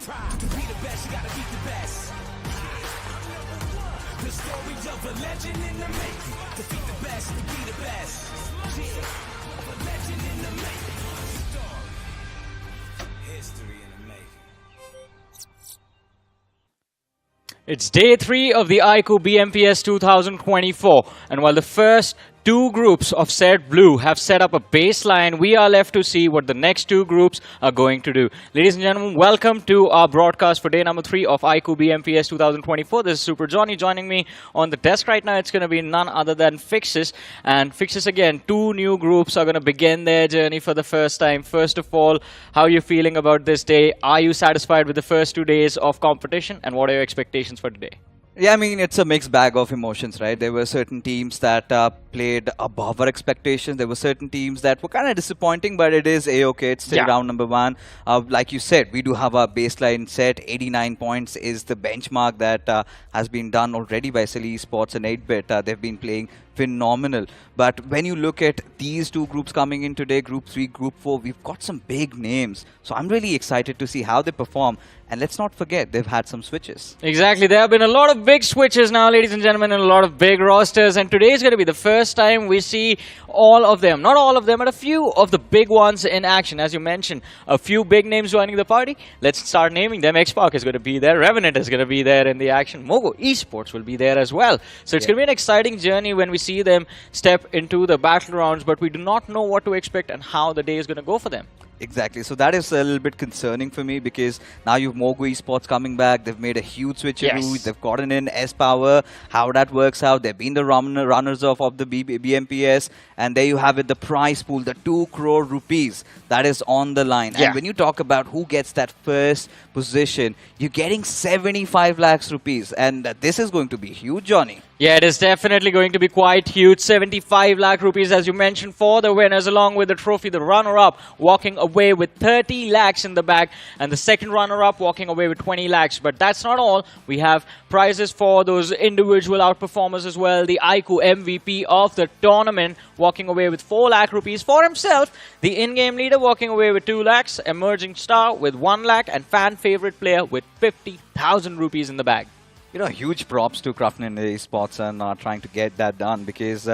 To be the best, you gotta beat the best. The story of a legend in the making. Defeat the best to be the best. Yeah, of a legend in the making. History in the making. It's day 3 of the iQOO BMPS 2024, and while the first 2 groups of Set Blue have set up a baseline, we are left to see what the next 2 groups are going to do. Ladies and gentlemen, welcome to our broadcast for day number 3 of iQOO BMPS 2024. This is Super Johnny. Joining me on the desk right now, it's going to be none other than Fixes. And Fixes again, 2 new groups are going to begin their journey for the first time. First of all, how are you feeling about this day? Are you satisfied with the first 2 days of competition? And what are your expectations for today? Yeah, I mean, it's a mixed bag of emotions, right? There were certain teams that played above our expectations. There were certain teams that were kind of disappointing, but it is A-okay. It's still round number 1. Like you said, we do have a baseline set. 89 points is the benchmark that has been done already by Silly Esports and 8-Bit. They've been playing phenomenal. But when you look at these 2 groups coming in today, Group 3, Group 4, we've got some big names. So I'm really excited to see how they perform. And let's not forget, they've had some switches. Exactly. There have been a lot of big switches now, ladies and gentlemen, and a lot of big rosters. And today is going to be the first time we see all of them. Not all of them, but a few of the big ones in action. As you mentioned, a few big names joining the party. Let's start naming them. Xpark is going to be there. Revenant is going to be there in the action. MOGO Esports will be there as well. So it's going to be an exciting journey when we see them step into the battlegrounds, but we do not know what to expect and how the day is going to go for them. Exactly. So that is a little bit concerning for me because now you've MOGO Esports coming back. They've made a huge switcheroo. They've gotten in S-Power. How that works out. They've been the runners-up of the BMPS. And there you have it, the prize pool, the 2 crore rupees that is on the line. And when you talk about who gets that first position, you're getting 75 lakhs rupees. And this is going to be huge, Johnny. Yeah, it is definitely going to be quite huge. 75 lakh rupees, as you mentioned, for the winners, along with the trophy. The runner-up walking away with 30 lakhs in the bag, and the second runner-up walking away with 20 lakhs. But that's not all. We have prizes for those individual outperformers as well. The iQOO MVP of the tournament walking away with 4 lakh rupees for himself. The in-game leader walking away with 2 lakhs. Emerging star with 1 lakh, and fan favorite player with 50,000 rupees in the bag. You know, huge props to Crafton Esports and trying to get that done because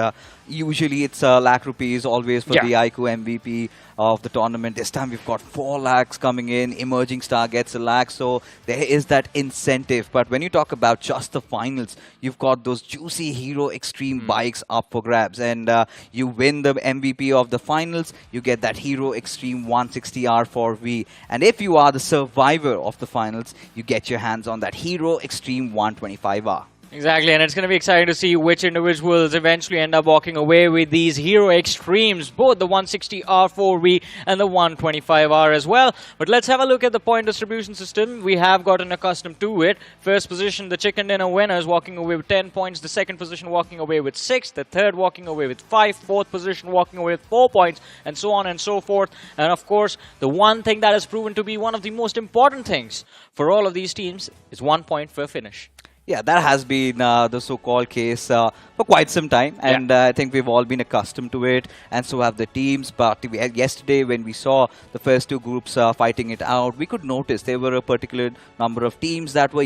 usually it's lakh rupees always for the iQOO MVP of the tournament. This time we've got 4 lakhs coming in. Emerging star gets a lakh, so there is that incentive. But when you talk about just the finals, you've got those juicy Hero Xtreme bikes up for grabs, and you win the MVP of the finals, you get that Hero Xtreme 160R4V, and if you are the survivor of the finals, you get your hands on that Hero Xtreme 125R. Exactly, and it's going to be exciting to see which individuals eventually end up walking away with these Hero Xtremes, both the 160R4V and the 125R as well. But let's have a look at the point distribution system. We have gotten accustomed to it. First position, the chicken dinner winners walking away with 10 points. The second position walking away with 6. The third walking away with 5. Fourth position walking away with 4 points, and so on and so forth. And of course, the one thing that has proven to be one of the most important things for all of these teams is 1 point for finish. Yeah, that has been the so-called case for quite some time, and I think we've all been accustomed to it, and so have the teams. But yesterday, when we saw the first 2 groups fighting it out, we could notice there were a particular number of teams that were,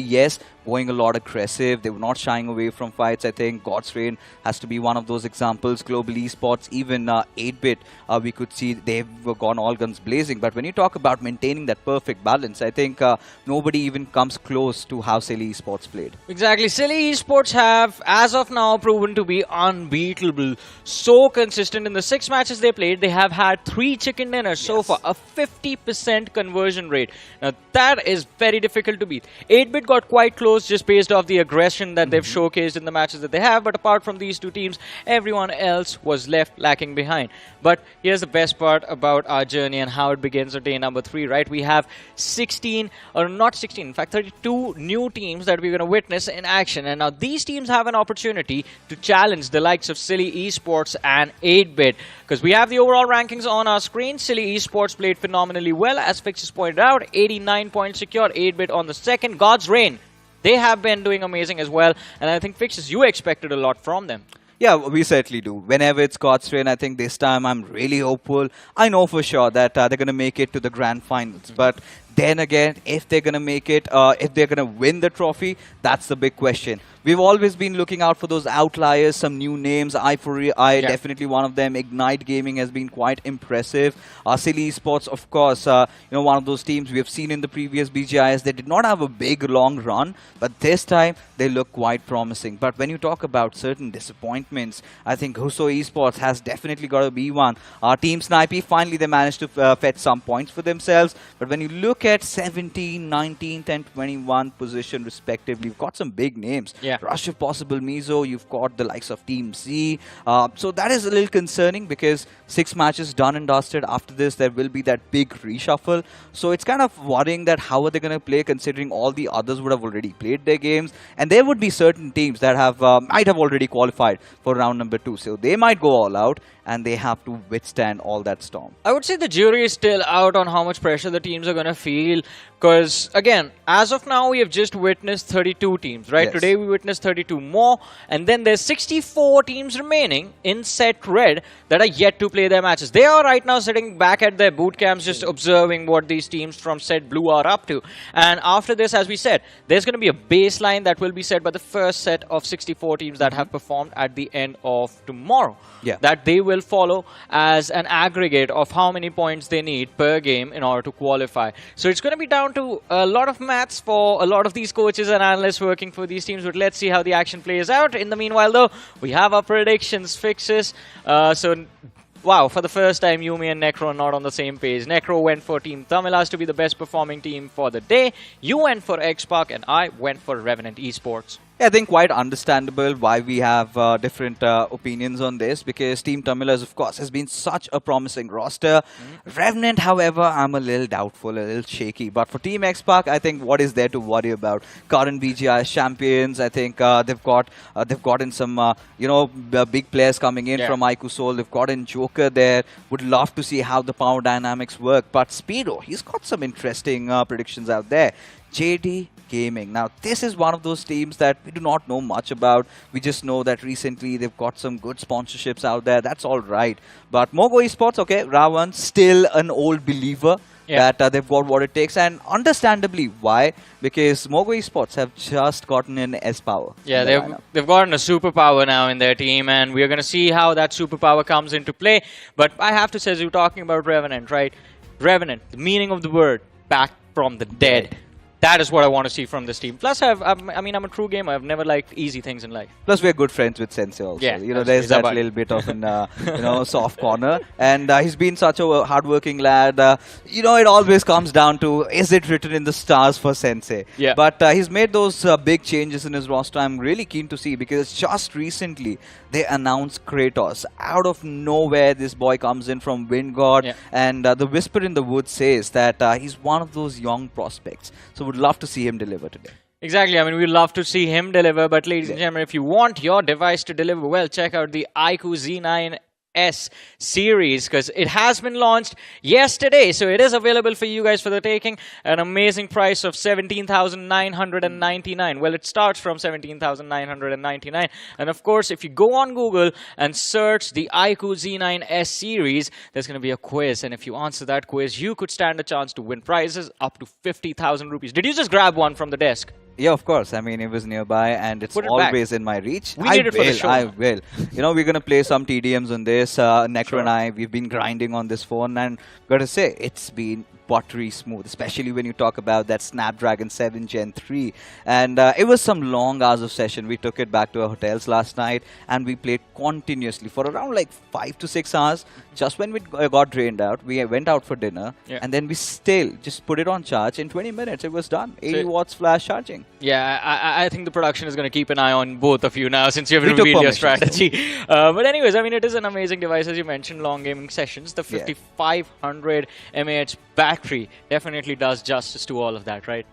going a lot aggressive. They were not shying away from fights. I think God's Reign has to be one of those examples. Global Esports, even 8-Bit, we could see they've gone all guns blazing. But when you talk about maintaining that perfect balance, I think nobody even comes close to how Silly Esports played. Exactly. Silly Esports have, as of now, proven to be unbeatable. So consistent. In the 6 matches they played, they have had 3 chicken dinners so far. A 50% conversion rate. Now, that is very difficult to beat. 8-Bit got quite close just based off the aggression that they've showcased in the matches that they have. But apart from these 2 teams, everyone else was left lacking behind. But here's the best part about our journey and how it begins on day number 3, right? We have 16, or not 16, in fact 32 new teams that we're going to witness in action. And now these teams have an opportunity to challenge the likes of Silly Esports and 8-Bit. Because we have the overall rankings on our screen. Silly Esports played phenomenally well, as Fixes pointed out. 89 points secured, 8-Bit on the second. God's Reign, they have been doing amazing as well. And I think, Fixes, you expected a lot from them. Yeah, we certainly do. Whenever it's God's Reign, I think this time I'm really hopeful. I know for sure that they're going to make it to the grand finals. But Then again, if they're going to make it, if they're going to win the trophy, that's the big question. We've always been looking out for those outliers, some new names. I definitely one of them. Ignite Gaming has been quite impressive. Silly Esports, of course, one of those teams we have seen in the previous BGIs. They did not have a big, long run, but this time they look quite promising. But when you talk about certain disappointments, I think Huso Esports has definitely got to be one. Team Snipey, finally they managed to fetch some points for themselves. But when you look at 17, 19th and 21 position respectively, we've got some big names. Yeah. Rush if possible, Mizo, you've got the likes of Team Z. So that is a little concerning because 6 matches done and dusted. After this, there will be that big reshuffle. So it's kind of worrying that how are they going to play considering all the others would have already played their games. And there would be certain teams that have might have already qualified for round number 2. So they might go all out and they have to withstand all that storm. I would say the jury is still out on how much pressure the teams are going to feel. Because, again, as of now, we have just witnessed 32 teams, right? Yes. Today, we witnessed 32 more. And then there's 64 teams remaining in set red that are yet to play their matches. They are right now sitting back at their boot camps, just observing what these teams from set blue are up to. And after this, as we said, there's going to be a baseline that will be set by the first set of 64 teams that have performed at the end of tomorrow. Yeah. That they will follow as an aggregate of how many points they need per game in order to qualify. So it's going to be down to a lot of maths for a lot of these coaches and analysts working for these teams, but let's see how the action plays out. In the meanwhile, though, we have our predictions fixes. Wow, for the first time, Yumi and Necro are not on the same page. Necro went for Team TAMILAS to be the best performing team for the day. You went for X-Park and I went for Revenant Esports. I think quite understandable why we have different opinions on this, because Team TAMILAS, of course, has been such a promising roster. Revenant, however, I'm a little doubtful, a little shaky. But for Team X-Park, I think what is there to worry about? Current BGI champions, I think they've gotten some big players coming in from iQOO. They've gotten Joker there. Would love to see how the power dynamics work. But Speedo, he's got some interesting predictions out there. JD Gaming. Now, this is one of those teams that we do not know much about. We just know that recently they've got some good sponsorships out there. That's all right. But MOGO Esports, okay, Ravan, still an old believer that they've got what it takes. And understandably, why? Because MOGO Esports have just gotten an S-Power. Yeah, they've gotten a superpower now in their team, and we're going to see how that superpower comes into play. But I have to say, as you're talking about Revenant, right? Revenant, the meaning of the word, back from the dead. That is what I want to see from this team. Plus, I'm a true gamer. I've never liked easy things in life. Plus, we're good friends with Sensei also. Yeah, there's that little bit of an soft corner. And he's been such a hardworking lad. It always comes down to, is it written in the stars for Sensei? Yeah. But he's made those big changes in his roster. I'm really keen to see, because just recently they announced Kratos. Out of nowhere, this boy comes in from Wind God. Yeah. And the whisper in the woods says that he's one of those young prospects. So would love to see him deliver today. Exactly. I mean, we'd love to see him deliver. But ladies and gentlemen, if you want your device to deliver well, check out the iQOO Z9S series, because it has been launched yesterday. So it is available for you guys for the taking. An amazing price of $17,999. Well, it starts from $17,999. And of course, if you go on Google and search the iQOO Z9S series, there's going to be a quiz. And if you answer that quiz, you could stand a chance to win prizes up to 50,000 rupees. Did you just grab one from the desk? Yeah, of course. I mean, it was nearby and it's always in my reach. We need it for the show. I will. We're going to play some TDMs on this. Necro and I, we've been grinding on this phone, and got to say, it's been buttery smooth, especially when you talk about that Snapdragon 7 Gen 3. And it was some long hours of session. We took it back to our hotels last night and we played continuously for around like 5 to 6 hours. Just when we got drained out, we went out for dinner and then we still just put it on charge. In 20 minutes, it was done. 80 watts flash charging. Yeah, I think the production is going to keep an eye on both of you now since you've revealed your strategy. But anyways, I mean, it is an amazing device, as you mentioned, long gaming sessions. The 5500 mAh battery definitely does justice to all of that, right?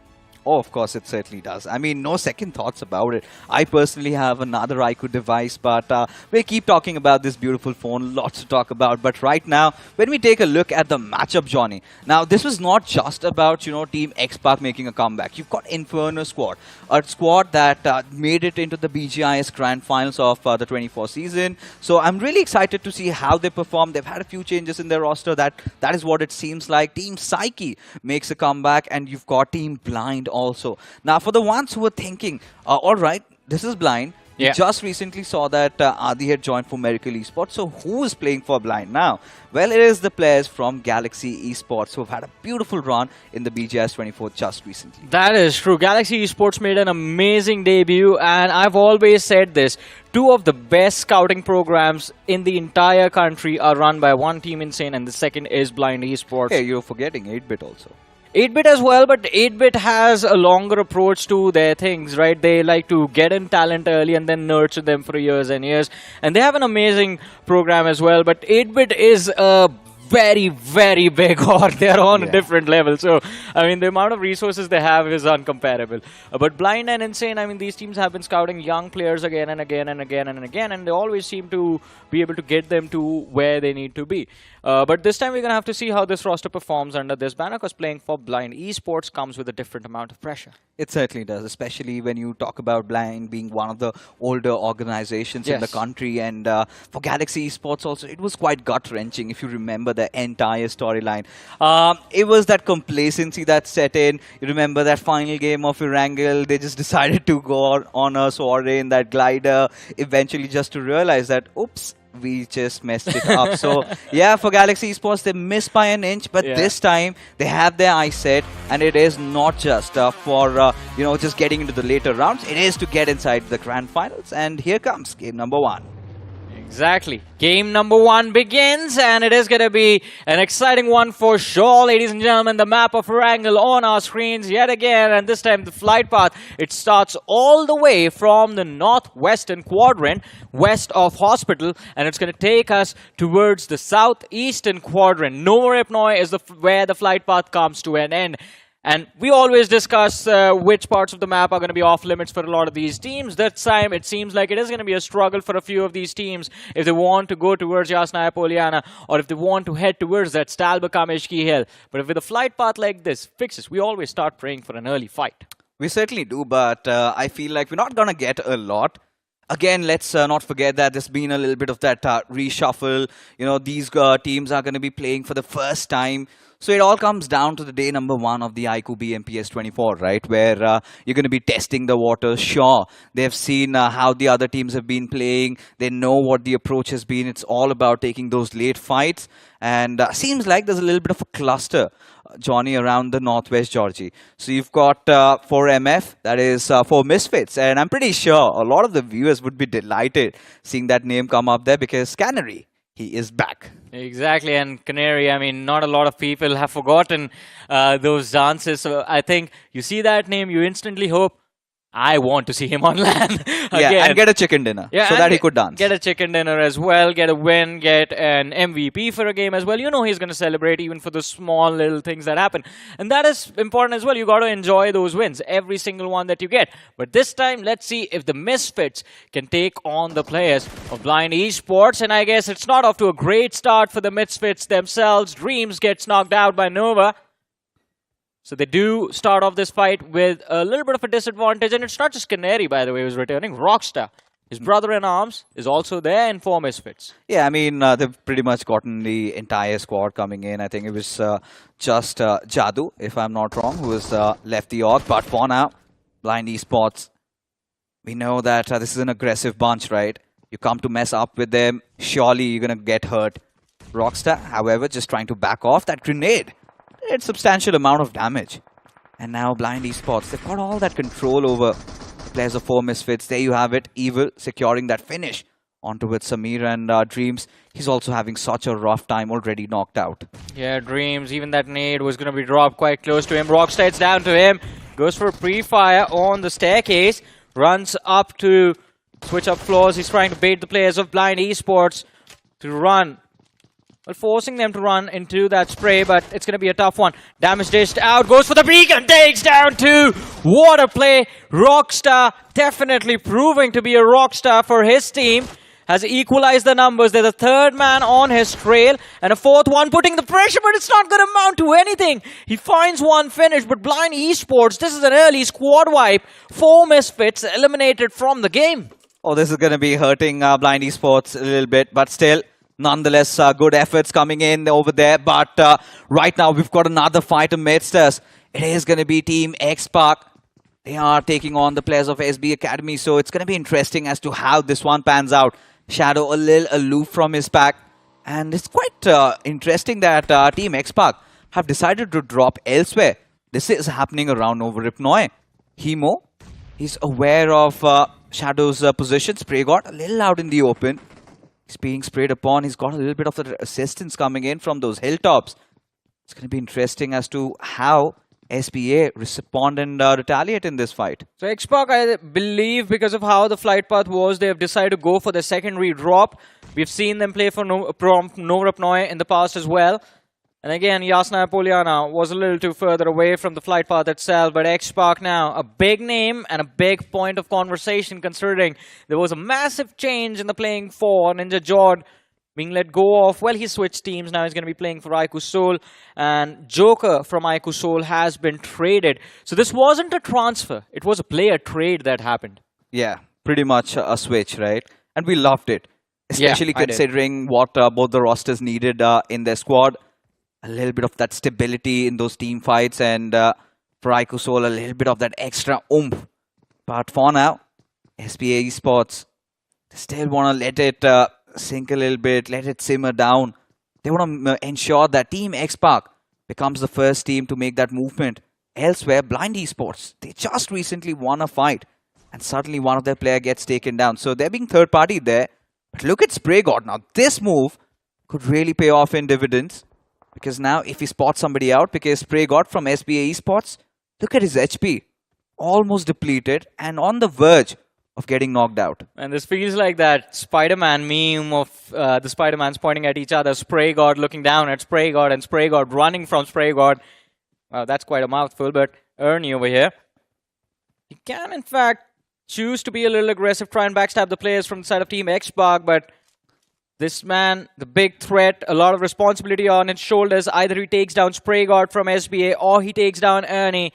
Oh, of course, it certainly does. I mean, no second thoughts about it. I personally have another iQOO device, but we'll keep talking about this beautiful phone. Lots to talk about. But right now, when we take a look at the matchup, Johnny, now this was not just about, you know, Team X-Pac making a comeback. You've got Inferno squad, a squad that made it into the BGIS Grand Finals of the 24 season. So I'm really excited to see how they perform. They've had a few changes in their roster. That is what it seems like. Team Psyche makes a comeback, and you've got Team Blind also. Now, for the ones who were thinking, all right, this is Blind. We just recently saw that Adi had joined for Miracle Esports. So who is playing for Blind now? Well, it is the players from Galaxy Esports who have had a beautiful run in the BGS 24 just recently. That is true. Galaxy Esports made an amazing debut, and I've always said this. Two of the best scouting programs in the entire country are run by one team, Insane, and the second is Blind Esports. Hey, you're forgetting 8-bit also. 8-bit as well, but 8-bit has a longer approach to their things, right? They like to get in talent early and then nurture them for years and years. And they have an amazing program as well, but 8-bit is a very, very big org. They're on a different level. So, I mean, the amount of resources they have is uncomparable. But Blind and Insane, I mean, these teams have been scouting young players again and again and again and again, and they always seem to be able to get them to where they need to be. But this time we're going to have to see how this roster performs under this banner, because playing for Blind Esports comes with a different amount of pressure. It certainly does, especially when you talk about Blind being one of the older organizations in the country. And for Galaxy Esports also, it was quite gut-wrenching if you remember the entire storyline. It was that complacency that set in. You remember that final game of Erangel, they just decided to go on a soiree in that glider, eventually just to realize that, oops, we just messed it up. So yeah, for Galaxy Esports, they missed by an inch, but this time they have their eyes set, and it is not just for you know, just getting into the later rounds. It is to get inside the grand finals, and here comes game number 1. Exactly. Game number 1 begins, and it is going to be an exciting one for sure, ladies and gentlemen. The map of Erangel on our screens yet again, and this time the flight path, it starts all the way from the northwestern quadrant, west of Hospital, and it's going to take us towards the southeastern quadrant. Novoripnoi is where the flight path comes to an end. And we always discuss which parts of the map are going to be off limits for a lot of these teams. This time, it seems like it is going to be a struggle for a few of these teams if they want to go towards Yasnaya Poliana, or if they want to head towards that Stalbakamishki Hill. But with a flight path like this, fixes, we always start praying for an early fight. We certainly do, but I feel like we're not going to get a lot. Again, let's not forget that there's been a little bit of that reshuffle. You know, these teams are going to be playing for the first time. So it all comes down to the day number 1 of the iQOO BMPS 24, right? Where you're going to be testing the waters. Sure, they've seen how the other teams have been playing. They know what the approach has been. It's all about taking those late fights. And seems like there's a little bit of a cluster, Johnny, around the Northwest Georgie. So you've got 4MF, that is 4 Misfits. And I'm pretty sure a lot of the viewers would be delighted seeing that name come up there, because Canary, he is back. Exactly, and Canary, I mean, not a lot of people have forgotten those dances. So I think you see that name, you instantly hope, I want to see him on land again. Yeah, and get a chicken dinner so that he could dance. Get a chicken dinner as well, get a win, get an MVP for a game as well. You know he's going to celebrate even for the small little things that happen. And that is important as well. You got to enjoy those wins, every single one that you get. But this time, let's see if the Misfits can take on the players of Blind Esports. And I guess it's not off to a great start for the Misfits themselves. Dreams gets knocked out by Nova. So they do start off this fight with a little bit of a disadvantage. And it's not just Canary, by the way, who's returning. Rockstar, his brother-in-arms, is also there in 4 Misfits. Yeah, I mean, they've pretty much gotten the entire squad coming in. I think it was just Jadu, if I'm not wrong, who has left the org. But for now, Blind Esports, we know that this is an aggressive bunch, right? You come to mess up with them, surely you're going to get hurt. Rockstar, however, just trying to back off that grenade. It's substantial amount of damage. And now Blind Esports, they've got all that control over the players of 4 Misfits. There you have it. Evil securing that finish onto with Samir, and Dreams. He's also having such a rough time, already knocked out. Yeah, Dreams, even that nade was going to be dropped quite close to him. Rockstar, it's down to him. Goes for a pre-fire on the staircase. Runs up to switch up floors. He's trying to bait the players of Blind Esports to run Well, forcing them to run into that spray, but it's going to be a tough one. Damage dished out, goes for the beacon, takes down 2. What a play. Rockstar definitely proving to be a rockstar for his team. Has equalized the numbers. They're the third man on his trail. And a fourth one putting the pressure, but it's not going to amount to anything. He finds one finish, but Blind Esports, this is an early squad wipe. 4 misfits eliminated from the game. Oh, this is going to be hurting Blind Esports a little bit, but still, nonetheless, good efforts coming in over there. But right now, we've got another fight amidst us. It is going to be Team X-Park. They are taking on the players of SB Academy, so it's going to be interesting as to how this one pans out. Shadow a little aloof from his pack. And it's quite interesting that Team X-Park have decided to drop elsewhere. This is happening around over Ripnoy. Hemo, he's aware of Shadow's position. Spray God a little out in the open. He's being sprayed upon. He's got a little bit of the assistance coming in from those hilltops. It's going to be interesting as to how SBA respond and retaliate in this fight. So X-Park, I believe, because of how the flight path was, they have decided to go for the secondary drop. We've seen them play for Norupnoy in the past as well. And again, Yasna Poliana was a little too further away from the flight path itself. But X-Park now, a big name and a big point of conversation, considering there was a massive change in the playing for Ninja Jord being let go of. Well, he switched teams. Now he's going to be playing for iQOO Seoul. And Joker from iQOO Seoul has been traded. So this wasn't a transfer. It was a player trade that happened. Yeah, pretty much a switch, right? And we loved it. Especially considering what both the rosters needed in their squad. A little bit of that stability in those team fights. And for iQOO Seoul, a little bit of that extra oomph. But for now, SBA Esports, they still want to let it sink a little bit, let it simmer down. They want to ensure that Team X-Park becomes the first team to make that movement. Elsewhere, Blind Esports, they just recently won a fight and suddenly one of their player gets taken down. So they're being third party there. But look at Spray God. Now this move could really pay off in dividends, because now if he spots somebody out, because Spray God from SBA Esports, look at his HP. Almost depleted and on the verge of getting knocked out. And this feels like that Spider-Man meme of the Spider-Mans pointing at each other. Spray God looking down at Spray God and Spray God running from Spray God. Wow, that's quite a mouthful, but Ernie over here, he can in fact choose to be a little aggressive, try and backstab the players from the side of Team X-Park, but this man, the big threat, a lot of responsibility on his shoulders. Either he takes down Spray God from SBA or he takes down Ernie.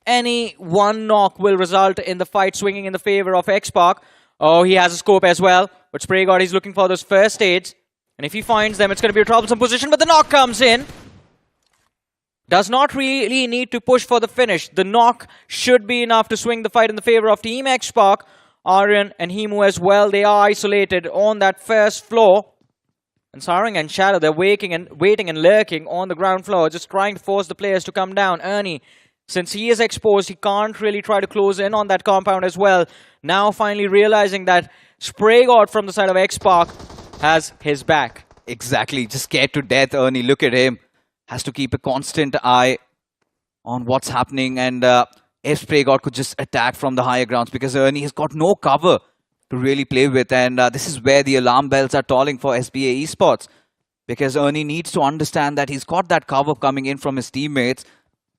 Any one knock will result in the fight swinging in the favor of X-Park. Oh, he has a scope as well. But Spray God, he's looking for those first aids. And if he finds them, it's going to be a troublesome position. But the knock comes in. Does not really need to push for the finish. The knock should be enough to swing the fight in the favor of Team X-Park. Aryan and Himu as well. They are isolated on that first floor. And Sarang and Shadow, they're waiting and lurking on the ground floor. Just trying to force the players to come down. Ernie, since he is exposed, he can't really try to close in on that compound as well. Now finally realizing that Spray God from the side of X-Park has his back. Exactly. Just scared to death, Ernie. Look at him. Has to keep a constant eye on what's happening. And if Spray God could just attack from the higher grounds, because Ernie has got no cover to really play with. And this is where the alarm bells are tolling for SBA Esports. Because Ernie needs to understand that he's got that cover coming in from his teammates,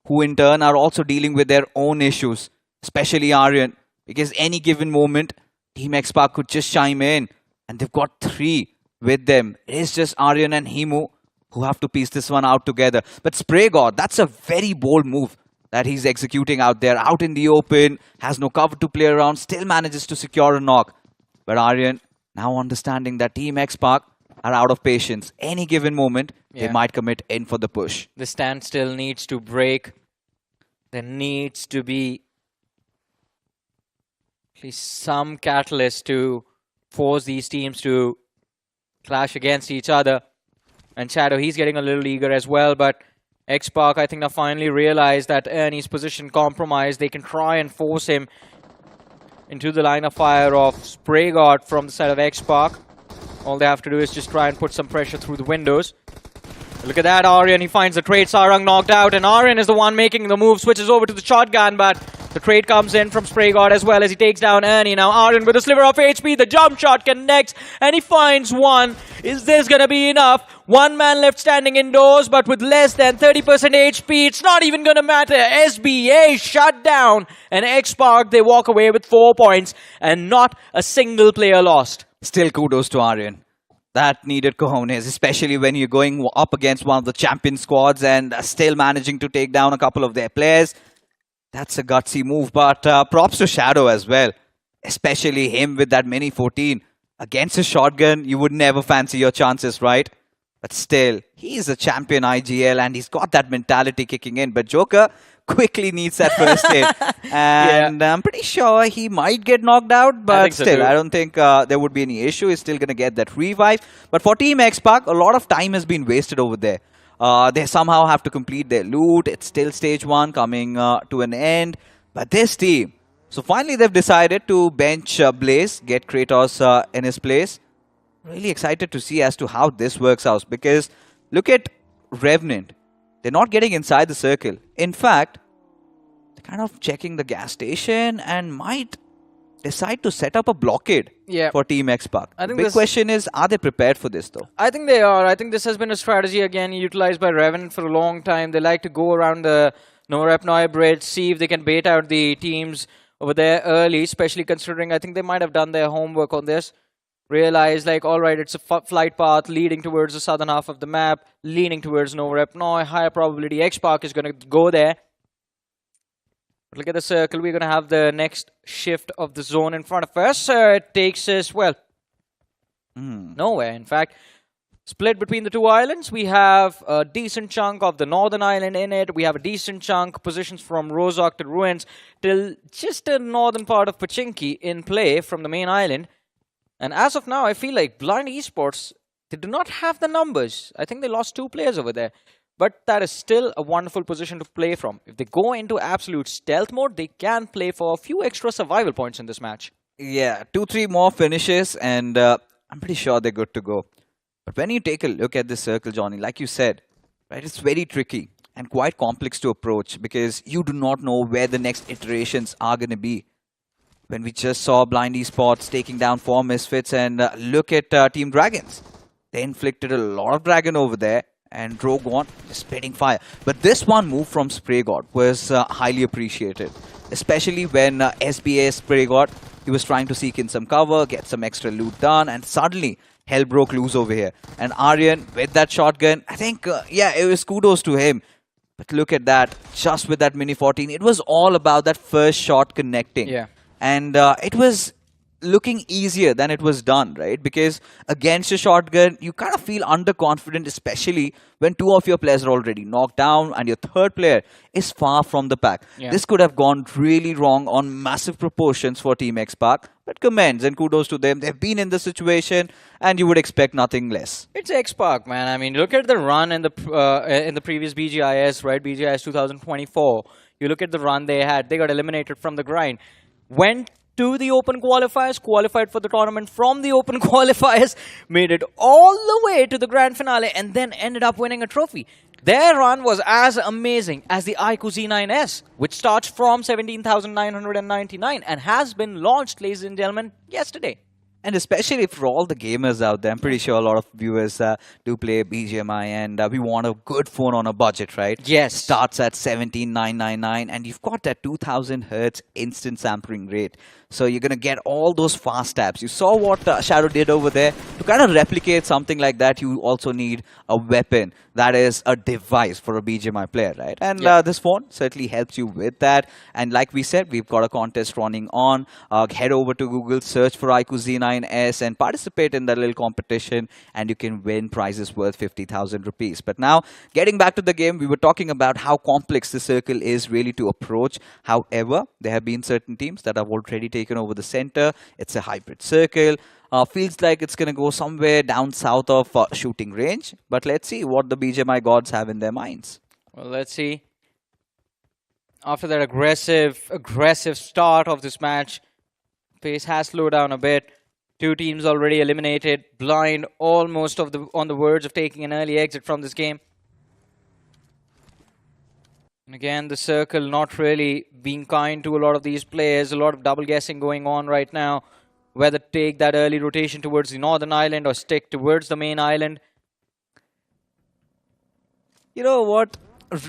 who in turn are also dealing with their own issues, especially Aryan, because any given moment, Team X-Park could just chime in, and they've got 3 with them. It's just Aryan and Himu who have to piece this one out together. But Spray God, that's a very bold move that he's executing out there, out in the open, has no cover to play around, still manages to secure a knock. But Aryan, now understanding that Team X-Park are out of patience. Any given moment, they might commit in for the push. The standstill needs to break. There needs to be at least some catalyst to force these teams to clash against each other. And Shadow, he's getting a little eager as well. But X-Park, I think, now finally realized that Ernie's position compromised. They can try and force him into the line of fire of Spray God from the side of X-Park. All they have to do is just try and put some pressure through the windows. Look at that, Aryan. He finds the trade. Sarang knocked out, and Aryan is the one making the move. Switches over to the shotgun, but The trade comes in from Spray God as well as he takes down Ernie. Now Aryan with a sliver of HP. The jump shot connects and he finds one. Is this going to be enough? One man left standing indoors, but with less than 30% HP, it's not even going to matter. SBA shut down. And X-Spark, they walk away with 4 points and not a single player lost. Still kudos to Aryan. That needed cojones, especially when you're going up against one of the champion squads and still managing to take down a couple of their players. That's a gutsy move, but props to Shadow as well. Especially him with that mini 14. Against a shotgun, you would never fancy your chances, right? But still, he's a champion IGL and he's got that mentality kicking in. But Joker quickly needs that first hit. And I'm pretty sure he might get knocked out, but still, I don't think there would be any issue. He's still going to get that revive. But for Team X-Spark, a lot of time has been wasted over there. They somehow have to complete their loot. It's still stage 1 coming to an end. But this team, so finally they've decided to bench Blaze, get Kratos in his place. Really excited to see as to how this works out, because look at Revenant. They're not getting inside the circle. In fact, they're kind of checking the gas station and might decide to set up a blockade for Team X-Spark. The big question is, are they prepared for this though? I think they are. I think this has been a strategy again utilized by Revenant for a long time. They like to go around the Norepnoi bridge, see if they can bait out the teams over there early, especially considering I think they might have done their homework on this. Realize like, alright, it's a flight path leading towards the southern half of the map, leaning towards Norepnoi. Higher probability X-Spark is going to go there. But look at the circle. We're going to have the next shift of the zone in front of us. It takes us, well, nowhere, in fact. Split between the two islands. We have a decent chunk of the northern island in it. We have a decent chunk, positions from Rozok to Ruins, till just the northern part of Pachinki in play from the main island. And as of now, I feel like Blind Esports, they do not have the numbers. I think they lost 2 players over there. But that is still a wonderful position to play from. If they go into absolute stealth mode, they can play for a few extra survival points in this match. Yeah, 2-3 more finishes and I'm pretty sure they're good to go. But when you take a look at this circle, Johnny, like you said, right, it's very tricky and quite complex to approach because you do not know where the next iterations are going to be. When we just saw Blind Esports taking down 4 Misfits and look at Team Dragons. They inflicted a lot of Dragon over there. And Drogon is spitting fire. But this one move from Spray God was highly appreciated. Especially when SBA Spray God, he was trying to seek in some cover, get some extra loot done, and suddenly hell broke loose over here. And Aryan with that shotgun, I think, yeah, it was kudos to him. But look at that, just with that Mini 14, it was all about that first shot connecting. Yeah. And it was looking easier than it was done, right? Because against a shotgun, you kind of feel underconfident, especially when 2 of your players are already knocked down and your 3rd player is far from the pack. Yeah. This could have gone really wrong on massive proportions for Team X-Spark. But commends and kudos to them. They've been in the situation and you would expect nothing less. It's X-Spark, man. I mean, look at the run in the previous BGIS, right? BGIS 2024. You look at the run they had. They got eliminated from the grind. Went to the open qualifiers, qualified for the tournament from the open qualifiers, made it all the way to the grand finale, and then ended up winning a trophy. Their run was as amazing as the iQOO Z9S, which starts from 17,999 and has been launched, ladies and gentlemen, yesterday. And especially for all the gamers out there, I'm pretty sure a lot of viewers do play BGMI and we want a good phone on a budget, right? Yes. Starts at 17,999 and you've got that 2000 Hertz instant sampling rate. So you're going to get all those fast taps. You saw what Shadow did over there. To kind of replicate something like that, you also need a weapon. That is a device for a BGMI player, right? And this phone certainly helps you with that. And like we said, we've got a contest running on. Head over to Google, search for iQOO Z9S and participate in that little competition. And you can win prizes worth 50,000 rupees. But now, getting back to the game, we were talking about how complex the circle is really to approach. However, there have been certain teams that have already taken over the center. It's a hybrid circle. Feels like it's going to go somewhere down south of shooting range. But let's see what the BGMI gods have in their minds. Well, let's see. After that aggressive start of this match, pace has slowed down a bit. 2 teams already eliminated. Blind almost on the verge of taking an early exit from this game. Again, the circle not really being kind to a lot of these players. A lot of double guessing going on right now. Whether take that early rotation towards the northern island or stick towards the main island. You know what?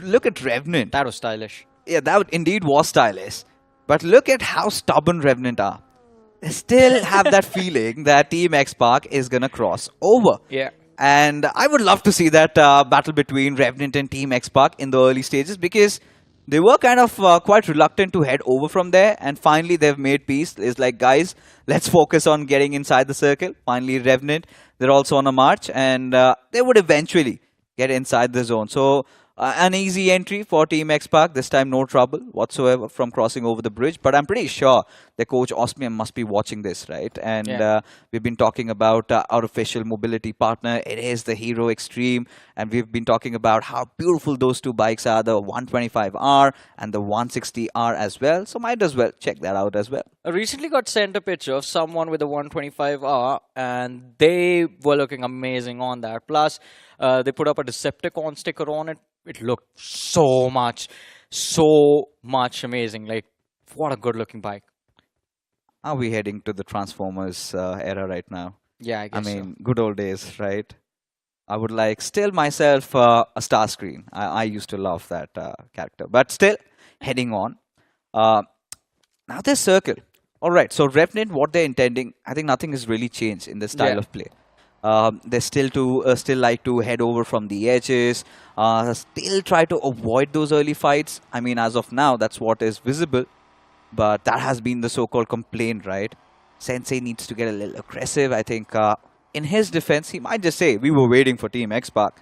Look at Revenant. That was stylish. Yeah, that indeed was stylish. But look at how stubborn Revenant are. They still have that feeling that Team Xpark is going to cross over. Yeah. And I would love to see that battle between Revenant and Team Xpark in the early stages, because they were kind of quite reluctant to head over from there. And finally, they've made peace. It's like, guys, let's focus on getting inside the circle. Finally, Revenant, they're also on a march. And they would eventually get inside the zone. So an easy entry for Team Xpark. This time, no trouble whatsoever from crossing over the bridge. But I'm pretty sure the coach Osmium must be watching this, right? And we've been talking about our official mobility partner. It is the Hero Xtreme. And we've been talking about how beautiful those two bikes are, the 125R and the 160R as well. So might as well check that out as well. I recently got sent a picture of someone with a 125R, and they were looking amazing on that. Plus, they put up a Decepticon sticker on it. It looked so much amazing. Like, what a good-looking bike. Are we heading to the Transformers era right now? Yeah, I guess good old days, right? I would like still myself a Starscream. I used to love that character. But still, heading on. Now this circle. All right, so Revenant, what they're intending, I think nothing has really changed in the style of play. They still like to head over from the edges, still try to avoid those early fights. I mean, as of now, that's what is visible. But that has been the so-called complaint, right? Sensei needs to get a little aggressive. I think in his defense, he might just say, we were waiting for Team Xpark.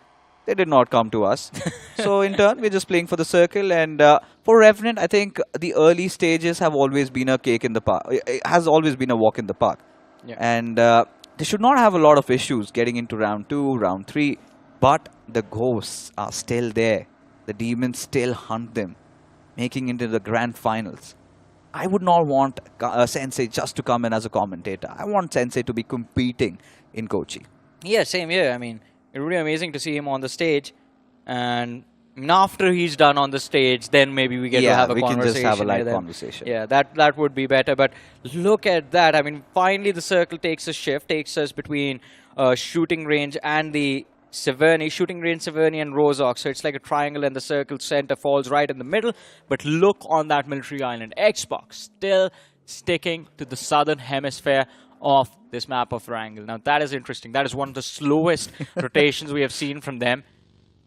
They did not come to us. So in turn, we're just playing for the circle. And for Revenant, I think the early stages have always been a cake in the park. It has always been a walk in the park. Yeah. And they should not have a lot of issues getting into round 2, round 3. But the ghosts are still there. The demons still hunt them, making into the grand finals. I would not want Sensei just to come in as a commentator. I want Sensei to be competing in Kochi. Yeah, same here. I mean, it's really amazing to see him on the stage. And after he's done on the stage, then maybe we get to have a conversation. Yeah, we can just have a light conversation. Yeah, that would be better. But look at that. I mean, finally the circle takes a shift, takes us between shooting range and the shooting range Severny and Rozok. So it's like a triangle, and the circle center falls right in the middle. But look on that military island. Xbox still sticking to the southern hemisphere of this map of triangle. Now that is interesting. That is one of the slowest rotations we have seen from them.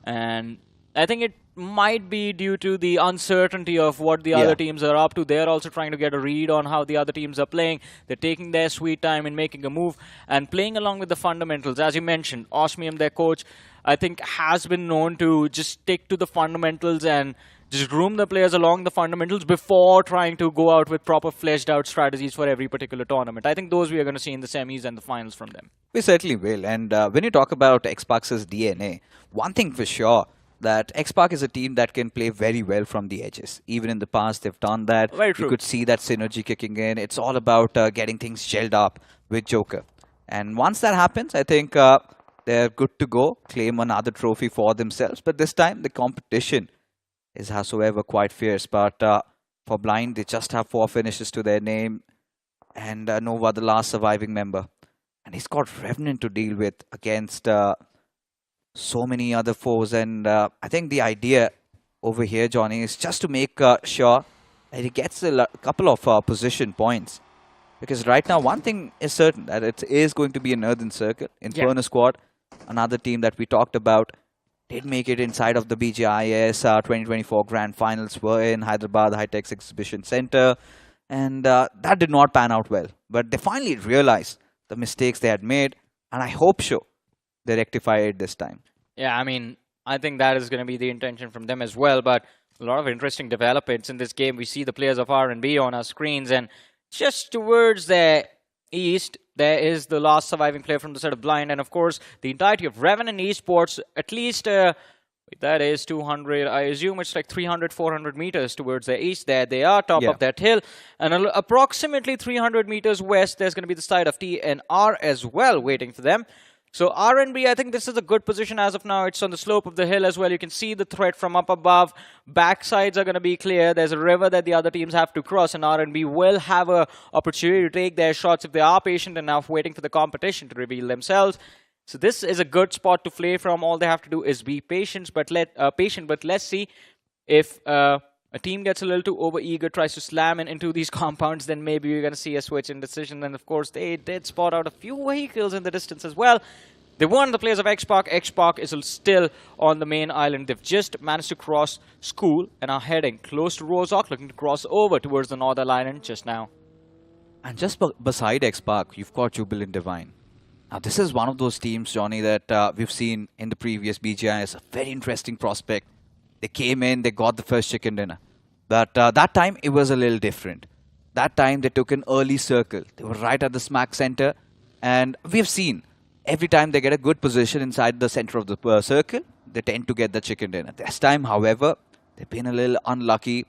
And I think it might be due to the uncertainty of what the other teams are up to. They're also trying to get a read on how the other teams are playing. They're taking their sweet time in making a move and playing along with the fundamentals. As you mentioned, Osmium, their coach, I think has been known to just stick to the fundamentals and just groom the players along the fundamentals before trying to go out with proper fleshed out strategies for every particular tournament. I think those we are going to see in the semis and the finals from them. We certainly will. And when you talk about Xbox's DNA, one thing for sure, that Xpark is a team that can play very well from the edges. Even in the past, they've done that. Very true. You could see that synergy kicking in. It's all about getting things gelled up with Joker. And once that happens, I think they're good to go, claim another trophy for themselves. But this time, the competition is howsoever quite fierce. But for Blind, they just have 4 finishes to their name. And Nova, the last surviving member. And he's got Revenant to deal with against so many other foes. And I think the idea over here, Johnny, is just to make sure that he gets a couple of position points. Because right now, one thing is certain, that it is going to be a Northern Circle. Inferno squad, another team that we talked about, did make it inside of the BGIS 2024 Grand Finals, were in Hyderabad High-Tech Exhibition Center. And that did not pan out well. But they finally realized the mistakes they had made. And I hope so, they rectify it this time. Yeah, I mean, I think that is going to be the intention from them as well. But a lot of interesting developments in this game. We see the players of R&B on our screens. And just towards the east, there is the last surviving player from the side of Blind. And of course, the entirety of Revenant Esports, at least that is 200, I assume it's like 300, 400 meters towards the east. There they are, top of that hill. And approximately 300 meters west, there's going to be the side of TNR as well, waiting for them. So RNB, I think this is a good position as of now. It's on the slope of the hill as well. You can see the threat from up above. Backsides are going to be clear. There's a river that the other teams have to cross, and RNB will have an opportunity to take their shots if they are patient enough, waiting for the competition to reveal themselves. So this is a good spot to play from. All they have to do is be patient, but let's see if a team gets a little too overeager, tries to slam into these compounds, then maybe we're going to see a switch in decision. And of course, they did spot out a few vehicles in the distance as well. They won the players of Xpark. Xpark is still on the main island. They've just managed to cross School and are heading close to Rozok, looking to cross over towards the northern island just now. And just beside Xpark, you've got Jubilant Divine. Now, this is one of those teams, Johnny, that we've seen in the previous BGI as a very interesting prospect. They came in, they got the first chicken dinner. But that time, it was a little different. That time, they took an early circle. They were right at the smack center. And we've seen, every time they get a good position inside the center of the circle, they tend to get the chicken dinner. This time, however, they've been a little unlucky.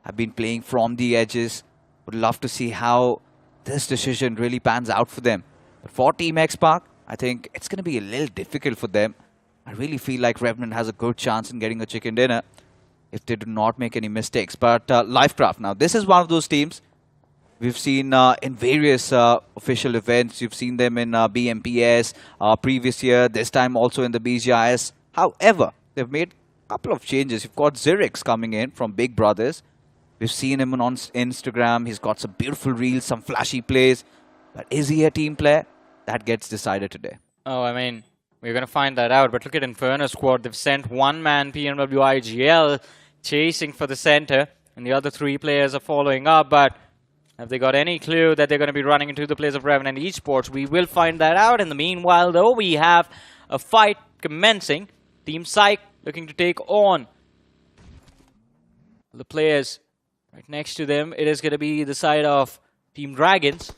Have been playing from the edges. Would love to see how this decision really pans out for them. But for Team Xpark, I think it's going to be a little difficult for them. I really feel like Revenant has a good chance in getting a chicken dinner if they do not make any mistakes. But LIVECRAFT, now this is one of those teams we've seen in various official events. You've seen them in BMPS previous year, this time also in the BGIS. However, they've made a couple of changes. You've got ZEDIx coming in from Big Brothers. We've seen him on Instagram. He's got some beautiful reels, some flashy plays. But is he a team player? That gets decided today. Oh, I mean, we're going to find that out. But look at Inferno squad. They've sent one-man PMWIGL chasing for the center. And the other three players are following up. But have they got any clue that they're going to be running into the players of Revenant Esports? We will find that out. In the meanwhile, though, we have a fight commencing. Team Psyche looking to take on the players right next to them. It is going to be the side of Team Dragons.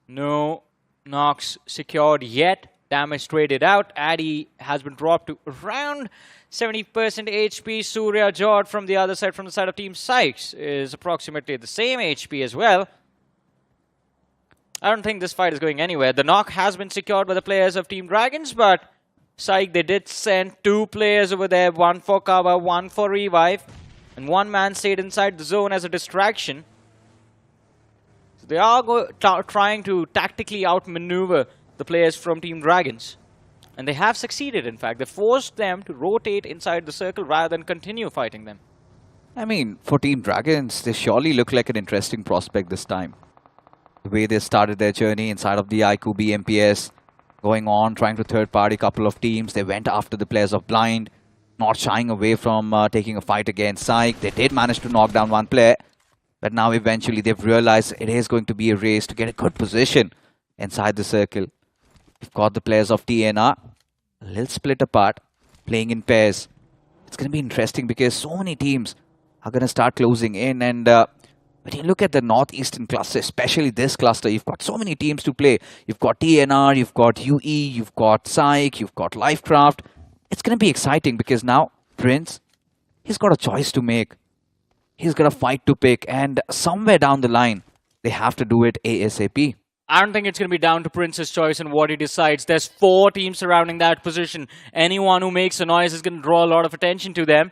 No knocks secured yet. Damage traded out. Addy has been dropped to around 70% HP. Surya Jord from the other side, from the side of Team Psyche, is approximately the same HP as well. I don't think this fight is going anywhere. The knock has been secured by the players of Team Dragons, but Psyche, they did send two players over there, one for cover, one for revive, and one man stayed inside the zone as a distraction. So they are trying to tactically outmaneuver the players from Team Dragons. And they have succeeded, in fact. They forced them to rotate inside the circle rather than continue fighting them. I mean, for Team Dragons, they surely look like an interesting prospect this time. The way they started their journey inside of the iQOO BMPS, going on, trying to third-party couple of teams. They went after the players of Blind, not shying away from taking a fight against Psyche. They did manage to knock down one player, but now eventually they've realized it is going to be a race to get a good position inside the circle. We've got the players of TNR, a little split apart, playing in pairs. It's going to be interesting because so many teams are going to start closing in. And when you look at the northeastern cluster, especially this cluster, you've got so many teams to play. You've got TNR, you've got UE, you've got Psyche, you've got LIVECRAFT. It's going to be exciting because now Prince, he's got a choice to make. He's got a fight to pick. And somewhere down the line, they have to do it ASAP. I don't think it's going to be down to Prince's choice and what he decides. There's 4 teams surrounding that position. Anyone who makes a noise is going to draw a lot of attention to them.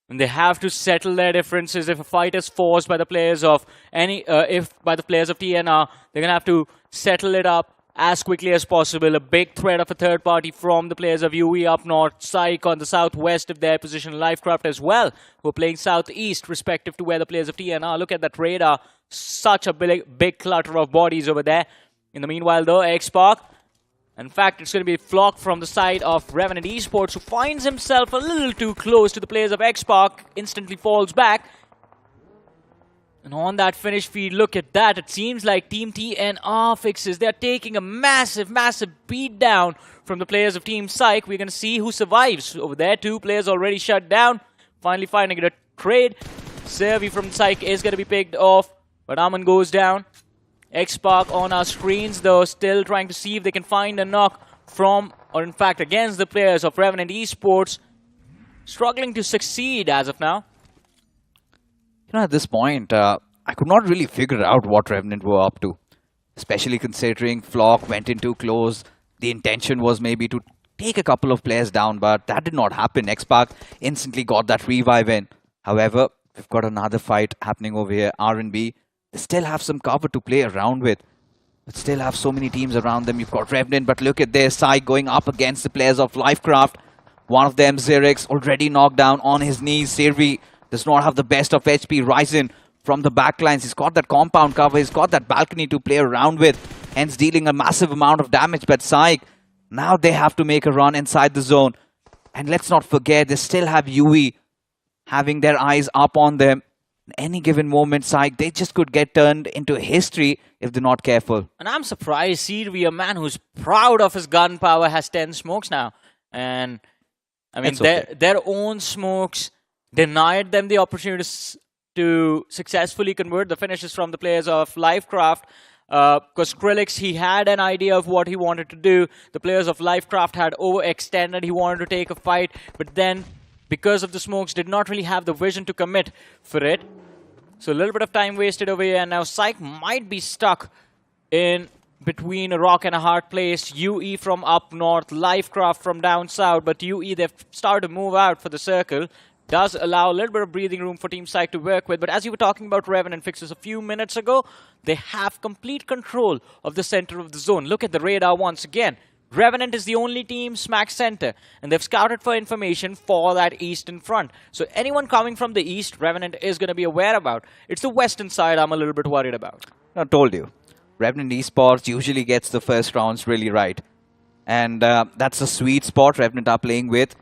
And they have to settle their differences. If a fight is forced by the players of by the players of TNR, they're going to have to settle it up as quickly as possible. A big threat of a third party from the players of UE up north, Psyche on the southwest of their position, LIVECRAFT as well, who are playing southeast, respective to where the players of TNR. Look at that radar. Such a big clutter of bodies over there. In the meanwhile, though, Xpark, in fact, it's going to be flocked from the side of Revenant Esports, who finds himself a little too close to the players of Xpark, instantly falls back. And on that finish feed, look at that. It seems like Team TNR fixes. They're taking a massive beat down from the players of Team Psyche. We're going to see who survives. Over there, 2 players already shut down. Finally finding it a trade. Servi from Psyche is going to be picked off. But Aman goes down. Xpark on our screens, though, still trying to see if they can find a knock from, or in fact against the players of Revenant Esports. Struggling to succeed as of now. You know, at this point, I could not really figure out what Revenant were up to. especially considering Flock went in too close. The intention was maybe to take a couple of players down, but that did not happen. Xpark instantly got that revive in. However, we've got another fight happening over here. RNB, they still have some cover to play around with, but still have so many teams around them. You've got Revenant, but look at their Psyche going up against the players of LIVECRAFT. One of them, ZEDIX, already knocked down on his knees. Sirvi does not have the best of HP. Ryzen from the backlines. He's got that compound cover. He's got that balcony to play around with, hence dealing a massive amount of damage. But Psyche, now they have to make a run inside the zone. And let's not forget, they still have UE having their eyes up on them. Any given moment, Psyche, they just could get turned into history if they're not careful. And I'm surprised Sirvi, a man who's proud of his gunpowder, has 10 smokes now. And I mean, their own smokes denied them the opportunity to successfully convert the finishes from the players of LIVECRAFT. Because Skrillex, he had an idea of what he wanted to do. The players of LIVECRAFT had overextended. He wanted to take a fight, but then because of the smokes, did not really have the vision to commit for it. So a little bit of time wasted over here, and now Psyche might be stuck in between a rock and a hard place. UE from up north, LIVECRAFT from down south, but UE, they've started to move out for the circle. Does allow a little bit of breathing room for Team Psyche to work with. But as you were talking about Revenant fixes a few minutes ago, they have complete control of the center of the zone. Look at the radar once again. Revenant is the only team smack center, and they've scouted for information for that eastern front. So anyone coming from the east, Revenant is going to be aware about. It's the western side I'm a little bit worried about. I told you, Revenant Esports usually gets the first rounds really right. And that's the sweet spot Revenant are playing with.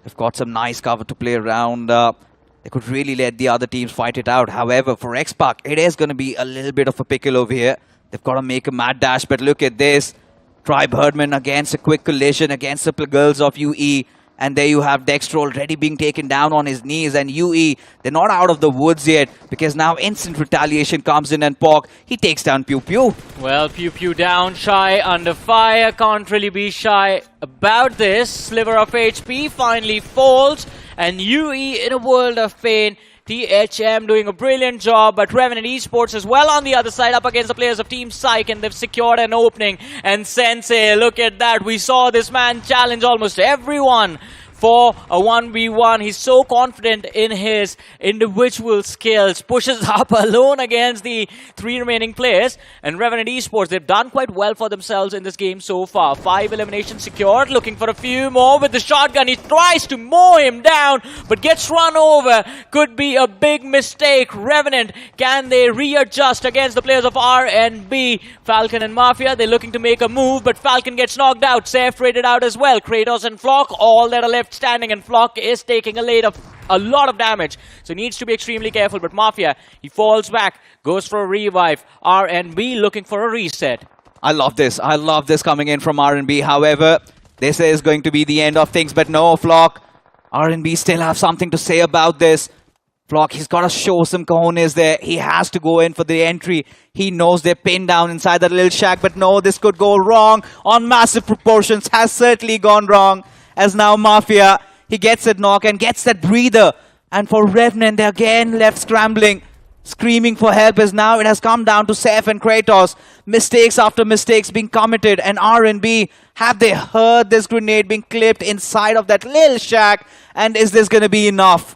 They've got some nice cover to play around. They could really let the other teams fight it out. However, for Xpark, it is going to be a little bit of a pickle over here. They've got to make a mad dash, but look at this. Tribe Hirdmen against a quick collision against the girls of UE. And there you have Dexter already being taken down on his knees. And UE, they're not out of the woods yet, because now instant retaliation comes in, and Pog, he takes down Pew Pew. Well, Pew Pew down, Shy under fire. Can't really be shy about this. Sliver of HP finally falls. And UE in a world of pain. THM doing a brilliant job, but Revenant Esports as well on the other side up against the players of Team Psyche, and they've secured an opening. And Sensei, look at that. We saw this man challenge almost everyone for a 1v1. He's so confident in his individual skills. Pushes up alone against the 3 remaining players. And Revenant Esports, they've done quite well for themselves in this game so far. 5 eliminations secured. Looking for a few more with the shotgun. He tries to mow him down, but gets run over. Could be a big mistake. Revenant, can they readjust against the players of RNB? Falcon and Mafia, they're looking to make a move, but Falcon gets knocked out. Safe rated out as well. Kratos and Flock, all that are left standing, and Flock is taking a lot of damage, so needs to be extremely careful. But Mafia, he falls back, goes for a revive. RNB looking for a reset. I love this. I love this coming in from RNB. However, this is going to be the end of things, but no, Flock. RNB still have something to say about this. Flock, he's got to show some cojones there. He has to go in for the entry. He knows they're pinned down inside that little shack, but no, this could go wrong on massive proportions. Has certainly gone wrong. As now Mafia, he gets that knock and gets that breather. And for Revenant, they're again left scrambling, screaming for help, as now it has come down to Seth and Kratos. Mistakes after mistakes being committed. And RNB, have they heard this grenade being clipped inside of that little shack? And is this going to be enough?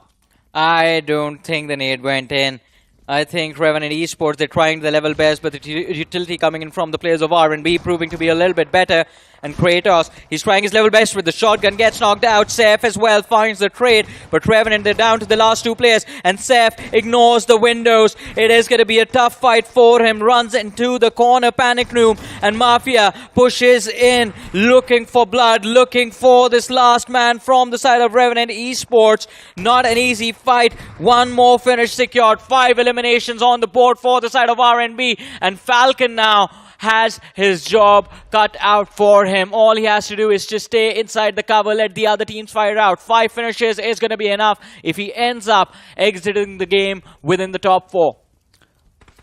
I don't think the nade went in. I think Revenant Esports, they're trying their level best, but the utility coming in from the players of RNB proving to be a little bit better. And Kratos, he's trying his level best with the shotgun, gets knocked out. Seth as well finds the trade, but Revenant, they're down to the last 2 players, and Seth ignores the windows. It is going to be a tough fight for him. Runs into the corner panic room, and Mafia pushes in, looking for blood, looking for this last man from the side of Revenant Esports. Not an easy fight. 1 more finish secured. 5 eliminations on the board for the side of RNB, and Falcon now has his job cut out for him. All he has to do is just stay inside the cover, let the other teams fire out. 5 finishes is going to be enough if he ends up exiting the game within the top 4.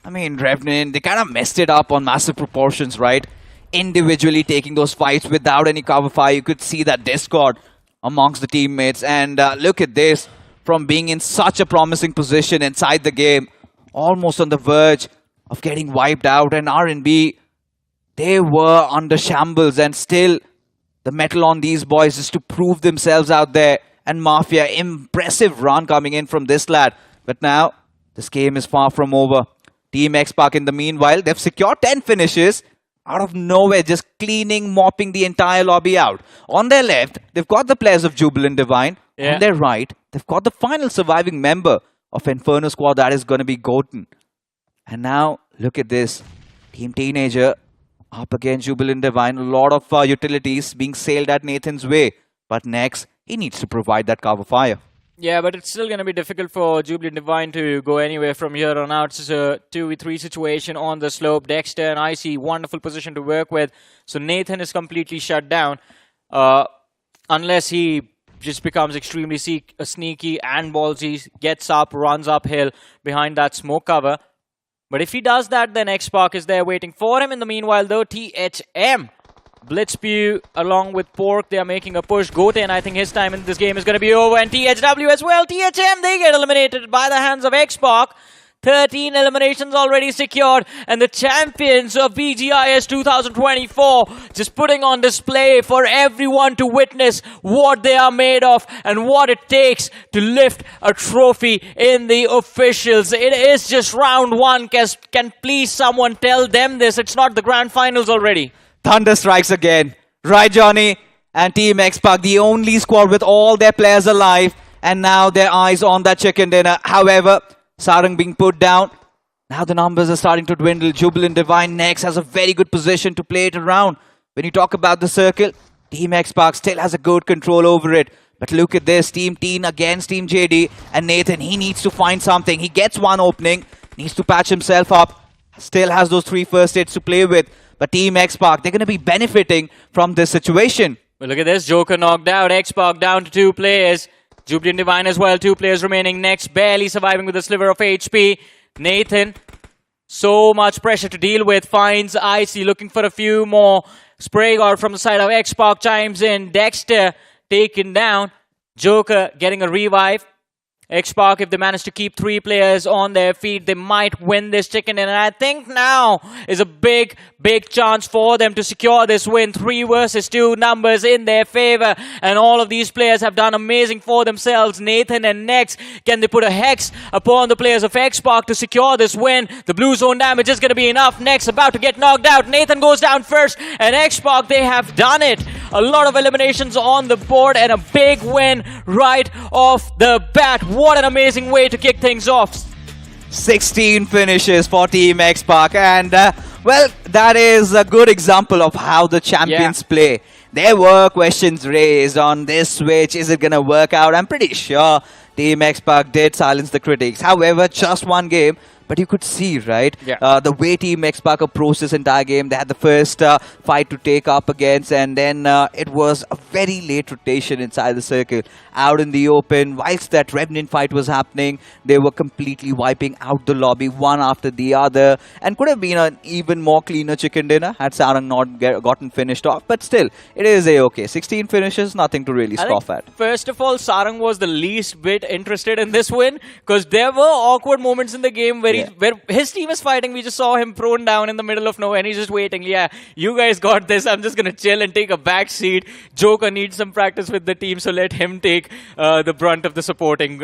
I mean, Revenant, they kind of messed it up on massive proportions, right? Individually taking those fights without any cover fire. You could see that discord amongst the teammates. And look at this. From being in such a promising position inside the game, almost on the verge of getting wiped out. And RNB, they were under shambles, and still the metal on these boys is to prove themselves out there. And Mafia, impressive run coming in from this lad. But now, this game is far from over. Team X-Pac in the meanwhile, they've secured 10 finishes. Out of nowhere, just cleaning, mopping the entire lobby out. On their left, they've got the players of Jubilant Divine. On their right, they've got the final surviving member of Inferno squad, that is going to be Goten. And now, look at this. Team Teenager up against Jubilant Divine. A lot of utilities being sailed at Nathan's way. But next, he needs to provide that cover fire. Yeah, but it's still going to be difficult for Jubilant Divine to go anywhere from here on out. It's a 2v3 situation on the slope. Dexter and Icy, wonderful position to work with. So Nathan is completely shut down. Unless he just becomes extremely sneaky and ballsy, gets up, runs uphill behind that smoke cover. But if he does that, then X-Pac is there waiting for him. In the meanwhile, though, THM, Blitzpew along with Pork, they are making a push. Goten, I think his time in this game is going to be over. And THW as well. THM, they get eliminated by the hands of X-Pac. 13 eliminations already secured, and the champions of BGIS 2024 just putting on display for everyone to witness what they are made of and what it takes to lift a trophy in the officials. It is just round one. Can please someone tell them this? It's not the grand finals already. Thunder strikes again. Right, Johnny? And Team X-Pac, the only squad with all their players alive, and now their eyes on that chicken dinner. However, Sarang being put down. Now the numbers are starting to dwindle. Jubilant Divine next has a very good position to play it around. When you talk about the circle, Team X-Pac still has a good control over it. But look at this. Team Teen against Team JD. And Nathan, he needs to find something. He gets one opening. Needs to patch himself up. Still has those 3 first aids to play with. But Team X-Pac, they're going to be benefiting from this situation. Well, look at this. Joker knocked out. X-Pac down to 2 players. Jubilant Divine as well, 2 players remaining next, barely surviving with a sliver of HP. Nathan, so much pressure to deal with, finds Icy, looking for a few more. Spraygard from the side of X-Pac chimes in. Dexter taken down. Joker getting a revive. X-Pac, if they manage to keep 3 players on their feet, they might win this chicken dinner. And I think now is a big, big chance for them to secure this win. 3 versus 2 numbers in their favor. And all of these players have done amazing for themselves. Nathan and Nex, can they put a hex upon the players of X-Pac to secure this win? The blue zone damage is going to be enough. Nex about to get knocked out. Nathan goes down first. And X-Pac, they have done it. A lot of eliminations on the board and a big win right off the bat. What an amazing way to kick things off. 16 finishes for Team X-Pac, and well, that is a good example of how the champions play. There were questions raised on this switch. Is it going to work out? I'm pretty sure Team X-Pac did silence the critics. However, just one game. But you could see, right, the way Team X-Pac approached this entire game. They had the first fight to take up against, and then it was a very late rotation inside the circle. Out in the open, whilst that Revenant fight was happening, they were completely wiping out the lobby one after the other, and could have been an even more cleaner chicken dinner had Sarang not gotten finished off. But still, it is a-okay. 16 finishes, nothing to really scoff at. First of all, Sarang was the least bit interested in this win, because there were awkward moments in the game where where his team is fighting. We just saw him prone down in the middle of nowhere and he's just waiting. Yeah, you guys got this. I'm just going to chill and take a back seat. Joker needs some practice with the team, so let him take the brunt of the supporting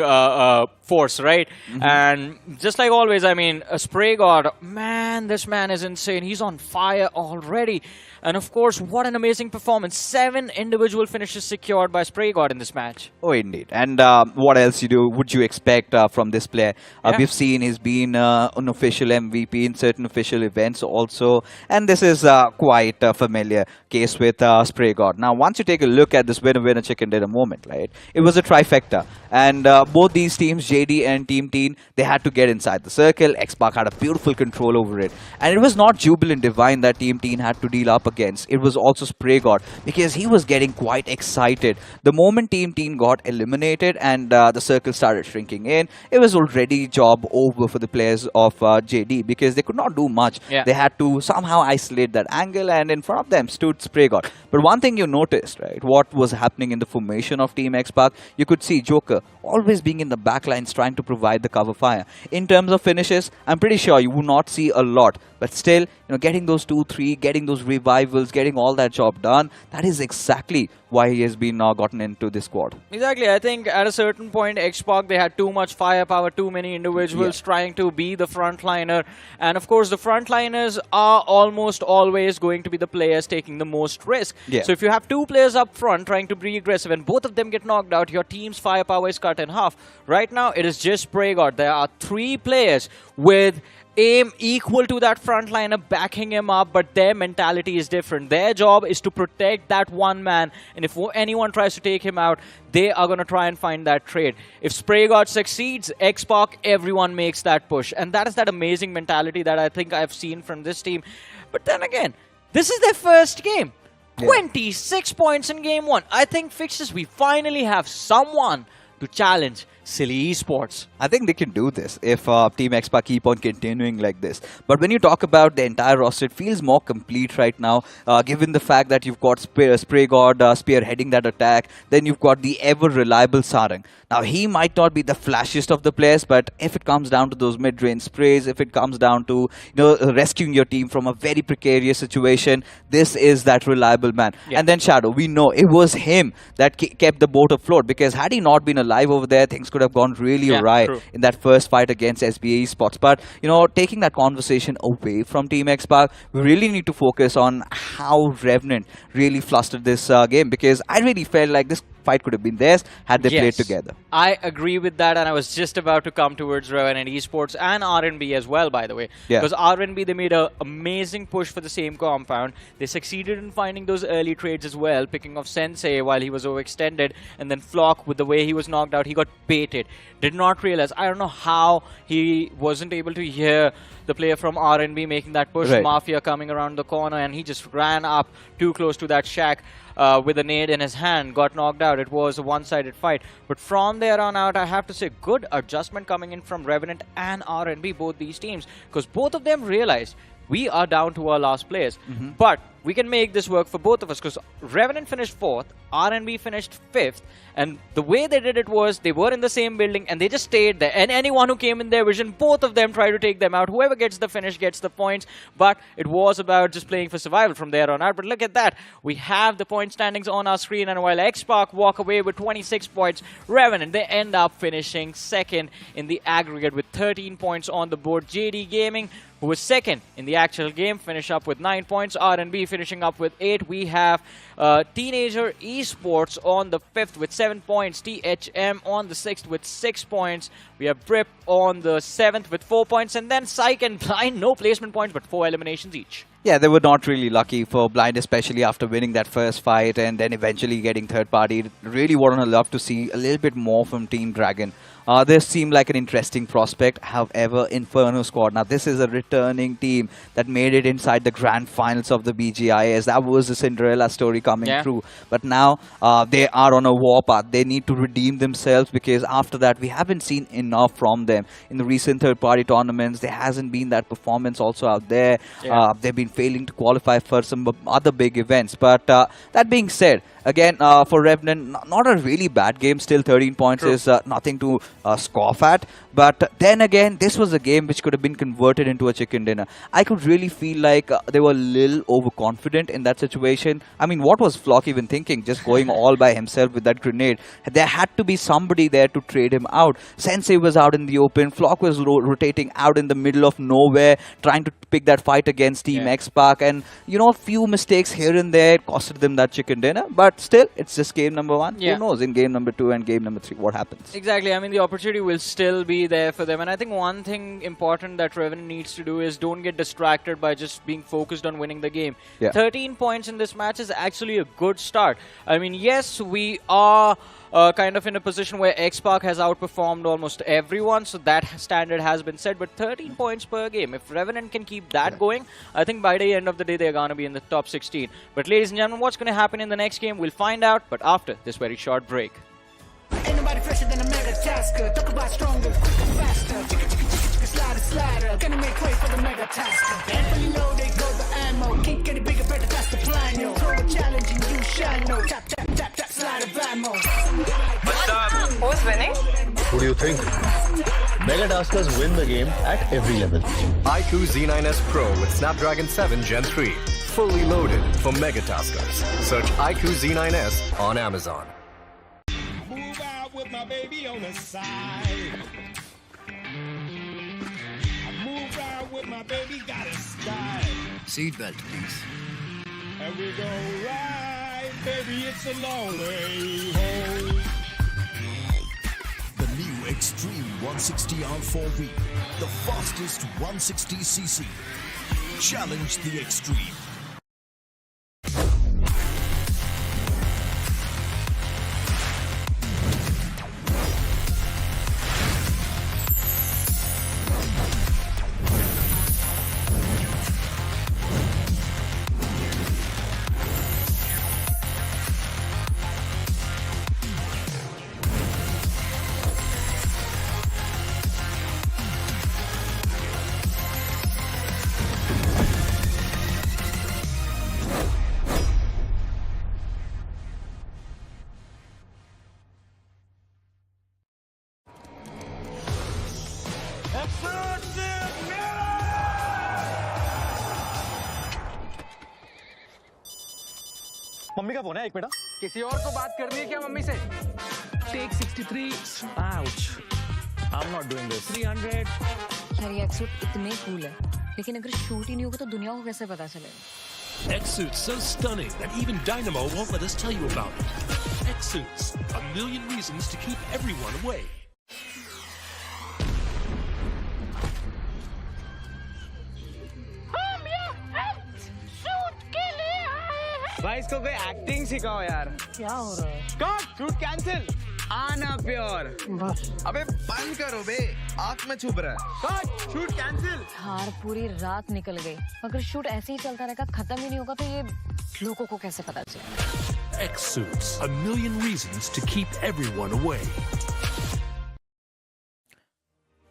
force, right? And just like always, I mean, a Spray God, man, this man is insane. He's on fire already. And of course, what an amazing performance. 7 individual finishes secured by Spray God in this match. Oh, indeed. And what else would you expect from this player? We've seen he's been an official MVP in certain official events also. And this is quite a familiar case with Spray God. Now, once you take a look at this winner-winner chicken dinner moment, right? It was a trifecta. And both these teams, JD and Team Teen, they had to get inside the circle. X-Pac had a beautiful control over it. And it was not Jubilant Divine that Team Teen had to deal up against. It was also Spray God, because he was getting quite excited. The moment Team Teen got eliminated and the circle started shrinking in, it was already job over for the players of JD, because they could not do much. They had to somehow isolate that angle, and in front of them stood Spray God. But one thing you noticed, right, what was happening in the formation of Team X-Pac, you could see Joker always being in the backlines trying to provide the cover fire. In terms of finishes, I'm pretty sure you will not see a lot, but still getting those 2-3, getting those revivals, getting all that job done. That is exactly why he has been gotten into this squad. Exactly. I think at a certain point, Xbox, they had too much firepower, too many individuals trying to be the frontliner. And of course, the frontliners are almost always going to be the players taking the most risk. Yeah. So if you have two players up front trying to be aggressive and both of them get knocked out, your team's firepower is cut in half. Right now, it is just Spraygod. There are 3 players with aim equal to that frontliner backing him up, but their mentality is different. Their job is to protect that one man, and if anyone tries to take him out, they are going to try and find that trade. If Spraygod succeeds, Xbox, everyone makes that push, and that is that amazing mentality that I think I've seen from this team. But then again, this is their first game. 26 points in game 1. I think, Fixes, we finally have someone to challenge Silly Esports. I think they can do this if Team Xpa keep on continuing like this. But when you talk about the entire roster, it feels more complete right now, given the fact that you've got Spraygod spearheading that attack. Then you've got the ever-reliable Sarang. Now, he might not be the flashiest of the players, but if it comes down to those mid-range sprays, if it comes down to rescuing your team from a very precarious situation, this is that reliable man. And then Shadow, we know it was him that kept the boat afloat, because had he not been alive over there, things could have gone really awry in that first fight against SBA Esports. But, taking that conversation away from Team Xbox, we really need to focus on how Revenant really flustered this game, because I really felt like this fight could have been theirs had they played together. I agree with that, and I was just about to come towards Revenant Esports and RNB as well, by the way. Because RNB, they made an amazing push for the same compound. They succeeded in finding those early trades as well, picking off Sensei while he was overextended, and then Flock, with the way he was knocked out, he got baited. Did not realize. I don't know how he wasn't able to hear the player from RNB making that push. Mafia coming around the corner, and he just ran up too close to that shack with a nade in his hand, got knocked out. It was a one-sided fight. But from there on out, I have to say, good adjustment coming in from Revenant and RNB, both these teams, because both of them realized we are down to our last players. But we can make this work for both of us, because Revenant finished 4th, RNB finished 5th, and the way they did it was they were in the same building and they just stayed there, and anyone who came in their vision, both of them tried to take them out. Whoever gets the finish gets the points, but it was about just playing for survival from there on out. But look at that, we have the point standings on our screen, and while Xbox walk away with 26 points, Revenant, they end up finishing 2nd in the aggregate with 13 points on the board. JD Gaming, who was 2nd in the actual game, finish up with 9 points. RNB finishing up with 8. We have Teenager Esports on the 5th with 7 points. THM on the 6th with 6 points. We have Brip on the 7th with 4 points. And then Psyche and Blind, no placement points, but 4 eliminations each. Yeah, they were not really lucky for Blind, especially after winning that first fight and then eventually getting third party. Really would have loved to see a little bit more from Team Dragon. This seemed like an interesting prospect. However, Inferno squad, now this is a returning team that made it inside the grand finals of the BGIS. That was the Cinderella story coming through. But now they are on a war path. They need to redeem themselves, because after that we haven't seen enough from them. In the recent third-party tournaments, there hasn't been that performance also out there. They've been failing to qualify for some other big events. But that being said, again, for Revenant, not a really bad game. Still 13 points is nothing to scoff at. But then again, this was a game which could have been converted into a chicken dinner. I could really feel like they were a little overconfident in that situation. I mean, what was Flock even thinking? Just going all by himself with that grenade. There had to be somebody there to trade him out. Sensei was out in the open. Flock was rotating out in the middle of nowhere, trying to pick that fight against Team X-Pac. And, a few mistakes here and there costed them that chicken dinner. But still, it's just game number 1. Who knows in game number 2 and game number 3 what happens? Exactly. I mean, the opportunity will still be there for them. And I think one thing important that Revenant needs to do is don't get distracted by just being focused on winning the game. 13 points in this match is actually a good start. I mean, yes, we are kind of in a position where X-Pac has outperformed almost everyone, so that standard has been set, but 13 points per game. If Revenant can keep that going, I think by the end of the day, they're going to be in the top 16. But ladies and gentlemen, what's going to happen in the next game, we'll find out, but after this very short break. Ain't nobody fresher than a mega tasker. Talk about stronger, quicker, faster. Slider, gonna make way for the mega tasker. And you know they go the ammo. Can't get it bigger, better, that's the plan, yo. Throw a challenge and you shall know. Tap, tap, tap, tap, slide of ammo. Who's winning? Who do you think? Mega Taskers win the game at every level. iQOO Z9S Pro with Snapdragon 7 Gen 3. Fully loaded for Mega Taskers. Search iQOO Z9S on Amazon. Move out with my baby on the side. I move out with my baby, got a style. Seatbelt, please. And we go right, baby, it's a long way home. The new Xtreme 160R4V, the fastest 160cc. Challenge the Xtreme. Mummy का phone है एक minute किसी और को बात करनी है क्या मम्मी से? Take 63. Ouch. I'm not doing this. 300. यार ये एक्सूट इतने कूल है, लेकिन अगर शूट ही नहीं होगा तो दुनिया को कैसे पता चलेगा? X-Suit's so stunning that even Dynamo won't let us tell you about it. X-Suits, a million reasons to keep everyone away. भाई इसको कोई एक्टिंग सिखाओ यार। क्या हो रहा है? Cut, shoot cancel. आना प्योर। बस। अबे बंद करो बे, आँख में छुप रहा है। Cut, shoot cancel. हार पूरी रात निकल गई। अगर शूट ऐसे ही चलता रहेगा, खत्म ही नहीं होगा तो ये लोगों को कैसे पता चलेगा? X-Suits, a million reasons to keep everyone away.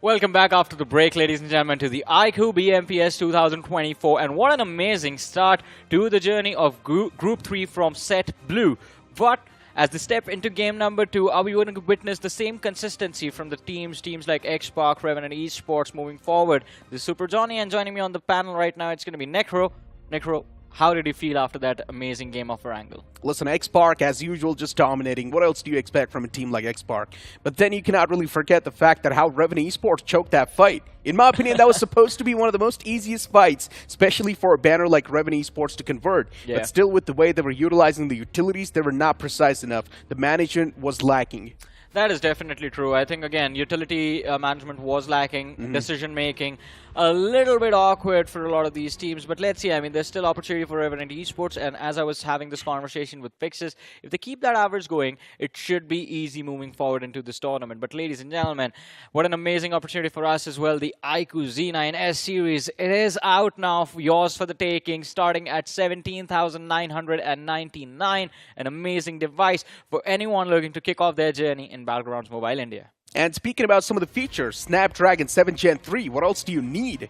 Welcome back after the break, ladies and gentlemen, to the iQOO BMPS 2024. And what an amazing start to the journey of Group 3 from Set Blue. But as they step into game number 2, are we going to witness the same consistency from the teams like Xpark, Revenant, eSports moving forward? This is Super Johnny, and joining me on the panel right now, it's going to be Necro. Necro, how did you feel after that amazing game of Erangel? Listen, Xpark, as usual, just dominating. What else do you expect from a team like Xpark? But then you cannot really forget the fact that how Revenant Esports choked that fight. In my opinion, that was supposed to be one of the most easiest fights, especially for a banner like Revenant Esports to convert. Yeah. But still, with the way they were utilizing the utilities, they were not precise enough. The management was lacking. That is definitely true. I think, again, utility management was lacking, decision-making, a little bit awkward for a lot of these teams. But let's see, I mean, there's still opportunity for Revenant Esports. And as I was having this conversation with Pixis, if they keep that average going, it should be easy moving forward into this tournament. But ladies and gentlemen, what an amazing opportunity for us as well. The iQOO Z9S series, it is out now, yours for the taking, starting at 17,999. An amazing device for anyone looking to kick off their journey in Battlegrounds Mobile India. And speaking about some of the features, Snapdragon 7 Gen 3, what else do you need?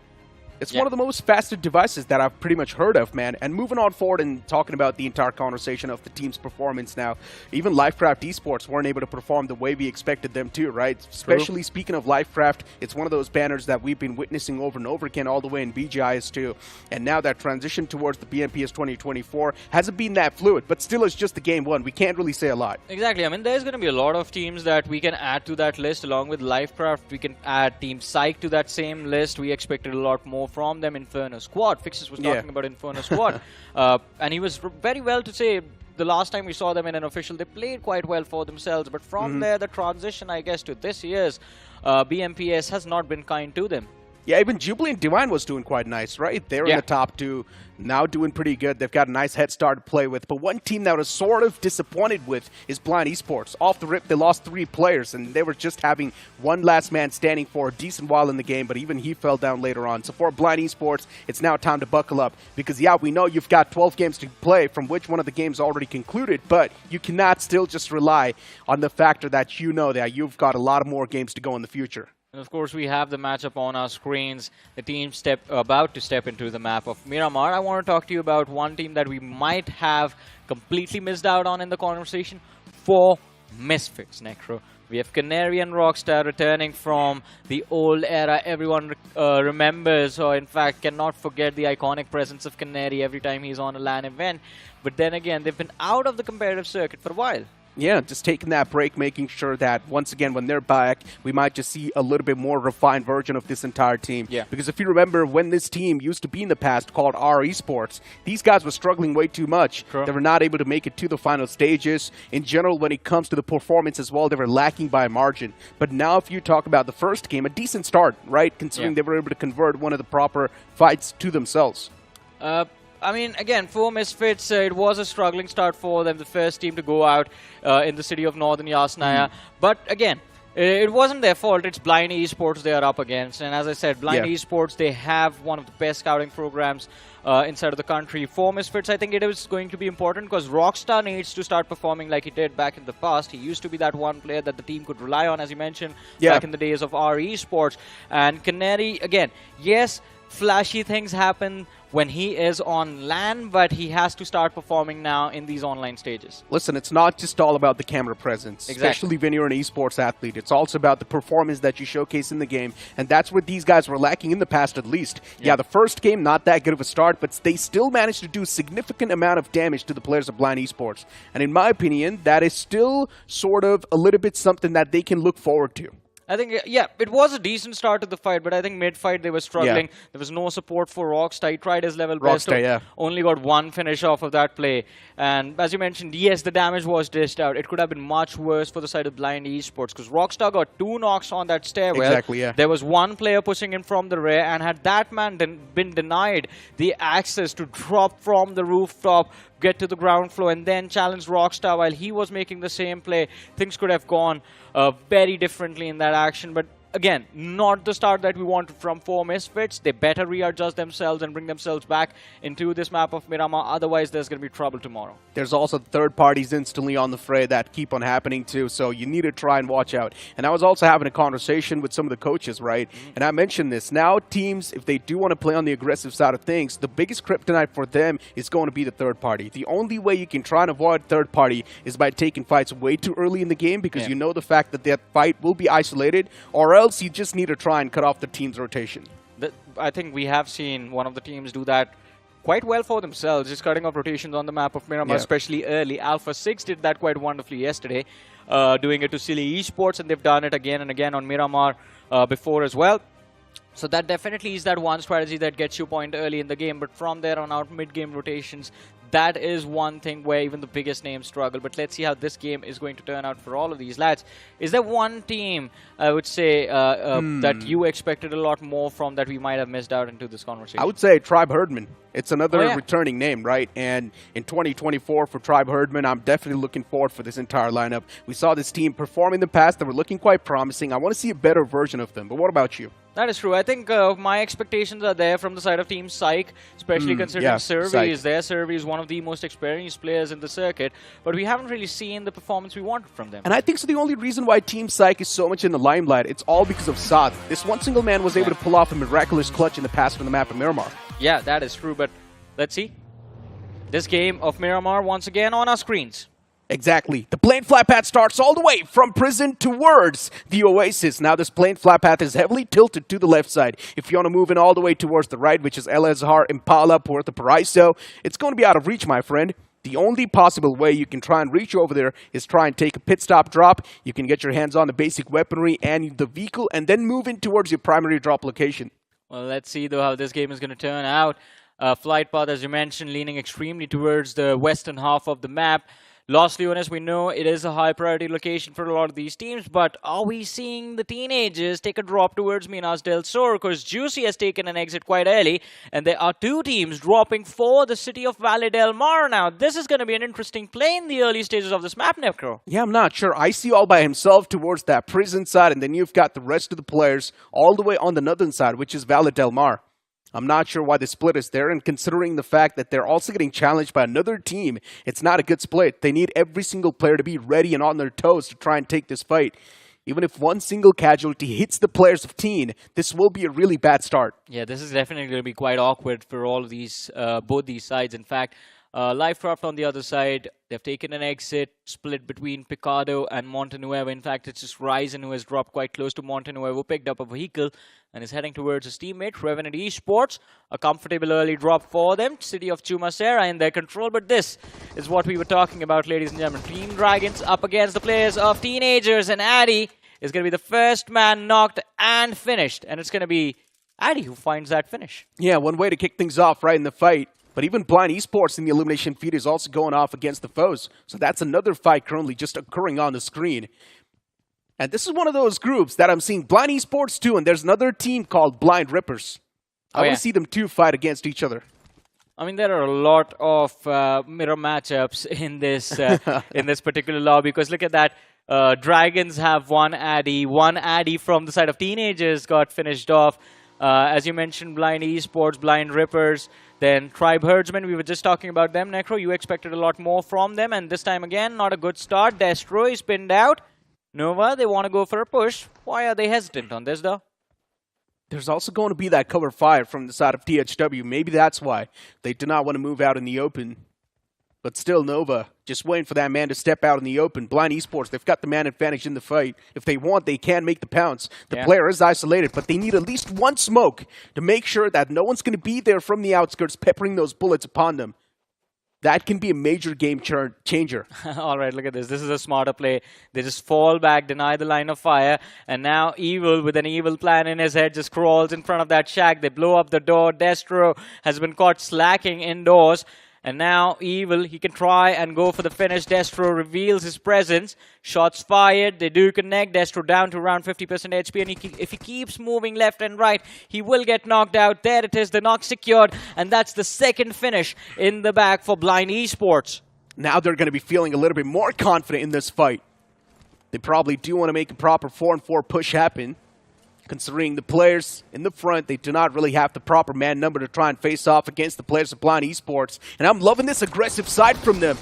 It's one of the most fastest devices that I've pretty much heard of, man. And moving on forward and talking about the entire conversation of the team's performance now, even LIVECRAFT Esports weren't able to perform the way we expected them to, right? Especially speaking of LIVECRAFT, it's one of those banners that we've been witnessing over and over again all the way in BGIS too. And now that transition towards the BMPS 2024 hasn't been that fluid, but still it's just the game one. We can't really say a lot. Exactly. I mean, there's going to be a lot of teams that we can add to that list along with LIVECRAFT. We can add Team Psyche to that same list. We expected a lot more from them. Inferno Squad. Fixes was talking about Inferno Squad. And he was very well to say the last time we saw them in an official, they played quite well for themselves. But from there, the transition, I guess, to this year's BMPS has not been kind to them. Yeah, even Jubilant Divine was doing quite nice, right? They're in the top two, now doing pretty good. They've got a nice head start to play with. But one team that I was sort of disappointed with is Blind Esports. Off the rip, they lost 3 players, and they were just having one last man standing for a decent while in the game, but even he fell down later on. So for Blind Esports, it's now time to buckle up. Because, yeah, we know you've got 12 games to play, from which one of the games already concluded, but you cannot still just rely on the factor that you know that you've got a lot of more games to go in the future. And of course, we have the matchup on our screens. The team about to step into the map of Miramar. I want to talk to you about one team that we might have completely missed out on in the conversation. For Misfits, Necro. We have Canary and Rockstar returning from the old era. Everyone remembers, or in fact cannot forget, the iconic presence of Canary every time he's on a LAN event. But then again, they've been out of the competitive circuit for a while. Yeah, just taking that break, making sure that, once again, when they're back, we might just see a little bit more refined version of this entire team. Yeah. Because if you remember, when this team used to be in the past called our Esports, these guys were struggling way too much. Sure. They were not able to make it to the final stages. In general, when it comes to the performance as well, they were lacking by a margin. But now if you talk about the first game, a decent start, right? Considering they were able to convert one of the proper fights to themselves. I mean, again, for Misfits, it was a struggling start for them, the first team to go out in the city of Northern Yasnaya. But again, it wasn't their fault. It's Blind Esports they are up against. And as I said, Blind Esports, they have one of the best scouting programs inside of the country. For Misfits, I think it is going to be important because Rockstar needs to start performing like he did back in the past. He used to be that one player that the team could rely on, as you mentioned, back in the days of our Esports. And Canary, again, yes, flashy things happen when he is on LAN, but he has to start performing now in these online stages. Listen, it's not just all about the camera presence, especially when you're an esports athlete. It's also about the performance that you showcase in the game, and that's what these guys were lacking in the past, at least. Yeah, the first game, not that good of a start, but they still managed to do a significant amount of damage to the players of Blind Esports. And in my opinion, that is still sort of a little bit something that they can look forward to. I think, yeah, it was a decent start to the fight, but I think mid-fight they were struggling. There was no support for Rockstar. He tried his level best. Only got one finish off of that play. And as you mentioned, yes, the damage was dished out. It could have been much worse for the side of Blind Esports because Rockstar got 2 knocks on that stairwell. There was one player pushing in from the rear, and had that man been denied the access to drop from the rooftop, get to the ground floor, and then challenge Rockstar while he was making the same play, things could have gone very differently in that action. But again, not the start that we wanted from 4 Misfits. They better readjust themselves and bring themselves back into this map of Miramar. Otherwise, there's going to be trouble tomorrow. There's also third parties instantly on the fray that keep on happening too, so you need to try and watch out. And I was also having a conversation with some of the coaches, right? And I mentioned this. Now, teams, if they do want to play on the aggressive side of things, the biggest kryptonite for them is going to be the third party. The only way you can try and avoid third party is by taking fights way too early in the game, because you know the fact that that fight will be isolated, or else you just need to try and cut off the team's rotation. I think we have seen one of the teams do that quite well for themselves, just cutting off rotations on the map of Miramar, especially early. Alpha 6 did that quite wonderfully yesterday, doing it to Silly Esports, and they've done it again and again on Miramar before as well. So that definitely is that one strategy that gets you point early in the game, but from there on out, mid-game rotations, that is one thing where even the biggest names struggle. But let's see how this game is going to turn out for all of these lads. Is there one team, I would say, that you expected a lot more from that we might have missed out into this conversation? I would say Tribe Hirdmen. It's another returning name, right? And in 2024 for Tribe Hirdmen, I'm definitely looking forward for this entire lineup. We saw this team perform in the past. They were looking quite promising. I want to see a better version of them. But what about you? That is true. I think my expectations are there from the side of Team Psyche, especially considering Survey is there. Survey is one of the most experienced players in the circuit, but we haven't really seen the performance we wanted from them. And I think so the only reason why Team Psyche is so much in the limelight, it's all because of Saad. This one single man was able to pull off a miraculous clutch in the past from the map of Miramar. Yeah, that is true, but let's see. This game of Miramar once again on our screens. Exactly. The plane flat path starts all the way from prison towards the Oasis. Now this plane flat path is heavily tilted to the left side. If you want to move in all the way towards the right, which is El Azhar, Impala, Puerto Paraiso, it's going to be out of reach, my friend. The only possible way you can try and reach over there is try and take a pit stop drop. You can get your hands on the basic weaponry and the vehicle and then move in towards your primary drop location. Well, let's see though how this game is going to turn out. Flight path, as you mentioned, leaning extremely towards the western half of the map. Los Leones, we know it is a high priority location for a lot of these teams, but are we seeing the teenagers take a drop towards Minas del Sur? Because Juicy has taken an exit quite early, and there are 2 teams dropping for the city of Valle del Mar now. This is going to be an interesting play in the early stages of this map, Necro. Yeah, I'm not sure. I see all by himself towards that prison side, and then you've got the rest of the players all the way on the northern side, which is Valle del Mar. I'm not sure why the split is there, and considering the fact that they're also getting challenged by another team, it's not a good split. They need every single player to be ready and on their toes to try and take this fight. Even if one single casualty hits the players of Teen, this will be a really bad start. Yeah, this is definitely going to be quite awkward for all of these, both these sides. In fact, LIVECRAFT on the other side, they've taken an exit, split between Picado and Montenuevo. In fact, it's just Ryzen who has dropped quite close to Montenuevo, picked up a vehicle, and is heading towards his teammate, Revenant Esports. A comfortable early drop for them. City of Chumacera in their control, but this is what we were talking about, ladies and gentlemen. Team Dragons up against the players of Teenagers, and Addy is going to be the first man knocked and finished. And it's going to be Addy who finds that finish. Yeah, one way to kick things off right in the fight. But even Blind Esports in the elimination feed is also going off against the foes. So that's another fight currently just occurring on the screen. And this is one of those groups that I'm seeing Blind Esports too, and there's another team called Blind Rippers. I want to see them two fight against each other. I mean, there are a lot of mirror matchups in this particular lobby, because look at that. Dragons have one Addy from the side of Teenagers got finished off. As you mentioned, Blind Esports, Blind Rippers, then Tribe Herdsmen, we were just talking about them. Necro, you expected a lot more from them, and this time again, not a good start. Destro is pinned out. Nova, they want to go for a push. Why are they hesitant on this, though? There's also going to be that cover fire from the side of THW. Maybe that's why they do not want to move out in the open. But still, Nova, just waiting for that man to step out in the open. Blind Esports, they've got the man advantage in the fight. If they want, they can make the pounce. The player is isolated, but they need at least one smoke to make sure that no one's going to be there from the outskirts peppering those bullets upon them. That can be a major game changer. All right, look at this. This is a smarter play. They just fall back, deny the line of fire, and now Evil, with an evil plan in his head, just crawls in front of that shack. They blow up the door. Destro has been caught slacking indoors. And now Evil, he can try and go for the finish. Destro reveals his presence. Shots fired. They do connect. Destro down to around 50% HP. And if he keeps moving left and right, he will get knocked out. There it is. The knock secured. And that's the second finish in the bag for Blind Esports. Now they're going to be feeling a little bit more confident in this fight. They probably do want to make a proper 4-on-4 push happen. Considering the players in the front, they do not really have the proper man number to try and face off against the players of Blind Esports. And I'm loving this aggressive side from them.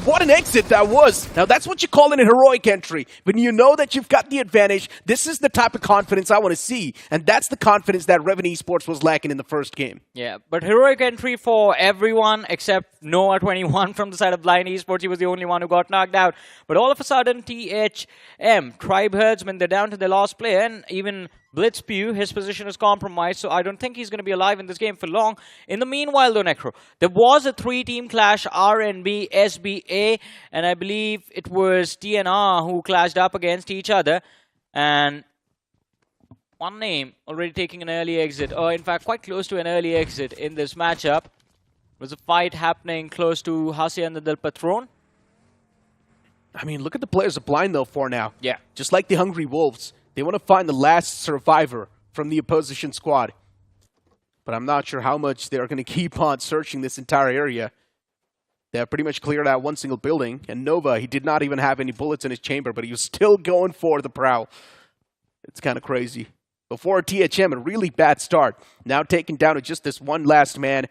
What an exit that was. Now, that's what you call in a heroic entry. When you know that you've got the advantage, this is the type of confidence I want to see. And that's the confidence that Revenant Esports was lacking in the first game. Yeah, but heroic entry for everyone except Noah 21 from the side of Blind Esports. He was the only one who got knocked out. But all of a sudden, THM, Tribe Herdsmen, they're down to their last player. And even Blitzpew, his position is compromised, so I don't think he's going to be alive in this game for long. In the meanwhile, though, Necro, there was a 3-team clash, RNB, SBA, and I believe it was TNR who clashed up against each other. And one name already taking an early exit, or in fact, quite close to an early exit in this matchup. There was a fight happening close to Hacienda del Patron. I mean, look at the players of Blind, though, for now. Yeah. Just like the Hungry Wolves. They want to find the last survivor from the opposition squad. But I'm not sure how much they're going to keep on searching this entire area. They have pretty much cleared out one single building. And Nova, he did not even have any bullets in his chamber, but he was still going for the prowl. It's kind of crazy. Before THM, a really bad start. Now taken down to just this one last man.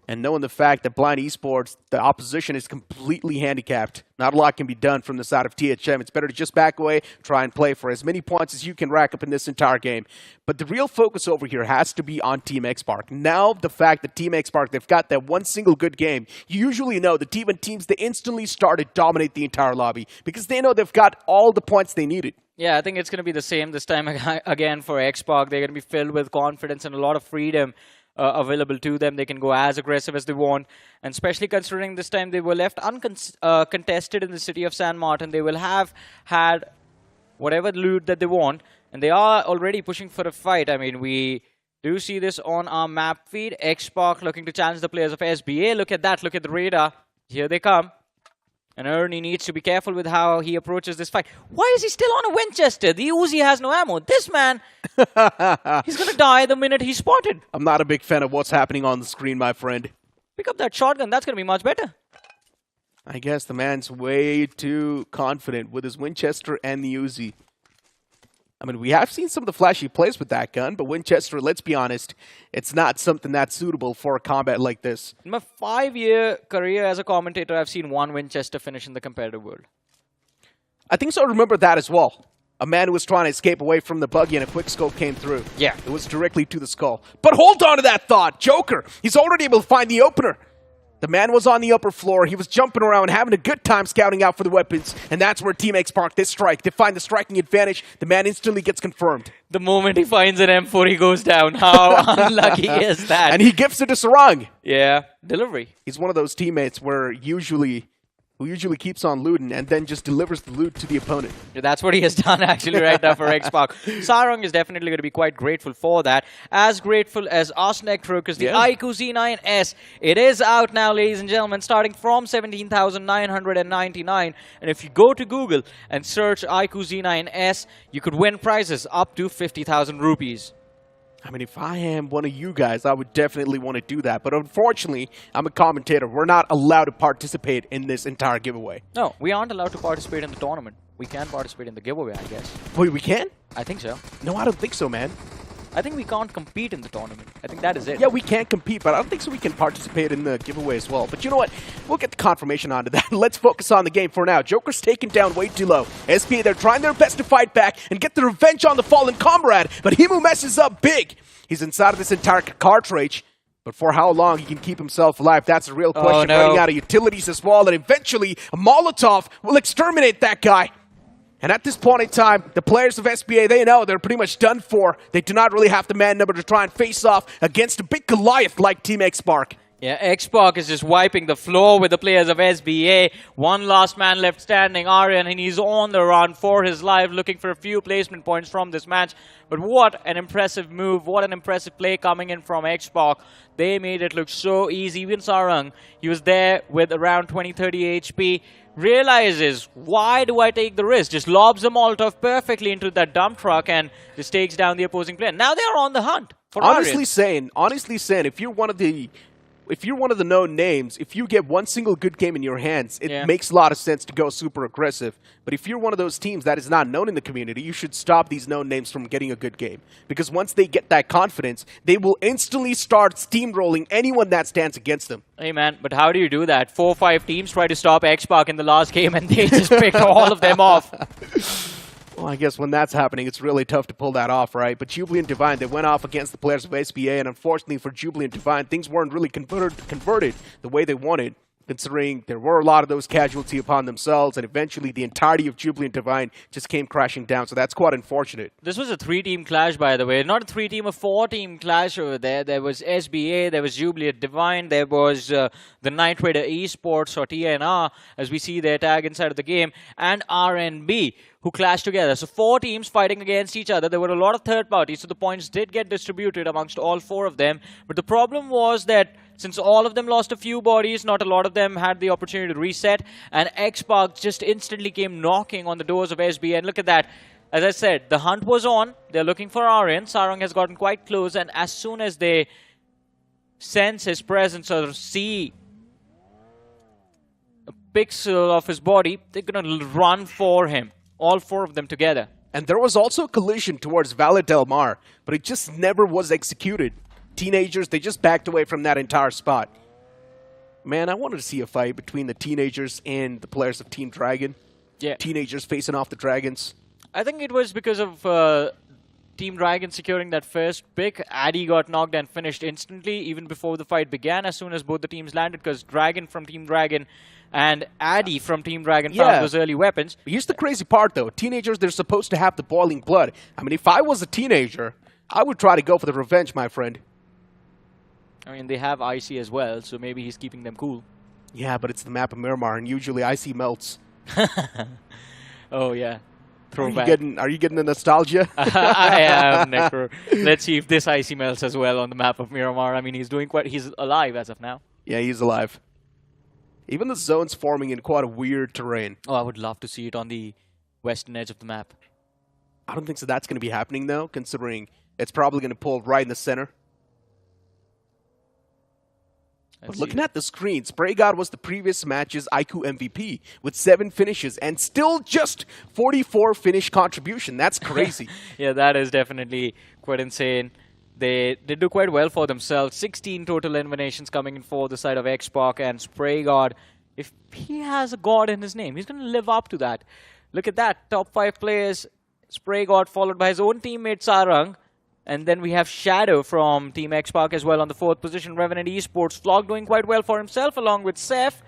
And knowing the fact that Blind Esports, the opposition is completely handicapped. Not a lot can be done from the side of THM. It's better to just back away, try and play for as many points as you can rack up in this entire game. But the real focus over here has to be on Team Xpark. Now, the fact that Team Xpark, they've got that one single good game, you usually know the teams, they instantly start to dominate the entire lobby because they know they've got all the points they needed. Yeah, I think it's going to be the same this time again for Xpark. They're going to be filled with confidence and a lot of freedom available to them. They can go as aggressive as they want, and especially considering this time they were left uncontested in the city of San Martin. They will have had whatever loot that they want, and they are already pushing for a fight. I mean, we do see this on our map feed. Xpark looking to challenge the players of SBA. Look at that. Look at the radar. Here they come. And Ernie needs to be careful with how he approaches this fight. Why is he still on a Winchester? The Uzi has no ammo. This man, he's going to die the minute he's spotted. I'm not a big fan of what's happening on the screen, my friend. Pick up that shotgun. That's going to be much better. I guess the man's way too confident with his Winchester and the Uzi. I mean, we have seen some of the flashy plays with that gun, but Winchester, let's be honest, it's not something that's suitable for a combat like this. In my 5-year career as a commentator, I've seen one Winchester finish in the competitive world. I think so. Remember that as well. A man who was trying to escape away from the buggy and a quick scope came through. Yeah. It was directly to the skull. But hold on to that thought. Joker, he's already able to find the opener. The man was on the upper floor. He was jumping around, having a good time scouting out for the weapons. And that's where Team X parked this strike. They find the striking advantage. The man instantly gets confirmed. The moment he finds an M4, he goes down. How unlucky is that? And he gives it to Sarang. Yeah, delivery. He's one of those teammates who usually keeps on looting and then just delivers the loot to the opponent. That's what he has done actually right now for Xbox. Sarang is definitely going to be quite grateful for that. As grateful as us, Necro, because the iQOO Z9S, it is out now, ladies and gentlemen, starting from 17,999. And if you go to Google and search iQOO Z9S, you could win prizes up to 50,000 rupees. I mean, if I am one of you guys, I would definitely want to do that. But unfortunately, I'm a commentator. We're not allowed to participate in this entire giveaway. No, we aren't allowed to participate in the tournament. We can participate in the giveaway, I guess. Wait, we can? I think so. No, I don't think so, man. I think we can't compete in the tournament. I think that is it. Yeah, we can't compete, but I don't think so we can participate in the giveaway as well. But you know what? We'll get the confirmation onto that. Let's focus on the game for now. Joker's taken down way too low. SPA, they're trying their best to fight back and get the revenge on the fallen comrade, but Himu messes up big. He's inside of this entire cartridge. But for how long he can keep himself alive, that's a real question. Oh, no. Running out of utilities as well, and eventually a Molotov will exterminate that guy. And at this point in time, the players of SBA, they know they're pretty much done for. They do not really have the man number to try and face off against a big Goliath like Team X-Spark. Yeah, X-Spark is just wiping the floor with the players of SBA. One last man left standing, Aryan, and he's on the run for his life, looking for a few placement points from this match. But what an impressive move, what an impressive play coming in from X-Spark. They made it look so easy. Even Sarang, he was there with around 20-30 HP. Realizes, why do I take the risk? Just lobs the Molotov perfectly into that dump truck and just takes down the opposing player. Now they're on the hunt for honestly saying, if you're one of the known names, if you get one single good game in your hands, it makes a lot of sense to go super aggressive. But if you're one of those teams that is not known in the community, you should stop these known names from getting a good game. Because once they get that confidence, they will instantly start steamrolling anyone that stands against them. Hey man, but how do you do that? 4 or 5 teams try to stop X-Spark in the last game and they just picked all of them off. Well, I guess when that's happening, it's really tough to pull that off, right? But Jubilant Divine, they went off against the players of SBA, and unfortunately for Jubilant Divine, things weren't really converted the way they wanted, considering there were a lot of those casualties upon themselves, and eventually the entirety of Jubilant Divine just came crashing down, so that's quite unfortunate. This was a 3-team clash, by the way. Not a 3-team, a 4-team clash over there. There was SBA, there was Jubilant Divine, there was the Night Raider Esports, or TNR, as we see their tag inside of the game, and RNB, who clashed together. So 4 teams fighting against each other. There were a lot of third parties, so the points did get distributed amongst all 4 of them. But the problem was that since all of them lost a few bodies, not a lot of them had the opportunity to reset, and X-Spark just instantly came knocking on the doors of SBA. And look at that. As I said, the hunt was on. They're looking for Aryan. Sarang has gotten quite close, and as soon as they sense his presence or see a pixel of his body, they're going to run for him. All 4 of them together. And there was also a collision towards Valle Del Mar, but it just never was executed. Teenagers, they just backed away from that entire spot. Man, I wanted to see a fight between the teenagers and the players of Team Dragon. Yeah. Teenagers facing off the Dragons. I think it was because of Team Dragon securing that first pick. Addy got knocked and finished instantly, even before the fight began, as soon as both the teams landed, because Dragon from Team Dragon and Addy from Team Dragon found those early weapons. Here's the crazy part, though. Teenagers, they're supposed to have the boiling blood. I mean, if I was a teenager, I would try to go for the revenge, my friend. I mean, they have IC as well, so maybe he's keeping them cool. Yeah, but it's the map of Miramar, and usually IC melts. Oh, yeah. Are you getting the nostalgia? I am, Necro. Let's see if this IC melts as well on the map of Miramar. I mean, he's alive as of now. Yeah, he's alive. Even the zone's forming in quite a weird terrain. Oh, I would love to see it on the western edge of the map. I don't think so that's going to be happening, though, considering it's probably going to pull right in the center. But looking at the screen, Spray God was the previous match's iQOO MVP with 7 finishes and still just 44 finish contribution. That's crazy. Yeah, that is definitely quite insane. They do quite well for themselves. 16 total eliminations coming in for the side of X-Spark, and Spray God, if he has a god in his name, he's going to live up to that. Look at that. Top 5 players. Spray God followed by his own teammate Sarang. And then we have Shadow from Team Xpark as well on the 4th position. Revenant Esports, Vlog doing quite well for himself along with Seth.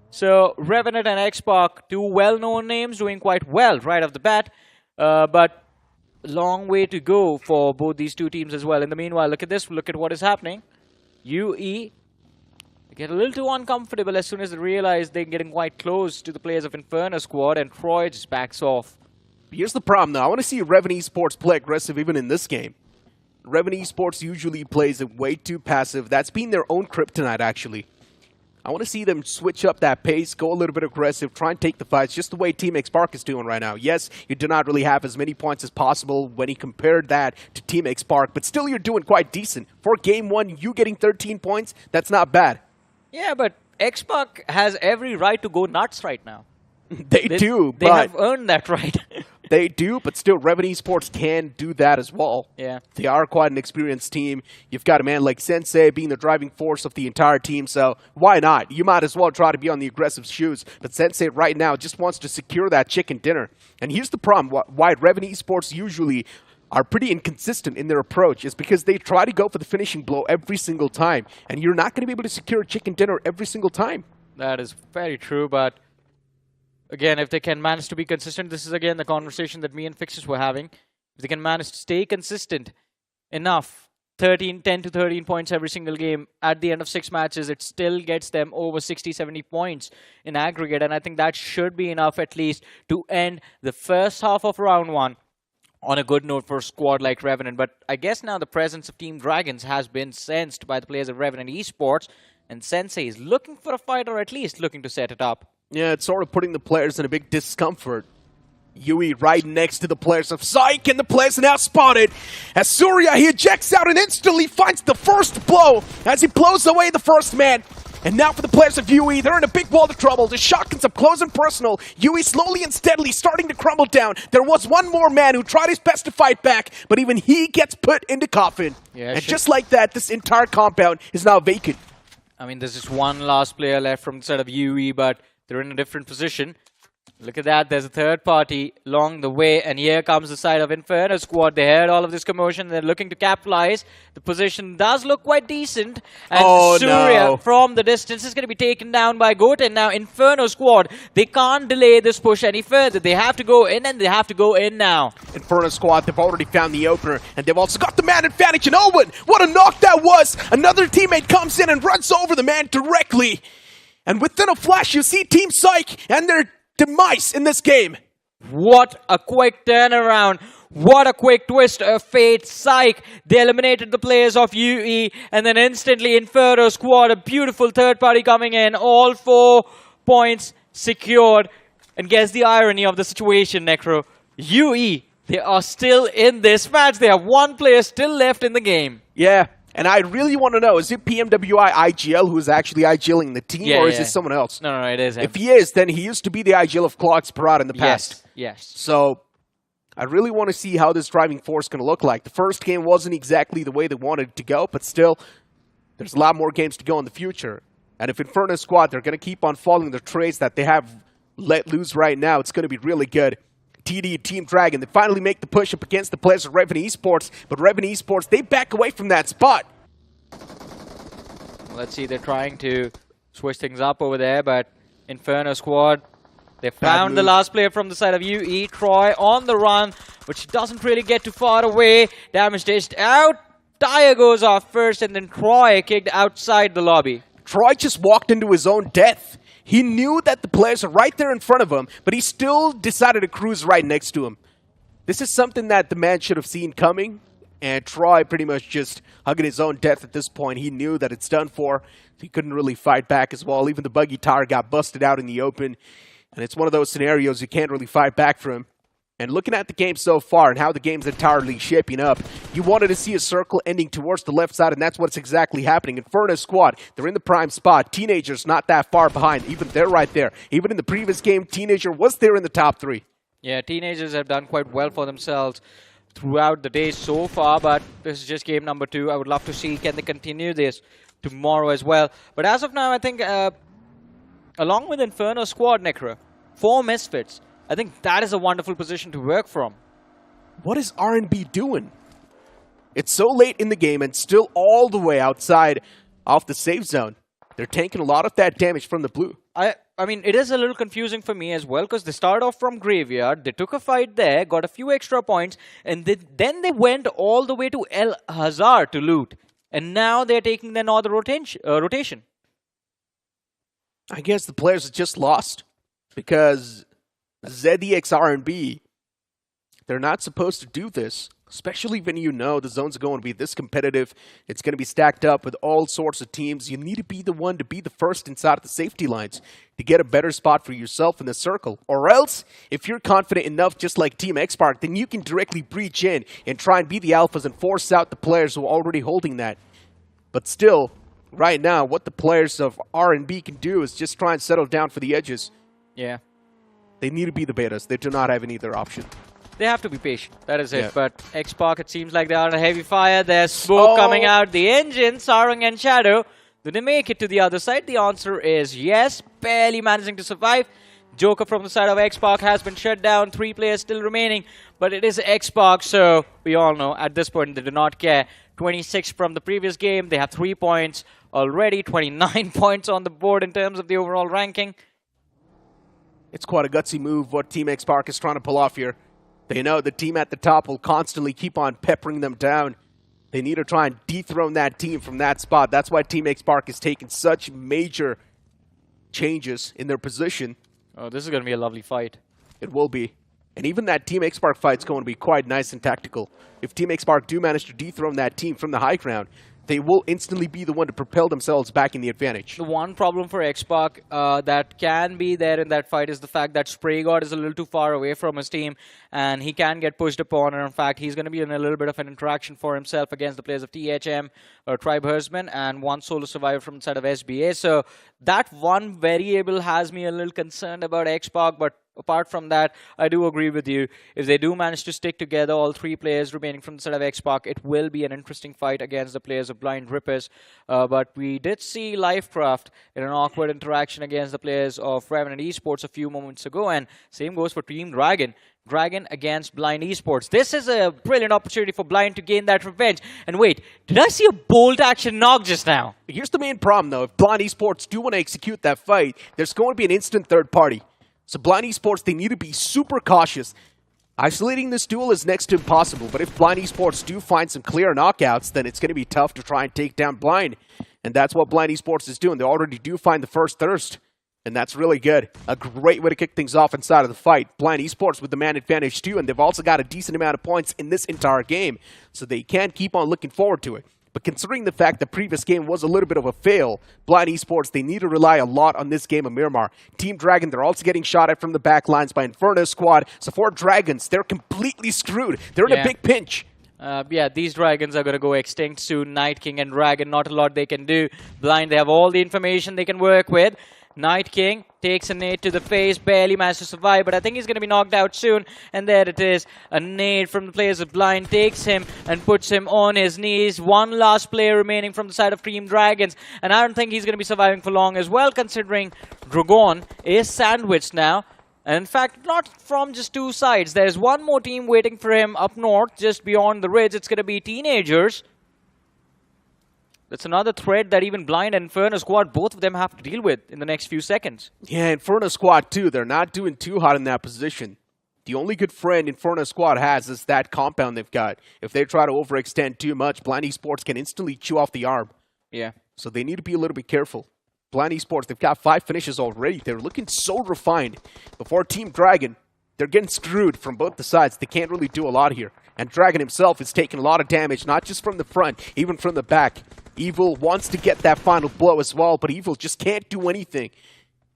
So Revenant and Xpark, two well-known names, doing quite well right off the bat. But a long way to go for both these two teams as well. In the meanwhile, look at this. Look at what is happening. UE get a little too uncomfortable as soon as they realize they're getting quite close to the players of Inferno squad, and Troy just backs off. Here's the problem, though. I want to see Revenant Esports play aggressive even in this game. Revenant Esports usually plays it way too passive. That's been their own kryptonite, actually. I want to see them switch up that pace, go a little bit aggressive, try and take the fights, just the way Team Xpark is doing right now. Yes, you do not really have as many points as possible when you compared that to Team Xpark, but still you're doing quite decent. For Game 1, you getting 13 points, that's not bad. Yeah, but Xpark has every right to go nuts right now. They do, They have earned that right. They do, but still, Revenant Esports can do that as well. Yeah. They are quite an experienced team. You've got a man like Sensei being the driving force of the entire team, so why not? You might as well try to be on the aggressive shoes. But Sensei right now just wants to secure that chicken dinner. And here's the problem. Why Revenant Esports usually are pretty inconsistent in their approach is because they try to go for the finishing blow every single time. And you're not going to be able to secure a chicken dinner every single time. That is very true, but again, if they can manage to be consistent, this is again the conversation that me and Fixers were having. If they can manage to stay consistent enough, 10 to 13 points every single game, at the end of 6 matches, it still gets them over 60, 70 points in aggregate. And I think that should be enough at least to end the first half of round 1 on a good note for a squad like Revenant. But I guess now the presence of Team Dragons has been sensed by the players of Revenant Esports, and Sensei is looking for a fight, or at least looking to set it up. Yeah, it's sort of putting the players in a big discomfort. Yui right next to the players of Psyche, and the players are now spotted. As Surya, he ejects out and instantly finds the first blow as he blows away the first man. And now for the players of Yui, they're in a big world of trouble. The shotguns up close and personal. Yui slowly and steadily starting to crumble down. There was one more man who tried his best to fight back, but even he gets put in the coffin. Yeah, and just like that, this entire compound is now vacant. I mean, there's just one last player left from the side of UE, but they're in a different position. Look at that. There's a third party along the way. And here comes the side of Inferno squad. They heard all of this commotion. They're looking to capitalize. The position does look quite decent. And Surya from the distance is going to be taken down by Goat. And now Inferno squad, they can't delay this push any further. They have to go in, and they have to go in now. Inferno squad, they've already found the opener. And they've also got the man advantage. And Owen, what a knock that was. Another teammate comes in and runs over the man directly. And within a flash, you see Team Psyche and their demise in this game. What a quick turnaround. What a quick twist of fate. Psyche, they eliminated the players of UE, and then instantly Inferno squad, a beautiful third party coming in. All 4 points secured. And guess the irony of the situation, Necro. UE, they are still in this match. They have 1 player still left in the game. Yeah. And I really want to know, is it PMWI IGL who is actually IGLing the team, or is it someone else? No, it is him. If he is, then he used to be the IGL of Clogs Parade in the past. Yes. So I really want to see how this driving force is going to look like. The first game wasn't exactly the way they wanted it to go, but still, there's a lot more games to go in the future. And if Inferno squad, they're going to keep on following the trades that they have let loose right now, it's going to be really good. TD, Team Dragon, they finally make the push up against the players of Revenant Esports, but Revenant Esports, they back away from that spot. Let's see, they're trying to switch things up over there, but Inferno squad, they found the last player from the side of UE, Troy, on the run, but she doesn't really get too far away. Damage dished out, tire goes off first, and then Troy kicked outside the lobby. Troy just walked into his own death. He knew that the players are right there in front of him, but he still decided to cruise right next to him. This is something that the man should have seen coming, and Troy pretty much just hugging his own death at this point. He knew that it's done for. He couldn't really fight back as well. Even the buggy tire got busted out in the open, and it's one of those scenarios you can't really fight back from. And looking at the game so far and how the game's entirely shaping up, you wanted to see a circle ending towards the left side, and that's what's exactly happening. Inferno squad, they're in the prime spot. Teenagers not that far behind. Even they're right there. Even in the previous game, Teenager was there in the top 3. Yeah, Teenagers have done quite well for themselves throughout the day so far, but this is just game number 2. I would love to see, can they continue this tomorrow as well? But as of now, I think, along with Inferno squad, Necro, 4 misfits. I think that is a wonderful position to work from. What is RNB doing? It's so late in the game and still all the way outside of the safe zone. They're taking a lot of that damage from the blue. I mean, it is a little confusing for me as well because they start off from Graveyard, they took a fight there, got a few extra points, and then they went all the way to El Hazar to loot. And now they're taking the northern rotation. I guess the players are just lost because ZEDIxRNB, they're not supposed to do this. Especially when you know the zones are going to be this competitive. It's going to be stacked up with all sorts of teams. You need to be the one to be the first inside of the safety lines to get a better spot for yourself in the circle. Or else, if you're confident enough, just like Team Xpark, then you can directly breach in and try and be the alphas and force out the players who are already holding that. But still, right now, what the players of RNB can do is just try and settle down for the edges. Yeah. They need to be the betas. They do not have any other option. They have to be patient. That is it. Yeah. But Xpark, it seems like they are on a heavy fire. There's smoke coming out. The engine, Sarang and Shadow. Do they make it to the other side? The answer is yes. Barely managing to survive. Joker from the side of Xpark has been shut down. 3 players still remaining. But it is Xpark, so we all know at this point they do not care. 26 from the previous game. They have 3 points already. 29 points on the board in terms of the overall ranking. It's quite a gutsy move what Team Xpark is trying to pull off here. They know the team at the top will constantly keep on peppering them down. They need to try and dethrone that team from that spot. That's why Team Xpark is taking such major changes in their position. Oh, this is going to be a lovely fight. It will be. And even that Team Xpark fight is going to be quite nice and tactical. If Team Xpark do manage to dethrone that team from the high ground, they will instantly be the one to propel themselves back in the advantage. The one problem for Xpark that can be there in that fight is the fact that Spray God is a little too far away from his team and he can get pushed upon, and in fact he's going to be in a little bit of an interaction for himself against the players of THM or Tribe Hirdmen and one solo survivor from the side of SBA. So that one variable has me a little concerned about Xpark, but apart from that, I do agree with you. If they do manage to stick together, all 3 players remaining from the side of Xpark, it will be an interesting fight against the players of Blind Rippers. But we did see LIVECRAFT in an awkward interaction against the players of Revenant Esports a few moments ago, and same goes for Team Dragon. Dragon against Blind Esports. This is a brilliant opportunity for Blind to gain that revenge. And wait, did I see a bolt action knock just now? Here's the main problem, though. If Blind Esports do want to execute that fight, there's going to be an instant third party. So Blind Esports, they need to be super cautious. Isolating this duel is next to impossible, but if Blind Esports do find some clear knockouts, then it's going to be tough to try and take down Blind. And that's what Blind Esports is doing. They already do find the first thirst, and that's really good. A great way to kick things off inside of the fight. Blind Esports with the man advantage too, and they've also got a decent amount of points in this entire game, so they can keep on looking forward to it. But considering the fact the previous game was a little bit of a fail, Blind Esports, they need to rely a lot on this game of Miramar. Team Dragon, they're also getting shot at from the back lines by Inferno squad. So for Dragons, they're completely screwed. They're in a big pinch. Yeah, these Dragons are going to go extinct soon. Night King and Dragon, not a lot they can do. Blind, they have all the information they can work with. Night King takes a nade to the face, barely managed to survive, but I think he's going to be knocked out soon. And there it is, a nade from the players of Blind takes him and puts him on his knees. One last player remaining from the side of Team Dragons, and I don't think he's going to be surviving for long as well, considering Dragon is sandwiched now. And in fact, not from just 2 sides. There's one more team waiting for him up north, just beyond the ridge. It's going to be Teenagers. That's another threat that even Blind and Inferno squad, both of them have to deal with in the next few seconds. Yeah, Inferno squad too. They're not doing too hot in that position. The only good friend Inferno squad has is that compound they've got. If they try to overextend too much, Blind Esports can instantly chew off the arm. Yeah. So they need to be a little bit careful. Blind Esports, they've got 5 finishes already. They're looking so refined. Before Team Dragon, they're getting screwed from both the sides. They can't really do a lot here. And Dragon himself is taking a lot of damage, not just from the front, even from the back. Evil wants to get that final blow as well, but Evil just can't do anything.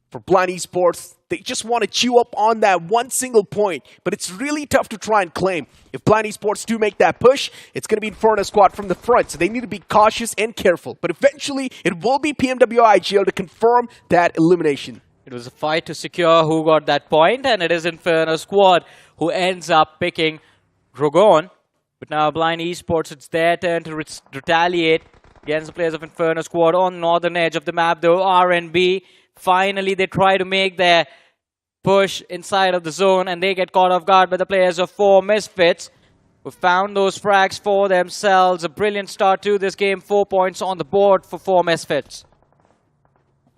For Blind Esports, they just want to chew up on that one single point, but it's really tough to try and claim. If Blind Esports do make that push, it's going to be Inferno squad from the front, so they need to be cautious and careful. But eventually, it will be PMWIGL to confirm that elimination. It was a fight to secure who got that point, and it is Inferno squad who ends up picking Dragon. But now Blind Esports, it's their turn to retaliate against the players of Inferno squad on the northern edge of the map, though. RNB, finally they try to make their push inside of the zone, and they get caught off guard by the players of 4 Misfits. who found those frags for themselves. A brilliant start to this game. 4 points on the board for 4 Misfits.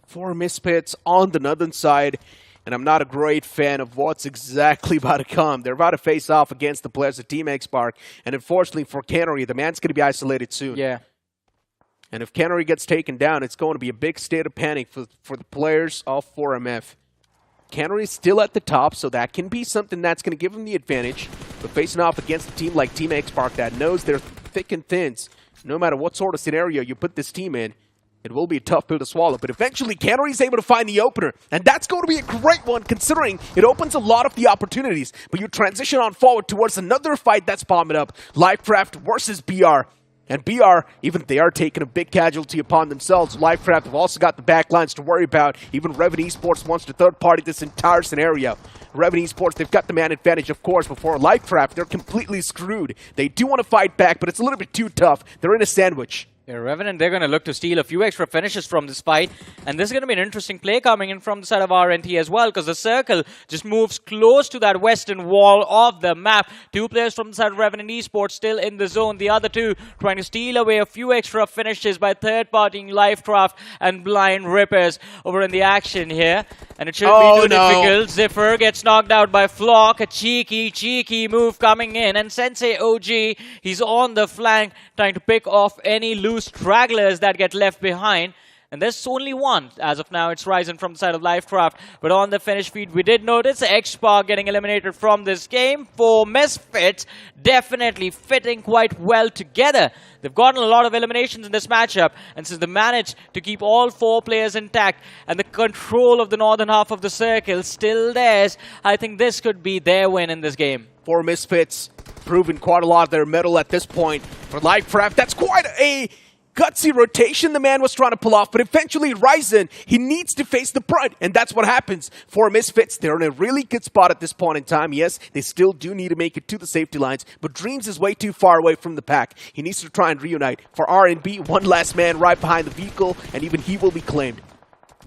4 Misfits on the northern side. And I'm not a great fan of what's exactly about to come. They're about to face off against the players of Team X-Park. And unfortunately for Canary, the man's going to be isolated soon. Yeah. And if Canary gets taken down, it's going to be a big state of panic for the players of 4MF. Canary's still at the top, so that can be something that's going to give them the advantage. But facing off against a team like Team X-Park that knows they're thick and thins, no matter what sort of scenario you put this team in, it will be a tough pill to swallow. But eventually, Canary's able to find the opener. And that's going to be a great one, considering it opens a lot of the opportunities. But you transition on forward towards another fight that's bombing up. LIVECRAFT versus BR. And BR, even they are taking a big casualty upon themselves. LIVECRAFT have also got the backlines to worry about. Even Revenant Esports wants to third-party this entire scenario. Revenant Esports, they've got the man advantage, of course, before LIVECRAFT, they're completely screwed. They do want to fight back, but it's a little bit too tough. They're in a sandwich. Yeah, Revenant, they're going to look to steal a few extra finishes from this fight. And this is going to be an interesting play coming in from the side of RNT as well, because the circle just moves close to that western wall of the map. 2 players from the side of Revenant Esports still in the zone. The other 2 trying to steal away a few extra finishes by third-partying LIVECRAFT and Blind Rippers over in the action here. And it shouldn't be too difficult. Ziffer gets knocked out by Flock. A cheeky move coming in. And Sensei OG, he's on the flank trying to pick off any loose stragglers that get left behind. And there's only one. As of now, it's Ryzen from the side of LIVECRAFT. But on the finish feed, we did notice X-Spark getting eliminated from this game. For Misfits, definitely fitting quite well together. They've gotten a lot of eliminations in this matchup. And since they managed to keep all 4 players intact and the control of the northern half of the circle still theirs, I think this could be their win in this game. 4 Misfits proving quite a lot of their mettle at this point. For LIVECRAFT, that's quite a gutsy rotation the man was trying to pull off, but eventually Ryzen, he needs to face the brunt, and that's what happens. For Misfits, they're in a really good spot at this point in time. Yes, they still do need to make it to the safety lines, but Dreams is way too far away from the pack. He needs to try and reunite. For RNB, one last man right behind the vehicle, and even he will be claimed.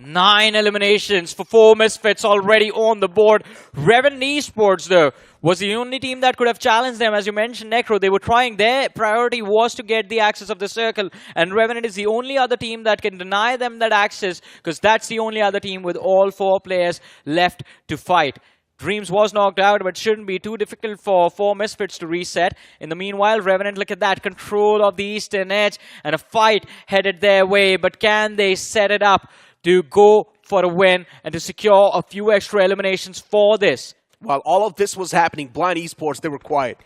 9 eliminations for 4 Misfits already on the board. Revenant Esports, though, was the only team that could have challenged them. As you mentioned, Necro, they were trying. Their priority was to get the access of the circle. And Revenant is the only other team that can deny them that access, because that's the only other team with all 4 players left to fight. Dreams was knocked out, but shouldn't be too difficult for 4 Misfits to reset. In the meanwhile, Revenant, look at that. Control of the eastern edge and a fight headed their way. But can they set it up to go for a win and to secure a few extra eliminations for this? While all of this was happening, Blind Esports, they were quiet.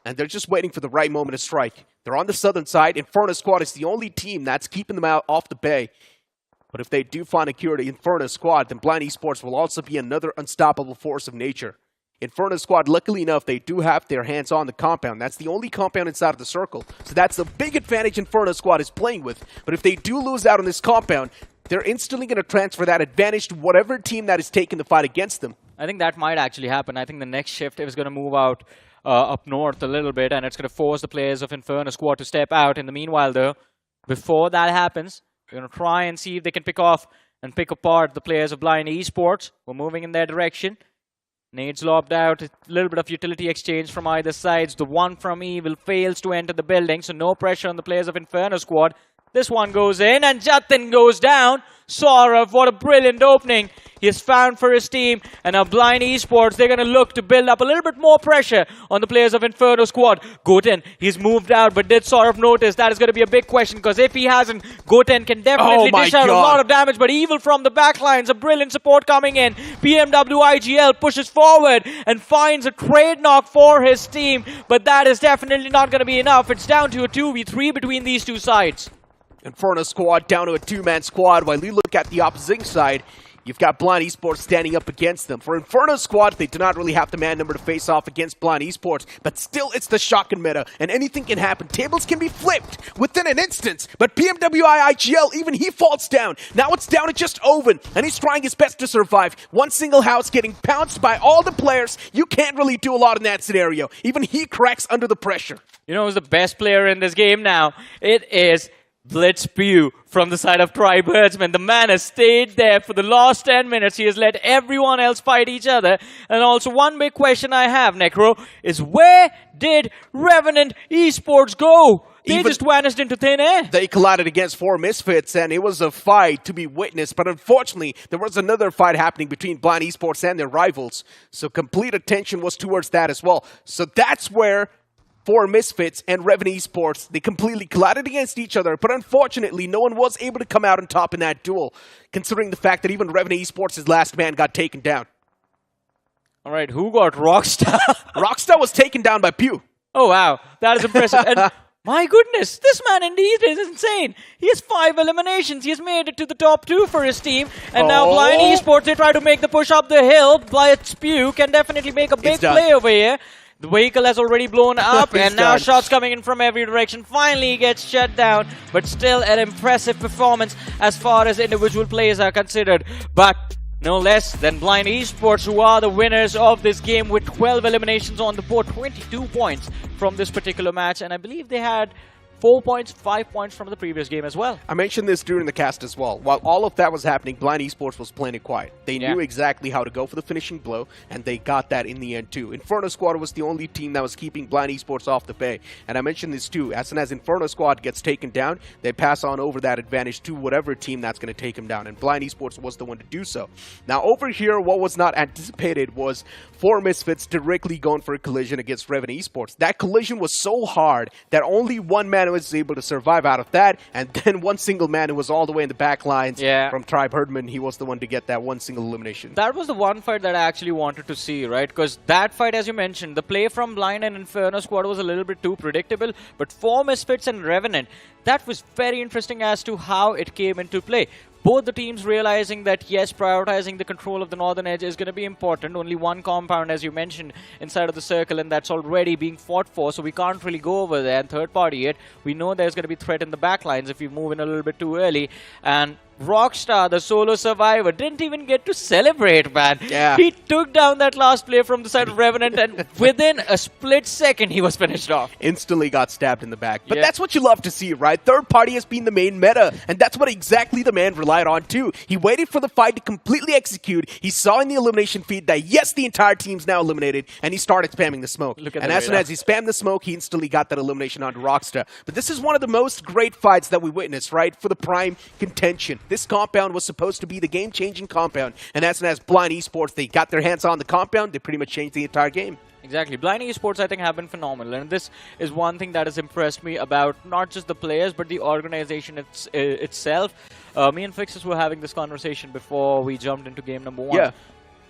And they're just waiting for the right moment to strike. They're on the southern side. Inferno Squad is the only team that's keeping them out off the bay. But if they do find a cure to Inferno Squad, then Blind Esports will also be another unstoppable force of nature. Inferno Squad, luckily enough, they do have their hands on the compound. That's the only compound inside of the circle. So that's the big advantage Inferno Squad is playing with. But if they do lose out on this compound, they're instantly going to transfer that advantage to whatever team that is taking the fight against them. I think that might actually happen. I think the next shift is going to move out up north a little bit, and it's going to force the players of Inferno Squad to step out. In the meanwhile, though, before that happens, we're going to try and see if they can pick off and pick apart the players of Blind Esports. We're moving in their direction. Nades lobbed out, a little bit of utility exchange from either sides. The one from Evil fails to enter the building, so no pressure on the players of Inferno Squad. This one goes in, and Jatin goes down. Saurav, what a brilliant opening he has found for his team. And now Blind Esports, they're going to look to build up a little bit more pressure on the players of Inferno Squad. Goten, he's moved out, but did Saurav notice? That is going to be a big question, because if he hasn't, Goten can definitely dish out a lot of damage. But Evil from the backlines, a brilliant support coming in. BMW IGL pushes forward and finds a trade knock for his team. But that is definitely not going to be enough. It's down to a 2v3 between these two sides. Inferno Squad down to a 2-man squad. While you look at the opposing side, you've got Blind Esports standing up against them. For Inferno Squad, they do not really have the man number to face off against Blind Esports, but still it's the shotgun meta, and anything can happen. Tables can be flipped within an instance, but PMWI IGL, even he falls down. Now it's down to just Oven, and he's trying his best to survive. One single house getting pounced by all the players. You can't really do a lot in that scenario. Even he cracks under the pressure. You know who's the best player in this game now? It is Blitz Pew from the side of Tribe Herdsman. The man has stayed there for the last 10 minutes. He has let everyone else fight each other. And also one big question I have, Necro, is where did Revenant Esports go? They just vanished into thin air. They collided against 4 Misfits, and it was a fight to be witnessed. But unfortunately, there was another fight happening between Blind Esports and their rivals. So complete attention was towards that as well. So that's where 4 Misfits and Revenant Esports, they completely collided against each other. But unfortunately, no one was able to come out on top in that duel, considering the fact that even Revenant Esports' last man got taken down. All right, who got Rockstar? Rockstar was taken down by Pew. Oh, wow. That is impressive. And my goodness, this man indeed is insane. He has 5 eliminations. He has made it to the top 2 for his team. And now Blind Esports, they try to make the push up the hill. Blind Spew can definitely make a big play over here. The vehicle has already blown up, and now shots coming in from every direction. Finally, he gets shut down, but still an impressive performance as far as individual plays are considered. But no less than Blind Esports, who are the winners of this game with 12 eliminations on the board, 22 points from this particular match, and I believe they had 4 points, 5 points from the previous game as well. I mentioned this during the cast as well. While all of that was happening, Blind Esports was playing it quiet. They knew exactly how to go for the finishing blow, and they got that in the end too. Inferno Squad was the only team that was keeping Blind Esports off the bay. And I mentioned this too. As soon as Inferno Squad gets taken down, they pass on over that advantage to whatever team that's going to take them down. And Blind Esports was the one to do so. Now over here, what was not anticipated was 4 Misfits directly going for a collision against Revenant Esports. That collision was so hard that only one man was able to survive out of that, and then one single man who was all the way in the back lines from Tribe Hirdmen, he was the one to get that one single elimination. That was the one fight that I actually wanted to see, right? Because that fight, as you mentioned, the play from Blind and Inferno Squad was a little bit too predictable, but 4 Misfits and Revenant, that was very interesting as to how it came into play. Both the teams realizing that, yes, prioritizing the control of the northern edge is going to be important. Only one compound, as you mentioned, inside of the circle, and that's already being fought for, so we can't really go over there and third party it. We know there's going to be threat in the backlines if you move in a little bit too early. And Rockstar, the solo survivor, didn't even get to celebrate, man. Yeah. He took down that last player from the side of Revenant, and within a split second, he was finished off. Instantly got stabbed in the back. But that's what you love to see, right? Third party has been the main meta, and that's what exactly the man relied on too. He waited for the fight to completely execute. He saw in the elimination feed that, yes, the entire team's now eliminated, and he started spamming the smoke. And as soon as he spammed the smoke, he instantly got that elimination onto Rockstar. But this is one of the most great fights that we witnessed, right? For the prime contention. This compound was supposed to be the game-changing compound, and as soon as Blind Esports, they got their hands on the compound, they pretty much changed the entire game. Exactly. Blind Esports, I think, have been phenomenal. And this is one thing that has impressed me about not just the players, but the organization itself. Me and Fixes were having this conversation before we jumped into game number 1. Yeah.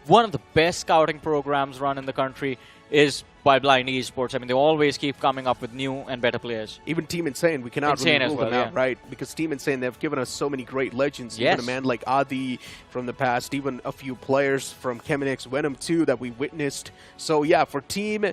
One of the best scouting programs run in the country is by Blind Esports. I mean, they always keep coming up with new and better players. Even Team Insane, we cannot really rule them out, right? Because Team Insane, they've given us so many great legends. Even a man like Adi from the past, even a few players from Cheminix, Venom too, that we witnessed. So yeah, for Team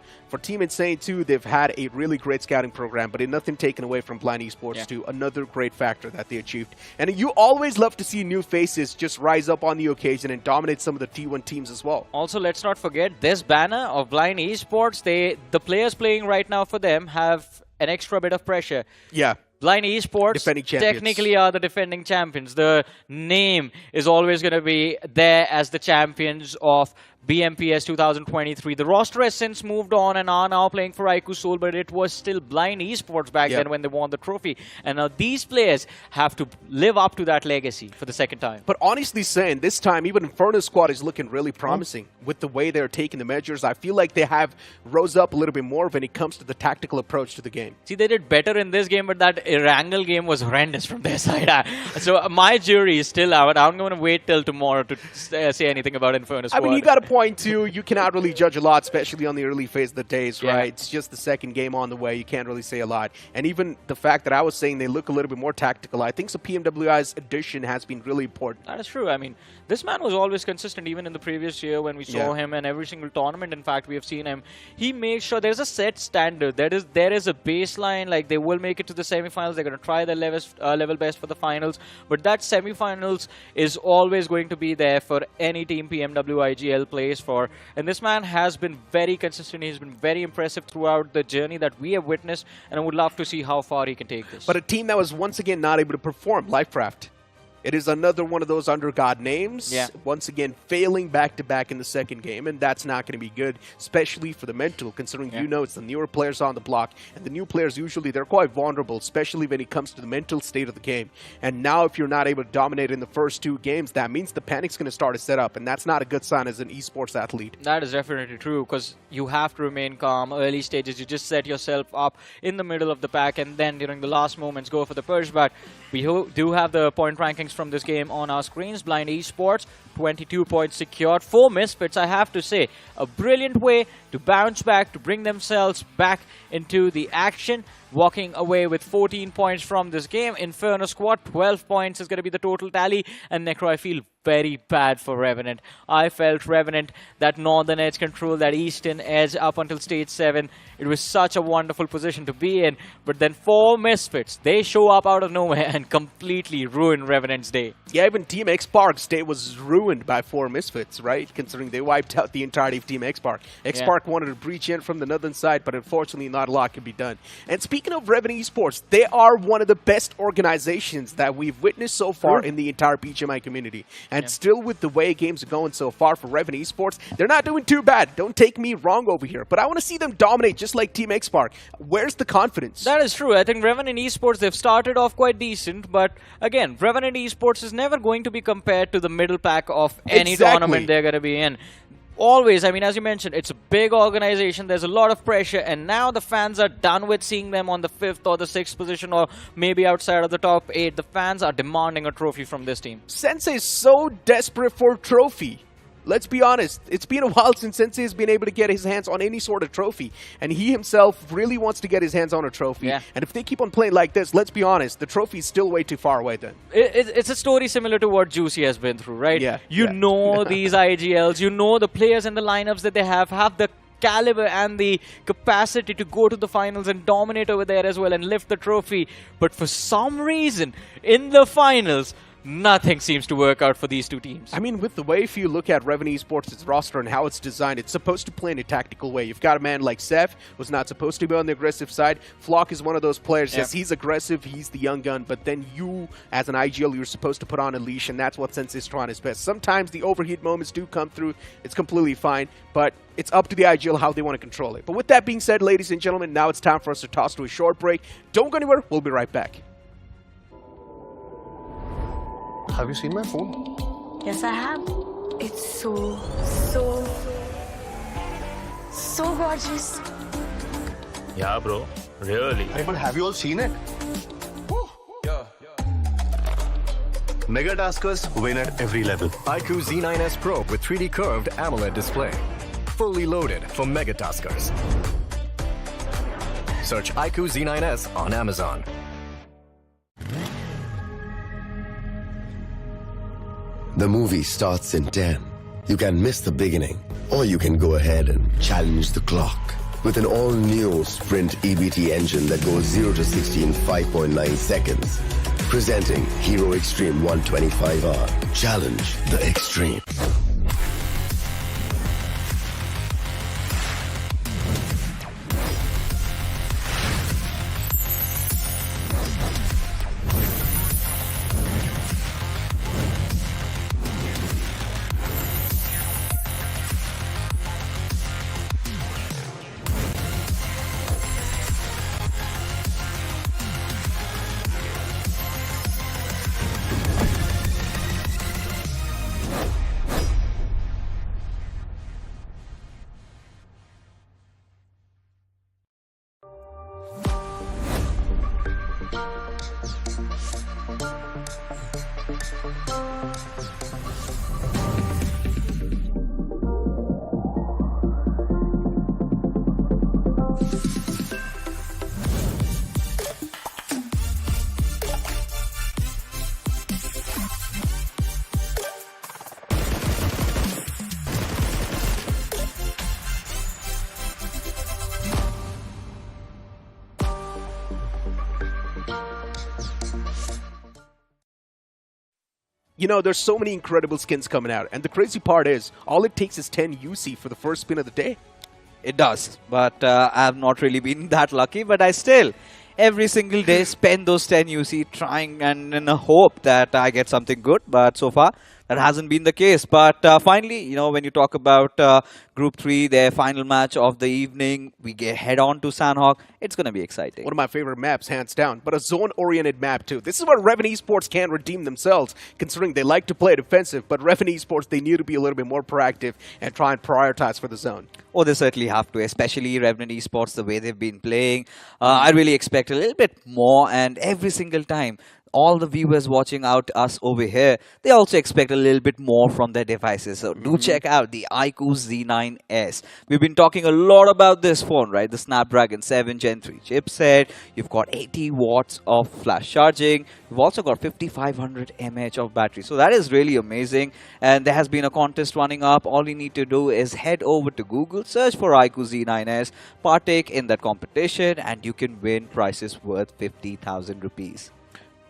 Insane too, they've had a really great scouting program, but nothing taken away from Blind Esports too. Another great factor that they achieved. And you always love to see new faces just rise up on the occasion and dominate some of the T1 teams as well. Also, let's not forget this banner of Blind Esports. The players playing right now for them have an extra bit of pressure. Yeah. Blind Esports technically are the defending champions. The name is always going to be there as the champions of BMPS 2023. The roster has since moved on and are now playing for iQOO Seoul, but it was still Blind Esports back then when they won the trophy. And now these players have to live up to that legacy for the second time. But honestly saying, this time even Inferno Squad is looking really promising with the way they're taking the measures. I feel like they have rose up a little bit more when it comes to the tactical approach to the game. See, they did better in this game, but that Erangel game was horrendous from their side. So my jury is still out. I'm going to wait till tomorrow to say anything about Inferno Squad. I mean, you got to point to, you cannot really judge a lot, especially on the early phase of the days, right? It's just the second game on the way. You can't really say a lot. And even the fact that I was saying they look a little bit more tactical, I think so PMWI's addition has been really important. That is true. I mean, this man was always consistent even in the previous year when we saw him in every single tournament. In fact, we have seen him. He made sure there's a set standard. There is a baseline, like they will make it to the semifinals semi-finals. They're going to try their level best for the finals. But that semi-finals is always going to be there for any team PMW IGL plays for. And this man has been very consistent. He's been very impressive throughout the journey that we have witnessed. And I would love to see how far he can take this. But a team that was once again not able to perform, LIVECRAFT. It is another one of those under God names. Yeah. Once again, failing back-to-back in the second game, and that's not going to be good, especially for the mental, considering you know it's the newer players on the block, and the new players usually, they're quite vulnerable, especially when it comes to the mental state of the game. And now if you're not able to dominate in the first two games, that means the panic's going to start to set up, and that's not a good sign as an esports athlete. That is definitely true, because you have to remain calm. Early stages, you just set yourself up in the middle of the pack, and then during the last moments, go for the push. But we do have the point rankings from this game on our screens. Blind Esports, 22 points secured. 4 Misfits, I have to say. A brilliant way to bounce back, to bring themselves back into the action. Walking away with 14 points from this game. Inferno squad, 12 points is going to be the total tally. And Necro, I feel very bad for Revenant. I felt Revenant, that northern edge control, that eastern edge up until stage 7. It was such a wonderful position to be in. But then 4 Misfits, they show up out of nowhere and completely ruin Revenant's day. Yeah, even Team Xpark's day was ruined by 4 Misfits, right? Considering they wiped out the entirety of Team Xpark. Xpark wanted to breach in from the northern side, but unfortunately not a lot could be done. And speaking of Revenant Esports, they are one of the best organizations that we've witnessed so far in the entire BGMI community. And still with the way games are going so far for Revenant Esports, they're not doing too bad. Don't take me wrong over here. But I want to see them dominate just like Team Xpark. Where's the confidence? That is true. I think Revenant Esports, they've started off quite decent. But again, Revenant Esports is never going to be compared to the middle pack of any tournament they're going to be in. Always, I mean, as you mentioned, it's a big organization. There's a lot of pressure, and now the fans are done with seeing them on the 5th or the 6th position, or maybe outside of the top 8. The fans are demanding a trophy from this team. Sensei is so desperate for a trophy. Let's be honest, it's been a while since Sensei has been able to get his hands on any sort of trophy. And he himself really wants to get his hands on a trophy. Yeah. And if they keep on playing like this, let's be honest, the trophy is still way too far away then. It's a story similar to what Juicy has been through, right? Yeah. You know these IGLs, you know the players and the lineups that they have the caliber and the capacity to go to the finals and dominate over there as well and lift the trophy. But for some reason, in the finals, nothing seems to work out for these two teams. I mean, with the way, if you look at Revenant Esports' roster and how it's designed, it's supposed to play in a tactical way. You've got a man like Seth, who's not supposed to be on the aggressive side. Flock is one of those players. Yes, he's aggressive, he's the young gun, but then you, as an IGL, you're supposed to put on a leash, and that's what Sensei's trying his best. Sometimes the overheat moments do come through. It's completely fine, but it's up to the IGL how they want to control it. But with that being said, ladies and gentlemen, now it's time for us to toss to a short break. Don't go anywhere. We'll be right back. Have you seen my phone? Yes, I have. It's so gorgeous. Yeah, bro. Really? Hey, but have you all seen it? Yeah. Mega Taskers win at every level. iQOO Z9S Pro with 3D curved AMOLED display. Fully loaded for Mega Taskers. Search iQOO Z9S on Amazon. The movie starts in 10. You can miss the beginning, or you can go ahead and challenge the clock with an all-new Sprint EBT engine that goes 0 to 60 in 5.9 seconds. Presenting Hero Xtreme 125R. Challenge the Xtreme. you know, there's so many incredible skins coming out. And the crazy part is, all it takes is 10 UC for the first spin of the day. It does, but I have not really been that lucky, but I still, every single day, spend those 10 UC trying and in a hope that I get something good, but so far, that hasn't been the case. But finally, you know, when you talk about Group 3, their final match of the evening, we head on to Sandhawk. It's going to be exciting. One of my favorite maps, hands down, but a zone-oriented map too. This is where Revenant Esports can redeem themselves, considering they like to play defensive, but Revenant Esports, they need to be a little bit more proactive and try and prioritize for the zone. Oh, they certainly have to, especially Revenant Esports, the way they've been playing. I really expect a little bit more, and every single time, all the viewers watching out us over here, they also expect a little bit more from their devices. So do check out the iQOO Z9S. We've been talking a lot about this phone, right? The Snapdragon 7 Gen 3 chipset. You've got 80 watts of flash charging. You've also got 5500 mAh of battery. So that is really amazing. And there has been a contest running up. All you need to do is head over to Google, search for iQOO Z9S, partake in that competition, and you can win prizes worth 50,000 rupees.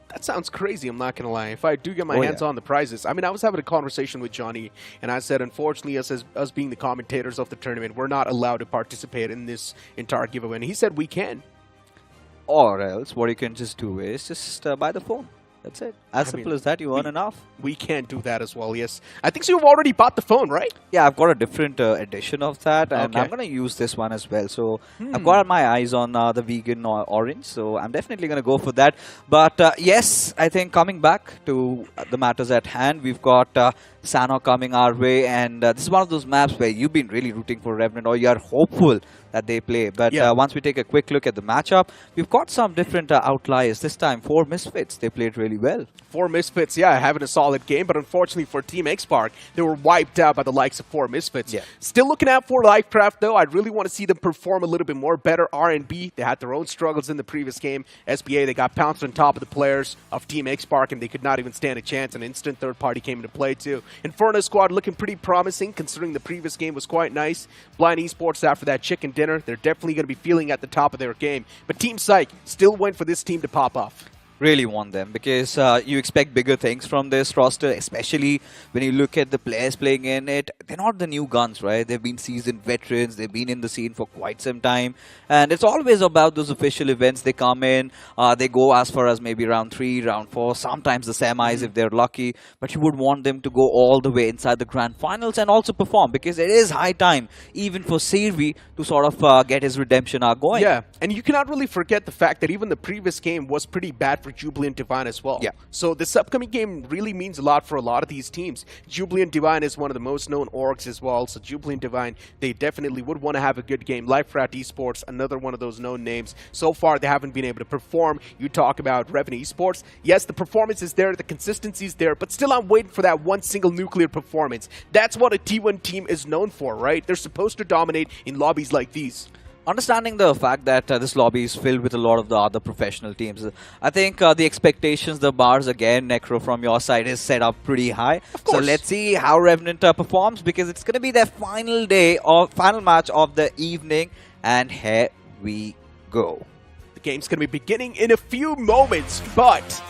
That sounds crazy, I'm not going to lie. If I do get my hands on the prizes. I mean, I was having a conversation with Johnny, and I said, unfortunately, us being the commentators of the tournament, we're not allowed to participate in this entire giveaway. And he said we can. Or else, what you can just do is just buy the phone. That's it. As simple as that, you earn enough. We can do that as well, yes. I think so you've already bought the phone, right? Yeah, I've got a different edition of that, and I'm going to use this one as well. So I've got my eyes on the vegan orange, so I'm definitely going to go for that. But yes, I think coming back to the matters at hand, we've got Sandhawk coming our way, and this is one of those maps where you've been really rooting for Revenant, or you are hopeful that they play. But once we take a quick look at the matchup, we've got some different outliers. This time, 4 Misfits. They played really well. 4 Misfits, yeah, having a solid game, but unfortunately for Team Xpark, they were wiped out by the likes of 4 Misfits. Yeah. Still looking out for LIVECRAFT, though. I really want to see them perform a little bit more better. RNB, they had their own struggles in the previous game. SBA, they got pounced on top of the players of Team Xpark, and they could not even stand a chance. An instant third party came into play, too. Inferno squad looking pretty promising, considering the previous game was quite nice. Blind Esports, after that chicken dinner, they're definitely going to be feeling at the top of their game. But Team Psyche still went for this team to pop off. Really want them, because you expect bigger things from this roster, especially when you look at the players playing in it. They're not the new guns, right? They've been seasoned veterans. They've been in the scene for quite some time. And it's always about those official events. They come in, they go as far as maybe round 3, round 4, sometimes the semis if they're lucky. But you would want them to go all the way inside the grand finals and also perform, because it is high time, even for Sirvi, to sort of get his redemption arc going. Yeah, and you cannot really forget the fact that even the previous game was pretty bad for Jubilant Divine as well. Yeah. So this upcoming game really means a lot for a lot of these teams. Jubilant Divine is one of the most known orgs as well. So Jubilant Divine, they definitely would want to have a good game. LIVECRAFT Esports, another one of those known names. So far, they haven't been able to perform. You talk about Revenant Esports. Yes, the performance is there, the consistency is there, but still I'm waiting for that one single nuclear performance. That's what a T1 team is known for, right? They're supposed to dominate in lobbies like these. Understanding the fact that this lobby is filled with a lot of the other professional teams, I think the expectations, the bars again, Necro, from your side is set up pretty high. Of course. So let's see how Revenant performs, because it's going to be their final day or final match of the evening, and here we go. The game's going to be beginning in a few moments, but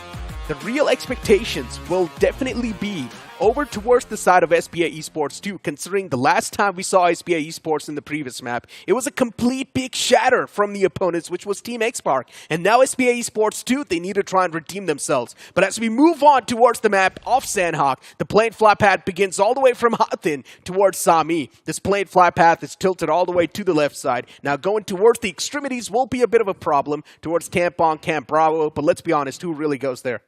the real expectations will definitely be over towards the side of SBA Esports too, considering the last time we saw SBA Esports in the previous map, it was a complete big shatter from the opponents, which was Team Xpark. And now SBA Esports too, they need to try and redeem themselves. But as we move on towards the map of Sandhawk, the plane fly path begins all the way from Hathin towards Sami. This plane fly path is tilted all the way to the left side. Now going towards the extremities will be a bit of a problem towards Camp On, Camp Bravo, but let's be honest, who really goes there?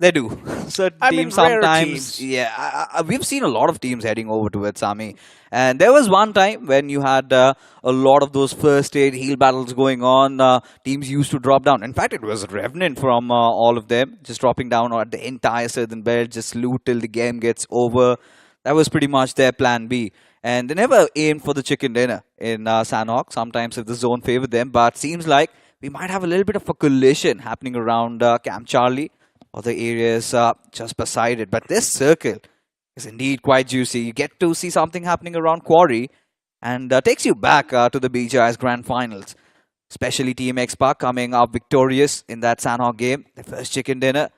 They do. Certain teams rare sometimes, teams. yeah. We've seen a lot of teams heading over towards Sami. And there was one time when you had a lot of those first aid heal battles going on. Teams used to drop down. In fact, it was Revenant from all of them, just dropping down at the entire southern belt, just loot till the game gets over. That was pretty much their plan B. And they never aimed for the chicken dinner in Sandhawk, sometimes if the zone favored them. But seems like we might have a little bit of a collision happening around Camp Charlie, or the areas just beside it. But this circle is indeed quite juicy. You get to see something happening around Quarry, and takes you back to the BGI's Grand Finals. Especially Team Xpark coming up victorious in that Sandhawk game, the first chicken dinner.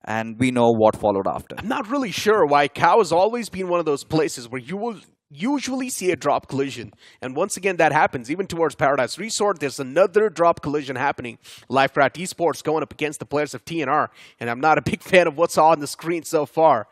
And we know what followed after. I'm not really sure why iQOO has always been one of those places where you will usually see a drop collision. And once again, that happens. Even towards Paradise Resort, there's another drop collision happening. LIVECRAFT Esports going up against the players of TNR. And I'm not a big fan of what's on the screen so far.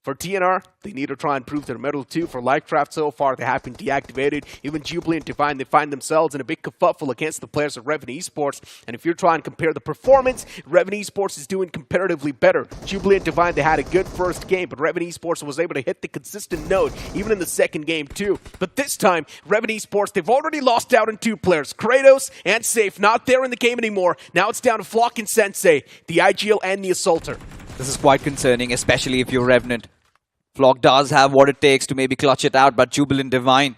For TNR, they need to try and prove their mettle too. For LIVECRAFT so far, they have been deactivated. Even Jubilant Divine, they find themselves in a big kerfuffle against the players of Revenant Esports. And if you're trying to compare the performance, Revenant Esports is doing comparatively better. Jubilant Divine, they had a good first game, but Revenant Esports was able to hit the consistent note, even in the second game too. But this time, Revenant Esports, they've already lost out on 2 players. Kratos and Safe, not there in the game anymore. Now it's down to Flock and Sensei, the IGL and the Assaulter. This is quite concerning, especially if you're Revenant. Flock does have what it takes to maybe clutch it out, but Jubilant Divine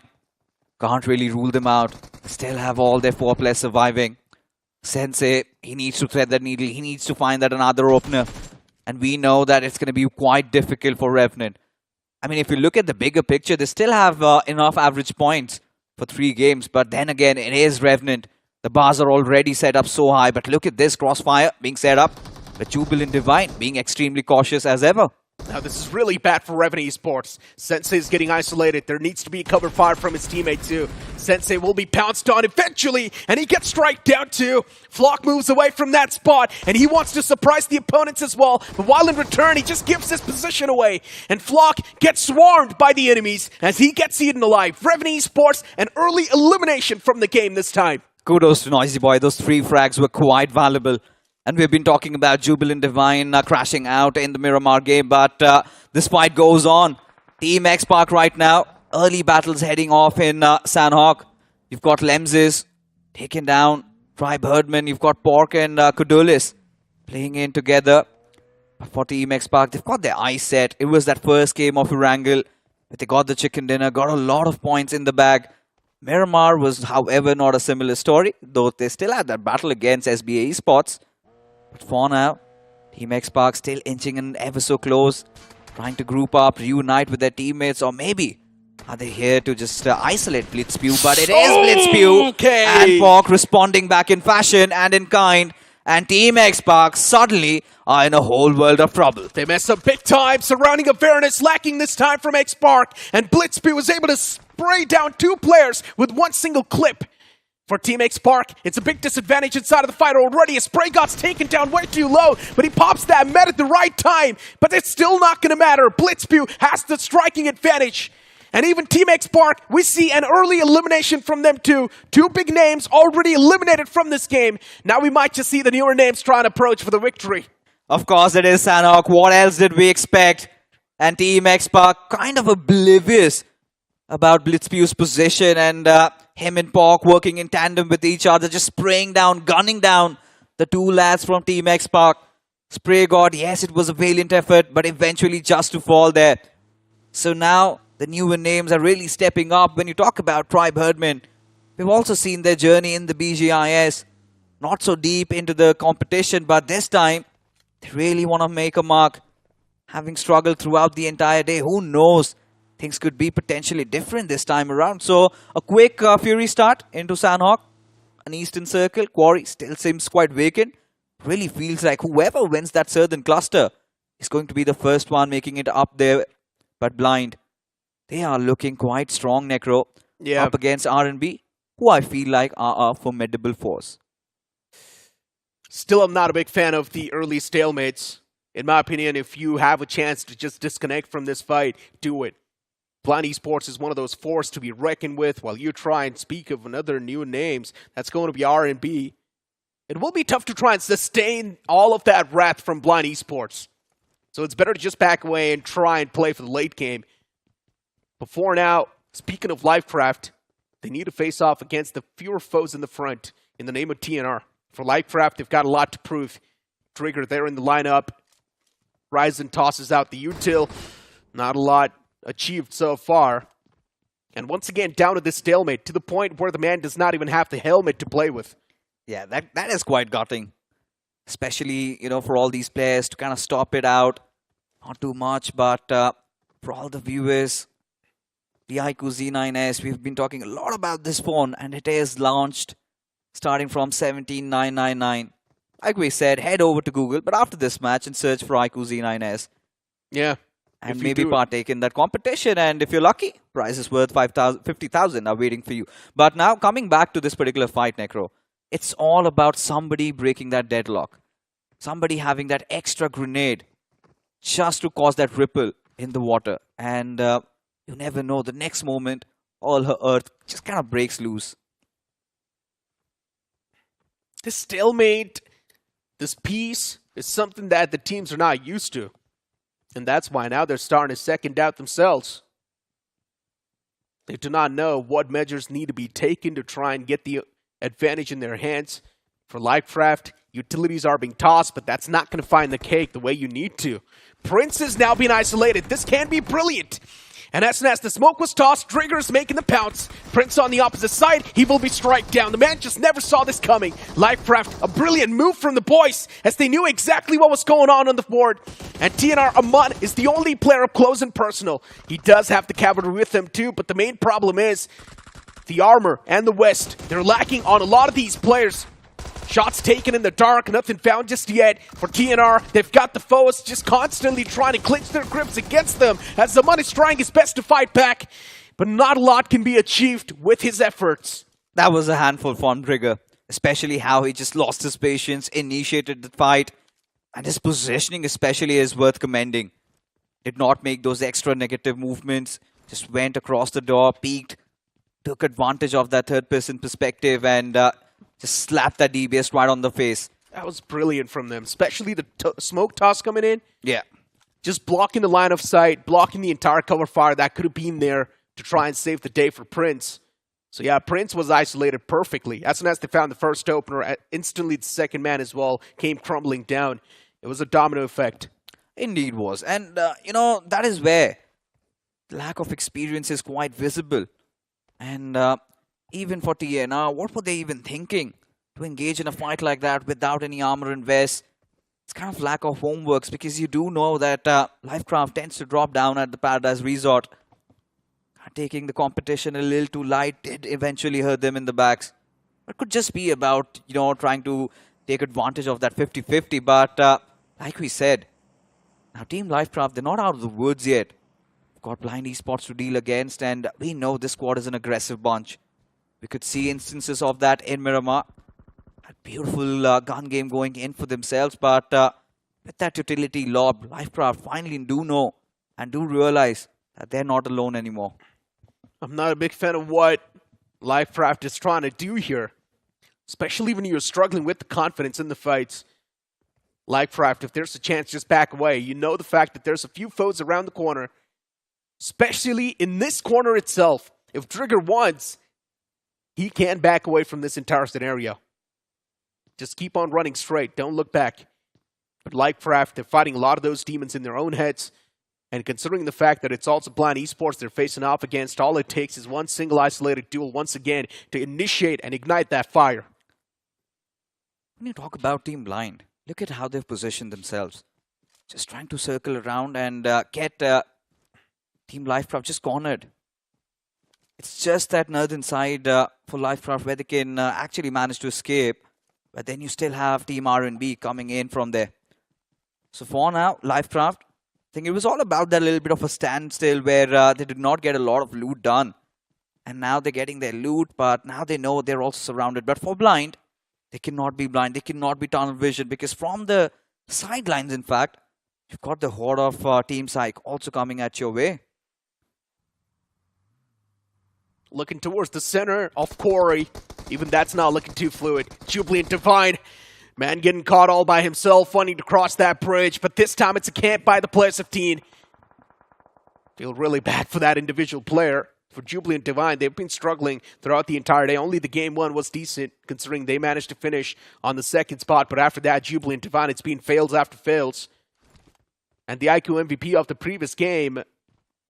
can't really rule them out. Still have all their 4 players surviving. Sensei, he needs to thread that needle. He needs to find that another opener. And we know that it's going to be quite difficult for Revenant. I mean, if you look at the bigger picture, they still have enough average points for 3 games. But then again, it is Revenant. The bars are already set up so high. But look at this crossfire being set up. The Jubilant Divine being extremely cautious as ever. Now this is really bad for Revenant Esports. Sensei is getting isolated. There needs to be cover fire from his teammate too. Sensei will be pounced on eventually, and he gets strike down too. Flock moves away from that spot, and he wants to surprise the opponents as well. But while in return, he just gives his position away. And Flock gets swarmed by the enemies as he gets eaten alive. Revenant Esports, an early elimination from the game this time. Kudos to Noisy Boy. Those 3 frags were quite valuable. And we've been talking about Jubilant Divine crashing out in the Miramar game, but this fight goes on. Team X-Park right now, early battles heading off in Sandhawk. You've got Lemzes taken down, Tribe Hirdmen, you've got Pork and Kudulis playing in together. But for Team X-Park, they've got their eyes set. It was that first game of Erangel, but they got the chicken dinner, got a lot of points in the bag. Miramar was, however, not a similar story, though they still had that battle against SBA Esports. But for now, Team X-Park still inching in ever so close, trying to group up, reunite with their teammates, or maybe are they here to just isolate Blitzpew? But it is Blitzpew, and Pork responding back in fashion and in kind, and Team X-Park suddenly are in a whole world of trouble. They mess up big time, surrounding awareness lacking this time from X-Park, and Blitzpew was able to spray down 2 players with 1 single clip. For Team X-Park, it's a big disadvantage inside of the fight already. A spray got's taken down way too low, but he pops that med at the right time. But it's still not going to matter. Blitzpew has the striking advantage. And even Team X-Park, we see an early elimination from them too. 2 big names already eliminated from this game. Now we might just see the newer names trying to approach for the victory. Of course it is Sandhawk. What else did we expect? And Team X-Park kind of oblivious about Blitzpew's position, and him and Pork working in tandem with each other, just spraying down, gunning down the 2 lads from Team X-Park. Spray God, yes, it was a valiant effort, but eventually just to fall there. So now the newer names are really stepping up. When you talk about Tribe Hirdmen, we've also seen their journey in the BGIS. Not so deep into the competition, but this time they really want to make a mark. Having struggled throughout the entire day, who knows? Things could be potentially different this time around. So a quick Fury start into Sandhawk. An Eastern Circle. Quarry still seems quite vacant. Really feels like whoever wins that Southern cluster is going to be the first one making it up there. But Blind, they are looking quite strong, Necro. Yeah. Up against RNB, who I feel like are a formidable force. Still, I'm not a big fan of the early stalemates. In my opinion, if you have a chance to just disconnect from this fight, do it. Blind Esports is one of those forces to be reckoned with while you try and speak of another new names. That's going to be RNB. It will be tough to try and sustain all of that wrath from Blind Esports. So it's better to just back away and try and play for the late game. Before now, speaking of LIVECRAFT, they need to face off against the fewer foes in the front in the name of TNR. For LIVECRAFT, they've got a lot to prove. Trigger there in the lineup. Ryzen tosses out the util. Not a lot achieved so far. And once again, down to this stalemate, to the point where the man does not even have the helmet to play with. Yeah, that is quite gutting. Especially, you know, for all these players to kind of stop it out. Not too much, but for all the viewers, the iQOO Z9S, we've been talking a lot about this phone, and it is launched starting from 17,999. like we said, head over to Google, but after this match and search for iQOO Z9S. Yeah. And maybe partake in that competition. And if you're lucky, prizes worth 50,000 are waiting for you. But now, coming back to this particular fight, Necro, it's all about somebody breaking that deadlock. Somebody having that extra grenade just to cause that ripple in the water. And you never know, the next moment, all her earth just kind of breaks loose. This stalemate, this peace is something that the teams are not used to. And that's why now they're starting to second doubt themselves. They do not know what measures need to be taken to try and get the advantage in their hands. For LIVECRAFT, utilities are being tossed, but that's not going to find the cake the way you need to. Prince is now being isolated. This can be brilliant. And as soon as the smoke was tossed, Trigger is making the pounce. Prince on the opposite side, he will be strike down. The man just never saw this coming. LIVECRAFT, a brilliant move from the boys, as they knew exactly what was going on the board. And TNR Aman is the only player up close and personal. He does have the cavalry with him too, but the main problem is the armor and the West. They're lacking on a lot of these players. Shots taken in the dark, nothing found just yet for TNR. They've got the foes just constantly trying to clinch their grips against them as Zaman is trying his best to fight back. But not a lot can be achieved with his efforts. That was a handful from Trigger, especially how he just lost his patience, initiated the fight, and his positioning especially is worth commending. Did not make those extra negative movements, just went across the door, peeked, took advantage of that third-person perspective, and just slapped that DBS right on the face. That was brilliant from them, especially the smoke toss coming in. Yeah. Just blocking the line of sight, blocking the entire cover fire that could have been there to try and save the day for Prince. So yeah, Prince was isolated perfectly. As soon as they found the first opener, instantly the second man as well came crumbling down. It was a domino effect. Indeed was. And, you know, that is where the lack of experience is quite visible. And even for TNR, what were they even thinking to engage in a fight like that without any armor and vest? It's kind of lack of homeworks, because you do know that LIVECRAFT tends to drop down at the Paradise Resort. Taking the competition a little too light did eventually hurt them in the backs. It could just be about, you know, trying to take advantage of that 50-50. But like we said, now Team LIVECRAFT, they're not out of the woods yet. We've got Blind Esports to deal against, and we know this squad is an aggressive bunch. We could see instances of that in Miramar. A beautiful gun game going in for themselves, but with that utility lob, LIVECRAFT finally do know and do realize that they're not alone anymore. I'm not a big fan of what LIVECRAFT is trying to do here, especially when you're struggling with the confidence in the fights. LIVECRAFT, if there's a chance, just back away. You know the fact that there's a few foes around the corner, especially in this corner itself. If Trigger wants, he can back away from this entire scenario. Just keep on running straight. Don't look back. But LIVECRAFT, they're fighting a lot of those demons in their own heads. And considering the fact that it's also Blind Esports they're facing off against, all it takes is one single isolated duel once again to initiate and ignite that fire. When you talk about Team Blind, look at how they've positioned themselves. Just trying to circle around and get Team LIVECRAFT just cornered. It's just that northern side for LIVECRAFT where they can actually manage to escape. But then you still have Team R&B coming in from there. So for now, LIVECRAFT, I think it was all about that little bit of a standstill where they did not get a lot of loot done. And now they're getting their loot, but now they know they're also surrounded. But for Blind, they cannot be blind. They cannot be tunnel vision, because from the sidelines, in fact, you've got the horde of Team Psyche also coming at your way. Looking towards the center of Corey. Even that's not looking too fluid. Jubilant Divine. Man getting caught all by himself, wanting to cross that bridge. But this time it's a camp by the players of Teen. Feel really bad for that individual player. For Jubilant Divine, they've been struggling throughout the entire day. Only the game one was decent, considering they managed to finish on the second spot. But after that, Jubilant Divine, it's been fails after fails. And the iQOO MVP of the previous game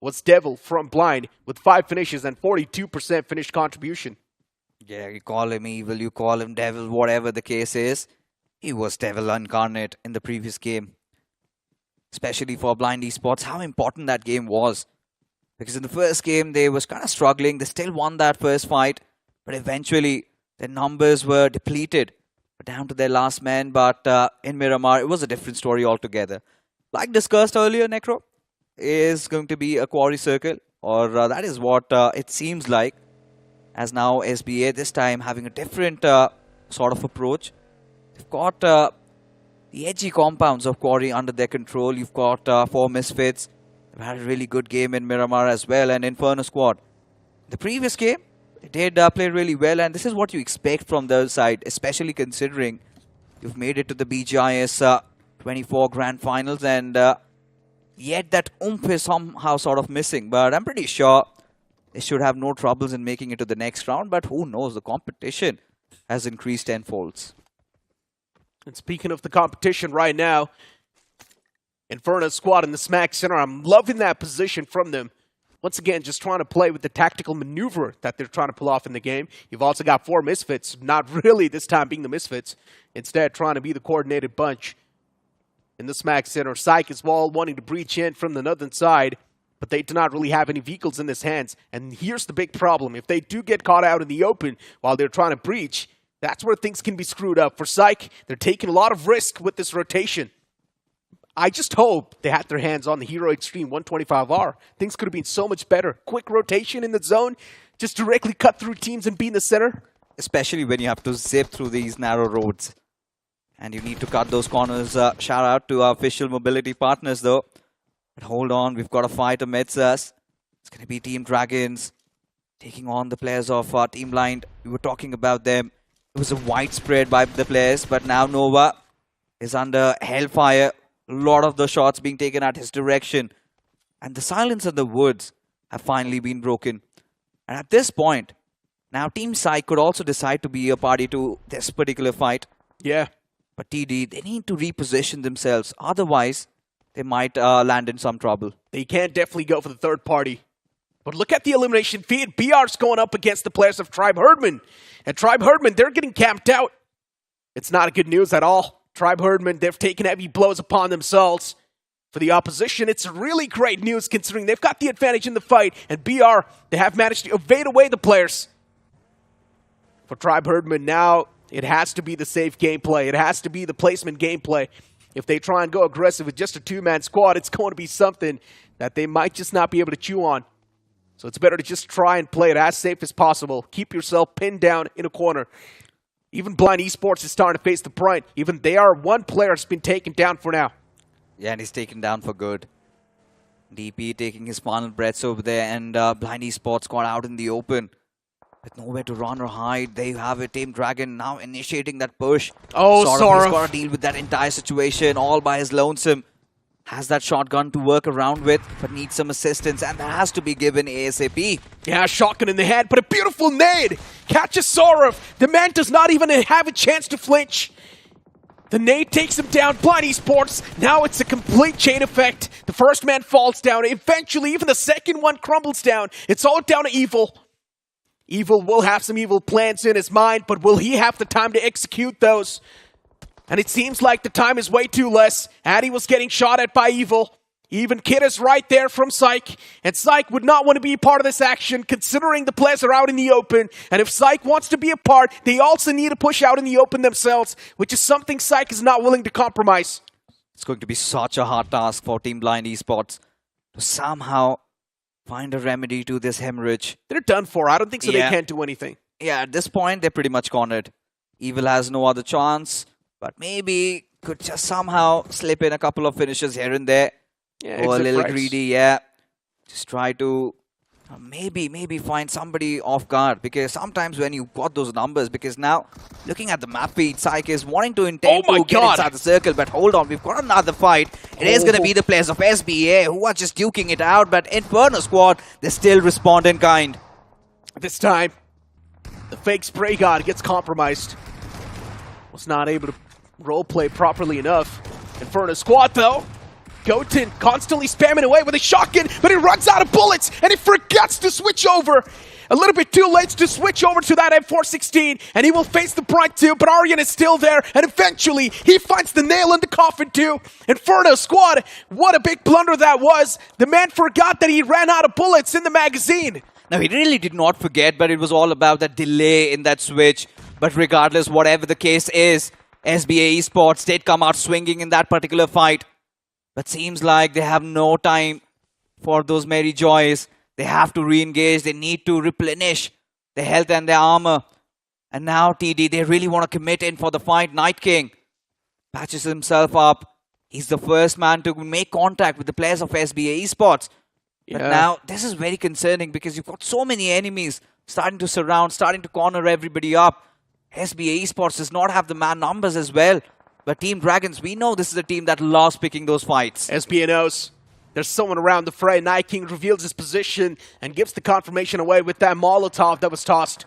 was Devil from Blind with 5 finishes and 42% finished contribution. Yeah, you call him evil, you call him devil, whatever the case is. He was devil incarnate in the previous game. Especially for Blind Esports, how important that game was. Because in the first game, they was kind of struggling. They still won that first fight. But eventually, their numbers were depleted. down to their last man, but in Miramar, it was a different story altogether. Like discussed earlier, Necro, is going to be a quarry circle, or that is what it seems like, as now SBA this time having a different sort of approach. They've got the edgy compounds of quarry under their control. You've got 4 Misfits. They've had a really good game in Miramar as well, and Inferno squad. The previous game, they did play really well, and this is what you expect from their side, especially considering you've made it to the BGIS 24 Grand Finals, and yet that oomph is somehow sort of missing. But I'm pretty sure they should have no troubles in making it to the next round, but who knows, the competition has increased tenfolds. And speaking of the competition right now, Inferno squad in the smack center, I'm loving that position from them. Once again, just trying to play with the tactical maneuver that they're trying to pull off in the game. You've also got 4 Misfits, not really this time being the Misfits. Instead, trying to be the coordinated bunch in the smack center. Psyche as well, wanting to breach in from the northern side, but they do not really have any vehicles in their hands. And here's the big problem. If they do get caught out in the open while they're trying to breach, that's where things can be screwed up. For Psyche, they're taking a lot of risk with this rotation. I just hope they had their hands on the Hero Xtreme 125R. Things could have been so much better. Quick rotation in the zone, just directly cut through teams and be in the center. Especially when you have to zip through these narrow roads. And you need to cut those corners. Shout out to our official mobility partners though. But hold on, we've got a fight amidst us. It's going to be Team Dragons taking on the players of Team Blind. We were talking about them. It was a widespread by the players, but now Nova is under hellfire. A lot of the shots being taken at his direction. And the silence in the woods have finally been broken. And at this point, now Team Psyche could also decide to be a party to this particular fight. Yeah. But TD, they need to reposition themselves. Otherwise, they might land in some trouble. They can definitely go for the third party. But look at the elimination feed. BR's going up against the players of Tribe Hirdmen. And Tribe Hirdmen, they're getting camped out. It's not good news at all. Tribe Hirdmen, they've taken heavy blows upon themselves. For the opposition, it's really great news considering they've got the advantage in the fight. And BR, they have managed to evade away the players. For Tribe Hirdmen now, it has to be the safe gameplay. It has to be the placement gameplay. If they try and go aggressive with just a 2-man squad, it's going to be something that they might just not be able to chew on. So it's better to just try and play it as safe as possible. Keep yourself pinned down in a corner. Even Blind Esports is starting to face the brunt. Even they are one player has been taken down for now. Yeah, and he's taken down for good. DP taking his final breaths over there, and Blind Esports got out in the open. With nowhere to run or hide, they have a Team Dragon now initiating that push. Oh, Sorrow. He's got to deal with that entire situation all by his lonesome. Has that shotgun to work around with, but needs some assistance, and that has to be given ASAP. Yeah, shotgun in the head, but a beautiful nade catches Sorrow. The man does not even have a chance to flinch. The nade takes him down. Blind Esports, now it's a complete chain effect. The first man falls down. Eventually, even the second one crumbles down. It's all down to Evil. Evil will have some evil plans in his mind, but will he have the time to execute those? And it seems like the time is way too less. Addy was getting shot at by Evil. Even Kid is right there from Psyche. And Psyche would not want to be a part of this action, considering the players are out in the open. And if Psyche wants to be a part, they also need to push out in the open themselves, which is something Psyche is not willing to compromise. It's going to be such a hard task for Team Blind Esports to somehow find a remedy to this hemorrhage. They're done for. I don't think so. Yeah. They can't do anything. Yeah, at this point, they're pretty much cornered. Evil has no other chance, but maybe could just somehow slip in a couple of finishes here and there. Yeah, Go a little greedy, yeah. Just try to maybe find somebody off guard, because sometimes when you've got those numbers, because now looking at the map feed, Psyche is wanting to intend to get inside the circle, but hold on, we've got another fight. It is going to be the players of SBA who are just duking it out, but Inferno squad, they still respond in kind. This time, the fake spray god gets compromised. Was not able to roleplay properly enough. Inferno squad though, Goten constantly spamming away with a shotgun, but he runs out of bullets and he forgets to switch over. A little bit too late to switch over to that M416, and he will face the brunt too, but Aryan is still there, and eventually he finds the nail in the coffin too. Inferno squad, what a big blunder that was. The man forgot that he ran out of bullets in the magazine. Now, he really did not forget, but it was all about that delay in that switch. But regardless, whatever the case is, SBA Esports did come out swinging in that particular fight. But seems like they have no time for those merry joys. They have to re-engage. They need to replenish their health and their armor. And now TD, they really want to commit in for the fight. Night King patches himself up. He's the first man to make contact with the players of SBA Esports. But now, this is very concerning because you've got so many enemies starting to surround, starting to corner everybody up. SBA Esports does not have the man numbers as well. But Team Dragons, we know this is a team that loves picking those fights. SBA knows there's someone around the fray. Night King reveals his position and gives the confirmation away with that Molotov that was tossed.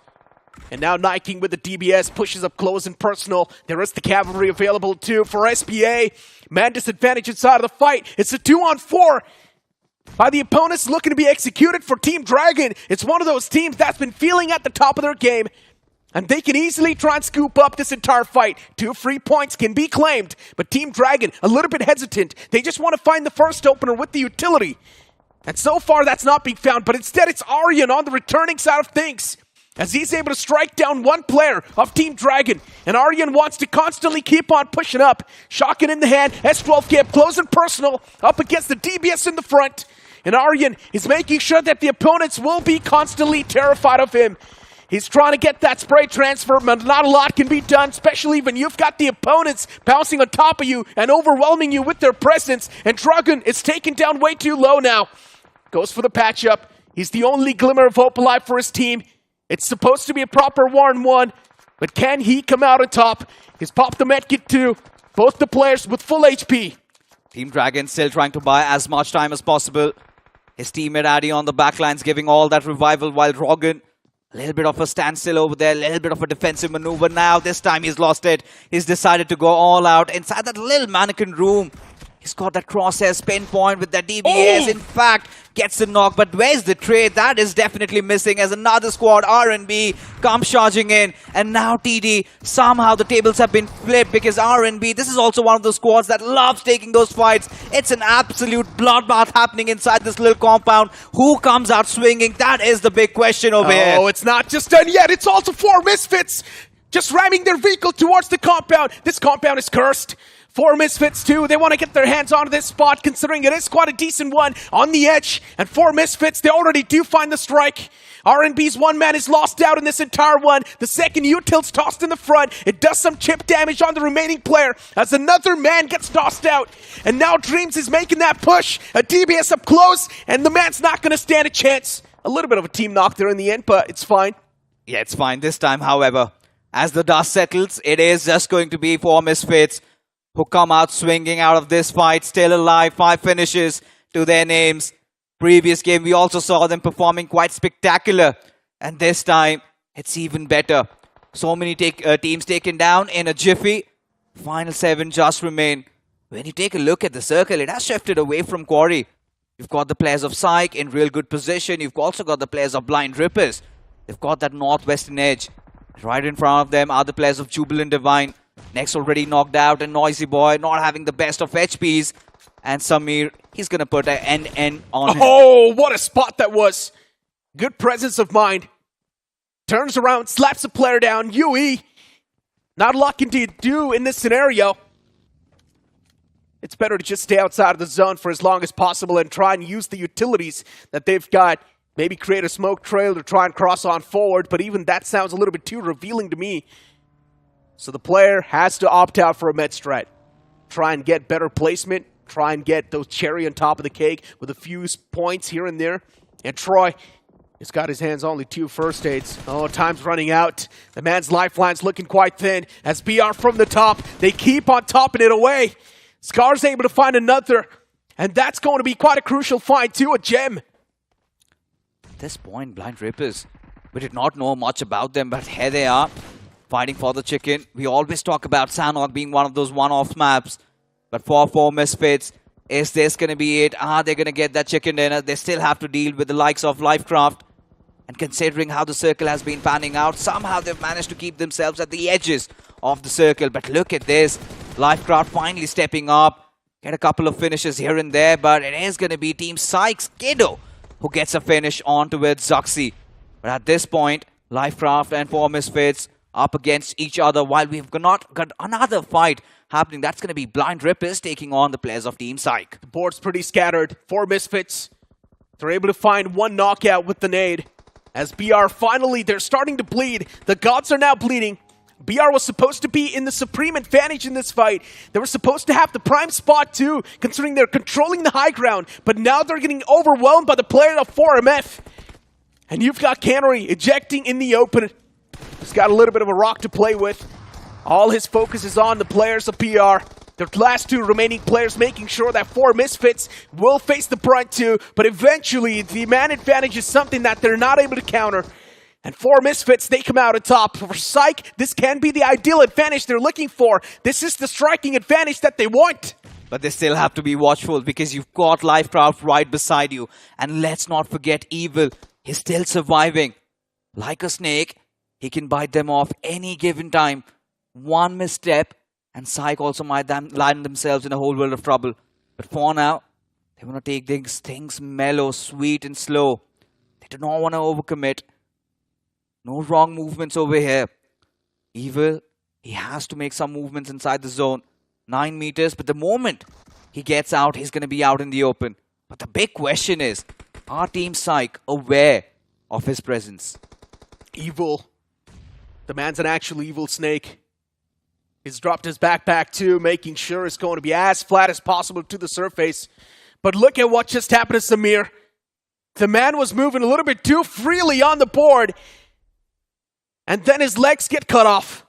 And now Night King with the DBS pushes up close and personal. There is the cavalry available too for SBA. Man disadvantage inside of the fight. It's a 2-on-4 by the opponents looking to be executed for Team Dragon. It's one of those teams that's been feeling at the top of their game. And they can easily try and scoop up this entire fight. 2 free points can be claimed. But Team Dragon, a little bit hesitant. They just want to find the first opener with the utility. And so far, that's not being found. But instead, it's Aryan on the returning side of things, as he's able to strike down one player of Team Dragon. And Aryan wants to constantly keep on pushing up. Shotgun in the hand. S12 up close and personal. Up against the DBS in the front. And Aryan is making sure that the opponents will be constantly terrified of him. He's trying to get that spray transfer, but not a lot can be done, especially when you've got the opponents bouncing on top of you and overwhelming you with their presence. And Dragon is taken down way too low now. Goes for the patch-up. He's the only glimmer of hope alive for his team. It's supposed to be a proper 1-1, but can he come out on top? He's popped the medkit too. Both the players with full HP. Team Dragon still trying to buy as much time as possible. His teammate Addy on the backlines giving all that revival, while Rogan, a little bit of a standstill over there, a little bit of a defensive maneuver now. This time he's lost it. He's decided to go all out inside that little mannequin room. He's got that crosshair spin point with that DBS. In fact, gets the knock. But where's the trade? That is definitely missing as another squad, RNB, comes charging in. And now TD, somehow the tables have been flipped because RNB, this is also one of those squads that loves taking those fights. It's an absolute bloodbath happening inside this little compound. Who comes out swinging? That is the big question over here. Oh, it's not just done yet. It's also 4 Misfits just ramming their vehicle towards the compound. This compound is cursed. 4 Misfits too. They want to get their hands onto this spot, considering it is quite a decent one on the edge. And 4 Misfits, they already do find the strike. RNB's one man is lost out in this entire one. The second util's tossed in the front. It does some chip damage on the remaining player as another man gets tossed out. And now Dreams is making that push. A DBS up close, and the man's not going to stand a chance. A little bit of a team knock there in the end, but it's fine. Yeah, it's fine this time, however. As the dust settles, it is just going to be 4 Misfits who come out swinging out of this fight, still alive, 5 finishes to their names. Previous game, we also saw them performing quite spectacular. And this time, it's even better. So many teams taken down in a jiffy. Final 7 just remain. When you take a look at the circle, it has shifted away from Quarry. You've got the players of Psyche in real good position. You've also got the players of Blind Rippers. They've got that northwestern edge. Right in front of them are the players of Jubilant Divine. Next already knocked out, and Noisy Boy not having the best of HPs. And Samir, he's going to put an end on him. Oh, what a spot that was. Good presence of mind. Turns around, slaps a player down. UE, not a lot can do in this scenario. It's better to just stay outside of the zone for as long as possible and try and use the utilities that they've got. Maybe create a smoke trail to try and cross on forward, but even that sounds a little bit too revealing to me. So the player has to opt out for a med strat. Try and get better placement. Try and get those cherry on top of the cake with a few points here and there. And Troy has got his hands only 2 first aids. Oh, time's running out. The man's lifeline's looking quite thin. As BR from the top, they keep on topping it away. Scar's able to find another. And that's going to be quite a crucial find too, a gem. At this point, Blind Rippers, we did not know much about them, but here they are. Fighting for the chicken. We always talk about Sanhok being one of those one-off maps. But for 4 Misfits, is this going to be it? Are they going to get that chicken dinner? They still have to deal with the likes of LIVECRAFT. And considering how the circle has been panning out, somehow they've managed to keep themselves at the edges of the circle. But look at this. LIVECRAFT finally stepping up. Get a couple of finishes here and there. But it is going to be Team Psyche's Kiddo who gets a finish on towards Zuxi. But at this point, LIVECRAFT and 4 Misfits up against each other while we've not got another fight happening. That's going to be Blind Rippers taking on the players of Team Psyche. The board's pretty scattered. 4 misfits. They're able to find 1 knockout with the nade. As BR finally, they're starting to bleed. The gods are now bleeding. BR was supposed to be in the supreme advantage in this fight. They were supposed to have the prime spot too, considering they're controlling the high ground. But now they're getting overwhelmed by the player of 4MF. And you've got Canary ejecting in the open. He's got a little bit of a rock to play with. All his focus is on the players of PR. The last 2 remaining players making sure that 4 misfits will face the brunt too. But eventually, the man advantage is something that they're not able to counter. And 4 misfits, they come out on top. For Psyche, this can be the ideal advantage they're looking for. This is the striking advantage that they want. But they still have to be watchful because you've got LIVECRAFT right beside you. And let's not forget Evil. He's still surviving. Like a snake, he can bite them off any given time. One misstep, and Psyche also might land themselves in a whole world of trouble. But for now, they want to take things mellow, sweet, and slow. They do not want to overcommit. No wrong movements over here. Evil, he has to make some movements inside the zone. 9 meters, but the moment he gets out, he's going to be out in the open. But the big question is, are Team Psyche aware of his presence? Evil. The man's an actual evil snake. He's dropped his backpack too, making sure it's going to be as flat as possible to the surface. But look at what just happened to Samir. The man was moving a little bit too freely on the board. And then his legs get cut off.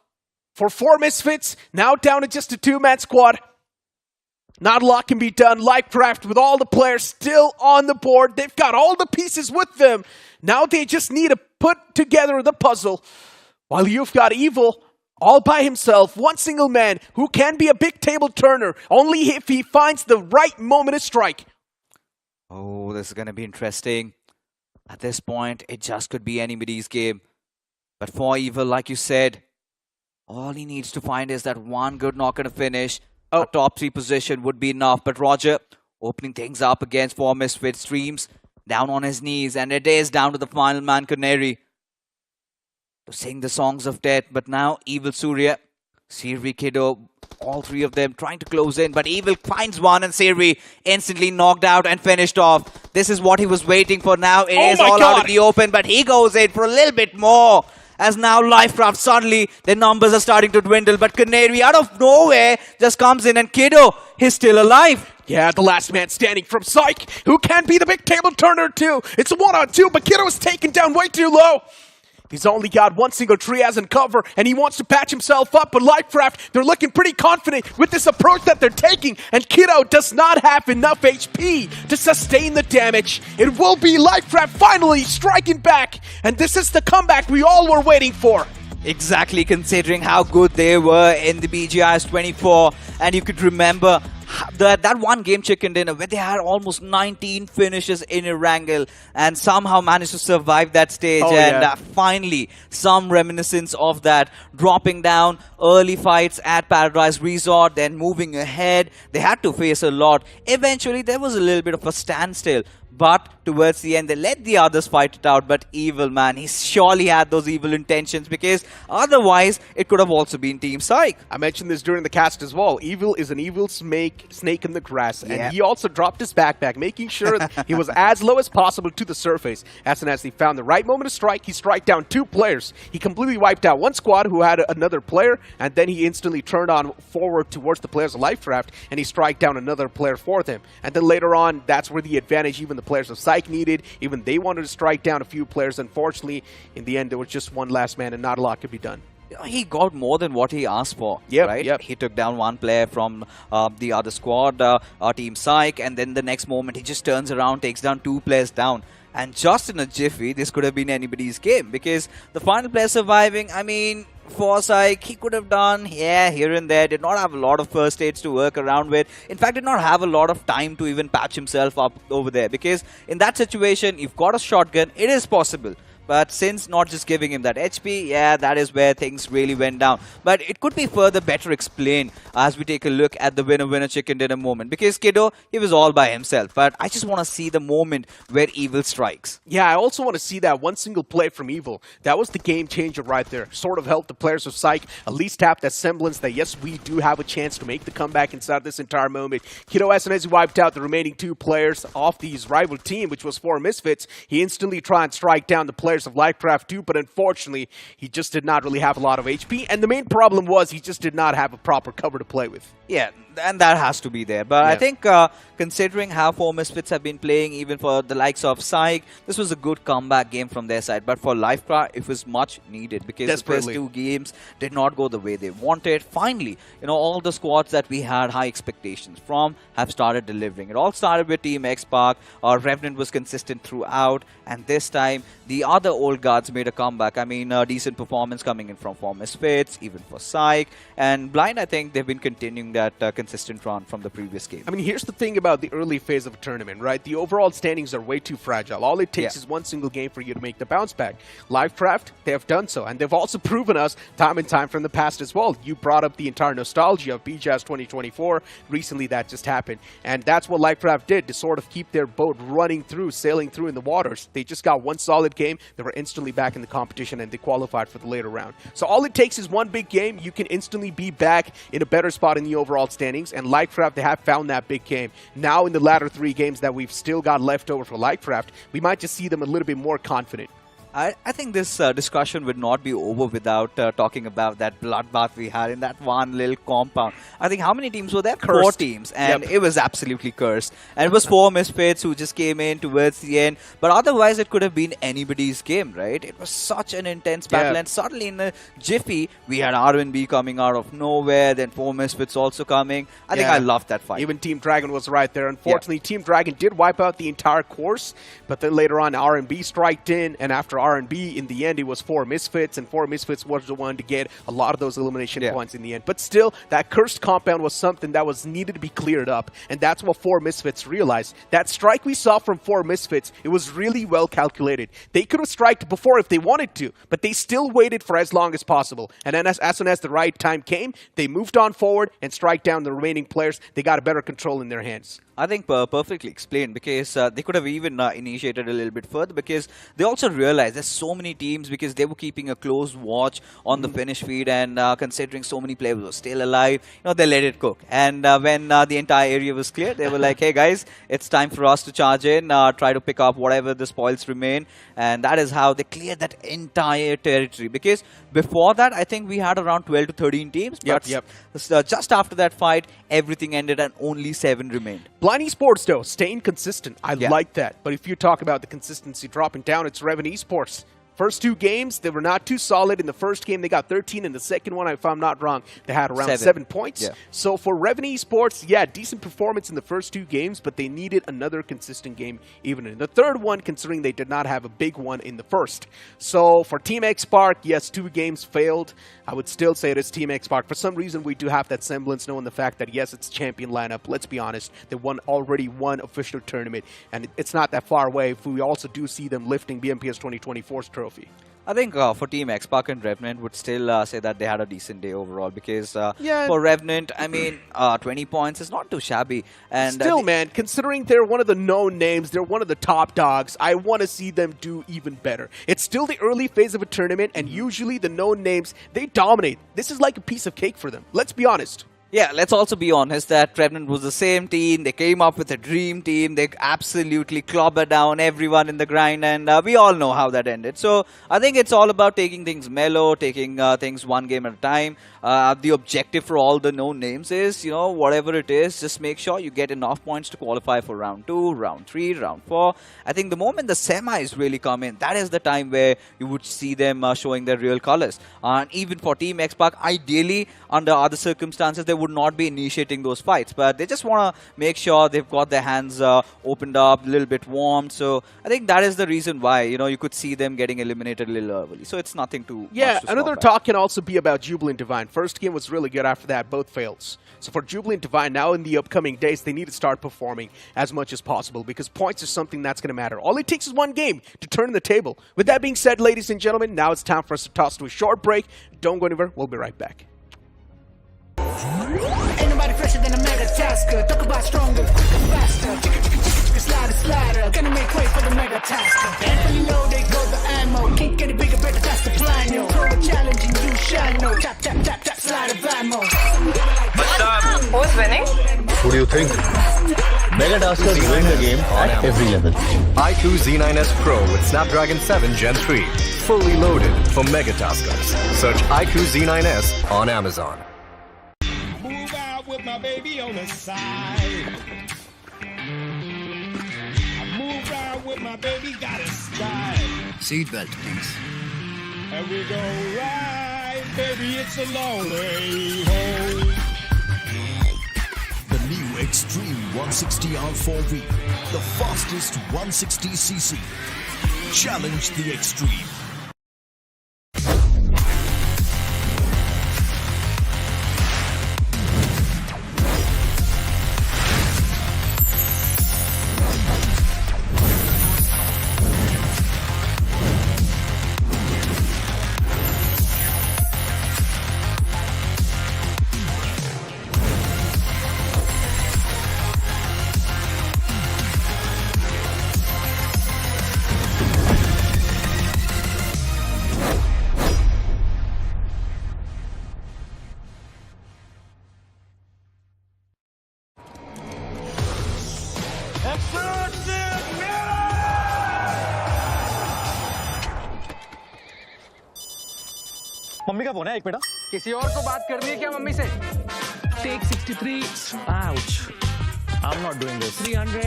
For 4 misfits, now down to just a 2-man squad. Not a lot can be done. LIVECRAFT with all the players still on the board. They've got all the pieces with them. Now they just need to put together the puzzle. While you've got Evil all by himself, one single man who can be a big table turner, only if he finds the right moment to strike. Oh, this is going to be interesting. At this point, it just could be anybody's game. But for Evil, like you said, all he needs to find is that one good knocker to finish. A top 3 position would be enough. But Roger, opening things up against 4 misfit streams, down on his knees. And it is down to the final man, Canary, to sing the songs of death. But now, Evil Surya, Sirvi Kiddo, all 3 of them trying to close in. But Evil finds one and Sirvi instantly knocked out and finished off. This is what he was waiting for now. It is all out in the open, but he goes in for a little bit more. As now LIVECRAFT, suddenly their numbers are starting to dwindle. But Canary out of nowhere just comes in and Kiddo, he's still alive. Yeah, the last man standing from Psyche, who can be the big table turner too. It's a 1-on-2, but Kiddo is taken down way too low. He's only got one single tree as in cover, and he wants to patch himself up. But LIVECRAFT, they're looking pretty confident with this approach that they're taking. And Kiddo does not have enough HP to sustain the damage. It will be LIVECRAFT finally striking back. And this is the comeback we all were waiting for. Exactly, considering how good they were in the BGIS 24. And you could remember that one game chicken dinner where they had almost 19 finishes in a wrangle and somehow managed to survive that stage. Finally, some reminiscence of that, dropping down early fights at Paradise Resort, then moving ahead. They had to face a lot. Eventually, there was a little bit of a standstill. But towards the end, they let the others fight it out. But Evil, man, he surely had those evil intentions, because otherwise, it could have also been Team Psyche. I mentioned this during the cast as well. Evil is an evil snake in the grass. And he also dropped his backpack, making sure that he was as low as possible to the surface. As soon as he found the right moment to strike, he struck down 2 players. He completely wiped out one squad who had another player, and then he instantly turned on forward towards the players of LIVECRAFT, and he struck down another player for them. And then later on, that's where the advantage even the players of Psyche needed. Even they wanted to strike down a few players. Unfortunately, in the end, there was just one last man and not a lot could be done. He got more than what he asked for, right? He took down one player from the other squad, Team Psyche, and then the next moment he just turns around, takes down 2 players down. And just in a jiffy, this could have been anybody's game, because the final player surviving, I mean, for Psyche, he could have done, here and there, did not have a lot of first aids to work around with. In fact, did not have a lot of time to even patch himself up over there, because in that situation, you've got a shotgun, it is possible. But since not just giving him that HP, yeah, that is where things really went down. But it could be further better explained as we take a look at the winner chicken dinner moment. Because Kiddo, he was all by himself. But I just want to see the moment where Evil strikes. Yeah, I also want to see that one single play from Evil. That was the game changer right there. Sort of helped the players of Psyche at least have that semblance that, yes, we do have a chance to make the comeback inside this entire moment. Kiddo, as soon as he wiped out the remaining 2 players off his rival team, which was 4 Misfits, he instantly tried and strike down the players of LIVECRAFT too, but unfortunately, he just did not really have a lot of HP, and the main problem was he just did not have a proper cover to play with. Yeah, and that has to be there. But I think considering how 4 Misfits have been playing, even for the likes of Psyche, this was a good comeback game from their side. But for LIVECRAFT, it was much needed because the first 2 games did not go the way they wanted. Finally, you know, all the squads that we had high expectations from have started delivering. It all started with Team X-Park. Revenant was consistent throughout, and this time the other old guards made a comeback. I mean, decent performance coming in from 4 Misfits, even for Psyche. And Blind, I think they've been continuing that consistent run from the previous game. I mean, here's the thing about the early phase of a tournament, right? The overall standings are way too fragile. All it takes is one single game for you to make the bounce back. LIVECRAFT, they have done so, and they've also proven us time and time from the past as well. You brought up the entire nostalgia of BGS 2024. Recently, that just happened, and that's what LIVECRAFT did to sort of keep their boat running through, sailing through in the waters. They just got one solid game. They were instantly back in the competition, and they qualified for the later round. So all it takes is one big game. You can instantly be back in a better spot in the overall standings, and LIVECRAFT, they have found that big game. Now in the latter 3 games that we've still got left over for LIVECRAFT, we might just see them a little bit more confident. I think this discussion would not be over without talking about that bloodbath we had in that one little compound. I think how many teams were there? Cursed. 4 teams, and it was absolutely cursed. And it was 4 Misfits who just came in towards the end. But otherwise, it could have been anybody's game, right? It was such an intense battle, and suddenly in a jiffy, we had RNB coming out of nowhere, then 4 Misfits also coming. I think I loved that fight. Even Team Dragon was right there. Unfortunately, Team Dragon did wipe out the entire course, but then later on, RNB striked in, and after RNB, in the end, it was 4 Misfits, and 4 Misfits was the one to get a lot of those elimination points in the end. But still, that cursed compound was something that was needed to be cleared up, and that's what 4 Misfits realized. That strike we saw from 4 Misfits, it was really well calculated. They could have striked before if they wanted to, but they still waited for as long as possible. And then as soon as the right time came, they moved on forward and strike down the remaining players. They got a better control in their hands. I think perfectly explained, because they could have even initiated a little bit further, because they also realized there's so many teams, because they were keeping a close watch on the finish feed, and considering so many players were still alive, you know, they let it cook. And when the entire area was clear, they were like, hey guys, it's time for us to charge in, try to pick up whatever the spoils remain. And that is how they cleared that entire territory, because before that, I think we had around 12 to 13 teams, but just after that fight, everything ended and only 7 remained. Blind Esports, though, staying consistent. I like that. But if you talk about the consistency dropping down, it's Revenant Esports. First 2 games, they were not too solid. In the first game, they got 13. In the second one, if I'm not wrong, they had around 7 points. So for Revenant Esports, decent performance in the first 2 games, but they needed another consistent game even in the third one, considering they did not have a big one in the first. So for Team X-Park, yes, 2 games failed. I would still say it is Team X-Park. For some reason, we do have that semblance, knowing the fact that, yes, it's champion lineup. Let's be honest, they already won official tournament, and it's not that far away if we also do see them lifting BMPS 2024's trophy. I think for Team X-Park and Revenant would still say that they had a decent day overall, because for Revenant, I mean, 20 points is not too shabby. And still, man, considering they're one of the known names, they're one of the top dogs, I want to see them do even better. It's still the early phase of a tournament, and usually the known names, they dominate. This is like a piece of cake for them. Let's be honest. Yeah, let's also be honest that Revenant was the same team. They came up with a dream team. They absolutely clobbered down everyone in the grind, and we all know how that ended. So I think it's all about taking things mellow, taking things one game at a time. The objective for all the known names is, you know, whatever it is, just make sure you get enough points to qualify for round 2, round 3, round 4. I think the moment the semis really come in, that is the time where you would see them showing their real colors. And even for Team X-Park, ideally, under other circumstances, they would not be initiating those fights, but they just want to make sure they've got their hands opened up, a little bit warmed. So I think that is the reason why, you know, you could see them getting eliminated a little early. So it's nothing too much to another stop talk can also be about Jubilant Divine. First game was really good. After that, both fails. So for Jubilant Divine, now in the upcoming days, they need to start performing as much as possible because points is something that's going to matter. All it takes is one game to turn the table. With that being said, ladies and gentlemen, now it's time for us to toss to a short break. Don't go anywhere. We'll be right back. Ain't nobody fresher than a mega tasker. Talk about stronger, quicker, faster. Slider, slider, gonna make way for the mega tasker. And when you know they go the ammo, can't get it bigger, better, that's the plan, yo. Throw a challenge and you shall know. Tap, tap, tap, tap, slide of ammo. Who's winning? Who do you think? Mega Taskers win the game at every level. iQOO Z9S Pro with Snapdragon 7 Gen 3. Fully loaded for Mega Taskers. Search iQOO Z9S on Amazon. Move out with my baby on the side. I move out with my baby, got a style. Seatbelt, please. And we go right, baby, it's a long way home. The new Xtreme 160R4V, the fastest 160cc. Challenge the Xtreme. Mummy का phone है एक बेटा किसी और को बात करनी है क्या मम्मी से take 63 ouch I am not doing this 300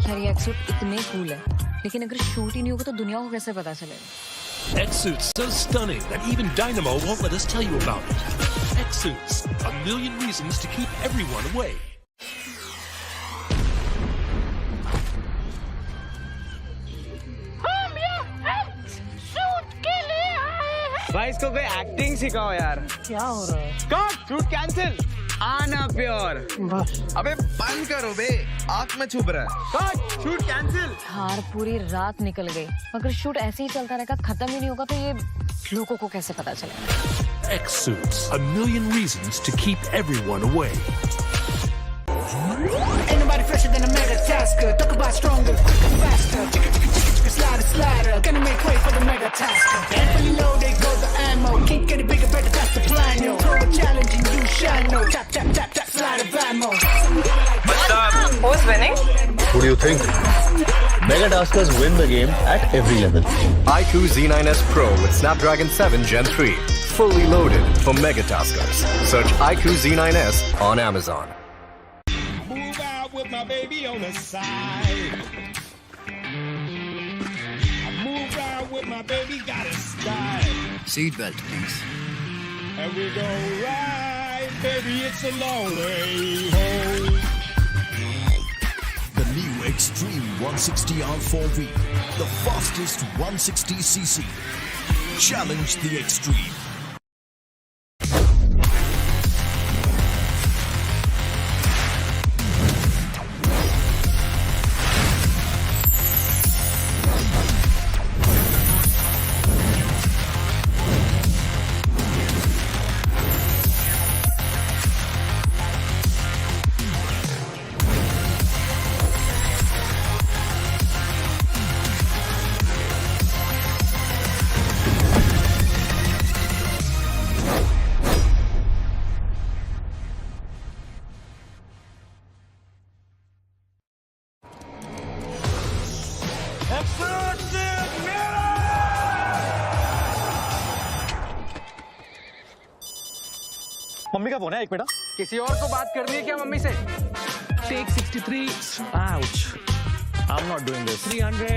यार ये एक्सूट इतने कूल है लेकिन अगर शूट ही नहीं होगा तो दुनिया को कैसे पता चलेगा X-Suits so stunning that even Dynamo won't let us tell you about it. X-Suits, a million reasons to keep everyone away. भाई इसको कोई एक्टिंग सिखाओ यार क्या हो रहा है कट शूट कैंसिल आना प्योर अबे बंद करो बे आंख में छुप रहा है कट शूट कैंसिल हार पूरी रात निकल गई अगर शूट ऐसे ही चलता रहेगा खत्म ही नहीं होगा तो ये लोगों को कैसे पता चलेगा X-Suits, a million reasons to keep everyone away. Ain't nobody fresher than a mega tasker. Talk about stronger, quicker, faster. Slider, slider, gonna make way for the mega tasker. And when you know they go the ammo, can't get it bigger, better, that's the plan, yo. Throw a challenge and you shall know. Tap, tap, tap, tap, slide of ammo. Who's winning? Who do you think? Mega Taskers win the game at every level. iQOO Z9S Pro with Snapdragon 7 Gen 3. Fully loaded for Mega Taskers. Search iQOO Z9S on Amazon. Move out with my baby on the side. I move out with my baby, got a style. Seatbelt, please. And we go right, baby, it's a long way home. The new Xtreme 160R4V, the fastest 160cc. Challenge the Xtreme. Mummy का phone है एक बेटा किसी और को बात करनी है क्या मम्मी से take 63 ouch I am not doing this 300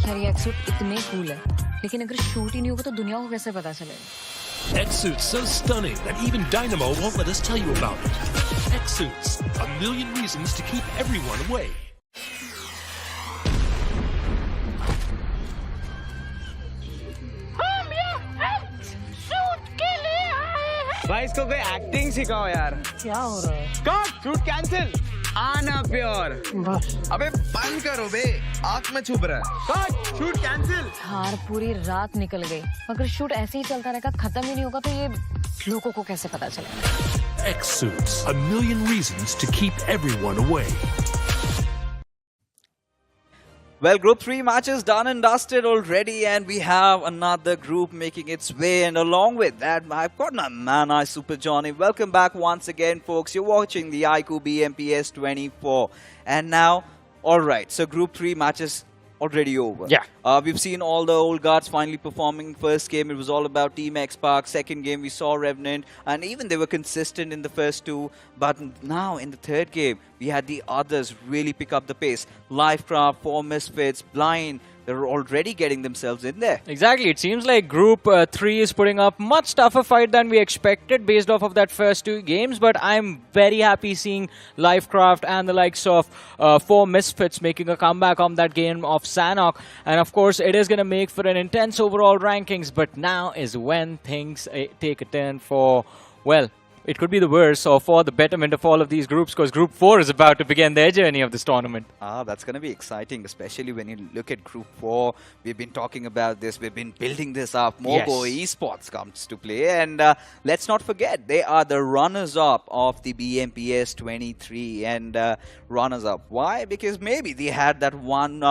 यार ये एक्सूट इतने कूल है लेकिन अगर शूट ही नहीं होगा तो दुनिया को कैसे पता चलेगा X-Suits so stunning that even Dynamo won't let us tell you about it. X-Suits, a million reasons to keep everyone away. भाई इसको कोई एक्टिंग सिखाओ यार। क्या हो रहा है? Cut, shoot cancel. आना प्योर। अबे बंद करो बे, आंख में छुप रहा है। Cut, shoot cancel. हार पूरी रात निकल गई, अगर शूट ऐसे ही चलता रहेगा, खत्म ही नहीं होगा तो ये लोगों को कैसे पता चलेगा? X-Suits, a million reasons to keep everyone away. Well, Group 3 matches done and dusted already, and we have another group making its way. And along with that, I've got my man, Super Johnny. Welcome back once again, folks. You're watching the iQOO BMPS 24. And now, alright, so Group 3 matches already over. Yeah. We've seen all the old guards finally performing. First game, it was all about Team Xpark. Second game, we saw Revenant. And even they were consistent in the first two. But now, in the third game, we had the others really pick up the pace. LIVECRAFT, 4 Misfits, Blind. They're already getting themselves in there. Exactly. It seems like Group 3 is putting up much tougher fight than we expected based off of that first 2 games. But I'm very happy seeing LIVECRAFT and the likes of 4 Misfits making a comeback on that game of Sanhok. And of course, it is going to make for an intense overall rankings. But now is when things take a turn for, well, it could be the worst or for the betterment of all of these groups, because Group 4 is about to begin their journey of this tournament. That's going to be exciting, especially when you look at Group 4. We've been talking about this. We've been building this up. MOGO Esports comes to play. And let's not forget, they are the runners-up of the BMPS 23. And runners-up. Why? Because maybe they had that one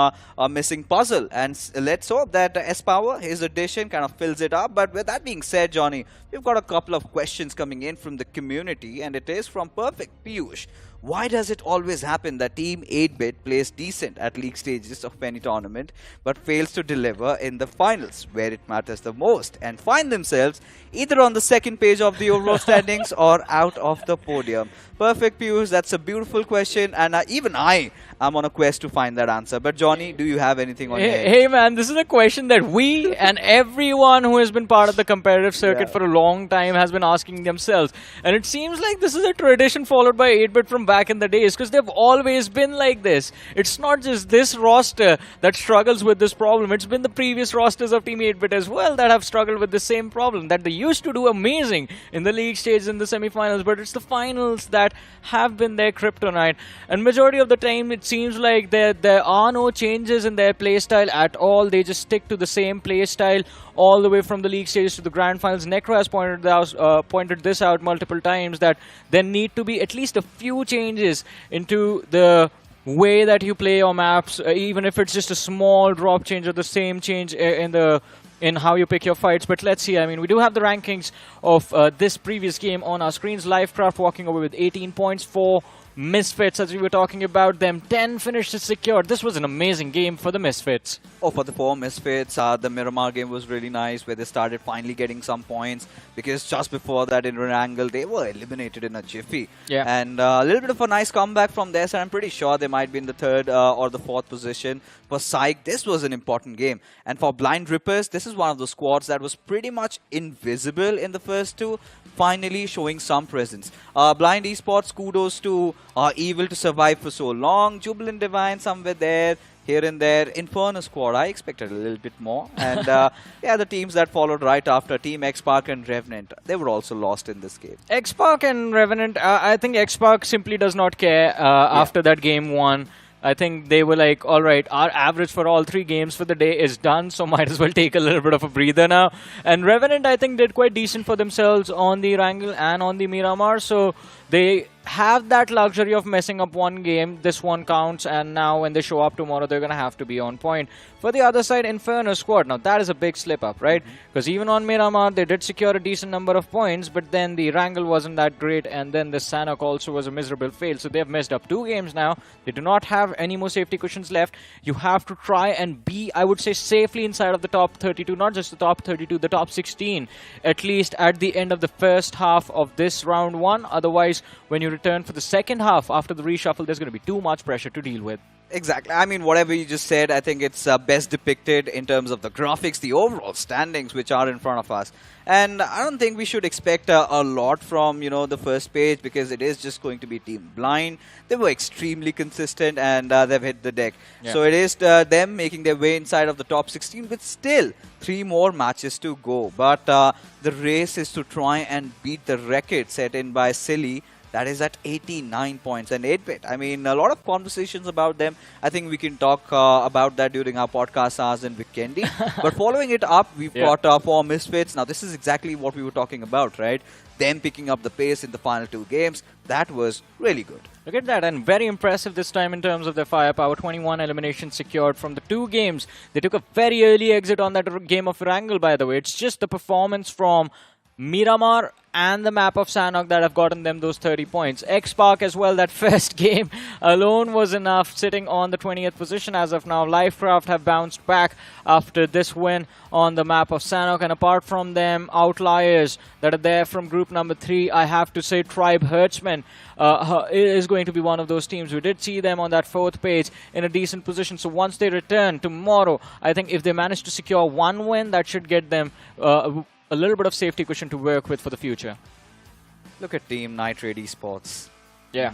missing puzzle. And let's hope that S-Power, his addition, kind of fills it up. But with that being said, Johnny, we've got a couple of questions coming in from the community, and it is from Perfect Piyush. Why does it always happen that Team 8-Bit plays decent at league stages of any tournament but fails to deliver in the finals where it matters the most and find themselves either on the second page of the overall standings or out of the podium? Perfect Piyush, that's a beautiful question, and even I am on a quest to find that answer. But Johnny, do you have anything on your head? Hey man, this is a question that we and everyone who has been part of the competitive circuit for a long time has been asking themselves. And it seems like this is a tradition followed by 8-Bit from back in the days, because they've always been like this. It's not just this roster that struggles with this problem. It's been the previous rosters of Team 8-Bit as well that have struggled with the same problem, that they used to do amazing in the league stage, in the semi-finals, but it's the finals that have been their kryptonite. And majority of the time it seems like there are no changes in their playstyle at all. They just stick to the same playstyle all the way from the league stages to the grand finals. Necro has pointed this out multiple times, that there need to be at least a few changes into the way that you play your maps, even if it's just a small drop change or the same change in how you pick your fights. But let's see, I mean, we do have the rankings of this previous game on our screens. LIVECRAFT walking away with 18 points for Misfits, as we were talking about them. 10 finishes secured. This was an amazing game for the Misfits. Oh, for the 4 Misfits, the Miramar game was really nice, where they started finally getting some points, because just before that in Rangle, they were eliminated in a jiffy. Yeah. And a little bit of a nice comeback from there, so I'm pretty sure they might be in the 3rd or the 4th position. For Psyche, this was an important game. And for Blind Rippers, this is one of the squads that was pretty much invisible in the first 2, finally showing some presence. Blind Esports, kudos to Evil to survive for so long. Jubilant Divine somewhere there, here and there. Inferno squad, I expected a little bit more. And yeah, the teams that followed right after, Team Xpark and Revenant, they were also lost in this game. Xpark and Revenant, I think Xpark simply does not care after that game 1. I think they were like, all right, our average for all 3 games for the day is done, so might as well take a little bit of a breather now. And Revenant, I think, did quite decent for themselves on the Wrangle and on the Miramar, so they have that luxury of messing up one game. This one counts, and now when they show up tomorrow, they're going to have to be on point. For the other side, Inferno squad, now that is a big slip up, right? Because even on Miramar, they did secure a decent number of points, but then the Wrangle wasn't that great, and then the Sanhok also was a miserable fail. So they've messed up 2 games now. They do not have any more safety cushions left. You have to try and be, I would say, safely inside of the top 32, not just the top 32, the top 16, at least at the end of the first half of this round 1. Otherwise, when you return for the second half after the reshuffle, there's going to be too much pressure to deal with. Exactly. I mean, whatever you just said, I think it's best depicted in terms of the graphics, the overall standings which are in front of us. And I don't think we should expect a lot from, the first page, because it is just going to be Team Blind. They were extremely consistent, and they've hit the deck. Yeah. So it is them making their way inside of the top 16 with still 3 more matches to go. But the race is to try and beat the record set in by Silly. That is at 89 points and 8-bit. I mean, a lot of conversations about them. I think we can talk about that during our podcast hours in Weekendy. But following it up, we've got 4 Misfits. Now, this is exactly what we were talking about, right? Them picking up the pace in the final 2 games. That was really good. Look at that, and very impressive this time in terms of their firepower. 21 eliminations secured from the 2 games. They took a very early exit on that game of Wrangle, by the way. It's just the performance from Miramar and the map of Sanhok that have gotten them those 30 points. X-Park as well, that first game alone was enough, sitting on the 20th position as of now. LIVECRAFT have bounced back after this win on the map of Sanhok, and apart from them, outliers that are there from group number 3, I have to say Tribe Hirdmen is going to be one of those teams. We did see them on that 4th page in a decent position, so once they return tomorrow, I think if they manage to secure 1 win, that should get them a little bit of safety cushion to work with for the future. Look at Team Nitrate Esports. Yeah.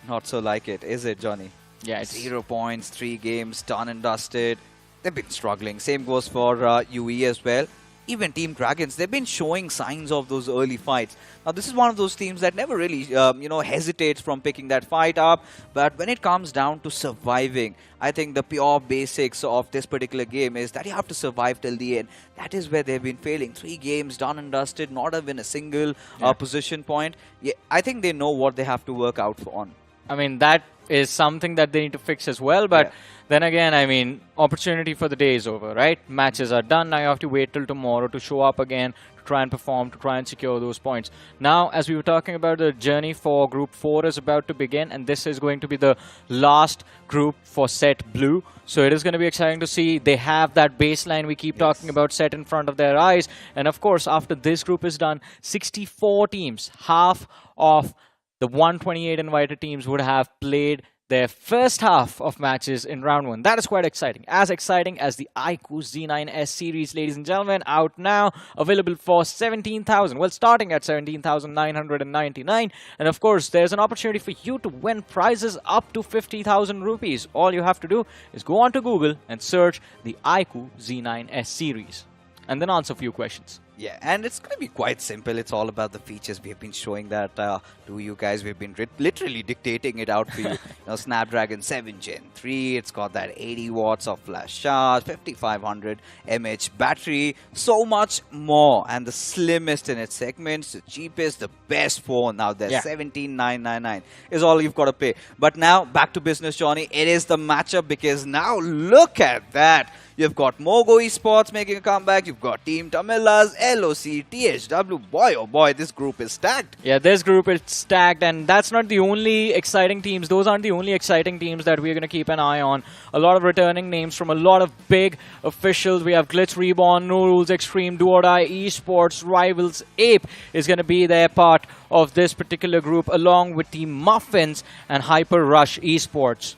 Not so like it, is it, Johnny? Yeah, it's 0 points, 3 games, done and dusted. They've been struggling. Same goes for UE as well. Even Team Dragons, they've been showing signs of those early fights. Now, this is one of those teams that never really, hesitates from picking that fight up. But when it comes down to surviving, I think the pure basics of this particular game is that you have to survive till the end. That is where they've been failing. 3 games, done and dusted, not even a single position point. Yeah, I think they know what they have to work out on. I mean, that is something that they need to fix as well. But then again, I mean, opportunity for the day is over, right? Matches are done. Now you have to wait till tomorrow to show up again, to try and perform, to try and secure those points. Now, as we were talking about, the journey for Group 4 is about to begin. And this is going to be the last group for Set Blue. So it is going to be exciting to see. They have that baseline we keep talking about set in front of their eyes. And of course, after this group is done, 64 teams, half of the 128 invited teams would have played their first half of matches in round 1. That is quite exciting. As exciting as the iQOO Z9S series, ladies and gentlemen, out now, available for 17,000. Well, starting at 17,999. And of course, there's an opportunity for you to win prizes up to 50,000 rupees. All you have to do is go onto Google and search the iQOO Z9S series, and then answer a few questions. Yeah, and it's going to be quite simple. It's all about the features. We have been showing that to you guys. We've been literally dictating it out for you. Snapdragon 7 Gen 3. It's got that 80 watts of flash charge, 5500 mAh battery, so much more. And the slimmest in its segments, the cheapest, the best phone. Now there's 17,999 is all you've got to pay. But now, back to business, Johnny. It is the matchup, because now look at that. You've got MOGO Esports making a comeback. You've got Team TAMILAS, LOC, THW. Boy, oh boy, this group is stacked. Yeah, this group is stacked, and that's not the only exciting teams. Those aren't the only exciting teams that we're going to keep an eye on. A lot of returning names from a lot of big officials. We have GLITCHREBORN, Norules, Xtreme, Do or Die, Esports, Rivals, Ape is going to be their part of this particular group, along with Team Muffins and Hyper Rush Esports.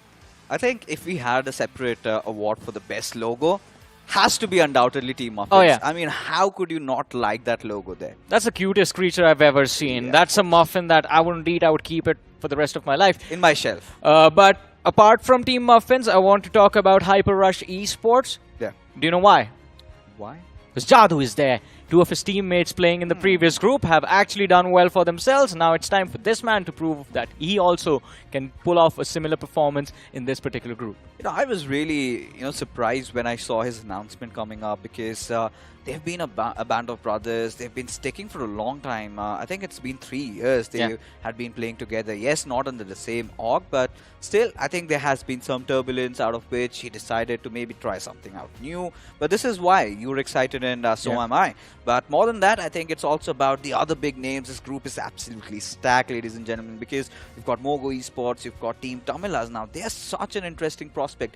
I think if we had a separate award for the best logo, has to be undoubtedly Team Muffins. Oh, yeah. I mean, how could you not like that logo there? That's the cutest creature I've ever seen. That's a muffin that I wouldn't eat. I would keep it for the rest of my life. In my shelf. But apart from Team Muffins, I want to talk about Hyper Rush Esports. Yeah. Do you know why? Why? Because Jadoo is there. 2 of his teammates playing in the previous group have actually done well for themselves. Now it's time for this man to prove that he also can pull off a similar performance in this particular group. I was really, surprised when I saw his announcement coming up, because they've been a band of brothers. They've been sticking for a long time. I think it's been 3 years they had been playing together. Yes, not under the same org, but still, I think there has been some turbulence, out of which he decided to maybe try something out new. But this is why you were excited, and so am I. But more than that, I think it's also about the other big names. This group is absolutely stacked, ladies and gentlemen, because you've got MOGO Esports, you've got Team TAMILAS. Now, they're such an interesting prospect.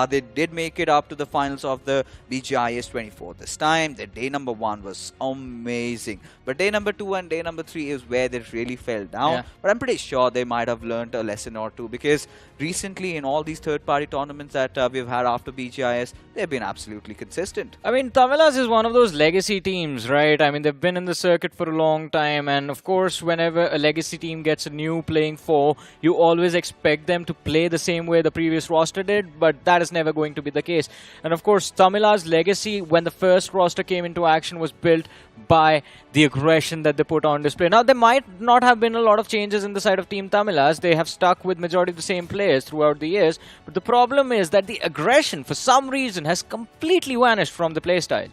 They did make it up to the finals of the BGIS 24 this time. their day number 1 was amazing. But day number 2 and day number 3 is where they really fell down. Yeah. But I'm pretty sure they might have learned a lesson or two, because recently in all these third-party tournaments that we've had after BGIS, they've been absolutely consistent. I mean, TAMILAS is one of those legacy teams, right? I mean, they've been in the circuit for a long time, and of course, whenever a legacy team gets a new playing four, you always expect them to play the same way the previous roster did, but that is never going to be the case. And of course, TAMILAS' legacy, when the first roster came into action, was built by the aggression that they put on display. Now, there might not have been a lot of changes in the side of Team TAMILAS. They have stuck with majority of the same players throughout the years, but the problem is that the aggression, for some reason, has completely vanished from the playstyle.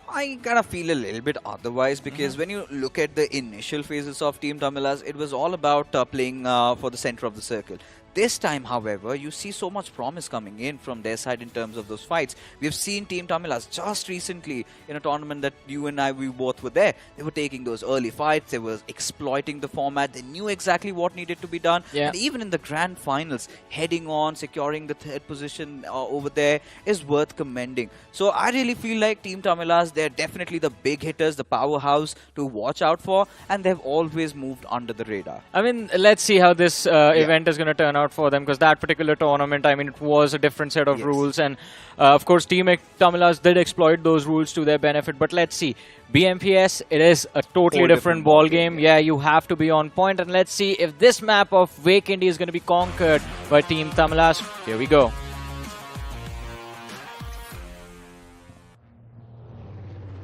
I kind of feel a little bit otherwise, because when you look at the initial phases of Team TAMILAS, it was all about playing for the center of the circle. This time, however, you see so much promise coming in from their side in terms of those fights. We've seen Team TAMILAS just recently in a tournament that you and I, we both were there. They were taking those early fights. They were exploiting the format. They knew exactly what needed to be done. Yeah. And even in the grand finals, heading on, securing the third position over there is worth commending. So I really feel like Team TAMILAS, they're definitely the big hitters, the powerhouse to watch out for, and they've always moved under the radar. I mean, let's see how this event is going to turn out for them, because that particular tournament, I mean, it was a different set of rules, and of course Team TAMILAS did exploit those rules to their benefit. But let's see, BMPS, it is a totally different ball game. Yeah, you have to be on point, and let's see if this map of Vacandy is going to be conquered by Team TAMILAS. Here we go.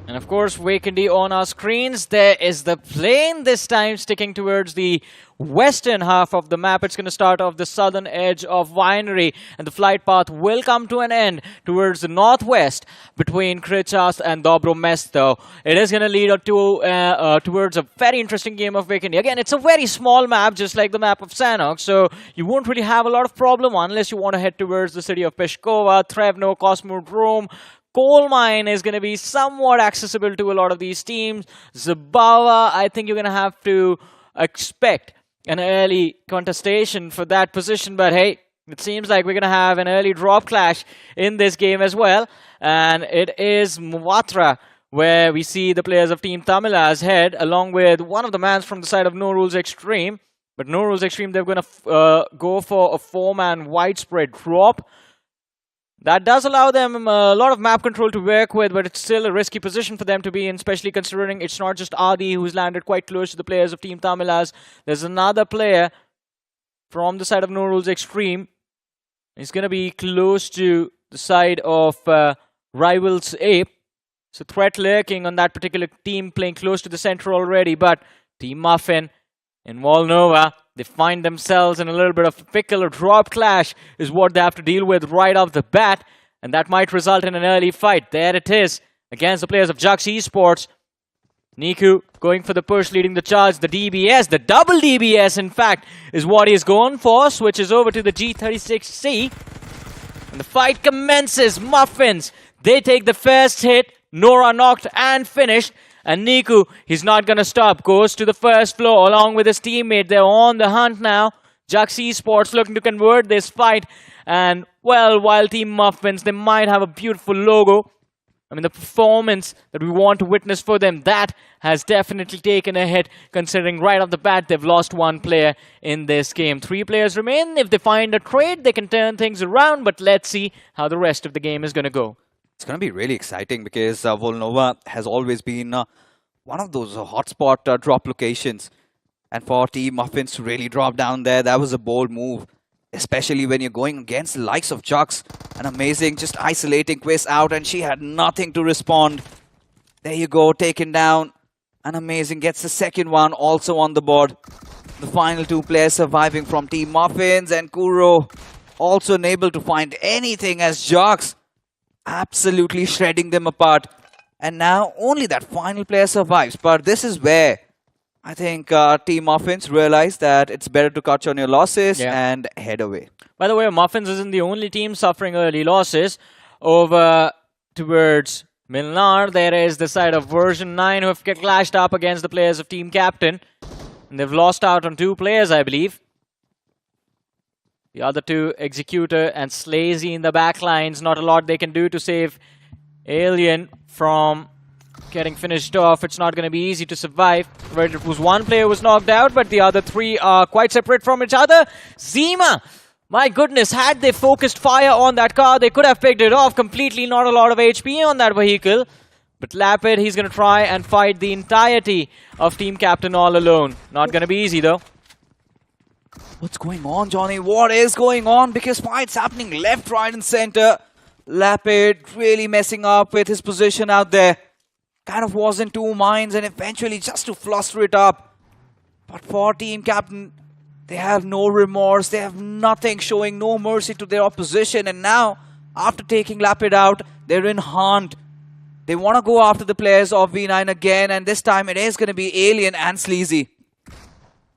And of course, Vacandy on our screens. There is the plane, this time sticking towards the western half of the map. It's going to start off the southern edge of Winery, and the flight path will come to an end towards the northwest between Krichas and Dobro Mesto. It is going to lead towards a very interesting game of Vacandy. Again, it's a very small map, just like the map of Sanok, so you won't really have a lot of problem unless you want to head towards the city of Peshkova, Trevno, Cosmodrome. Coal Mine is going to be somewhat accessible to a lot of these teams. Zabawa, I think you're going to have to expect an early contestation for that position. But hey, it seems like we're going to have an early drop clash in this game as well. And it is Muwatra, where we see the players of Team TAMILAS head, along with one of the mans from the side of Norules Xtreme. But Norules Xtreme, they're going to go for a 4-man widespread drop. That does allow them a lot of map control to work with, but it's still a risky position for them to be in, especially considering it's not just Adi who's landed quite close to the players of Team TAMILAS. There's another player from the side of Norules Xtreme. He's going to be close to the side of Rivals Ape. So threat lurking on that particular team, playing close to the center already, but Team Muffin in Volnova, they find themselves in a little bit of a pickle. A drop clash is what they have to deal with right off the bat, and that might result in an early fight. There it is, against the players of eSports. Niku going for the push, leading the charge. The DBS, the double DBS, in fact, is what he's going for. Switches over to the G36C, and the fight commences. Muffins, they take the first hit. Nora knocked and finished. And Niku, he's not going to stop. Goes to the first floor along with his teammate. They're on the hunt now. eSports looking to convert this fight. And, well, while Team Muffins, they might have a beautiful logo. I mean, the performance that we want to witness for them, that has definitely taken a hit, considering right off the bat, they've lost one player in this game. 3 players remain. If they find a trade, they can turn things around. But let's see how the rest of the game is going to go. It's going to be really exciting, because Volnova has always been one of those hotspot drop locations. And for Team Muffins to really drop down there, that was a bold move. Especially when you're going against the likes of Jux. An amazing, just isolating Quiz out, and she had nothing to respond. There you go, taken down. An amazing, gets the second one also on the board. The final 2 players surviving from Team Muffins, and Kuro also unable to find anything as Jux absolutely shredding them apart. And now only that final player survives. But this is where I think Team Muffins realize that it's better to cut on your losses and head away. By the way, Muffins isn't the only team suffering early losses. Over towards Milnar, there is the side of Version 9 who have clashed up against the players of Team Captain. And they've lost out on 2 players, I believe. The other 2, Executor and Slazy in the back lines. Not a lot they can do to save Alien from getting finished off. It's not going to be easy to survive. It was one player was knocked out, but the other three are quite separate from each other. Zima, my goodness, had they focused fire on that car, they could have picked it off completely. Not a lot of HP on that vehicle. But Lapid, he's going to try and fight the entirety of Team Captain all alone. Not going to be easy, though. What's going on, Johnny? What is going on? Because fights happening left, right, and center. Lapid really messing up with his position out there. Kind of was in two minds and eventually just to fluster it up. But for Team Captain, they have no remorse. They have nothing, showing no mercy to their opposition. And now, after taking Lapid out, they're in hunt. They want to go after the players of V9 again, and this time it is going to be Alien and Sleazy.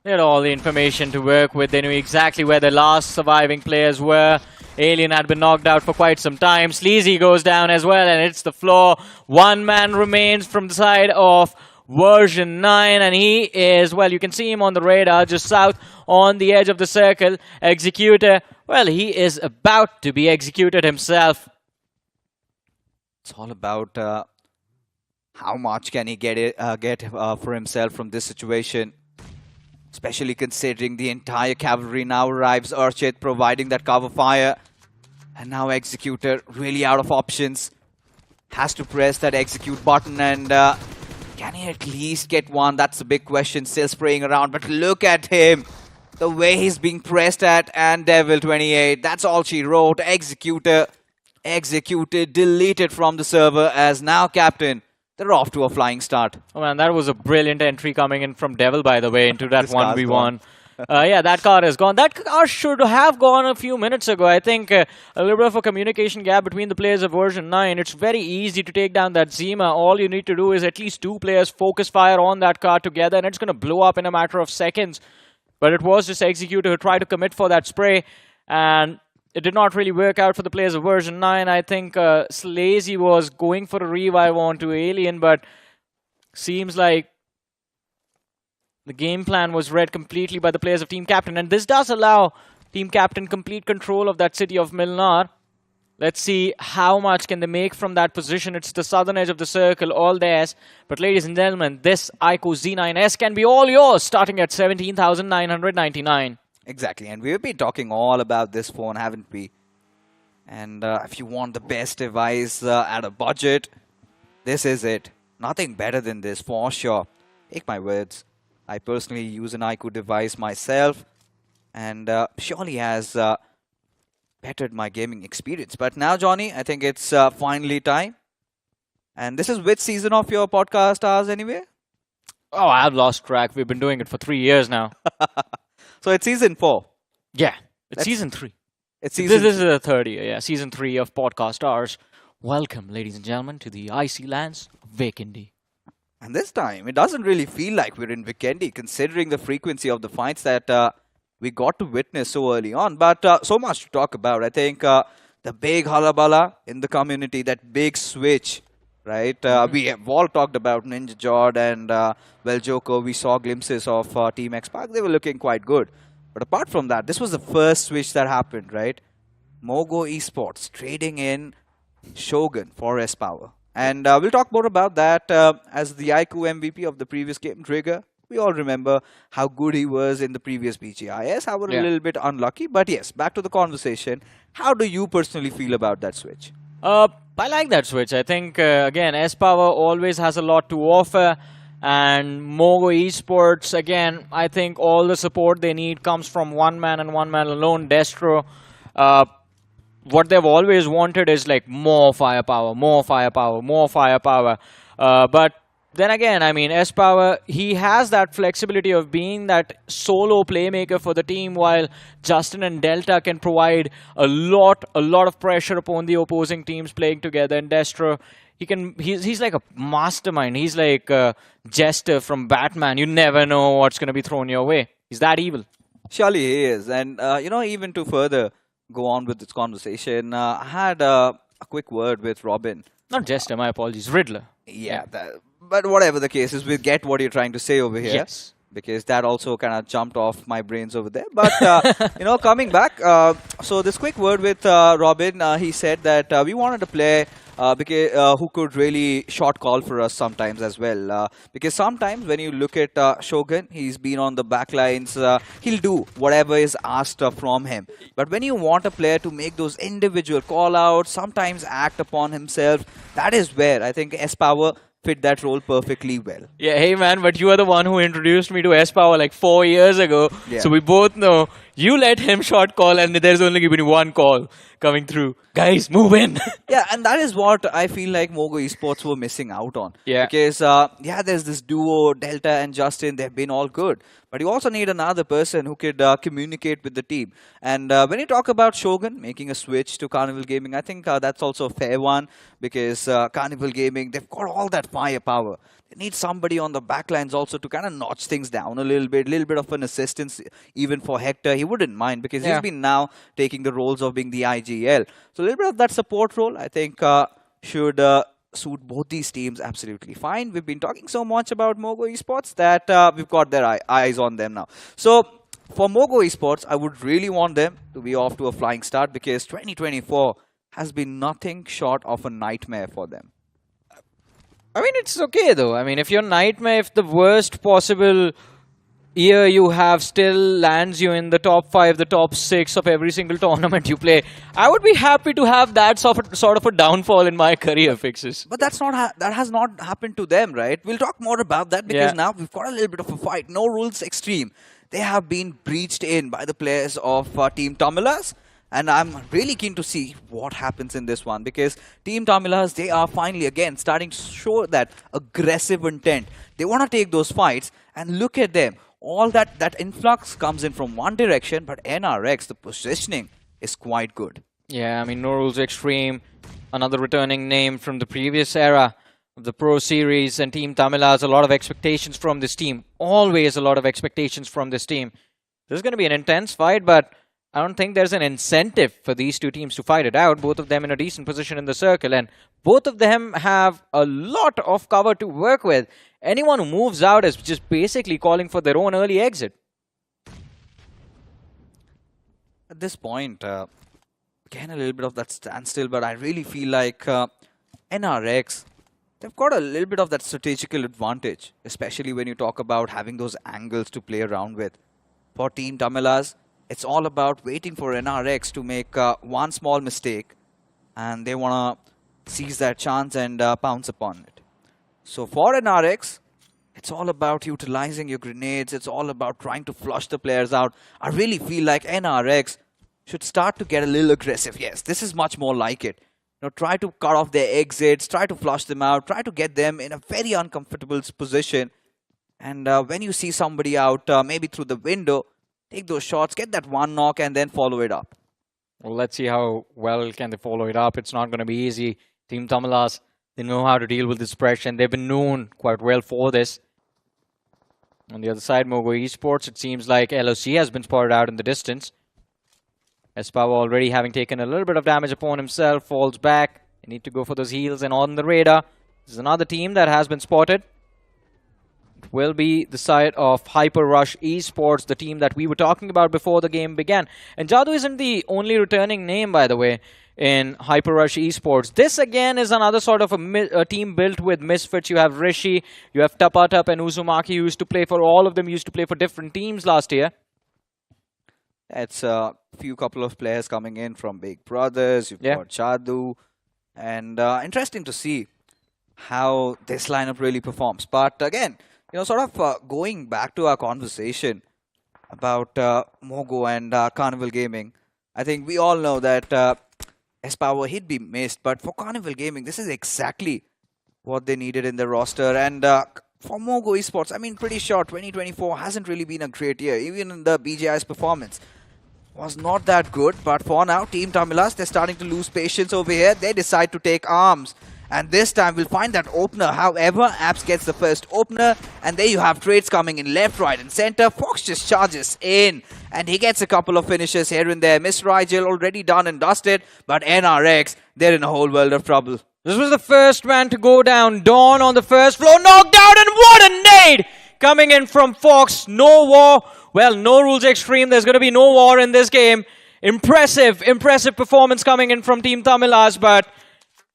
They had all the information to work with. They knew exactly where the last surviving players were. Alien had been knocked out for quite some time. Sleazy goes down as well and hits the floor. One man remains from the side of version 9, and he is, well, you can see him on the radar just south on the edge of the circle. Executor, well, he is about to be executed himself. It's all about how much can he get for himself from this situation. Especially considering the entire cavalry now arrives. Urchit providing that cover fire. And now Executor really out of options. Has to press that execute button, and can he at least get one? That's the big question. Still spraying around, but look at him. The way he's being pressed at, and Devil 28. That's all she wrote. Executor executed, deleted from the server as now Captain. They're off to a flying start. Oh man, that was a brilliant entry coming in from Devil, by the way, into that 1v1. Yeah, that car is gone. That car should have gone a few minutes ago. I think a little bit of a communication gap between the players of version 9. It's very easy to take down that Zima. All you need to do is at least two players focus fire on that car together, and it's going to blow up in a matter of seconds. But it was just Executor who tried to commit for that spray, and it did not really work out for the players of version 9. I think Sleazy was going for a revive onto Alien, but seems like the game plan was read completely by the players of Team Captain. And this does allow Team Captain complete control of that city of Milnar. Let's see how much can they make from that position. It's the southern edge of the circle, all theirs. But ladies and gentlemen, this iQOO Z9S can be all yours, starting at 17,999. Exactly, and we've been talking all about this phone, haven't we? And if you want the best device at a budget, this is it. Nothing better than this, for sure. Take my words. I personally use an iQOO device myself, and surely has bettered my gaming experience. But now, Johnny, I think it's finally time. And this is which season of your podcast, Hours, anyway? Oh, I've lost track. We've been doing it for 3 years now. So it's season 4. Yeah, it's season 3. It's season. This is the third year. Yeah, season 3 of Podcast Hours. Welcome, ladies and gentlemen, to the icy lands of Vikendi. And this time, it doesn't really feel like we're in Vikendi, considering the frequency of the fights that we got to witness so early on. But so much to talk about. I think the big halabala in the community, that big switch, right? We have all talked about Ninja Jord and Joko. We saw glimpses of Team X-Pac. They were looking quite good. But apart from that, this was the first switch that happened, right? MOGO Esports trading in Shogun for S-Power. And we'll talk more about that as the iQOO MVP of the previous game, Trigger. We all remember how good he was in the previous BGIS. However, a little bit unlucky. But yes, back to the conversation. How do you personally feel about that switch? I like that switch. I think, again, S-Power always has a lot to offer. And MOGO Esports, again, I think all the support they need comes from one man and one man alone, Destro. What they've always wanted is like more firepower, more firepower, more firepower. But then again, I mean, S-Power, he has that flexibility of being that solo playmaker for the team, while Justin and Delta can provide a lot of pressure upon the opposing teams playing together. And Destro, he's like a mastermind. He's like Jester from Batman. You never know what's going to be thrown your way. He's that evil. Surely he is. And, you know, even to further go on with this conversation, I had a quick word with Robin. Not Jester, my apologies. Riddler. Yeah. But whatever the case is, we get what you're trying to say over here. Yes. because that also kind of jumped off my brains over there. But, coming back, so this quick word with Robin, he said that we wanted to play who could really short call for us sometimes as well. Because sometimes when you look at Shogun, he's been on the back lines, he'll do whatever is asked from him. But when you want a player to make those individual call-outs, sometimes act upon himself, that is where I think S-Power fit that role perfectly well. Yeah, hey man, but you are the one who introduced me to S-Power like 4 years ago. Yeah. So we both know you let him short call and there's only been one call coming through. Guys, move in. Yeah, and that is what I feel like MOGO Esports were missing out on. Yeah. Because, there's this duo, Delta and Justin, they've been all good. But you also need another person who could communicate with the team. And when you talk about Shogun making a switch to Carnival Gaming, I think that's also a fair one. Because Carnival Gaming, they've got all that firepower. They need somebody on the backlines also to kind of notch things down a little bit of an assistance even for Hector. He wouldn't mind because he's been now taking the roles of being the IGL. So a little bit of that support role, I think, should suit both these teams absolutely fine. We've been talking so much about MOGO Esports that we've got their eyes on them now. So for MOGO Esports, I would really want them to be off to a flying start because 2024 has been nothing short of a nightmare for them. I mean, it's okay though. I mean, if your nightmare, if the worst possible year you have still lands you in the top 5, the top 6 of every single tournament you play, I would be happy to have that sort of a downfall in my career, Fixes. But that's not that has not happened to them, right? We'll talk more about that because now we've got a little bit of a fight. Norules Xtreme. They have been breached in by the players of Team TAMILAS. And I'm really keen to see what happens in this one because Team TAMILAS, they are finally again starting to show that aggressive intent. They want to take those fights and look at them. All that influx comes in from one direction, but NRX, the positioning is quite good. Yeah, I mean, Norules Xtreme, another returning name from the previous era of the Pro Series, and Team TAMILAS, a lot of expectations from this team. Always a lot of expectations from this team. This is going to be an intense fight, but I don't think there's an incentive for these two teams to fight it out. Both of them in a decent position in the circle, and both of them have a lot of cover to work with. Anyone who moves out is just basically calling for their own early exit. At this point, again a little bit of that standstill, but I really feel like NRX, they've got a little bit of that strategical advantage, especially when you talk about having those angles to play around with. For Team TAMILAS, it's all about waiting for NRX to make one small mistake and they want to seize that chance and pounce upon it. So for NRX, it's all about utilizing your grenades. It's all about trying to flush the players out. I really feel like NRX should start to get a little aggressive. Yes, this is much more like it. Try to cut off their exits, try to flush them out, try to get them in a very uncomfortable position. And when you see somebody out, maybe through the window, take those shots, get that one knock, and then follow it up. Well, let's see how well can they follow it up. It's not going to be easy. Team TAMILAS, they know how to deal with this pressure, and they've been known quite well for this. On the other side, MOGO Esports, it seems like LOC has been spotted out in the distance. S-Power already having taken a little bit of damage upon himself, falls back. They need to go for those heals, and on the radar, this is another team that has been spotted. Will be the side of Hyper Rush Esports, the team that we were talking about before the game began. And Jadoo isn't the only returning name, by the way, in Hyper Rush Esports. This again is another sort of a team built with misfits. You have Rishi, you have Tapatap and Uzumaki, who used to play for all of them, used to play for different teams last year. It's a couple of players coming in from Big Brothers. You've got Jadoo. And interesting to see how this lineup really performs. But again, sort of going back to our conversation about MOGO and Carnival Gaming, I think we all know that S-Power, he'd be missed. But for Carnival Gaming, this is exactly what they needed in the roster. And for MOGO Esports, I mean, pretty sure 2024 hasn't really been a great year. Even in the BGI's performance was not that good. But for now, Team TAMILAS, they're starting to lose patience over here. They decide to take arms. And this time we'll find that opener. However, Apps gets the first opener. And there you have trades coming in left, right and center. Fox just charges in. And he gets a couple of finishes here and there. Mr. Rigel already done and dusted. But NRX, they're in a whole world of trouble. This was the first man to go down. Dawn on the first floor. Knocked out, and what a nade! coming in from Fox. No war. Well, Norules Xtreme. There's going to be no war in this game. Impressive performance coming in from Team TAMILAS, but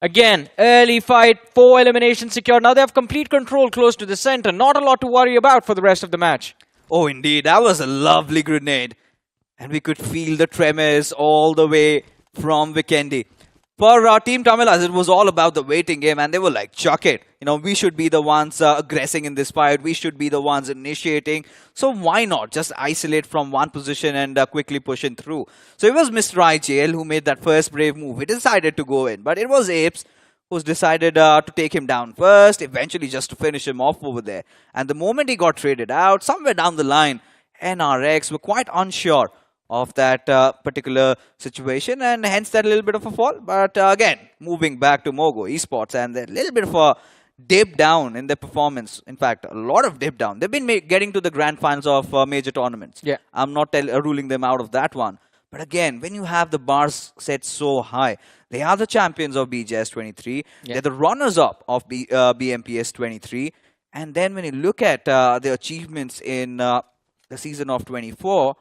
again, early fight, 4 eliminations secured. Now they have complete control close to the center. Not a lot to worry about for the rest of the match. Oh, indeed. That was a lovely grenade. And we could feel the tremors all the way from Vikendi. For Team TAMILAS, it was all about the waiting game, and they were like, chuck it. You know, we should be the ones aggressing in this fight. We should be the ones initiating. So why not just isolate from one position and quickly push in through? So it was Mr. IJL who made that first brave move. He decided to go in, but it was Apes who's decided to take him down first, eventually just to finish him off over there. And the moment he got traded out, somewhere down the line, NRX were quite unsure of that particular situation, and hence that little bit of a fall. But again, moving back to MOGO eSports, and a little bit of a dip down in their performance. In fact, a lot of dip down. They've been getting to the grand finals of major tournaments. Yeah, I'm not ruling them out of that one. But again, when you have the bars set so high, they are the champions of BGS 23. Yeah. They're the runners-up of BMPS 23. And then when you look at the achievements in the season of 24,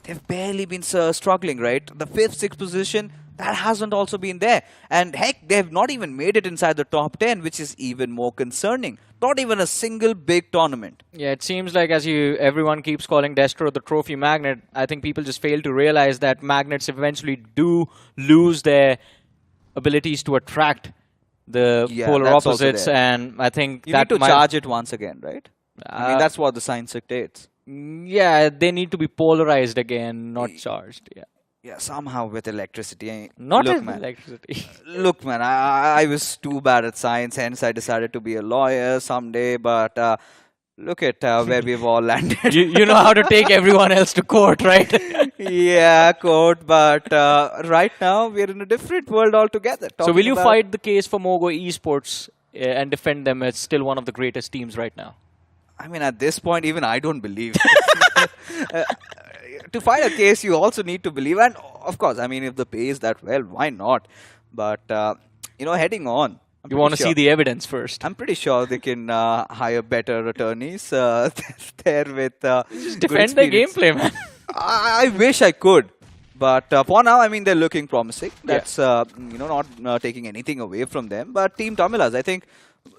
they've barely been struggling, right? The 5th, 6th position, that hasn't also been there. And heck, they have not even made it inside the top 10, which is even more concerning. Not even a single big tournament. Yeah, it seems like everyone keeps calling Destro the trophy magnet. I think people just fail to realize that magnets eventually do lose their abilities to attract the polar opposites. And I think you need to charge it once again, right? I mean, that's what the science dictates. Yeah, they need to be polarized again, not charged. Yeah. Yeah, somehow with electricity. Not with electricity. Look, man, I was too bad at science, hence I decided to be a lawyer someday. But look at where we've all landed. You know how to take everyone else to court, right? Yeah, court. But right now, we're in a different world altogether. So will you fight the case for MOGO eSports and defend them as still one of the greatest teams right now? I mean, at this point, even I don't believe. To fight a case, you also need to believe. And of course, I mean, if the pay is that well, why not? But, you know, heading on. You want to see the evidence first. I'm pretty sure they can hire better attorneys there with just defend their gameplay, man. I wish I could. But for now, I mean, they're looking promising. That's, you know, not taking anything away from them. But Team TAMILAS, I think,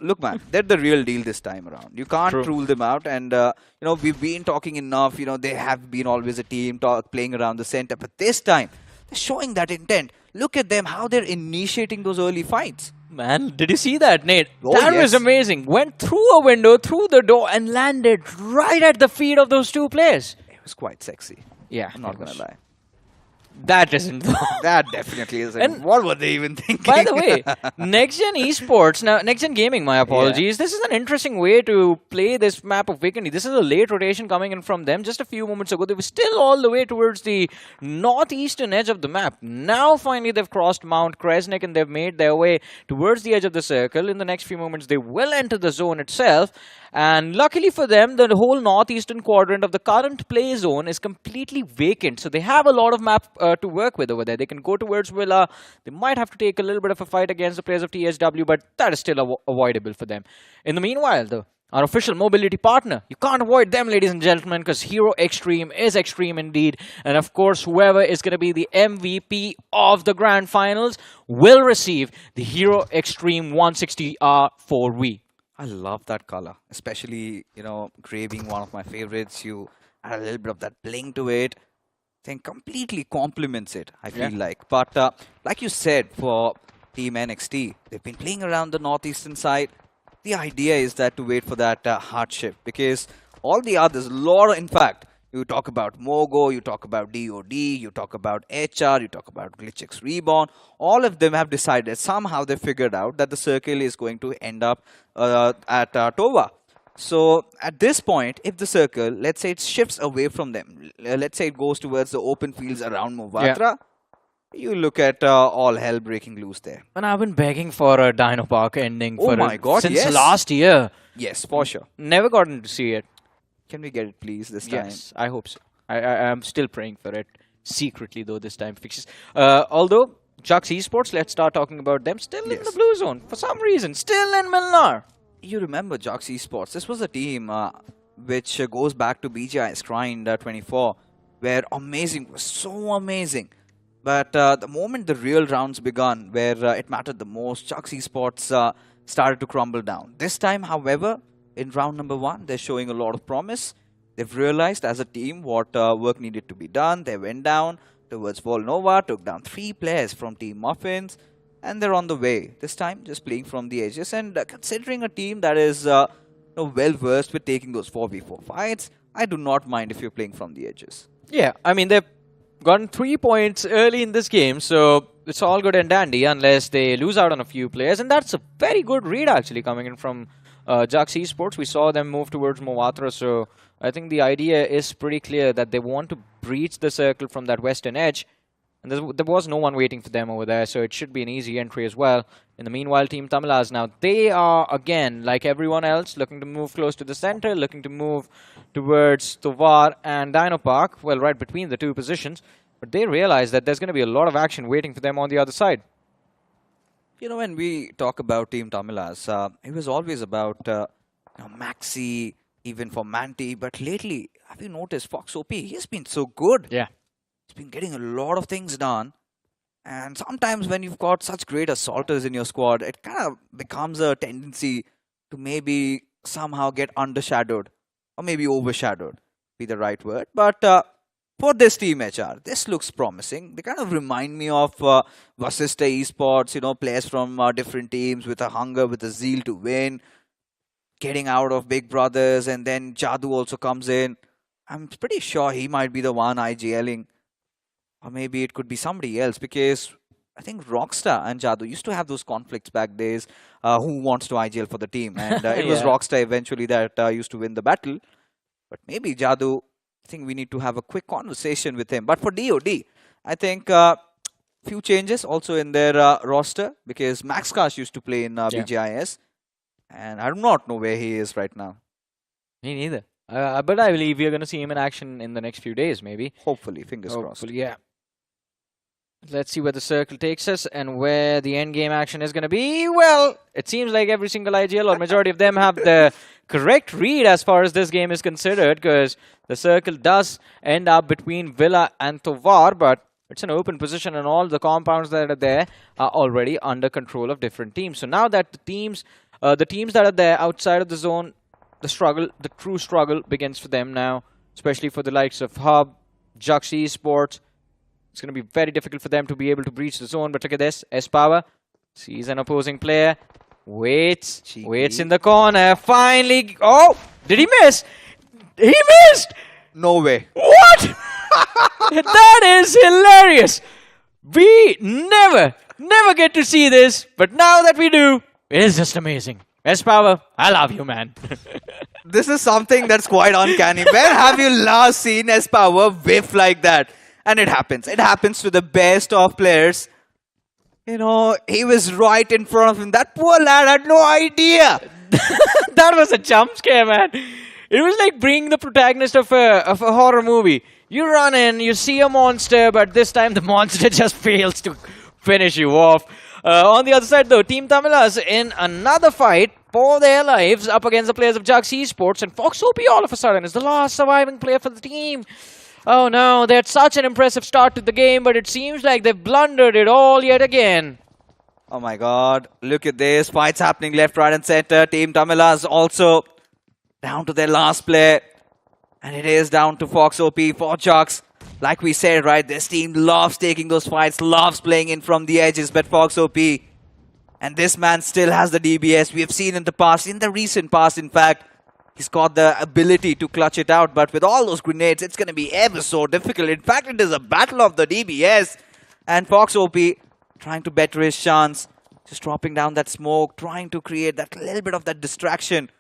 look, man, they're the real deal this time around. You can't rule them out. And, you know, we've been talking enough. You know, they have been always a team playing around the center. But this time, they're showing that intent. Look at them, how they're initiating those early fights. Man, did you see that, Nate? Oh, that was amazing. Went through a window, through the door, and landed right at the feet of those two players. It was quite sexy. Yeah. I'm not going to lie. That isn't. That definitely isn't. And what were they even thinking? By the way, NXTGEN Esports, now NXTGEN Gaming, my apologies. Yeah. This is an interesting way to play this map of Vikendi. This is a late rotation coming in from them. Just a few moments ago, they were still all the way towards the northeastern edge of the map. Now, finally, they've crossed Mount Kresnik and they've made their way towards the edge of the circle. In the next few moments, they will enter the zone itself. And luckily for them, the whole northeastern quadrant of the current play zone is completely vacant. So they have a lot of map to work with over there. They can go towards Villa. They might have to take a little bit of a fight against the players of TSW, but that is still avoidable for them. In the meanwhile, though, our official mobility partner, you can't avoid them, ladies and gentlemen, because Hero Xtreme is extreme indeed. And of course, whoever is going to be the MVP of the grand finals will receive the Hero Xtreme 160R 4V. I love that color, especially, you know, gray being one of my favorites. You add a little bit of that bling to it. I think completely complements it, I feel like. But like you said, for Team NXT, they've been playing around the northeastern side. The idea is that to wait for that hardship, because all the others, in fact, you talk about MOGO, you talk about DOD, you talk about HR, you talk about GLITCHxREBORN. All of them have decided, somehow they figured out that the circle is going to end up at Tova. So at this point, if the circle, let's say it shifts away from them, let's say it goes towards the open fields around Movatra, you look at all hell breaking loose there. And I've been begging for a Dino Park ending since last year. Yes, for sure. Never gotten to see it. Can we get it, please, this time? Yes, I hope so. I'm still praying for it. Secretly, though, this time fixes. Although, Chuck's Esports, let's start talking about them. Still in the blue zone, for some reason. Still in Milnar. You remember Jox Esports. This was a team which goes back to BGI Shrine 24, where amazing was so amazing. But the moment the real rounds begun, where it mattered the most, Chuck's Esports started to crumble down. This time, however, in round number 1, they're showing a lot of promise. They've realized as a team what work needed to be done. They went down towards Volnova, took down 3 players from Team Muffins, and they're on the way. This time, just playing from the edges. And considering a team that is well-versed with taking those 4v4 fights, I do not mind if you're playing from the edges. Yeah, I mean, they've gotten 3 points early in this game, so it's all good and dandy unless they lose out on a few players. And that's a very good read, actually, coming in from Jux Esports. We saw them move towards Movatra, so I think the idea is pretty clear that they want to breach the circle from that western edge. And there was no one waiting for them over there, so it should be an easy entry as well. In the meanwhile, Team TAMILAS now, they are, again, like everyone else, looking to move close to the center, looking to move towards Tovar and Dino Park, well, right between the 2 positions. But they realize that there's going to be a lot of action waiting for them on the other side. You know, when we talk about Team TAMILAS, it was always about Maxi, even for Manti. But lately, have you noticed Fox OP? He's been so good. Yeah. He's been getting a lot of things done. And sometimes when you've got such great assaulters in your squad, it kind of becomes a tendency to maybe somehow get undershadowed. Or maybe overshadowed, be the right word. But for this team, HR, this looks promising. They kind of remind me of Vasista Esports, you know, players from different teams with a hunger, with a zeal to win. Getting out of Big Brothers, and then Jadu also comes in. I'm pretty sure he might be the one IGLing. Or maybe it could be somebody else, because I think Rockstar and Jadu used to have those conflicts back days. Who wants to IGL for the team? And it was Rockstar eventually that used to win the battle. But maybe Jadu, I think we need to have a quick conversation with him. But for DOD, I think few changes also in their roster, because Max Kash used to play in BGIS. And I do not know where he is right now. Me neither. But I believe we are going to see him in action in the next few days, maybe. Hopefully, fingers crossed. Yeah. Let's see where the circle takes us and where the end game action is going to be. Well, it seems like every single IGL or majority of them have the correct read as far as this game is considered, because the circle does end up between Villa and Tovar, but it's an open position and all the compounds that are there are already under control of different teams. So now that the teams that are there outside of the zone, the true struggle begins for them now, especially for the likes of Hub, Jux Esports. It's going to be very difficult for them to be able to breach the zone. But look at this. S-Power sees an opposing player. Waits in the corner. Finally. Oh, did he miss? He missed! No way. What? That is hilarious. We never get to see this. But now that we do, it is just amazing. S-Power, I love you, man. This is something that's quite uncanny. Where have you last seen S-Power whiff like that? And it happens. It happens to the best of players. You know, he was right in front of him. That poor lad had no idea. That was a jump scare, man. It was like bringing the protagonist of a horror movie. You run in, you see a monster, but this time the monster just fails to finish you off. On the other side, though, Team TAMILAS in another fight for their lives up against the players of Jux Esports. And Fox OP all of a sudden is the last surviving player for the team. Oh no, they had such an impressive start to the game, but it seems like they've blundered it all yet again. Oh my god, look at this. Fights happening left, right and center. Team TAMILAS also down to their last player. And it is down to Fox OP for Jux. Like we said, right, this team loves taking those fights, loves playing in from the edges, but Fox OP. And this man still has the DBS. We have seen in the past, in the recent past, in fact, he's got the ability to clutch it out, but with all those grenades, it's going to be ever so difficult. In fact, it is a battle of the DBS. And Fox OP trying to better his chance, just dropping down that smoke, trying to create that little bit of that distraction.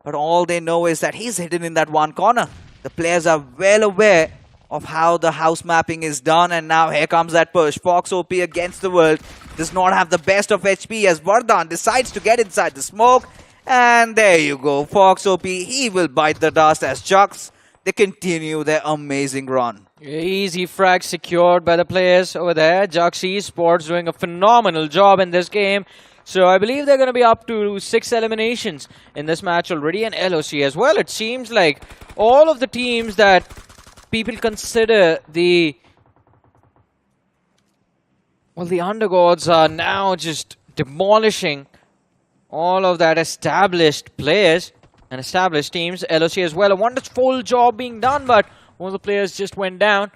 But all they know is that he's hidden in that one corner. The players are well aware of how the house mapping is done, and now here comes that push. Fox OP against the world does not have the best of HP as Vardhan decides to get inside the smoke. And there you go, Fox OP, he will bite the dust as Jux. They continue their amazing run. Easy frag secured by the players over there. Jux Esports doing a phenomenal job in this game. So I believe they're going to be up to 6 eliminations in this match already, and LOC as well. It seems like all of the teams that people consider the undergods are now just demolishing all of that established players and established teams. LOC as well, a wonderful job being done, but one of the players just went down.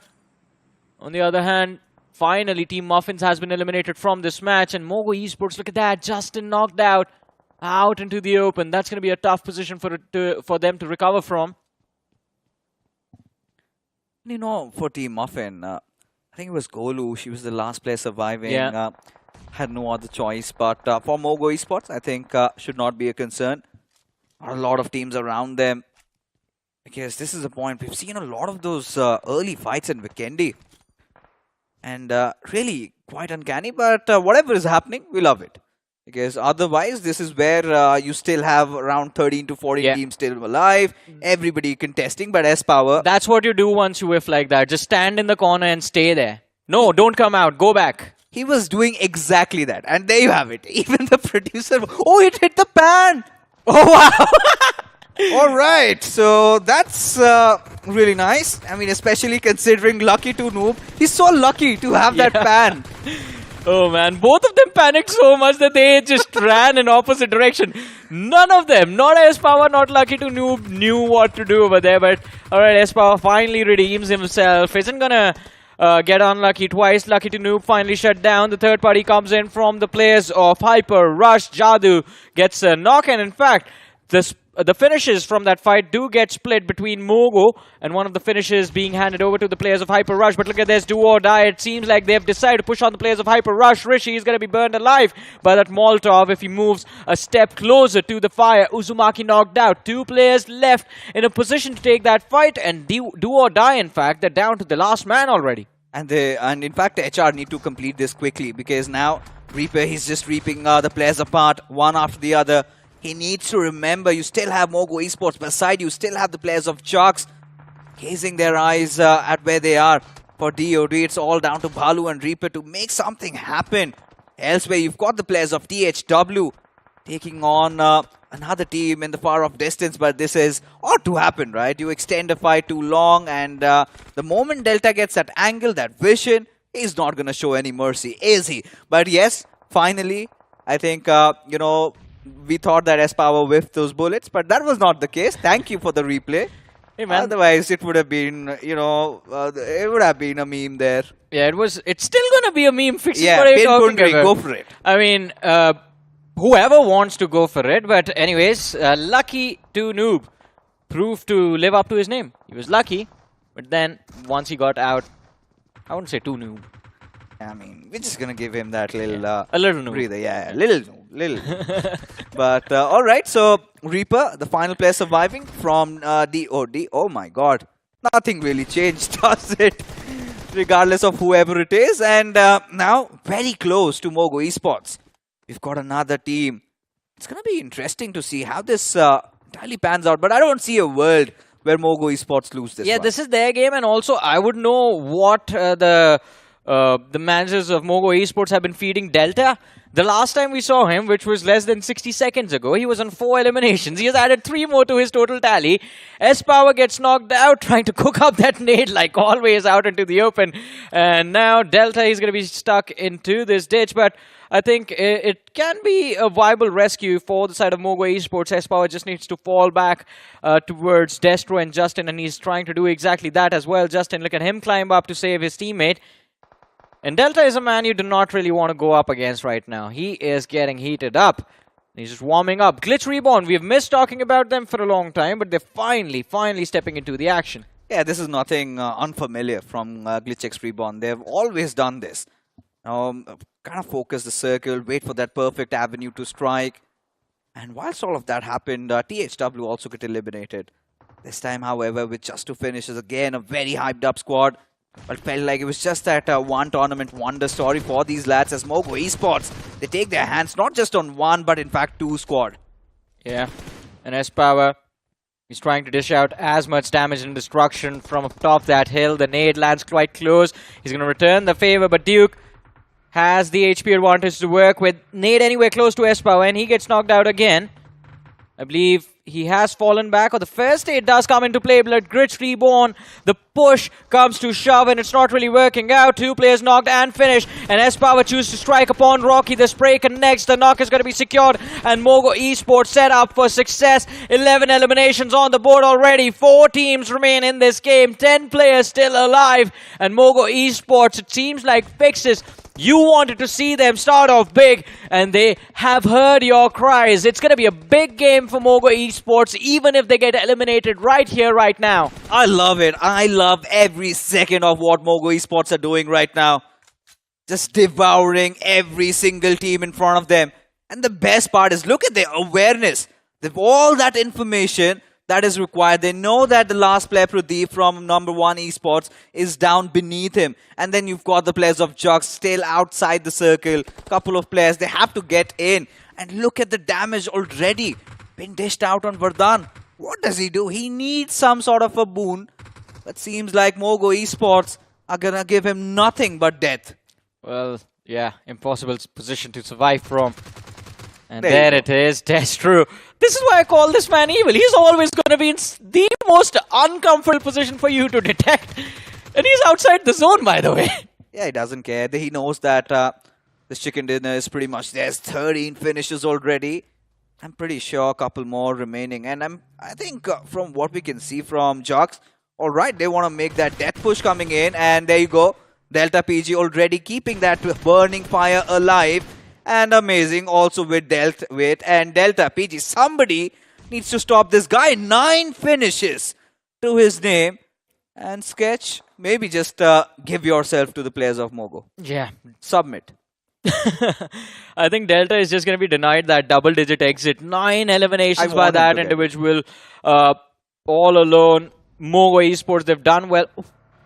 On the other hand, finally, Team Muffins has been eliminated from this match, and MOGO Esports, look at that, Justin knocked out into the open. That's going to be a tough position for them to recover from. You know, for Team Muffin, I think it was Golu. She was the last player surviving. Yeah. Had no other choice. But for MOGO Esports, I think should not be a concern. A lot of teams around them. Because this is a point. We've seen a lot of those early fights in Vikendi. And really quite uncanny. But whatever is happening, we love it. Because otherwise, this is where you still have around 13 to 14 teams still alive. Everybody contesting, but S-Power. That's what you do once you whiff like that. Just stand in the corner and stay there. No, don't come out. Go back. He was doing exactly that. And there you have it. Even the producer. Oh, it hit the pan. Oh, wow. All right. So that's really nice. I mean, especially considering Lucky to Noob. He's so lucky to have that pan. Oh man, both of them panicked so much that they just ran in opposite direction. None of them, not S-Power, not Lucky to Noob, knew what to do over there. But alright, S-Power finally redeems himself. Isn't gonna get unlucky twice. Lucky to Noob finally shut down. The third party comes in from the players of Hyper, Rush, Jadu gets a knock. And in fact, the finishes from that fight do get split between MOGO and one of the finishes being handed over to the players of Hyper Rush. But look at this, do or die. It seems like they've decided to push on the players of Hyper Rush. Rishi is going to be burned alive by that Molotov if he moves a step closer to the fire. Uzumaki knocked out. 2 players left in a position to take that fight, and do or die, in fact. They're down to the last man already. And in fact, HR need to complete this quickly, because now Reaper, he's just reaping the players apart one after the other. He needs to remember, you still have MOGO Esports beside you, still have the players of Chucks gazing their eyes at where they are. For DOD, it's all down to Balu and Reaper to make something happen. Elsewhere, you've got the players of THW taking on another team in the far off distance, but this is ought to happen, right? You extend a fight too long, and the moment Delta gets that angle, that vision, he's not going to show any mercy, is he? But yes, finally, I think, you know, we thought that S-Power whiffed those bullets, but that was not the case. Thank you for the replay. Hey, man. Otherwise, it would have been, you know, it would have been a meme there. Yeah, it's still going to be a meme. Fix yeah, go for it. I mean, whoever wants to go for it. But anyways, Lucky to Noob proved to live up to his name. He was lucky, but then once he got out, I wouldn't say too noob. I mean, we're just going to give him that little... a little noob. Breather. Yeah, little noob. But, all right, so Reaper, the final player surviving from DOD. Oh, my God. Nothing really changed, does it? Regardless of whoever it is. And now, very close to MOGO Esports. We've got another team. It's going to be interesting to see how this entirely pans out. But I don't see a world where MOGO Esports lose this one. This is their game. And also, I would know what the managers of MOGO Esports have been feeding Delta. The last time we saw him, which was less than 60 seconds ago, he was on 4 eliminations. He has added 3 more to his total tally. S-Power gets knocked out, trying to cook up that nade like always out into the open. And now Delta is going to be stuck into this ditch. But I think it can be a viable rescue for the side of MOGO Esports. S-Power just needs to fall back towards Destro and Justin, and he's trying to do exactly that as well. Justin, look at him climb up to save his teammate. And Delta is a man you do not really want to go up against right now. He is getting heated up. He's just warming up. GLITCHREBORN, we've missed talking about them for a long time, but they're finally stepping into the action. Yeah, this is nothing unfamiliar from GLITCHxREBORN. They've always done this. Kind of focus the circle, wait for that perfect avenue to strike. And whilst all of that happened, THW also got eliminated. This time, however, with just 2 finishes, again, a very hyped up squad. But felt like it was just that one tournament wonder story for these lads as MOGO Esports. They take their hands not just on 1, but in fact 2 squad. Yeah, and S-Power, he's trying to dish out as much damage and destruction from atop that hill. The nade lands quite close. He's going to return the favor, but Duke has the HP advantage to work with. Nade anywhere close to Espower, and he gets knocked out again. I believe he has fallen back, or the first aid does come into play, but GLITCHREBORN, the push comes to shove, and it's not really working out. 2 players knocked and finished, and Espower chooses to strike upon Rocky. The spray connects, the knock is going to be secured, and MOGO Esports set up for success. 11 eliminations on the board already. 4 teams remain in this game, 10 players still alive, and MOGO Esports, it seems like fixes. You wanted to see them start off big, and they have heard your cries. It's going to be a big game for MOGO Esports, even if they get eliminated right here, right now. I love it. I love every second of what MOGO Esports are doing right now. Just devouring every single team in front of them. And the best part is, look at their awareness. They've all that information that is required. They know that the last player, Pradeep, from number 1 Esports, is down beneath him. And then you've got the players of Jux still outside the circle. Couple of players, they have to get in. And look at the damage already been dished out on Vardhan. What does he do? He needs some sort of a boon. But seems like MOGO Esports are going to give him nothing but death. Well, yeah, impossible position to survive from. And there it is, that's true. This is why I call this man evil. He's always going to be in the most uncomfortable position for you to detect. And he's outside the zone, by the way. Yeah, he doesn't care. He knows that this chicken dinner is pretty much... There's 13 finishes already. I'm pretty sure a couple more remaining. And I think from what we can see from Jux, alright, they want to make that death push coming in. And there you go. Delta PG already keeping that burning fire alive. And amazing also with Delta PG. Somebody needs to stop this guy. 9 finishes to his name. And Sketch, maybe just give yourself to the players of MOGO. Yeah. Submit. I think Delta is just going to be denied that double-digit exit. 9 eliminations by that individual. All alone. MOGO Esports, they've done well.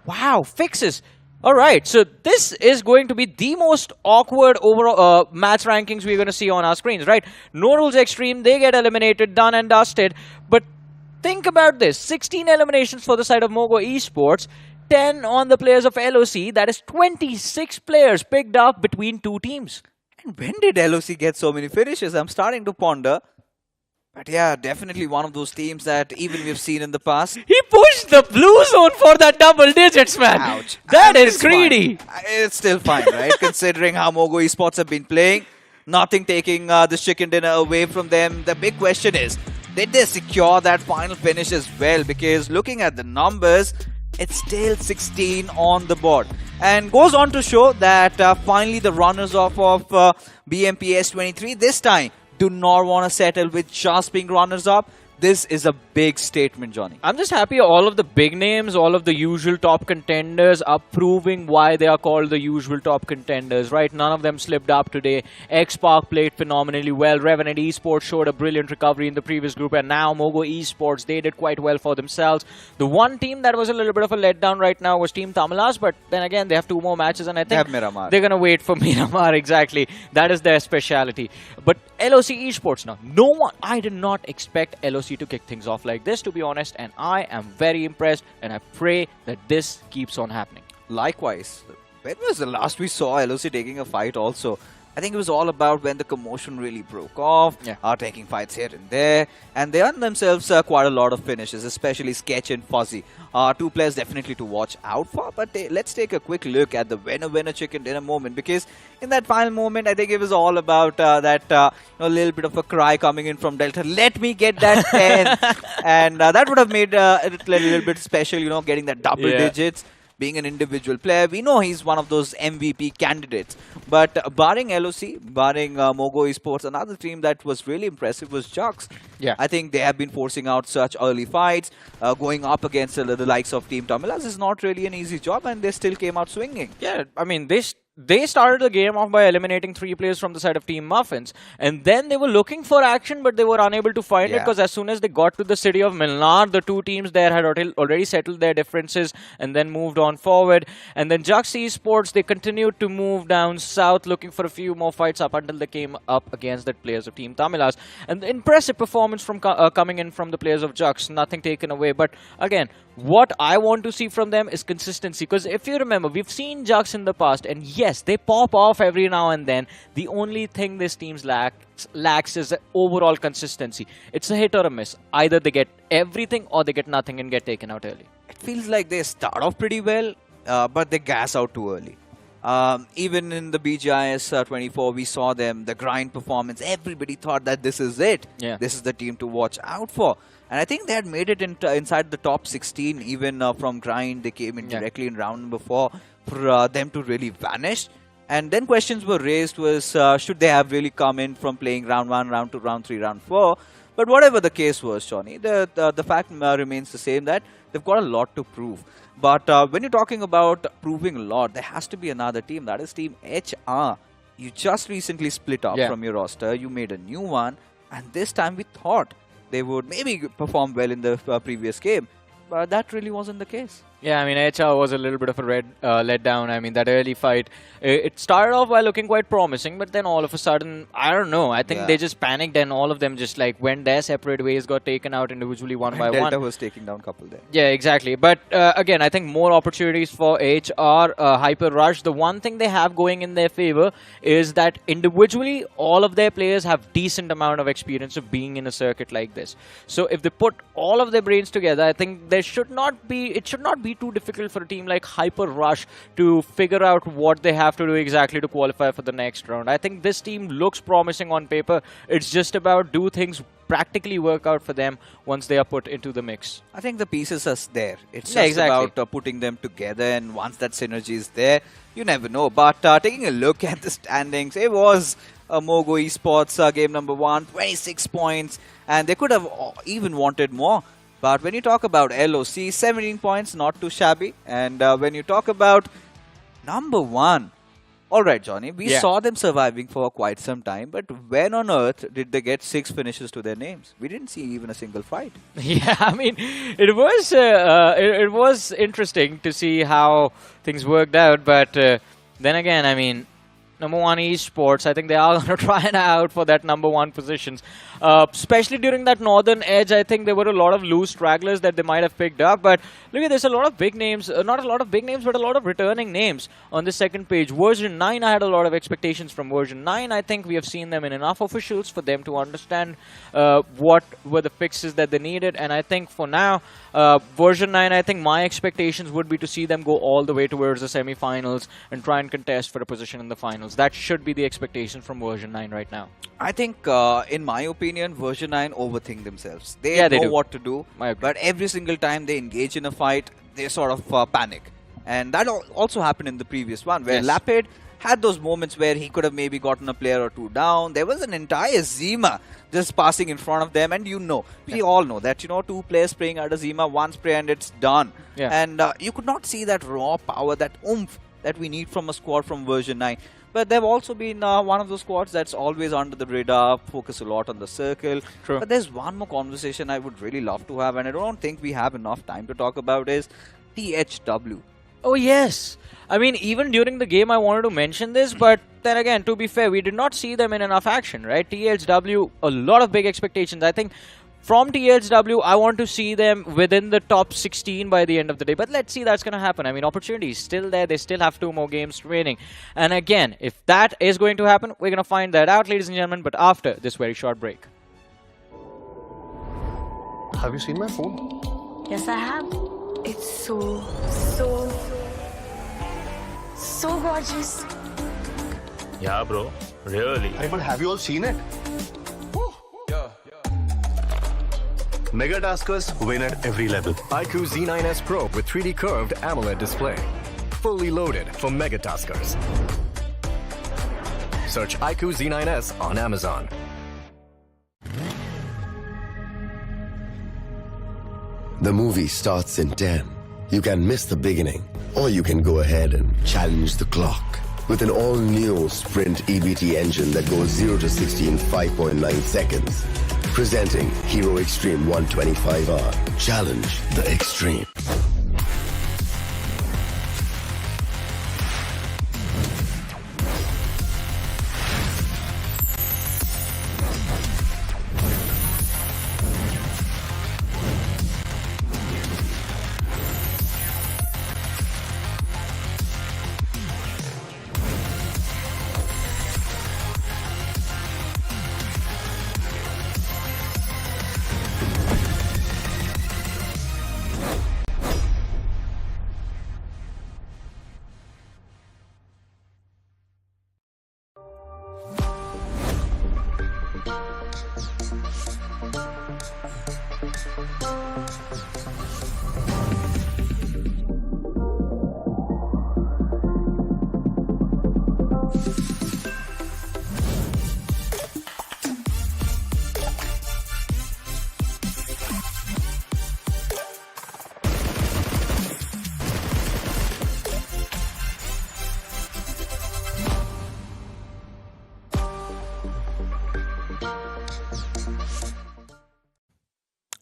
Wow, fixes. Alright, so this is going to be the most awkward overall match rankings we're going to see on our screens, right? Norules Xtreme, they get eliminated, done and dusted. But think about this. 16 eliminations for the side of MOGO Esports. 10 on the players of LOC. That is 26 players picked up between 2 teams. And when did LOC get so many finishes? I'm starting to ponder. But yeah, definitely one of those teams that even we've seen in the past. He pushed the blue zone for that double digits, man. Ouch. That is greedy. Fine. It's still fine, right? Considering how MOGO Esports have been playing. Nothing taking this chicken dinner away from them. The big question is, did they secure that final finish as well? Because looking at the numbers, it's still 16 on the board. And goes on to show that finally the runners-up of BMPS 23 this time do not want to settle with just being runners-up. This is a big statement, Johnny. I'm just happy all of the big names, all of the usual top contenders are proving why they are called the usual top contenders, right? None of them slipped up today. X-Park played phenomenally well. Revenant Esports showed a brilliant recovery in the previous group, and now MOGO Esports, they did quite well for themselves. The one team that was a little bit of a letdown right now was Team TAMILAS, but then again, they have 2 more matches, and I think they're going to wait for Miramar, exactly. That is their speciality. But LOC Esports now, I did not expect LOC to kick things off like this, to be honest, and I am very impressed, and I pray that this keeps on happening. Likewise, when was the last we saw LOC taking a fight also? I think it was all about when the commotion really broke off, taking fights here and there, and they earned themselves quite a lot of finishes, especially Sketch and Fuzzy. 2 players definitely to watch out for, but let's take a quick look at the winner chicken dinner moment, because in that final moment, I think it was all about that little bit of a cry coming in from Delta. Let me get that 10, and that would have made it a little bit special, getting that double digits. Being an individual player, we know he's one of those MVP candidates. But barring LOC, barring MOGO Esports, another team that was really impressive was Jux. Yeah. I think they have been forcing out such early fights. Going up against the likes of Team TAMILAS is not really an easy job, and they still came out swinging. Yeah, I mean, they started the game off by eliminating 3 players from the side of Team Muffins. And then they were looking for action, but they were unable to find it, because as soon as they got to the city of Milnar, the 2 teams there had already settled their differences and then moved on forward. And then Jux Esports, they continued to move down south, looking for a few more fights up until they came up against the players of Team TAMILAS. And the impressive performance from coming in from the players of Jux, nothing taken away. But again, what I want to see from them is consistency, because if you remember, we've seen Jux in the past, and yes, yes, they pop off every now and then. The only thing this team lacks is overall consistency. It's a hit or a miss. Either they get everything or they get nothing and get taken out early. It feels like they start off pretty well, but they gas out too early. Even in the BGIS 24, we saw them, the grind performance. Everybody thought that this is it. Yeah. This is the team to watch out for. And I think they had made it inside the top 16, even from grind. They came in directly in round number 4 for them to really vanish. And then questions were raised was, should they have really come in from playing round 1, round 2, round 3, round 4? But whatever the case was, Johnny, the fact remains the same that they've got a lot to prove. But when you're talking about proving a lot, there has to be another team. That is Team HR. You just recently split up from your roster. You made a new one. And this time we thought they would maybe perform well in the previous game. But that really wasn't the case. Yeah, I mean, HR was a little bit of a letdown. I mean, that early fight, it started off by looking quite promising, but then all of a sudden, I don't know. I think they just panicked and all of them just like went their separate ways, got taken out individually one by one. Delta was taking down a couple there. Yeah, exactly. But again, I think more opportunities for HR, Hyper Rush. The one thing they have going in their favor is that individually, all of their players have decent amount of experience of being in a circuit like this. So if they put all of their brains together, I think it should not be too difficult for a team like Hyper Rush to figure out what they have to do exactly to qualify for the next round. I think this team looks promising on paper. It's just about do things practically work out for them once they are put into the mix. I think the pieces are there. It's just about putting them together, and once that synergy is there, you never know. But taking a look at the standings, it was a MOGO Esports game number 1, 26 points, and they could have even wanted more. But when you talk about LOC, 17 points, not too shabby. And when you talk about number 1, alright, Johnny, we saw them surviving for quite some time. But when on earth did they get 6 finishes to their names? We didn't see even a single fight. Yeah, I mean, it was interesting to see how things worked out. But then again, I mean, number 1 esports, I think they are going to try and out for that number 1 positions. Especially during that northern edge, I think there were a lot of loose stragglers that they might have picked up. But look at this, a lot of big names, not a lot of big names, but a lot of returning names on the second page. Version 9, I had a lot of expectations from Version 9. I think we have seen them in enough officials for them to understand what were the fixes that they needed. And I think for now, Version 9, I think my expectations would be to see them go all the way towards the semi-finals and try and contest for a position in the finals. That should be the expectation from Version 9 right now. I think, in my opinion, Version 9 overthink themselves. They know do. what to do, but every single time they engage in a fight, they sort of panic. And that also happened in the previous one, where Lapid had those moments where he could have maybe gotten a player or two down. There was an entire Zima just passing in front of them, and we all know that, 2 players spraying at a Zima, 1 spray and it's done. And you could not see that raw power, that oomph that we need from a squad from Version 9. But they've also been one of those squads that's always under the radar, focus a lot on the circle. True. But there's one more conversation I would really love to have, and I don't think we have enough time to talk about, is THW. Oh, yes. I mean, even during the game, I wanted to mention this, but then again, to be fair, we did not see them in enough action, right? THW, a lot of big expectations. I think from THW, I want to see them within the top 16 by the end of the day. But let's see that's going to happen. I mean, opportunity is still there. They still have 2 more games remaining. And again, if that is going to happen, we're going to find that out, ladies and gentlemen, but after this very short break. Have you seen my phone? Yes, I have. It's so gorgeous. Yeah, bro. Really. Hey, but have you all seen it? Mega Taskers win at every level. iQOO Z9S Pro with 3D curved AMOLED display. Fully loaded for Mega Taskers. Search iQOO Z9S on Amazon. The movie starts in 10. You can miss the beginning, or you can go ahead and challenge the clock. With an all-new Sprint EBT engine that goes 0 to 60 in 5.9 seconds. Presenting Hero Xtreme 125R. Challenge the Extreme.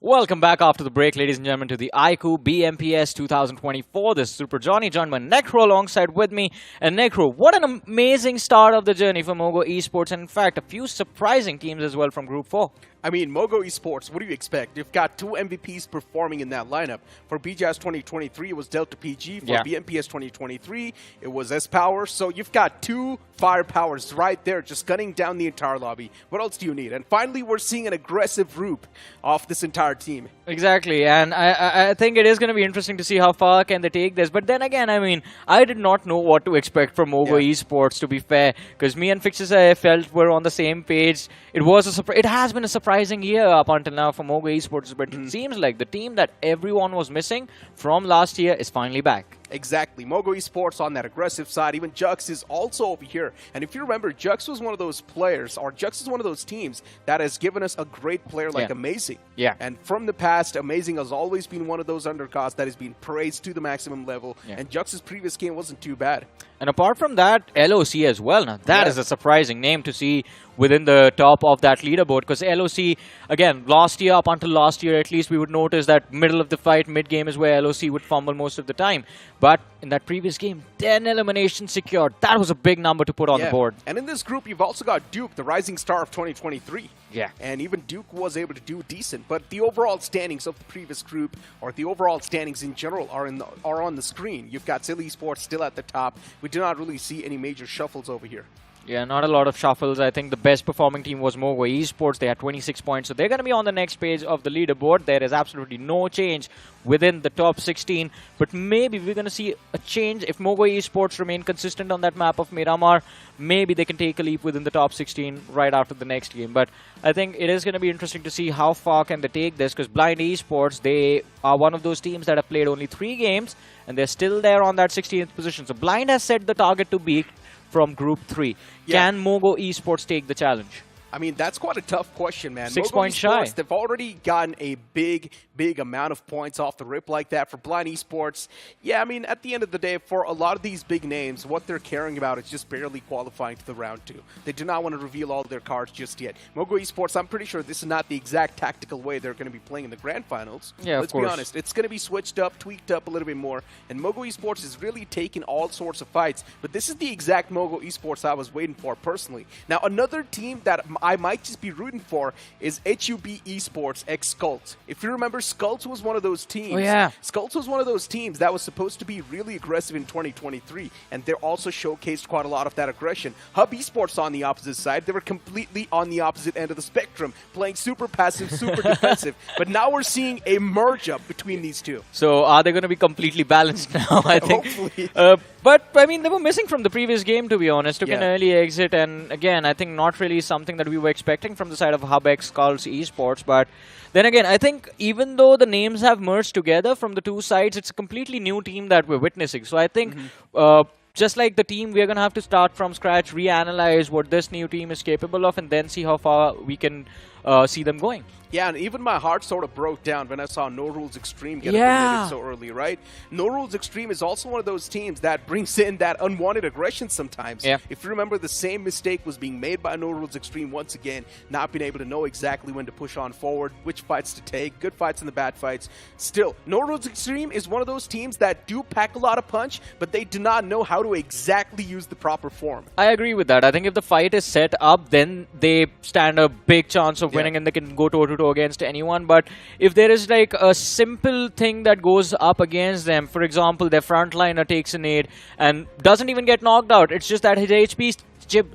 Welcome back after the break, ladies and gentlemen, to the iQOO BMPS 2024. This is Super Johnny, joined by Necro alongside with me. And Necro, what an amazing start of the journey for MOGO Esports, and in fact, a few surprising teams as well from Group 4. I mean, MOGO Esports, what do you expect? You've got two MVPs performing in that lineup. For BGS 2023, it was Delta PG. For BMPS 2023, it was S-Power. So you've got two firepowers right there just gunning down the entire lobby. What else do you need? And finally, we're seeing an aggressive group of this entire team. Exactly, and I think it is going to be interesting to see how far can they take this. But then again, I mean, I did not know what to expect from MOGO Esports, to be fair, because me and Fixes I felt we're on the same page. It was a surprise. It has been a surprising year up until now for MOGO Esports, but it seems like the team that everyone was missing from last year is finally back. Exactly. MOGO Esports on that aggressive side. Even Jux is also over here. And if you remember, Jux was one of those players, or Jux is one of those teams that has given us a great player like Amazing. Yeah. And from the past, Amazing has always been one of those undercards that has been praised to the maximum level. And Jux's previous game wasn't too bad. And apart from that, LOC as well. Now, that is a surprising name to see within the top of that leaderboard, because LOC, again, last year, up until last year at least, we would notice that middle of the fight, mid-game is where LOC would fumble most of the time. But in that previous game, 10 eliminations secured. That was a big number to put on the board. And in this group, you've also got Duke, the rising star of 2023. Yeah. And even Duke was able to do decent. But the overall standings of the previous group, or the overall standings in general, are on the screen. You've got Silly Esports still at the top. We do not really see any major shuffles over here. Yeah, not a lot of shuffles. I think the best performing team was MOGO Esports. They had 26 points, so they're going to be on the next page of the leaderboard. There is absolutely no change within the top 16, but maybe we're going to see a change if MOGO Esports remain consistent on that map of Miramar. Maybe they can take a leap within the top 16 right after the next game. But I think it is going to be interesting to see how far can they take this, because Blind Esports, they are one of those teams that have played only 3 games, and they're still there on that 16th position. So Blind has set the target to beat from Group 3. Can MOGO Esports take the challenge? I mean, that's quite a tough question, man. 6 MOGO points Esports, shy. They've already gotten a big amount of points off the rip like that. For Blind Esports, yeah, I mean, at the end of the day, for a lot of these big names, what they're caring about is just barely qualifying to the round 2. They do not want to reveal all their cards just yet. MOGO Esports, I'm pretty sure this is not the exact tactical way they're going to be playing in the grand finals. Yeah, Let's be honest. It's going to be switched up, tweaked up a little bit more. And MOGO Esports is really taking all sorts of fights. But this is the exact MOGO Esports I was waiting for personally. Now, another team that I might just be rooting for is HUB Esports x Skullt. If you remember, Skullt was one of those teams. Oh, yeah. Skullt was one of those teams that was supposed to be really aggressive in 2023, and they also showcased quite a lot of that aggression. Hub Esports on the opposite side, they were completely on the opposite end of the spectrum, playing super passive, super defensive. But now we're seeing a merge up between these two. So are they going to be completely balanced now? I think. Hopefully. But I mean, they were missing from the previous game, to be honest. Took an early exit, and again, I think not really something that we were expecting from the side of Hub x Skulls Esports. But then again, I think even though the names have merged together from the two sides, it's a completely new team that we're witnessing. So I think just like the team, we're going to have to start from scratch, reanalyze what this new team is capable of, and then see how far we can see them going. Yeah, and even my heart sort of broke down when I saw Norules Xtreme get eliminated so early, right? Norules Xtreme is also one of those teams that brings in that unwanted aggression sometimes. Yeah. If you remember, the same mistake was being made by Norules Xtreme once again, not being able to know exactly when to push on forward, which fights to take, good fights and the bad fights. Still, Norules Xtreme is one of those teams that do pack a lot of punch, but they do not know how to exactly use the proper form. I agree with that. I think if the fight is set up, then they stand a big chance of winning and they can go toe-to-toe against anyone. But if there is like a simple thing that goes up against them, for example, their frontliner takes a nade and doesn't even get knocked out, it's just that his HP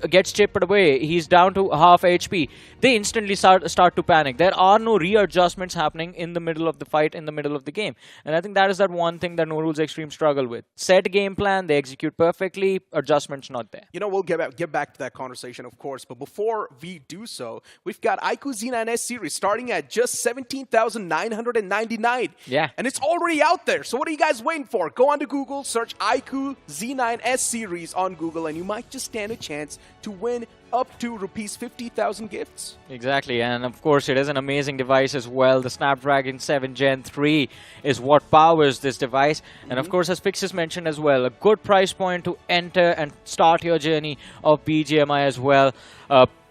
gets chipped away, he's down to half HP, they instantly start to panic. There are no readjustments happening in the middle of the fight, in the middle of the game. And I think that is that one thing that Norules Xtreme struggle with. Set game plan, they execute perfectly, adjustments not there. You know, we'll get back to that conversation, of course, but before we do so, we've got iQOO Z9S series starting at just 17,999. Yeah. And it's already out there, so what are you guys waiting for? Go onto Google, search iQOO Z9S series on Google, and you might just stand a chance to win up to rupees 50,000 gifts. Exactly, and of course it is an amazing device as well. The Snapdragon 7 Gen 3 is what powers this device. And of course, as Fixes mentioned as well, a good price point to enter and start your journey of BGMI as well.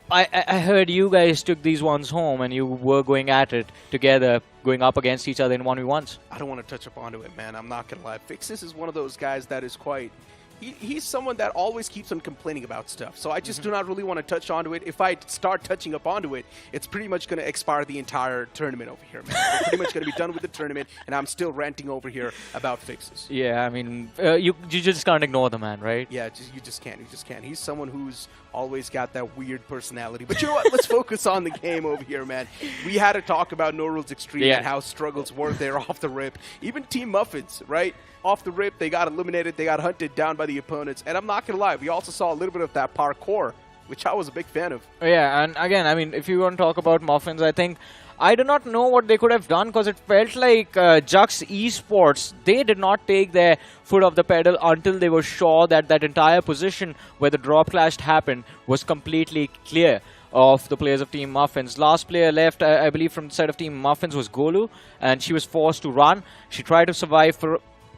I heard you guys took these ones home and you were going at it together, going up against each other in 1v1s. I don't want to touch up onto it, man. I'm not going to lie. Fixes is one of those guys that is quite... He's someone that always keeps on complaining about stuff. So I just do not really want to touch onto it. If I start touching up onto it, it's pretty much going to expire the entire tournament over here, man. We're pretty much going to be done with the tournament, and I'm still ranting over here about Fixes. Yeah, I mean, you just can't ignore the man, right? Yeah, you just can't. You just can't. He's someone who's always got that weird personality. But you know what? Let's focus on the game over here, man. We had to talk about Norules Xtreme and how struggles were there off the rip. Even Team Muffins, right? Off the rip, they got eliminated. They got hunted down by the opponents. And I'm not going to lie, we also saw a little bit of that parkour, which I was a big fan of. Yeah, and again, I mean, if you want to talk about Muffins, I think I do not know what they could have done because it felt like GLITCHxREBORN, they did not take their foot off the pedal until they were sure that that entire position where the drop clash happened was completely clear of the players of Team Muffins. Last player left, I believe, from the side of Team Muffins was Golu, and she was forced to run. She tried to survive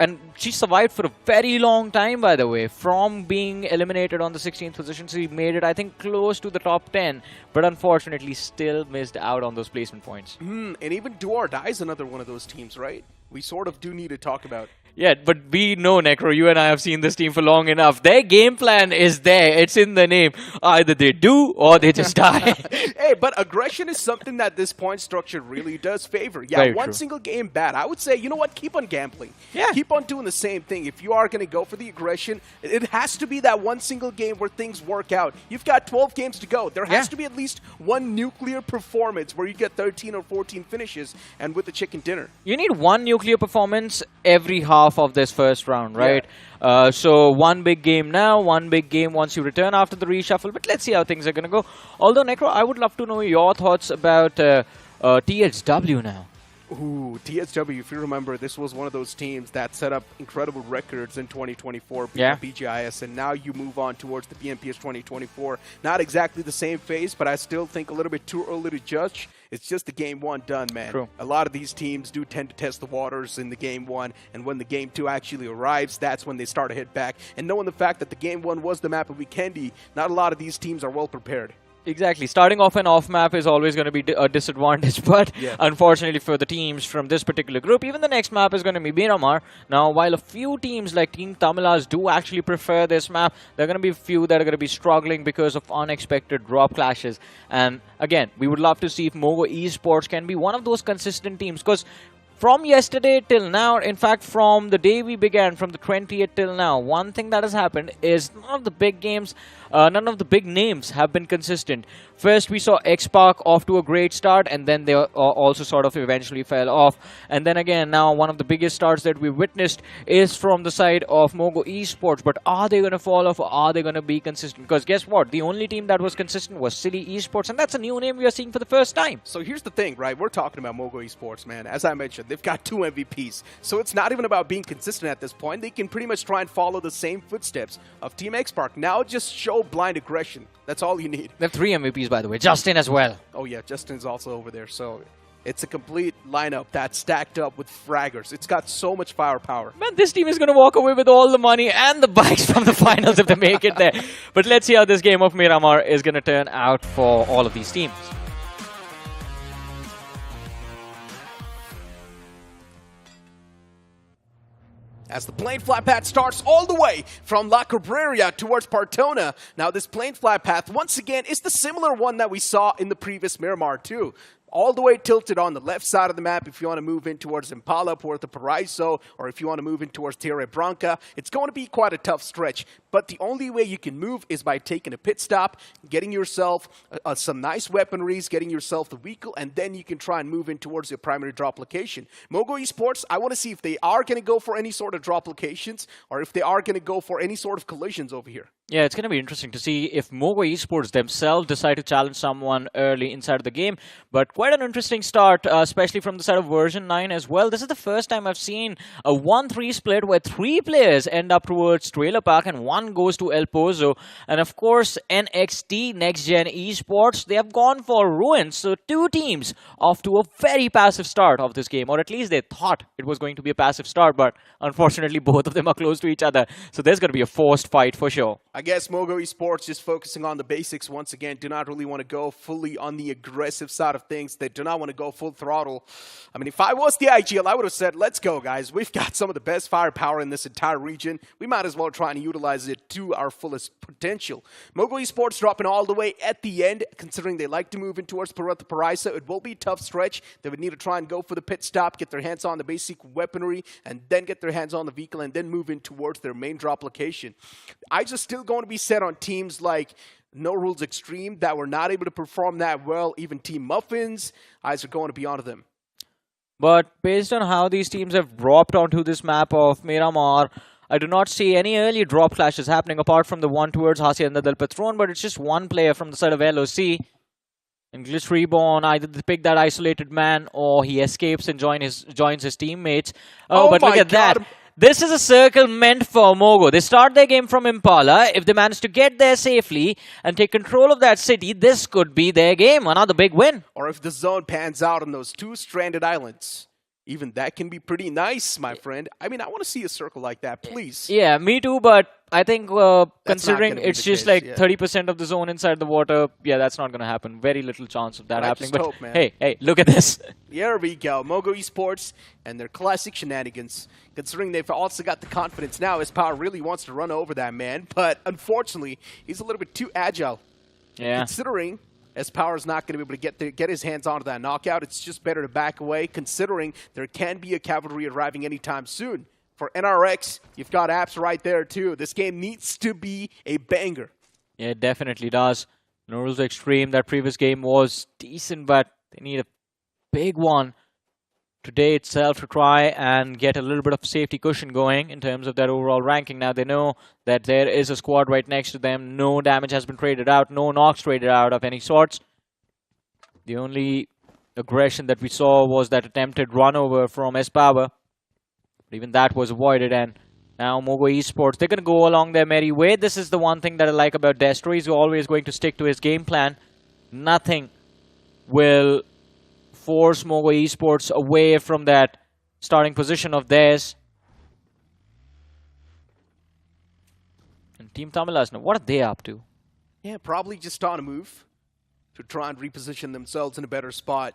and she survived for a very long time, by the way. From being eliminated on the 16th position, she made it, I think, close to the top 10, but unfortunately still missed out on those placement points. And even Do or Die is another one of those teams, right? We sort of do need to talk about. Yeah, but we know, Necro, you and I have seen this team for long enough. Their game plan is there. It's in the name. Either they do or they just die. Hey, but aggression is something that this point structure really does favor. Yeah, Very one true. single game bad. I would say, you know what? Keep on gambling. Yeah. Keep on doing the same thing. If you are going to go for the aggression, it has to be that one single game where things work out. You've got 12 games to go. There has to be at least one nuclear performance where you get 13 or 14 finishes and with the chicken dinner. You need one nuclear performance every half of this first round, right? Yeah. So one big game now, one big game once you return after the reshuffle. But let's see how things are going to go. Although, Necro, I would love to know your thoughts about THW now. Ooh, THW, if you remember, this was one of those teams that set up incredible records in 2024, BGIS, and now you move on towards the BMPS 2024. Not exactly the same phase, but I still think a little bit too early to judge. It's just the game one done, man. True. A lot of these teams do tend to test the waters in the game one, and when the game two actually arrives, that's when they start to hit back. And knowing the fact that the game one was the map of Weekendy, not a lot of these teams are well prepared. Exactly. Starting off an off-map is always going to be a disadvantage, but unfortunately for the teams from this particular group, even the next map is going to be Miramar. Now, while a few teams like Team TAMILAS do actually prefer this map, there are going to be a few that are going to be struggling because of unexpected drop clashes. And again, we would love to see if MOGO Esports can be one of those consistent teams, because from yesterday till now, in fact, from the day we began, from the 20th till now, one thing that has happened is none of the big games, none of the big names have been consistent. First, we saw X-Park off to a great start, and then they also sort of eventually fell off. And then again, now one of the biggest starts that we witnessed is from the side of MOGO Esports. But are they going to fall off, or are they going to be consistent? Because guess what? The only team that was consistent was Silly Esports, and that's a new name we are seeing for the first time. So here's the thing, right? We're talking about MOGO Esports, man. As I mentioned, they've got 2 MVPs. So it's not even about being consistent at this point. They can pretty much try and follow the same footsteps of Team X-Park. Now just show blind aggression. That's all you need. They have 3 MVPs, by the way. Justin as well. Oh, yeah. Justin's also over there. So it's a complete lineup that's stacked up with fraggers. It's got so much firepower. Man, this team is going to walk away with all the money and the bikes from the finals if they make it there. But let's see how this game of Miramar is going to turn out for all of these teams. As the plane flight path starts all the way from La Cabrera towards Partona. Now this plane flight path, once again, is the similar one that we saw in the previous Miramar too. All the way tilted on the left side of the map if you want to move in towards Impala, Puerto Paraiso, or if you want to move in towards Tierra Branca. It's going to be quite a tough stretch, but the only way you can move is by taking a pit stop, getting yourself some nice weaponries, getting yourself the vehicle, and then you can try and move in towards your primary drop location. MOGO Esports, I want to see if they are going to go for any sort of drop locations, or if they are going to go for any sort of collisions over here. Yeah, it's going to be interesting to see if MOGO Esports themselves decide to challenge someone early inside of the game. But quite an interesting start, especially from the side of version 9 as well. This is the first time I've seen a 1-3 split where 3 players end up towards Trailer Park and 1 1 goes to El Pozo. And of course, NXTGEN Esports, they have gone for ruins. So 2 teams off to a very passive start of this game, or at least they thought it was going to be a passive start, but unfortunately both of them are close to each other. So there's going to be a forced fight for sure. I guess MOGO Esports just focusing on the basics once again, do not really want to go fully on the aggressive side of things. They do not want to go full throttle. I mean, if I was the IGL, I would have said, let's go, guys. We've got some of the best firepower in this entire region. We might as well try and utilize it to our fullest potential. MOGO Esports dropping all the way at the end, considering they like to move in towards Parisa. It will be a tough stretch. They would need to try and go for the pit stop, get their hands on the basic weaponry, and then get their hands on the vehicle, and then move in towards their main drop location. I just still going to be set on teams like Norules Xtreme that were not able to perform that well. Even Team Muffins, eyes are going to be onto them. But based on how these teams have dropped onto this map of Miramar, I do not see any early drop clashes happening apart from the one towards Hacienda del Patron, but it's just one player from the side of LOC. And GLITCHREBORN, either they pick that isolated man or he escapes and joins his teammates. Oh, but look at that. This is a circle meant for MOGO. They start their game from Impala. If they manage to get there safely and take control of that city, this could be their game. Another big win. Or if the zone pans out on those 2 stranded islands, even that can be pretty nice, my friend. I mean, I want to see a circle like that, please. Yeah, me too, but I think considering it's just like 30% of the zone inside the water, yeah, that's not going to happen. Very little chance of that happening. But hope, man. Hey, look at this. Here we go. MOGO Esports and their classic shenanigans. Considering they've also got the confidence now, his power really wants to run over that man. But unfortunately, he's a little bit too agile. Yeah. Considering Power is not going to be able to get his hands onto that knockout, it's just better to back away, considering there can be a cavalry arriving anytime soon. For NRX, you've got apps right there too. This game needs to be a banger. Yeah, it definitely does. Norules Xtreme, that previous game was decent, but they need a big one today itself to try and get a little bit of safety cushion going in terms of their overall ranking. Now they know that there is a squad right next to them. No damage has been traded out. No knocks traded out of any sorts. The only aggression that we saw was that attempted run over from S-Power. But even that was avoided, and now MOGO Esports, they're going to go along their merry way. This is the one thing that I like about Destro. He's always going to stick to his game plan. Nothing will force MOGO Esports away from that starting position of theirs. And Team TAMILAS, now what are they up to? Yeah, probably just on a move to try and reposition themselves in a better spot.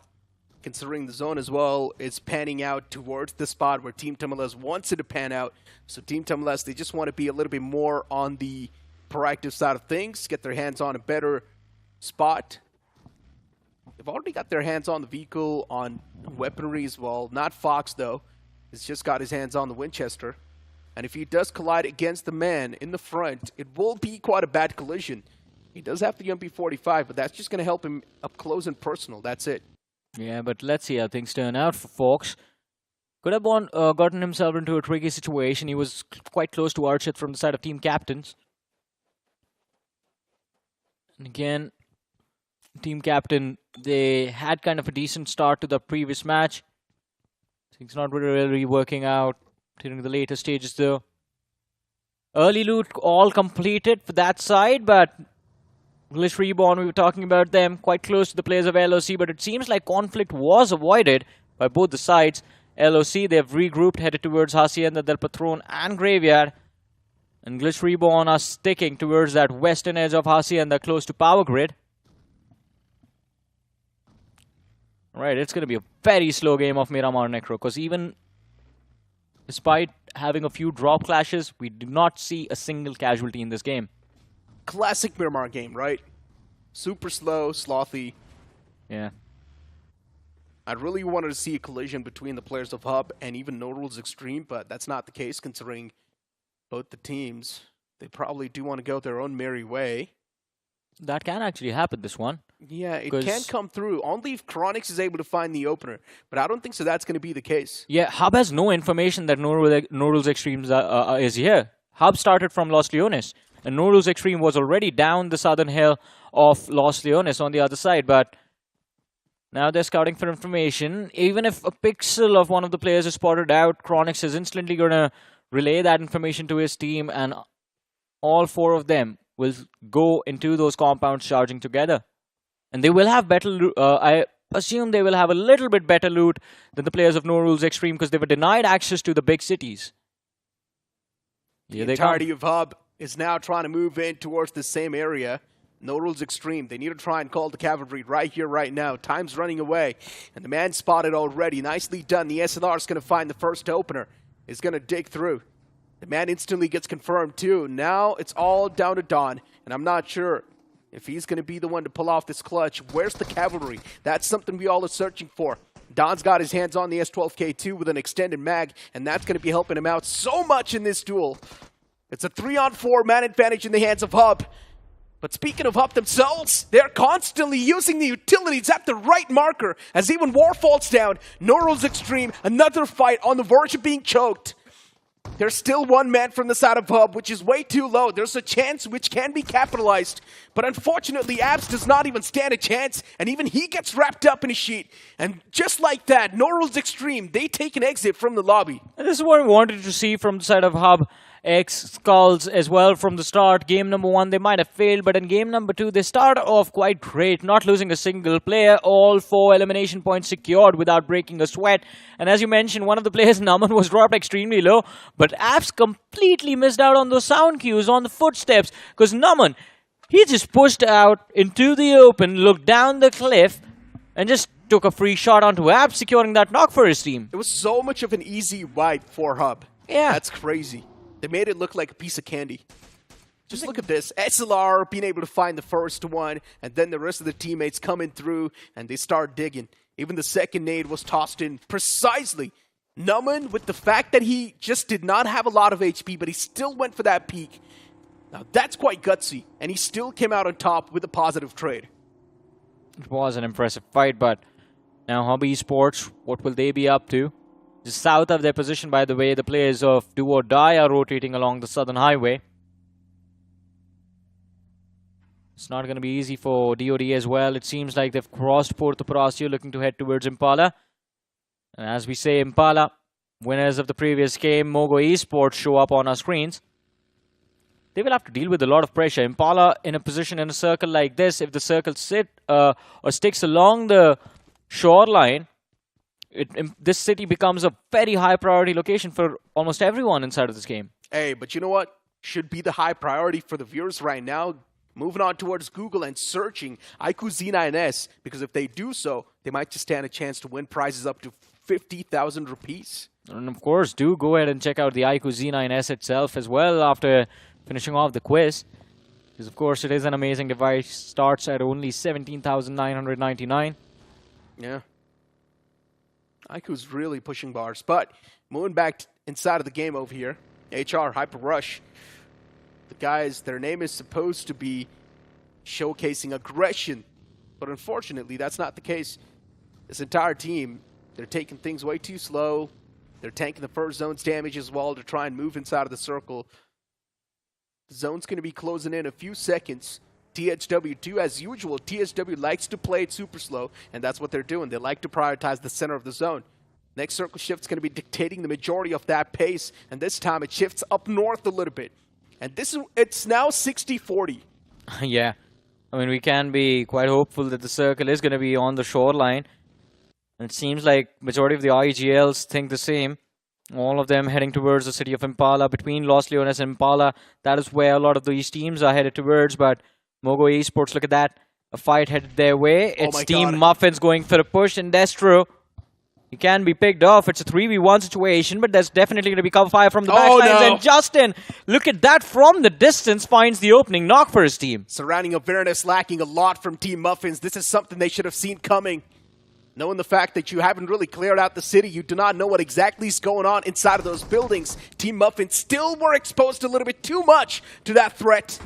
Considering the zone as well is panning out towards the spot where Team TAMILAS wants it to pan out. So Team TAMILAS, they just want to be a little bit more on the proactive side of things, get their hands on a better spot. They've already got their hands on the vehicle, on weaponry as well. Not Fox, though. He's just got his hands on the Winchester. And if he does collide against the man in the front, it will be quite a bad collision. He does have the MP45, but that's just going to help him up close and personal. That's it. Yeah, but let's see how things turn out for Fox. Could have gotten himself into a tricky situation. He was quite close to Archit from the side of team captains. And again, team captain, they had kind of a decent start to the previous match. Things not really working out during the later stages though. Early loot all completed for that side, but GLITCHREBORN, we were talking about them, quite close to the players of LOC, but it seems like conflict was avoided by both the sides. LOC, they've regrouped, headed towards Hacienda del Patron and Graveyard. And GLITCHREBORN are sticking towards that western edge of Hacienda, close to Power Grid. Alright, it's going to be a very slow game of Miramar Necro, because even despite having a few drop clashes, we do not see a single casualty in this game. Classic Miramar game, right? Super slow, slothy. Yeah. I really wanted to see a collision between the players of Hub and even Norules Xtreme, but that's not the case considering both the teams. They probably do want to go their own merry way. That can actually happen, this one. Yeah, it can come through. Only if Chronix is able to find the opener. But I don't think so that's going to be the case. Yeah, Hub has no information that Norules Xtreme is here. Hub started from Los Leones. And Norules Xtreme was already down the southern hill of Los Leones on the other side. But now they're scouting for information. Even if a pixel of one of the players is spotted out, Chronix is instantly going to relay that information to his team and all 4 of them will go into those compounds charging together. And they will have better I assume they will have a little bit better loot than the players of Norules Xtreme because they were denied access to the big cities. The entirety of Hub is now trying to move in towards the same area. Norules Xtreme, they need to try and call the cavalry right here, right now. Time's running away, and the man spotted already. Nicely done. The SLR is going to find the first opener. Is going to dig through. The man instantly gets confirmed too. Now it's all down to Don, and I'm not sure if he's going to be the one to pull off this clutch. Where's the cavalry? That's something we all are searching for. Don's got his hands on the S12K2 with an extended mag, and that's going to be helping him out so much in this duel. It's a 3-on-4 man advantage in the hands of Hub. But speaking of Hub themselves, they're constantly using the utilities at the right marker. As even War falls down, Norules Xtreme, another fight on the verge of being choked. There's still 1 man from the side of Hub, which is way too low. There's a chance which can be capitalized. But unfortunately, Abs does not even stand a chance, and even he gets wrapped up in a sheet. And just like that, Norules Xtreme, they take an exit from the lobby. And this is what we wanted to see from the side of Hub. Skulls as well from the start. Game number 1, they might have failed, but in game number 2, they start off quite great, not losing a single player, all 4 elimination points secured without breaking a sweat. And as you mentioned, one of the players, Naman, was dropped extremely low, but Apps completely missed out on those sound cues, on the footsteps, because Naman, he just pushed out into the open, looked down the cliff, and just took a free shot onto Apps, securing that knock for his team. It was so much of an easy wipe for Hub. Yeah. That's crazy. They made it look like a piece of candy. Just look at this. SLR being able to find the first one, and then the rest of the teammates coming through, and they start digging. Even the second nade was tossed in precisely. Numan, with the fact that he just did not have a lot of HP, but he still went for that peak. Now, that's quite gutsy, and he still came out on top with a positive trade. It was an impressive fight, but now Hub Esports, what will they be up to? Just south of their position, by the way, the players of Do or Die are rotating along the southern highway. It's not going to be easy for DOD as well. It seems like they've crossed Porto Pracio, looking to head towards Impala. And as we say, Impala, winners of the previous game, MOGO Esports, show up on our screens. They will have to deal with a lot of pressure. Impala in a position in a circle like this, if the circle sticks along the shoreline, this city becomes a very high priority location for almost everyone inside of this game. Hey, but you know what? Should be the high priority for the viewers right now. Moving on towards Google and searching iQOO Z9S, because if they do so, they might just stand a chance to win prizes up to 50,000 rupees. And of course, do go ahead and check out the iQOO Z9S itself as well after finishing off the quiz. Because of course, it is an amazing device. Starts at only 17,999. Yeah. iQOO's really pushing bars. But moving back inside of the game over here, HR, Hyper Rush. The guys, their name is supposed to be showcasing aggression. But unfortunately, that's not the case. This entire team, they're taking things way too slow. They're tanking the first zone's damage as well to try and move inside of the circle. The zone's going to be closing in a few seconds. THW2, as usual, THW likes to play it super slow, and that's what they're doing. They like to prioritize the center of the zone. Next circle shift's going to be dictating the majority of that pace, and this time it shifts up north a little bit. And it's now 60-40. Yeah. I mean, we can be quite hopeful that the circle is going to be on the shoreline. And it seems like majority of the IGLs think the same. All of them heading towards the city of Impala. Between Los Leones and Impala, that is where a lot of these teams are headed towards. But MOGO Esports, look at that. A fight headed their way. It's Team Muffins going for a push, and Destro, he can be picked off. It's a 3v1 situation, but there's definitely going to be cover fire from the backlines. And Justin, look at that from the distance, finds the opening knock for his team. Surrounding awareness lacking a lot from Team Muffins. This is something they should have seen coming. Knowing the fact that you haven't really cleared out the city, you do not know what exactly is going on inside of those buildings. Team Muffins still were exposed a little bit too much to that threat.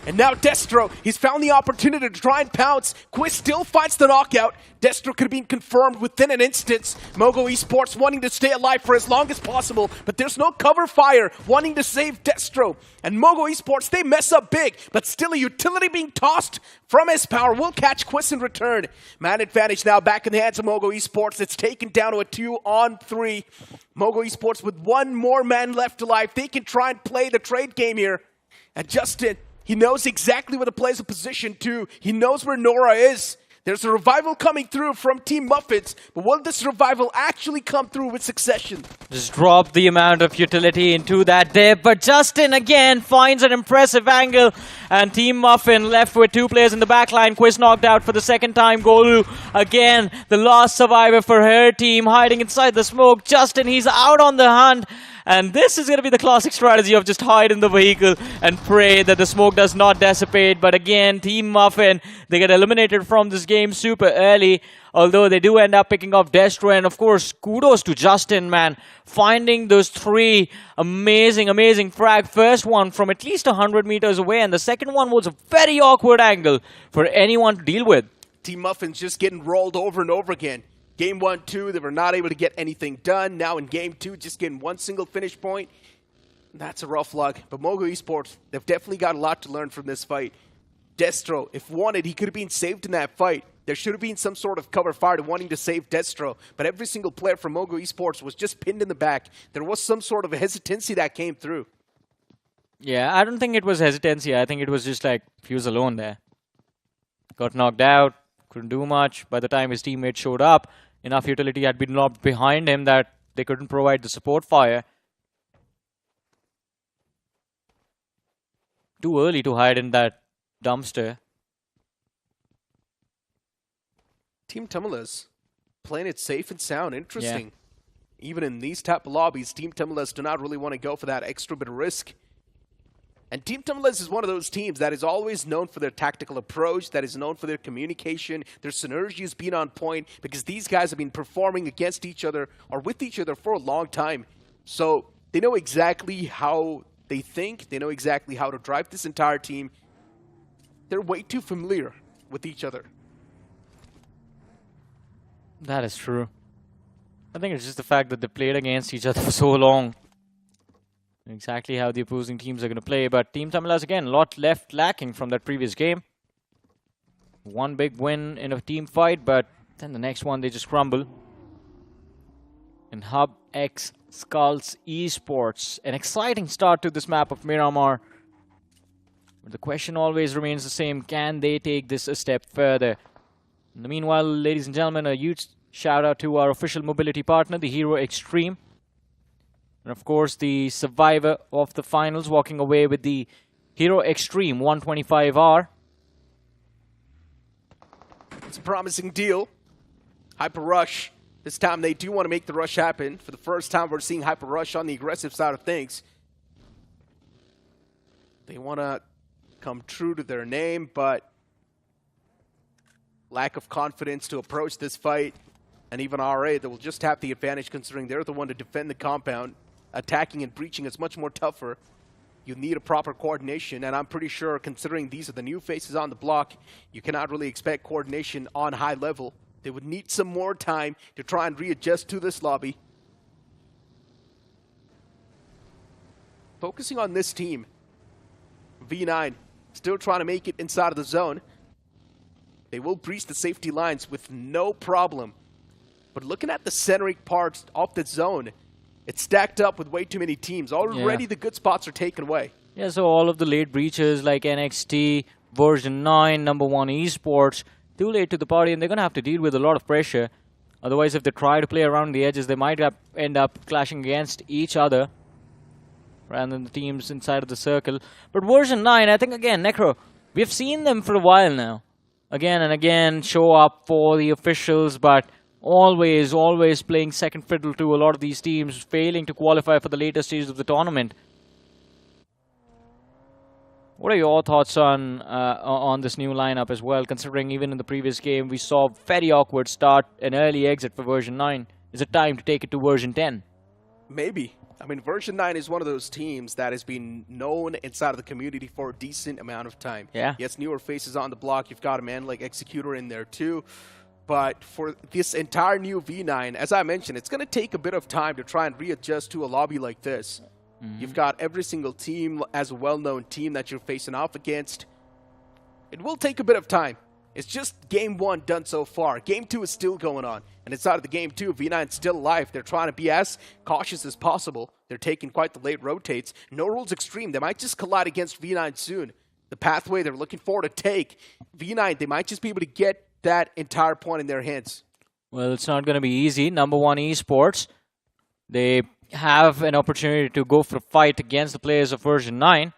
And now Destro, he's found the opportunity to try and pounce. Quiz still finds the knockout. Destro could have been confirmed within an instant. MOGO Esports wanting to stay alive for as long as possible, but there's no cover fire wanting to save Destro. And MOGO Esports, they mess up big, but still a utility being tossed from S-Power will catch Quiz in return. Man advantage now back in the hands of MOGO Esports. It's taken down to a 2-on-3. MOGO Esports with one more man left alive. They can try and play the trade game here. And Justin, he knows exactly where the players are positioned to. He knows where Nora is. There's a revival coming through from Team Muffins, but will this revival actually come through with succession? Just drop the amount of utility into that dip, but Justin again finds an impressive angle, and Team Muffin left with 2 players in the backline. Quiz knocked out for the 2nd time. Golu again, the last survivor for her team, hiding inside the smoke. Justin, he's out on the hunt. And this is going to be the classic strategy of just hide in the vehicle and pray that the smoke does not dissipate. But again, Team Muffin, they get eliminated from this game super early. Although they do end up picking off Destro. And of course, kudos to Justin, man. Finding those 3 amazing frag. First one from at least 100 meters away. And the second one was a very awkward angle for anyone to deal with. Team Muffins just getting rolled over and over again. Game 1, 2, they were not able to get anything done. Now in Game 2, just getting 1 single finish point. That's a rough luck. But MOGO Esports, they've definitely got a lot to learn from this fight. Destro, if wanted, he could have been saved in that fight. There should have been some sort of cover fire to wanting to save Destro. But every single player from MOGO Esports was just pinned in the back. There was some sort of a hesitancy that came through. Yeah, I don't think it was hesitancy. I think it was just like he was alone there. Got knocked out, couldn't do much. By the time his teammates showed up, enough utility had been lobbed behind him that they couldn't provide the support fire. Too early to hide in that dumpster. Team TAMILAS playing it safe and sound. Interesting. Yeah. Even in these type of lobbies, Team TAMILAS do not really want to go for that extra bit of risk. And Team TAMILAS is one of those teams that is always known for their tactical approach, that is known for their communication, their synergy has been on point, because these guys have been performing against each other or with each other for a long time. So they know exactly how they think, they know exactly how to drive this entire team. They're way too familiar with each other. That is true. I think it's just the fact that they played against each other for so long. Exactly how the opposing teams are going to play. But Team TAMILAS, again, a lot left lacking from that previous game. 1 big win in a team fight, but then the next one they just crumble. And HubXSkulls Esports. An exciting start to this map of Miramar. But the question always remains the same. Can they take this a step further? In the meanwhile, ladies and gentlemen, a huge shout out to our official mobility partner, the Hero Xtreme. And of course, the survivor of the finals walking away with the Hero Xtreme 125R. It's a promising deal. Hyper Rush. This time they do want to make the rush happen. For the first time, we're seeing Hyper Rush on the aggressive side of things. They want to come true to their name, but lack of confidence to approach this fight. And even RA, that will just have the advantage considering they're the one to defend the compound. Attacking and breaching is much more tougher. You need a proper coordination, and I'm pretty sure considering these are the new faces on the block, you cannot really expect coordination on high level. They would need some more time to try and readjust to this lobby. Focusing on this team, V9 still trying to make it inside of the zone. They will breach the safety lines with no problem. But looking at the centering parts of the zone, it's stacked up with way too many teams. Already the good spots are taken away. Yeah, so all of the late breaches like NXT, version 9, #1 eSports, too late to the party, and they're going to have to deal with a lot of pressure. Otherwise, if they try to play around the edges, they might end up clashing against each other rather than the teams inside of the circle. But version 9, I think, again, Necro, we've seen them for a while now. Again and again, show up for the officials, but always playing second fiddle to a lot of these teams, failing to qualify for the later stages of the tournament. What are your thoughts on this new lineup as well, considering even in the previous game we saw a very awkward start, an early exit for version 9. Is it time to take it to version 10? Maybe. I mean, version 9 is one of those teams that has been known inside of the community for a decent amount of time. Yeah. Yes, newer faces on the block. You've got a man like Executor in there too. But for this entire new V9, as I mentioned, it's going to take a bit of time to try and readjust to a lobby like this. You've got every single team as a well-known team that you're facing off against. It will take a bit of time. It's just game 1 done so far. Game 2 is still going on. And inside of the game 2, V9's still alive. They're trying to be as cautious as possible. They're taking quite the late rotates. Norules Xtreme, they might just collide against V9 soon. The pathway they're looking for to take, V9, they might just be able to get that entire point in their hands. Well, it's not going to be easy. Number 1 Esports, they have an opportunity to go for a fight against the players of version 9.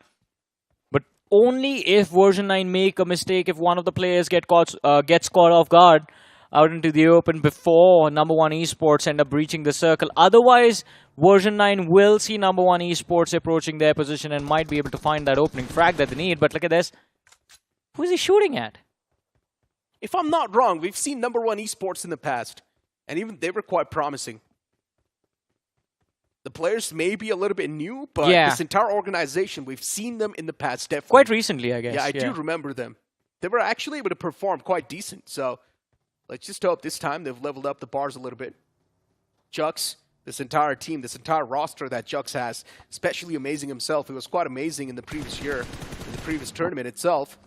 But only if version 9 make a mistake, if one of the players gets caught off guard out into the open before number 1 Esports end up breaching the circle. Otherwise, version 9 will see number 1 Esports approaching their position and might be able to find that opening frag that they need. But look at this. Who is he shooting at? If I'm not wrong, we've seen number 1 Esports in the past. And even they were quite promising. The players may be a little bit new, but this entire organization, we've seen them in the past, definitely. Quite recently, I guess. Yeah, I do remember them. They were actually able to perform quite decent, so let's just hope this time they've leveled up the bars a little bit. Jux, this entire team, this entire roster that Jux has, especially amazing himself. It was quite amazing in the previous year, in the previous tournament itself.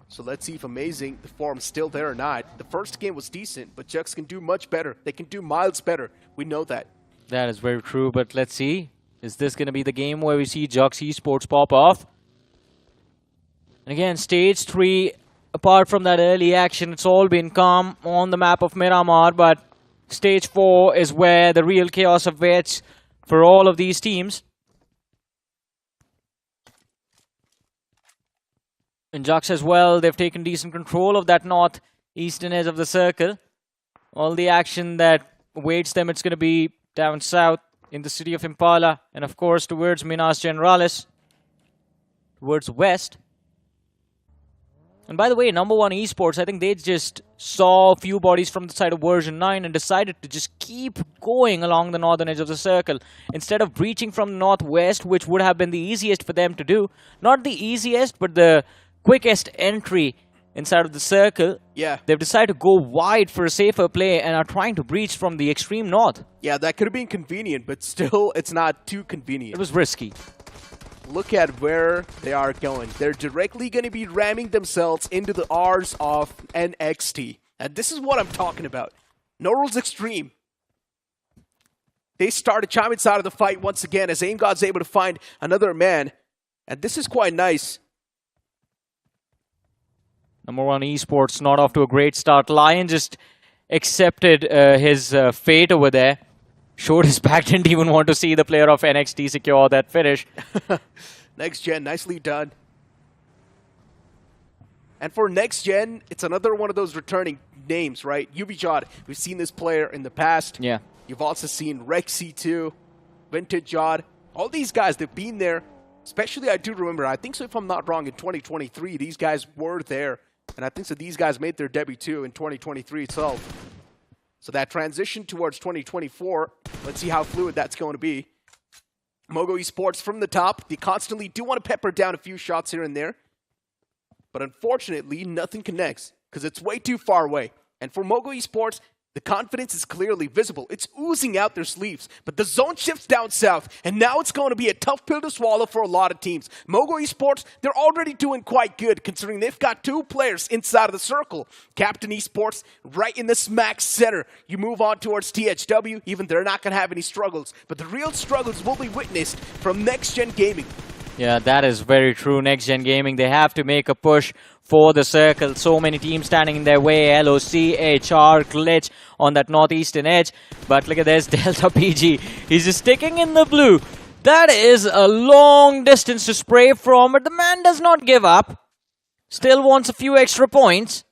So let's see if amazing, the form's still there or not. The first game was decent, but Jux can do much better. They can do miles better. We know that. That is very true, but let's see. Is this going to be the game where we see Jux Esports pop off? And again, stage 3, apart from that early action, it's all been calm on the map of Miramar, but stage 4 is where the real chaos awaits for all of these teams. And Jux as well, they've taken decent control of that northeastern edge of the circle. All the action that awaits them, it's going to be down south in the city of Impala, and of course towards Minas Generalis, towards west. And by the way, number 1 Esports, I think they just saw a few bodies from the side of version 9 and decided to just keep going along the northern edge of the circle. Instead of breaching from northwest, which would have been the easiest for them to do. Not the easiest, but the quickest entry inside of the circle. Yeah. They've decided to go wide for a safer play and are trying to breach from the extreme north. Yeah, that could have been convenient, but still, it's not too convenient. It was risky. Look at where they are going. They're directly going to be ramming themselves into the R's of NXT. And this is what I'm talking about. Norules Xtreme. They start to chime inside of the fight once again as Aim God's able to find another man. And this is quite nice. Number 1 Esports not off to a great start. Lion just accepted his fate over there. Showed his back, didn't even want to see the player of NXT secure that finish. NXTGEN, nicely done. And for NXTGEN, it's another one of those returning names, right? Ubijod, we've seen this player in the past. Yeah. You've also seen Rexy too, Vintage Jod. All these guys, they've been there. Especially, I do remember, I think so if I'm not wrong, in 2023, these guys were there. And I think so these guys made their debut too in 2023 itself. So that transition towards 2024, let's see how fluid that's going to be. MOGO Esports from the top. They constantly do want to pepper down a few shots here and there. But unfortunately, nothing connects because it's way too far away. And for MOGO Esports, the confidence is clearly visible. It's oozing out their sleeves. But the zone shifts down south, and now it's going to be a tough pill to swallow for a lot of teams. MOGO Esports, they're already doing quite good, considering they've got 2 players inside of the circle. Captain Esports, right in the smack center. You move on towards THW, even they're not going to have any struggles. But the real struggles will be witnessed from NXTGEN Gaming. Yeah, that is very true. NXTGEN Gaming, they have to make a push for the circle. So many teams standing in their way. LOC, HR, Glitch on that northeastern edge. But look at this, Delta PG. He's just sticking in the blue. That is a long distance to spray from, but the man does not give up. Still wants a few extra points.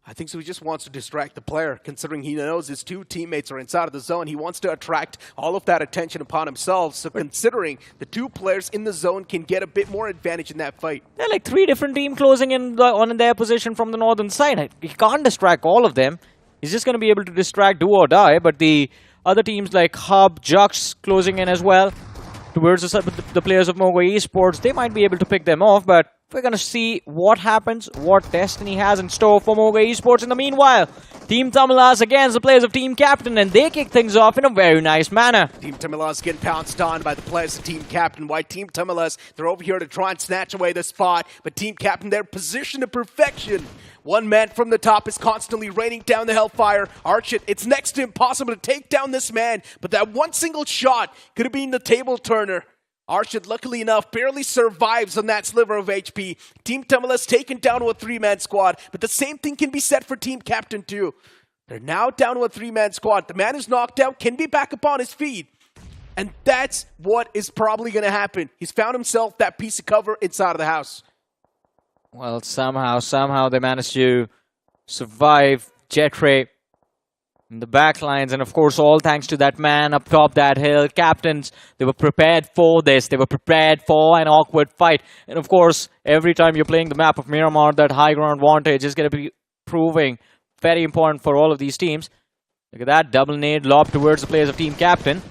I think so he just wants to distract the player, considering he knows his 2 teammates are inside of the zone. He wants to attract all of that attention upon himself. So considering the 2 players in the zone can get a bit more advantage in that fight. There are like 3 different teams closing in on their position from the northern side. He can't distract all of them. He's just going to be able to distract do or die. But the other teams like Hub, Jux closing in as well towards the players of MOGO Esports, they might be able to pick them off. But We're going to see what happens, what destiny has in store for MOGO Esports. In the meanwhile, Team TAMILAS against the players of Team Captain, and they kick things off in a very nice manner. Team TAMILAS getting pounced on by the players of Team Captain. Why Team TAMILAS, they're over here to try and snatch away the spot, but Team Captain, they're positioned to perfection. One man from the top is constantly raining down the Hellfire. Archit, it's next to impossible to take down this man, but that one single shot could have been the table turner. Archit, luckily enough, barely survives on that sliver of HP. Team TAMILAS taken down to a 3-man squad, but the same thing can be said for Team Captain too. They're now down to a 3-man squad. The man is knocked out, can be back up on his feet. And that's what is probably going to happen. He's found himself that piece of cover inside of the house. Well, somehow they managed to survive ZEDIxRNB in the back lines, and of course all thanks to that man up top that hill. Captains, they were prepared for this. They were prepared for an awkward fight. And of course, every time you're playing the map of Miramar, that high ground advantage is going to be proving very important for all of these teams. Look at that, double nade lob towards the players of Team Captain.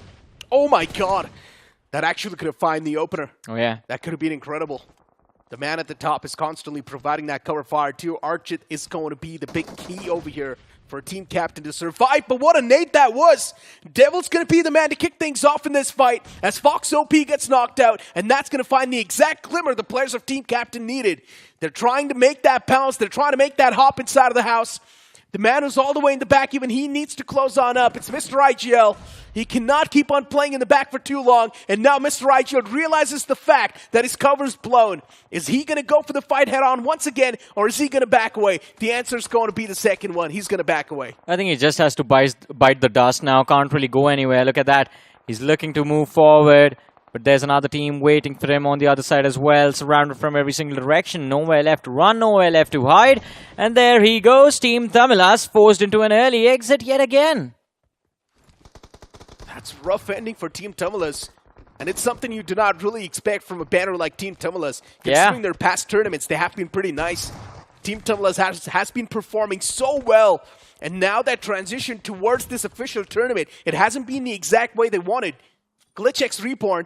Oh my god! That actually could have found the opener. Oh yeah. That could have been incredible. The man at the top is constantly providing that cover fire too. Archit is going to be the big key over here for Team Captain to survive, but what a nade that was! Devil's going to be the man to kick things off in this fight as Fox OP gets knocked out, and that's going to find the exact glimmer the players of Team Captain needed. They're trying to make that pounce, they're trying to make that hop inside of the house. The man who's all the way in the back, even he needs to close on up. It's Mr. IGL. He cannot keep on playing in the back for too long, and now Mr. IGL realizes the fact that his cover's blown. Is he going to go for the fight head-on once again, or is he going to back away? The answer is going to be the second one. He's going to back away. I think he just has to bite the dust now. Can't really go anywhere. Look at that. He's looking to move forward, but there's another team waiting for him on the other side as well, surrounded from every single direction. Nowhere left to run, nowhere left to hide. And there he goes. Team TAMILAS forced into an early exit yet again. That's rough ending for Team TAMILAS. And it's something you do not really expect from a banner like Team TAMILAS. Considering their past tournaments, they have been pretty nice. Team TAMILAS has been performing so well. And now that transition towards this official tournament, it hasn't been the exact way they wanted. GLITCHxREBORN,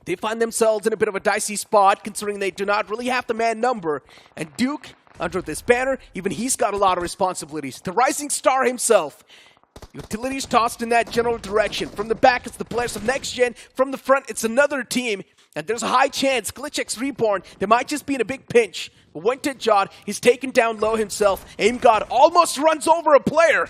they find themselves in a bit of a dicey spot, considering they do not really have the man number. And Duke, under this banner, even he's got a lot of responsibilities. The rising star himself. Utilities tossed in that general direction. From the back, it's the players of NXTGEN. From the front, it's another team. And there's a high chance GLITCHxREBORN, they might just be in a big pinch. But Jod, he's taken down low himself. Aim God almost runs over a player.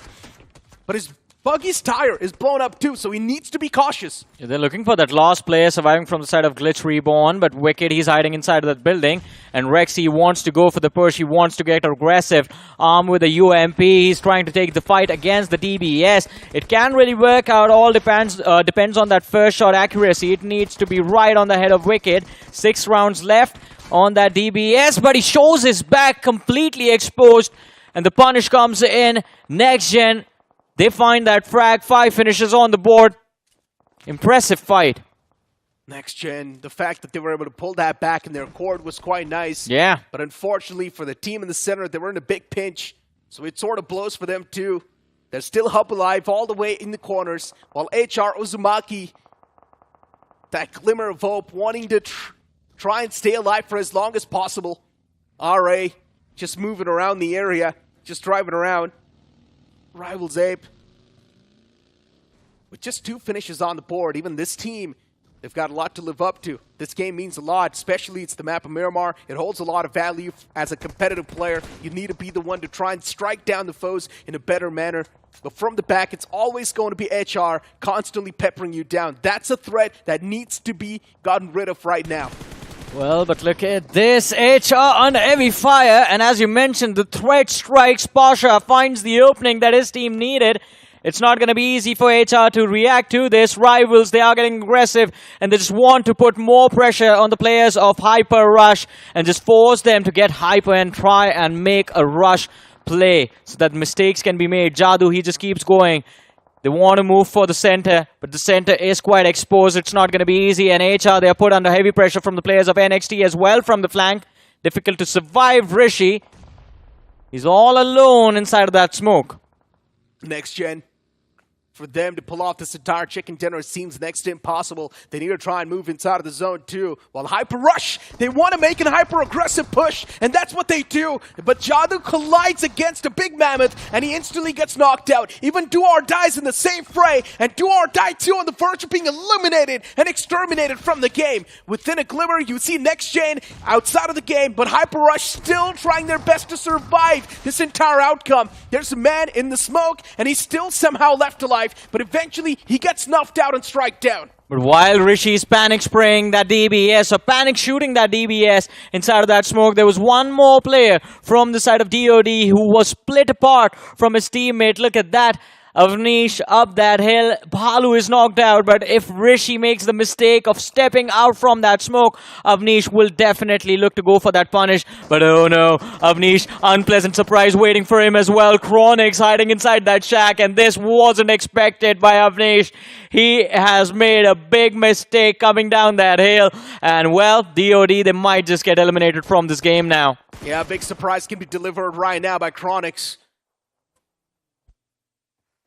But his buggy's tire is blown up too, so he needs to be cautious. Yeah, they're looking for that last player surviving from the side of GLITCHREBORN, but Wicked, he's hiding inside of that building. And Rex, he wants to go for the push, he wants to get aggressive. Armed with a UMP, he's trying to take the fight against the DBS. It can't really work out, all depends on that first shot accuracy. It needs to be right on the head of Wicked. 6 rounds left on that DBS, but he shows his back completely exposed. And the punish comes in. NXTGEN, they find that frag. 5 finishes on the board. Impressive fight. NXTGEN, the fact that they were able to pull that back in their court was quite nice. Yeah. But unfortunately for the team in the center, they were in a big pinch. So it sort of blows for them too. They're still hub alive all the way in the corners. While HR Uzumaki, that glimmer of hope, wanting to try and stay alive for as long as possible. RA, just moving around the area, just driving around. Rivals Ape. With just 2 finishes on the board, even this team, they've got a lot to live up to. This game means a lot, especially it's the map of Miramar. It holds a lot of value as a competitive player. You need to be the one to try and strike down the foes in a better manner. But from the back, it's always going to be HR constantly peppering you down. That's a threat that needs to be gotten rid of right now. Well, but look at this. HR under heavy fire. And as you mentioned, the threat strikes. Pasha finds the opening that his team needed. It's not going to be easy for HR to react to this. Rivals, they are getting aggressive. And they just want to put more pressure on the players of Hyper Rush. And just force them to get hyper and try and make a rush play. So that mistakes can be made. Jadu, he just keeps going. They want to move for the center, but the center is quite exposed. It's not going to be easy. And HR, they are put under heavy pressure from the players of NXT as well from the flank. Difficult to survive Rishi. He's all alone inside of that smoke. NXTGEN, For them to pull off this entire chicken dinner seems next to impossible. They need to try and move inside of the zone too. While Hyper Rush, they want to make an hyper-aggressive push, and that's what they do. But Jadu collides against a big mammoth, and he instantly gets knocked out. Even Do or Die's in the same fray, and Do or Die too on the verge of being eliminated and exterminated from the game. Within a glimmer, you see NXTGEN outside of the game, but Hyper Rush still trying their best to survive this entire outcome. There's a man in the smoke, and he's still somehow left alive. But eventually, he gets snuffed out and strike down. But while Rishi's panic spraying that DBS, or panic shooting that DBS inside of that smoke, there was one more player from the side of DOD who was split apart from his teammate. Look at that. Avnish up that hill. Bhalu is knocked out, but if Rishi makes the mistake of stepping out from that smoke, Avnish will definitely look to go for that punish. But oh no, Avnish, unpleasant surprise waiting for him as well. Chronix hiding inside that shack, and this wasn't expected by Avnish. He has made a big mistake coming down that hill, and well, DOD, they might just get eliminated from this game now. Yeah, big surprise can be delivered right now by Chronix.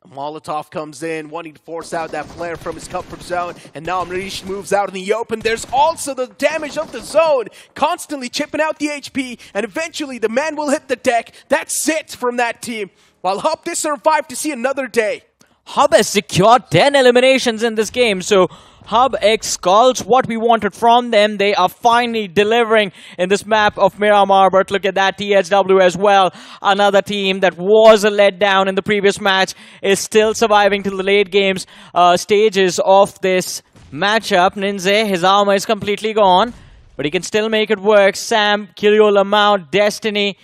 Molotov comes in, wanting to force out that player from his comfort zone, and now Amrish moves out in the open. There's also the damage of the zone, constantly chipping out the HP, and eventually the man will hit the deck. That's it from that team. While Hub, they survive to see another day. Hub has secured 10 eliminations in this game, so Hub Skulls, what we wanted from them, they are finally delivering in this map of Miramar. But look at that, THW as well. Another team that was a letdown in the previous match is still surviving to the late games stages of this matchup. Ninze, his armor is completely gone, but he can still make it work. Sam, Kilio Lamau, Destiny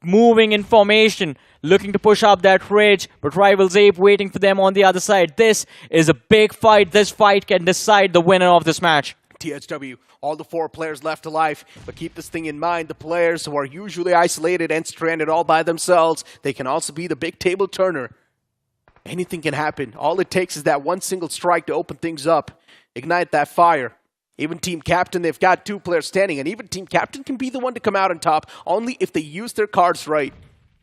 moving in formation, looking to push up that ridge, but Rivals Ape waiting for them on the other side. This is a big fight. This fight can decide the winner of this match. THW, all the 4 players left alive, but keep this thing in mind, the players who are usually isolated and stranded all by themselves, they can also be the big table turner. Anything can happen. All it takes is that one single strike to open things up, ignite that fire. Even Team Captain, they've got 2 players standing, and even Team Captain can be the one to come out on top, only if they use their cards right.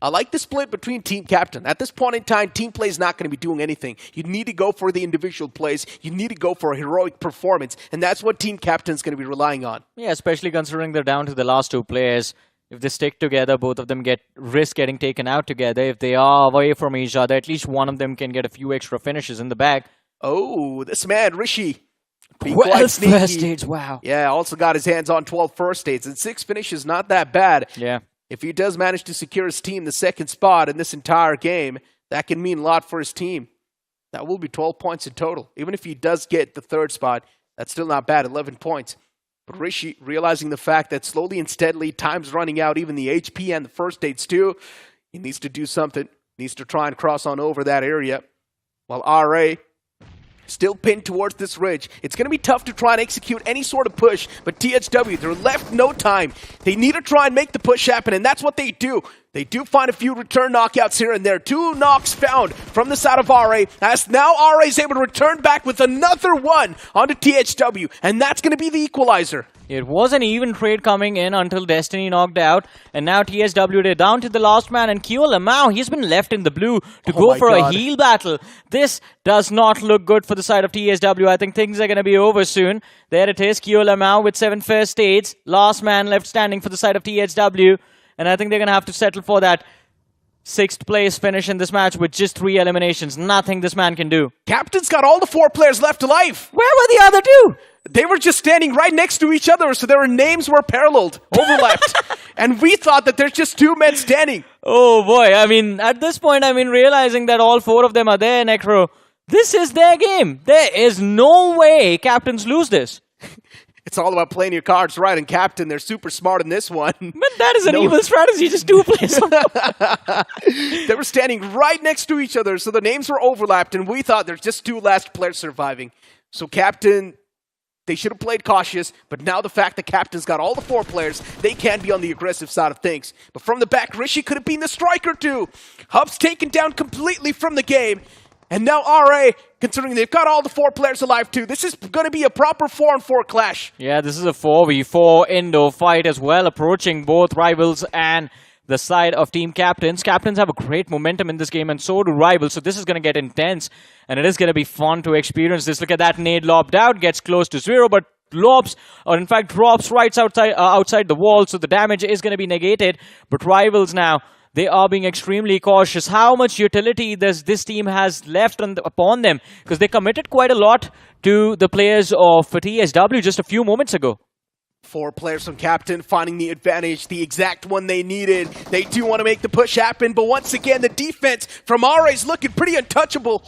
I like the split between Team Captain. At this point in time, team play is not going to be doing anything. You need to go for the individual plays. You need to go for a heroic performance, and that's what Team Captain is going to be relying on. Yeah, especially considering they're down to the last 2 players. If they stick together, both of them risk getting taken out together. If they are away from each other, at least one of them can get a few extra finishes in the bag. Oh, this man, Rishi. 12 first aids, wow. Yeah, also got his hands on 12 first aids, and 6 finishes, not that bad. Yeah. If he does manage to secure his team the 2nd spot in this entire game, that can mean a lot for his team. That will be 12 points in total. Even if he does get the 3rd spot, that's still not bad, 11 points. But Rishi, realizing the fact that slowly and steadily, time's running out, even the HP and the first aids too, he needs to do something. He needs to try and cross on over that area. While RA still pinned towards this ridge. It's going to be tough to try and execute any sort of push, but THW, they're left no time. They need to try and make the push happen, and that's what they do. They do find a few return knockouts here and there. 2 knocks found from the side of RA, as now RA is able to return back with another one onto THW, and that's going to be the equalizer. It was an even trade coming in until Destiny knocked out, and now TSW, they're down to the last man, and Kyo Lamau, he's been left in the blue to go for a heal battle. This does not look good for the side of TSW. I think things are going to be over soon. There it is, Kyo Lamau with 7 first aids. Last man left standing for the side of TSW, and I think they're going to have to settle for that 6th place finish in this match with just 3 eliminations. Nothing this man can do. Captain's got all the 4 players left alive. Where were the other 2? They were just standing right next to each other, so their names were paralleled, overlapped. And we thought that there's just 2 men standing. Oh boy, I mean, at this point, realizing that all 4 of them are there, Necro, this is their game. There is no way Captains lose this. It's all about playing your cards right, and Captain, they're super smart in this one. But that is an evil strategy, just 2 players. They were standing right next to each other, so the names were overlapped, and we thought there's just 2 last players surviving. So Captain, they should have played cautious, but now the fact that Captain's got all the 4 players, they can be on the aggressive side of things. But from the back, Rishi could have been the striker too. Hub's taken down completely from the game. And now RA, considering they've got all the 4 players alive too, this is going to be a proper 4-on-4 clash. Yeah, this is a 4v4 Indo fight as well, approaching both Rivals and the side of Team Captains. Captains have a great momentum in this game, and so do Rivals. So this is going to get intense, and it is going to be fun to experience this. Look at that nade lobbed out, gets close to 0, but lobs, or in fact drops right outside the wall, so the damage is going to be negated. But Rivals now, they are being extremely cautious. How much utility does this team has left upon them? Because they committed quite a lot to the players of TSW just a few moments ago. 4 players from Captain finding the advantage, the exact one they needed. They do want to make the push happen, but once again, the defense from RA is looking pretty untouchable.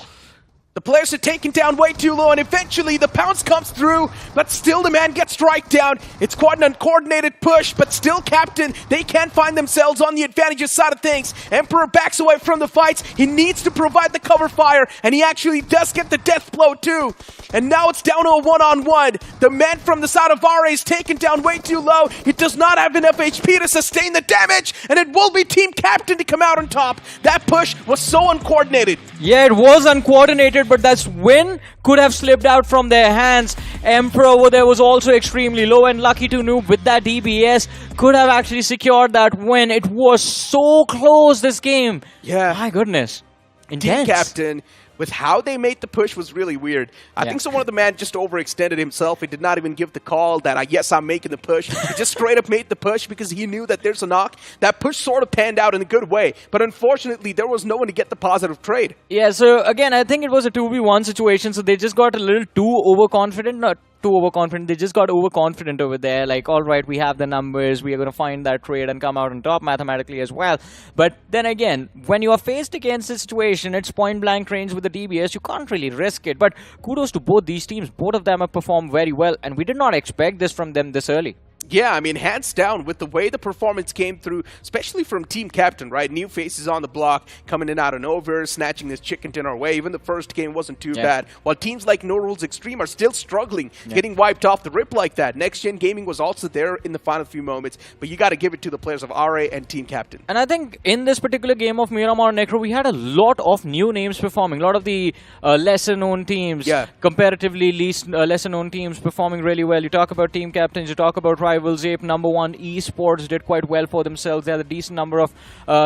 The players are taken down way too low, and eventually the pounce comes through, but still the man gets strike down. It's quite an uncoordinated push, but still Captain, they can find themselves on the advantages side of things. Emperor backs away from the fights. He needs to provide the cover fire, and he actually does get the death blow too. And now it's down to a one-on-one. The man from the side of RA is taken down way too low. He does not have enough HP to sustain the damage, and it will be Team Captain to come out on top. That push was so uncoordinated. Yeah, it was uncoordinated, but that win could have slipped out from their hands. Emperor over there was also extremely low, and Lucky to Noob with that DBS could have actually secured that win. It was so close, this game. Yeah. My goodness. Intense. Team Captain, with how they made the push, was really weird. I think someone of the man just overextended himself. He did not even give the call that, yes, I'm making the push. He just straight up made the push because he knew that there's a knock. That push sort of panned out in a good way, but unfortunately, there was no one to get the positive trade. Yeah, so again, I think it was a 2v1 situation, so they just got a little too overconfident. Not too overconfident, they just got overconfident over there. Like, all right, we have the numbers, we are going to find that trade and come out on top mathematically as well. But then again, when you are faced against this situation, it's point blank range with the DBS, you can't really risk it. But kudos to both these teams. Both of them have performed very well, and we did not expect this from them this early. Yeah, I mean, hands down, with the way the performance came through, especially from Team Captain, right? New faces on the block, coming in out of nowhere, snatching this chicken dinner away. Even the first game wasn't too bad. While teams like Norules Xtreme are still struggling, getting wiped off the rip like that. NXTGEN Gaming was also there in the final few moments, but you got to give it to the players of RA and Team Captain. And I think in this particular game of Miramar Necro, we had a lot of new names performing. A lot of the lesser-known teams, comparatively lesser-known teams performing really well. You talk about Team Captains, you talk about Rivals, Ape, number 1, Esports did quite well for themselves. They had a decent number of...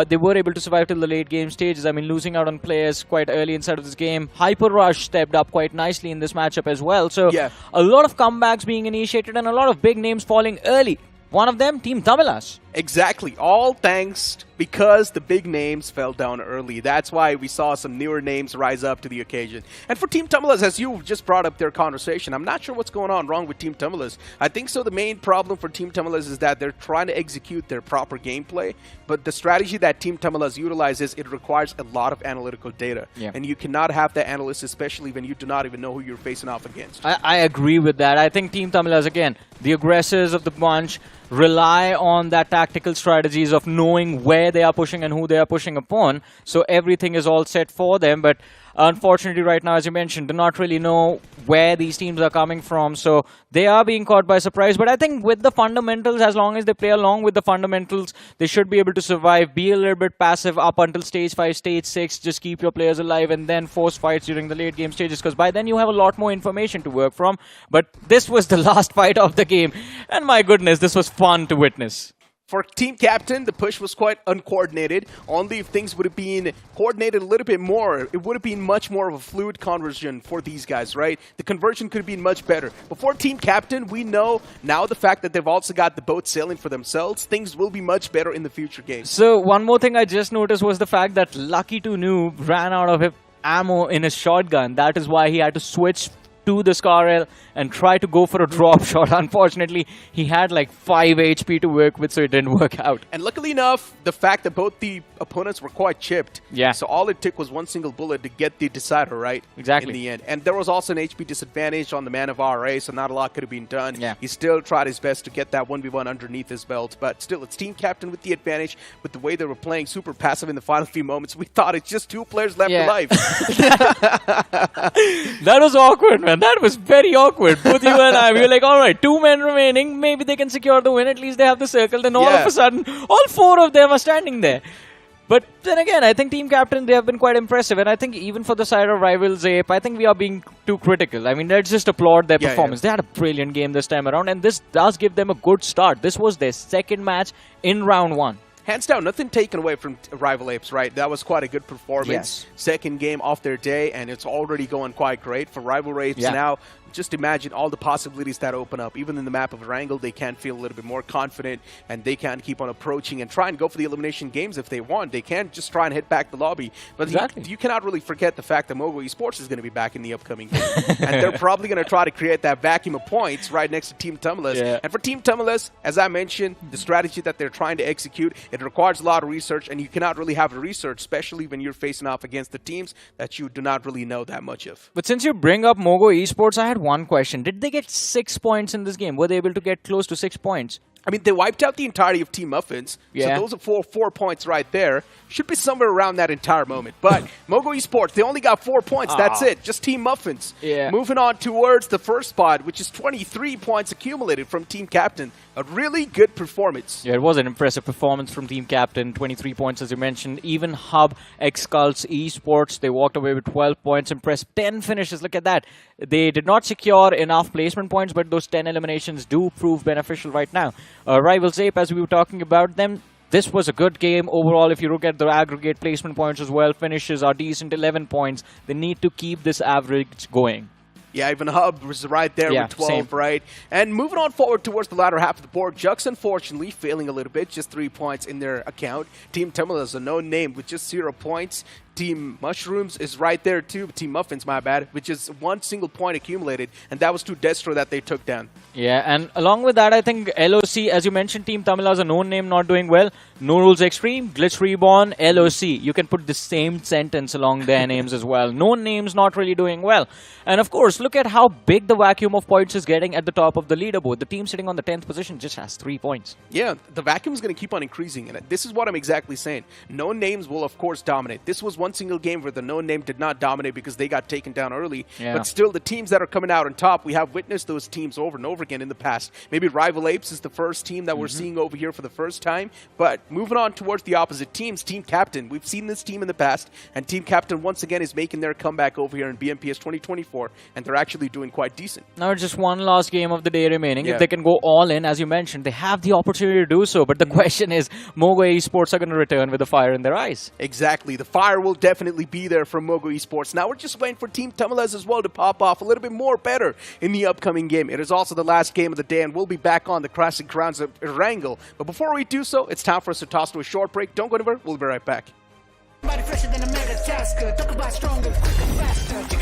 they were able to survive till the late game stages. I mean, losing out on players quite early inside of this game. Hyper Rush stepped up quite nicely in this matchup as well. So, a lot of comebacks being initiated and a lot of big names falling early. One of them, Team TAMILAS. Exactly. All thanks because the big names fell down early. That's why we saw some newer names rise up to the occasion. And for Team TAMILAS, as you just brought up their conversation, I'm not sure what's going on wrong with Team TAMILAS. I think so the main problem for Team TAMILAS is that they're trying to execute their proper gameplay, but the strategy that Team TAMILAS utilizes, it requires a lot of analytical data. And you cannot have the analysts, especially when you do not even know who you're facing off against. I agree with that. I think Team TAMILAS, again, the aggressors of the bunch, rely on that tactical strategies of knowing where they are pushing and who they are pushing upon. So everything is all set for them. But unfortunately right now, as you mentioned, do not really know where these teams are coming from. So they are being caught by surprise. But I think with the fundamentals, as long as they play along with the fundamentals, they should be able to survive. Be a little bit passive up until stage 5, stage 6. Just keep your players alive and then force fights during the late game stages. Because by then you have a lot more information to work from. But this was the last fight of the game. And my goodness, this was fun to witness. For Team Captain, the push was quite uncoordinated. Only if things would have been coordinated a little bit more, it would have been much more of a fluid conversion for these guys, right? The conversion could have been much better. But for Team Captain, we know now the fact that they've also got the boat sailing for themselves, things will be much better in the future games. So one more thing I just noticed was the fact that Lucky to Noob ran out of ammo in his shotgun. That is why he had to switch to the Scarel and try to go for a drop shot. Unfortunately, he had like 5 HP to work with, so it didn't work out. And luckily enough, the fact that both the opponents were quite chipped. So all it took was one single bullet to get the decider, right? Exactly. In the end. And there was also an HP disadvantage on the man of RA, so not a lot could have been done. He still tried his best to get that 1v1 underneath his belt, but still, it's Team Captain with the advantage. With the way they were playing super passive in the final few moments, we thought it's just 2 players left alive. That was awkward, man. That was very awkward. Both you and I, we were like, all right, 2 men remaining. Maybe they can secure the win. At least they have the circle. Then all of a sudden, all 4 of them are standing there. But then again, I think Team Captain, they have been quite impressive. And I think even for the side of Rivals Ape, I think we are being too critical. I mean, let's just applaud their performance. They had a brilliant game this time around. And this does give them a good start. This was their second match in round 1. hands down, nothing taken away from Rival Apes, right? That was quite a good performance. Yes. Second game off their day, and it's already going quite great for Rival Apes now. Just imagine all the possibilities that open up. Even in the map of Wrangle, they can feel a little bit more confident, and they can keep on approaching and try and go for the elimination games if they want. They can just try and hit back the lobby. But you cannot really forget the fact that MOGO Esports is going to be back in the upcoming game. And they're probably going to try to create that vacuum of points right next to Team TAMILAS. And for Team TAMILAS, as I mentioned, the strategy that they're trying to execute, it requires a lot of research, and you cannot really have a research, especially when you're facing off against the teams that you do not really know that much of. But since you bring up MOGO Esports, I had one question. Did they get 6 points in this game? Were they able to get close to 6 points? I mean, they wiped out the entirety of Team Muffins, so those are four points right there. Should be somewhere around that entire moment. But MOGO Esports, they only got 4 points. That's it. Just Team Muffins. Moving on towards the first spot, which is 23 points accumulated from Team Captain. A really good performance. Yeah, it was an impressive performance from Team Captain. 23 points, as you mentioned. Even eSports, they walked away with 12 points. Impressive. 10 finishes. Look at that. They did not secure enough placement points, but those 10 eliminations do prove beneficial right now. Rivals Ape, as we were talking about them, this was a good game overall. If you look at the aggregate placement points as well, finishes are decent, 11 points. They need to keep this average going. Yeah, even Hub was right there with 12, right? And moving on forward towards the latter half of the board, Jux, unfortunately, failing a little bit, just 3 points in their account. Team TAMILAS, a known name with just 0 points. Team Mushrooms is right there too. Team Muffins, my bad, with just 1 single point accumulated, and that was to Destro that they took down. Yeah, and along with that, I think LOC, as you mentioned, Team TAMILAS, a known name not doing well. Norules Xtreme, GLITCHREBORN, LOC. You can put the same sentence along their names as well. Known names not really doing well. And of course, look at how big the vacuum of points is getting at the top of the leaderboard. The team sitting on the 10th position just has 3 points. Yeah, the vacuum is going to keep on increasing, and this is what I'm exactly saying. Known names will, of course, dominate. This was one single game where the known name did not dominate because they got taken down early. But still, the teams that are coming out on top, we have witnessed those teams over and over again in the past. Maybe Rival Apes is the first team that we're seeing over here for the first time. But moving on towards the opposite teams, Team Captain. We've seen this team in the past, and Team Captain once again is making their comeback over here in BMPS 2024, and they're actually doing quite decent. Now just one last game of the day remaining. If they can go all in, as you mentioned, they have the opportunity to do so. But the question is, MOGO Esports are going to return with a fire in their eyes. Exactly. The fire will definitely be there from MOGO Esports. Now we're just waiting for Team TAMILAS as well to pop off a little bit more better in the upcoming game. It is also the last game of the day, and we'll be back on the classic grounds of Wrangle. But before we do so, it's time for us to toss to a short break. Don't go anywhere. We'll be right back. Body fresher than a mega tasker. Talk about stronger, quicker, faster.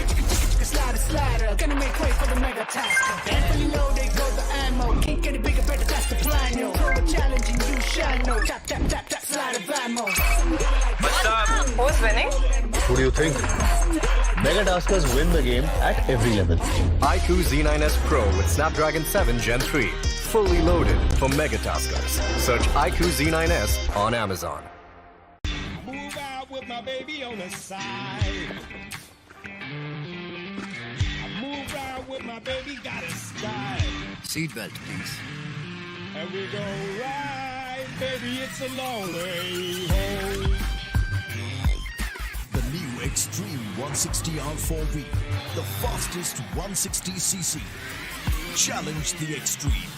Slider, slider. Gonna make way for the mega tasker. And fully loaded, go the ammo. Can't get it bigger, better, that's the plan, yo. Throw a challenge and you shall know. Tap, tap, tap, tap, slide of ammo. What's up? Who's winning? Who do you think? Mega Taskers win the game at every level. iQOO Z9S Pro with Snapdragon 7 Gen 3. Fully loaded for Mega Taskers. Search iQOO Z9S on Amazon. Move out with my baby on the side. I move out with my baby, got a style. Seatbelt, please. And we go right, baby, it's a long way home. The new Xtreme 160R4V, the fastest 160cc. Challenge the Xtreme.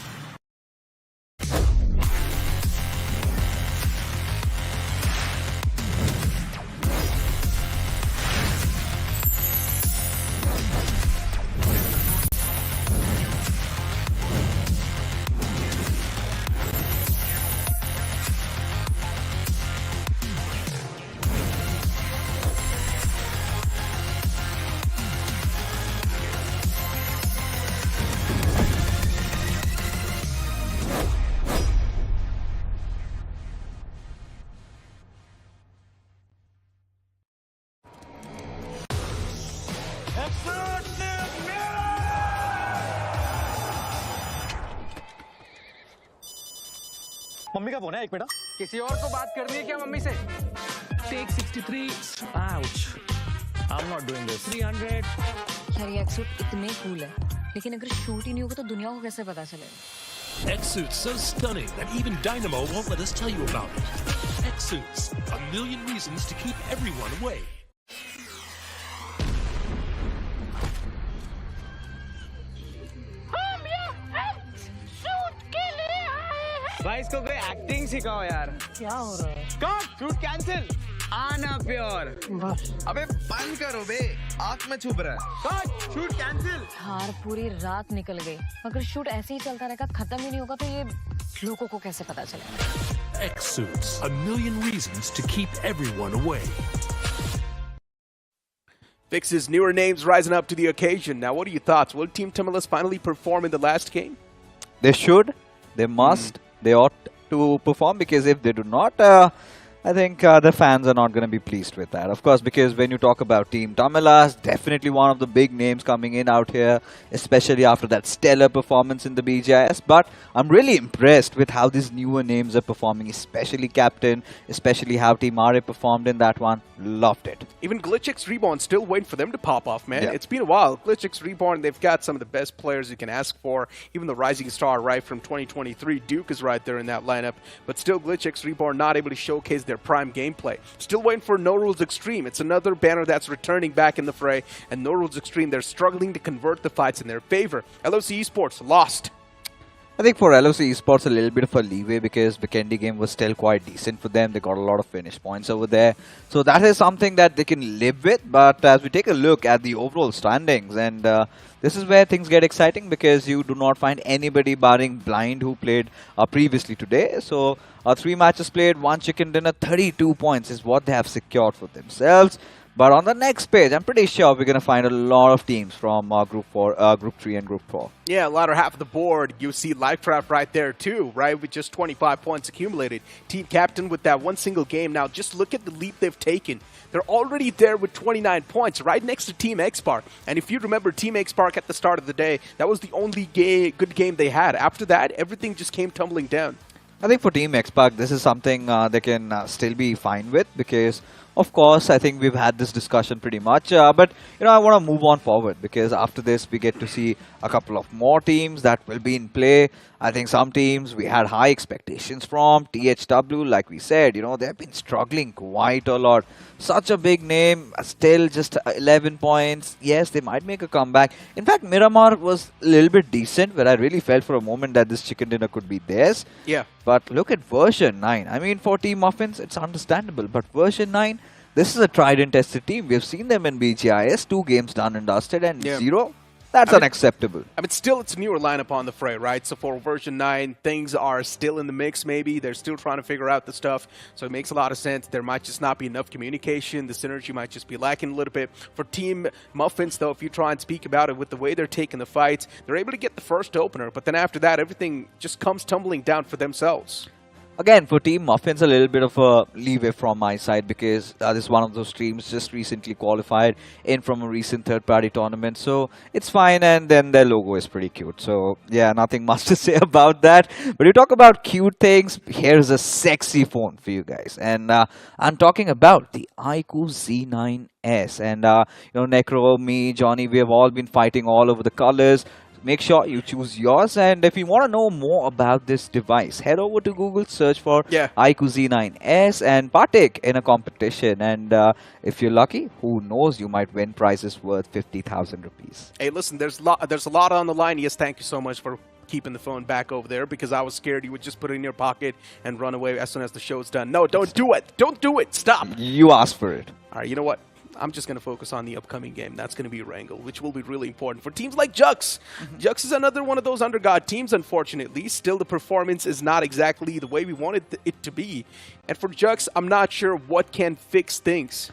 Mummy का phone है एक minute किसी और को बात करनी है क्या मम्मी से take 63 ouch I'm not doing this 300 यार ये एक्सूट इतने कूल है लेकिन अगर शूट ही नहीं होगा तो दुनिया को कैसे पता चलेगा X-Suit's so stunning that even Dynamo won't let us tell you about it. X-Suits, a million reasons to keep everyone away. भाई इसको कोई एक्टिंग सिखाओ यार। क्या हो रहा है? Cut, shoot cancel. आना प्योर। अबे बंद करो बे, आंख में छुप रहा है। Cut, shoot cancel. यार पूरी रात निकल गई, अगर शूट ऐसे ही चलता रहेगा, खत्म ही नहीं होगा तो ये लोगों को कैसे पता चलेगा? X-Suits, a million reasons to keep everyone away. Fix's newer names rising up to the occasion. Now, what are your thoughts? Will Team TAMILAS finally perform in the last game? They should. They must. They ought to perform, because if they do not, I think the fans are not going to be pleased with that. Of course, because when you talk about Team TAMILAS, definitely one of the big names coming in out here, especially after that stellar performance in the BGIS. But I'm really impressed with how these newer names are performing, especially Captain, especially how Team RA performed in that one. Loved it. Even GLITCHxREBORN, still waiting for them to pop off, man. Yeah. It's been a while. GLITCHxREBORN, they've got some of the best players you can ask for. Even the rising star, right, from 2023, Duke is right there in that lineup. But still, GLITCHxREBORN not able to showcase their prime gameplay. Still waiting for Norules Xtreme. It's another banner that's returning back in the fray. And Norules Xtreme, they're struggling to convert the fights in their favor. LOC Esports lost. I think for LOC Esports, a little bit of a leeway, because the Kendi game was still quite decent for them. They got a lot of finish points over there. So that is something that they can live with. But as we take a look at the overall standings, and this is where things get exciting, because you do not find anybody barring Blind who played previously today. So 3 matches played, 1 chicken dinner, 32 points is what they have secured for themselves. But on the next page, I'm pretty sure we're going to find a lot of teams from Group 3 and Group 4. Yeah, latter half of the board, you see LIVECRAFT right there too, right, with just 25 points accumulated. Team Captain with that one single game. Now, just look at the leap they've taken. They're already there with 29 points, right next to Team XPark. And if you remember Team XPark at the start of the day, that was the only good game they had. After that, everything just came tumbling down. I think for Team XPark, this is something they can still be fine with, because of course, I think we've had this discussion pretty much, but I want to move on forward, because after this we get to see a couple of more teams that will be in play. I think some teams we had high expectations from. THW, like we said, they've been struggling quite a lot. Such a big name, still just 11 points. Yes, they might make a comeback. In fact, Miramar was a little bit decent, where I really felt for a moment that this chicken dinner could be theirs. Yeah. But look at version 9. I mean, for Team Muffins, it's understandable. But version 9, this is a tried and tested team. We've seen them in BGIS, 2 games done and dusted, and 0. That's unacceptable. I mean, still, it's a newer lineup on the fray, right? So for version 9, things are still in the mix, maybe. They're still trying to figure out the stuff. So it makes a lot of sense. There might just not be enough communication. The synergy might just be lacking a little bit. For Team Muffins, though, if you try and speak about it with the way they're taking the fights, they're able to get the first opener. But then after that, everything just comes tumbling down for themselves. Again, for Team Muffins, a little bit of a leeway from my side, because this is one of those teams just recently qualified in from a recent third-party tournament. So it's fine, and then their logo is pretty cute. So yeah, nothing much to say about that. But you talk about cute things, here's a sexy phone for you guys. And I'm talking about the iQOO Z9S. And Necro, me, Johnny, we have all been fighting all over the colors. Make sure you choose yours, and if you want to know more about this device, head over to Google, search for iQOO Z9S and partake in a competition. And if you're lucky, who knows, you might win prizes worth 50,000 rupees. Hey, listen, there's a lot on the line. Yes, thank you so much for keeping the phone back over there, because I was scared you would just put it in your pocket and run away as soon as the show's done. No, don't do it. Don't do it. Stop. You asked for it. All right, you know what? I'm just going to focus on the upcoming game. That's going to be Wrangle, which will be really important for teams like Jux. Jux is another one of those undergod teams, unfortunately. Still, the performance is not exactly the way we wanted it to be. And for Jux, I'm not sure what can fix things.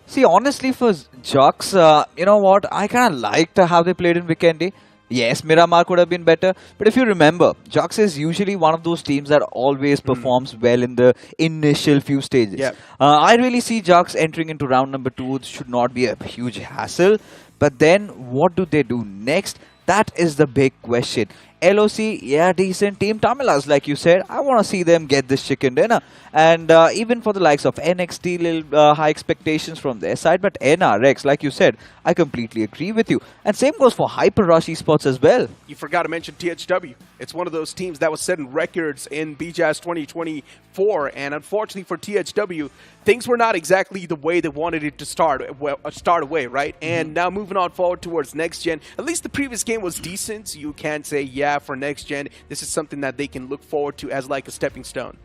See, honestly, for Jux, you know what? I kind of liked how they played in Weekendy. Yes, Miramar could have been better, but if you remember, Jux is usually one of those teams that always performs well in the initial few stages. Yep. I really see Jux entering into round number 2 should not be a huge hassle, but then what do they do next? That is the big question. LOC, yeah, decent. Team TAMILAS, like you said, I want to see them get this chicken dinner. And even for the likes of NXT, little high expectations from their side. But NRX, like you said, I completely agree with you. And same goes for Hyper Rush Esports as well. You forgot to mention THW. It's one of those teams that was setting records in BGS 2024. And unfortunately for THW, things were not exactly the way they wanted it to start away, right? And now moving on forward towards next gen. At least the previous game was decent. You can say, yeah, have for NXTGEN, this is something that they can look forward to as like a stepping stone?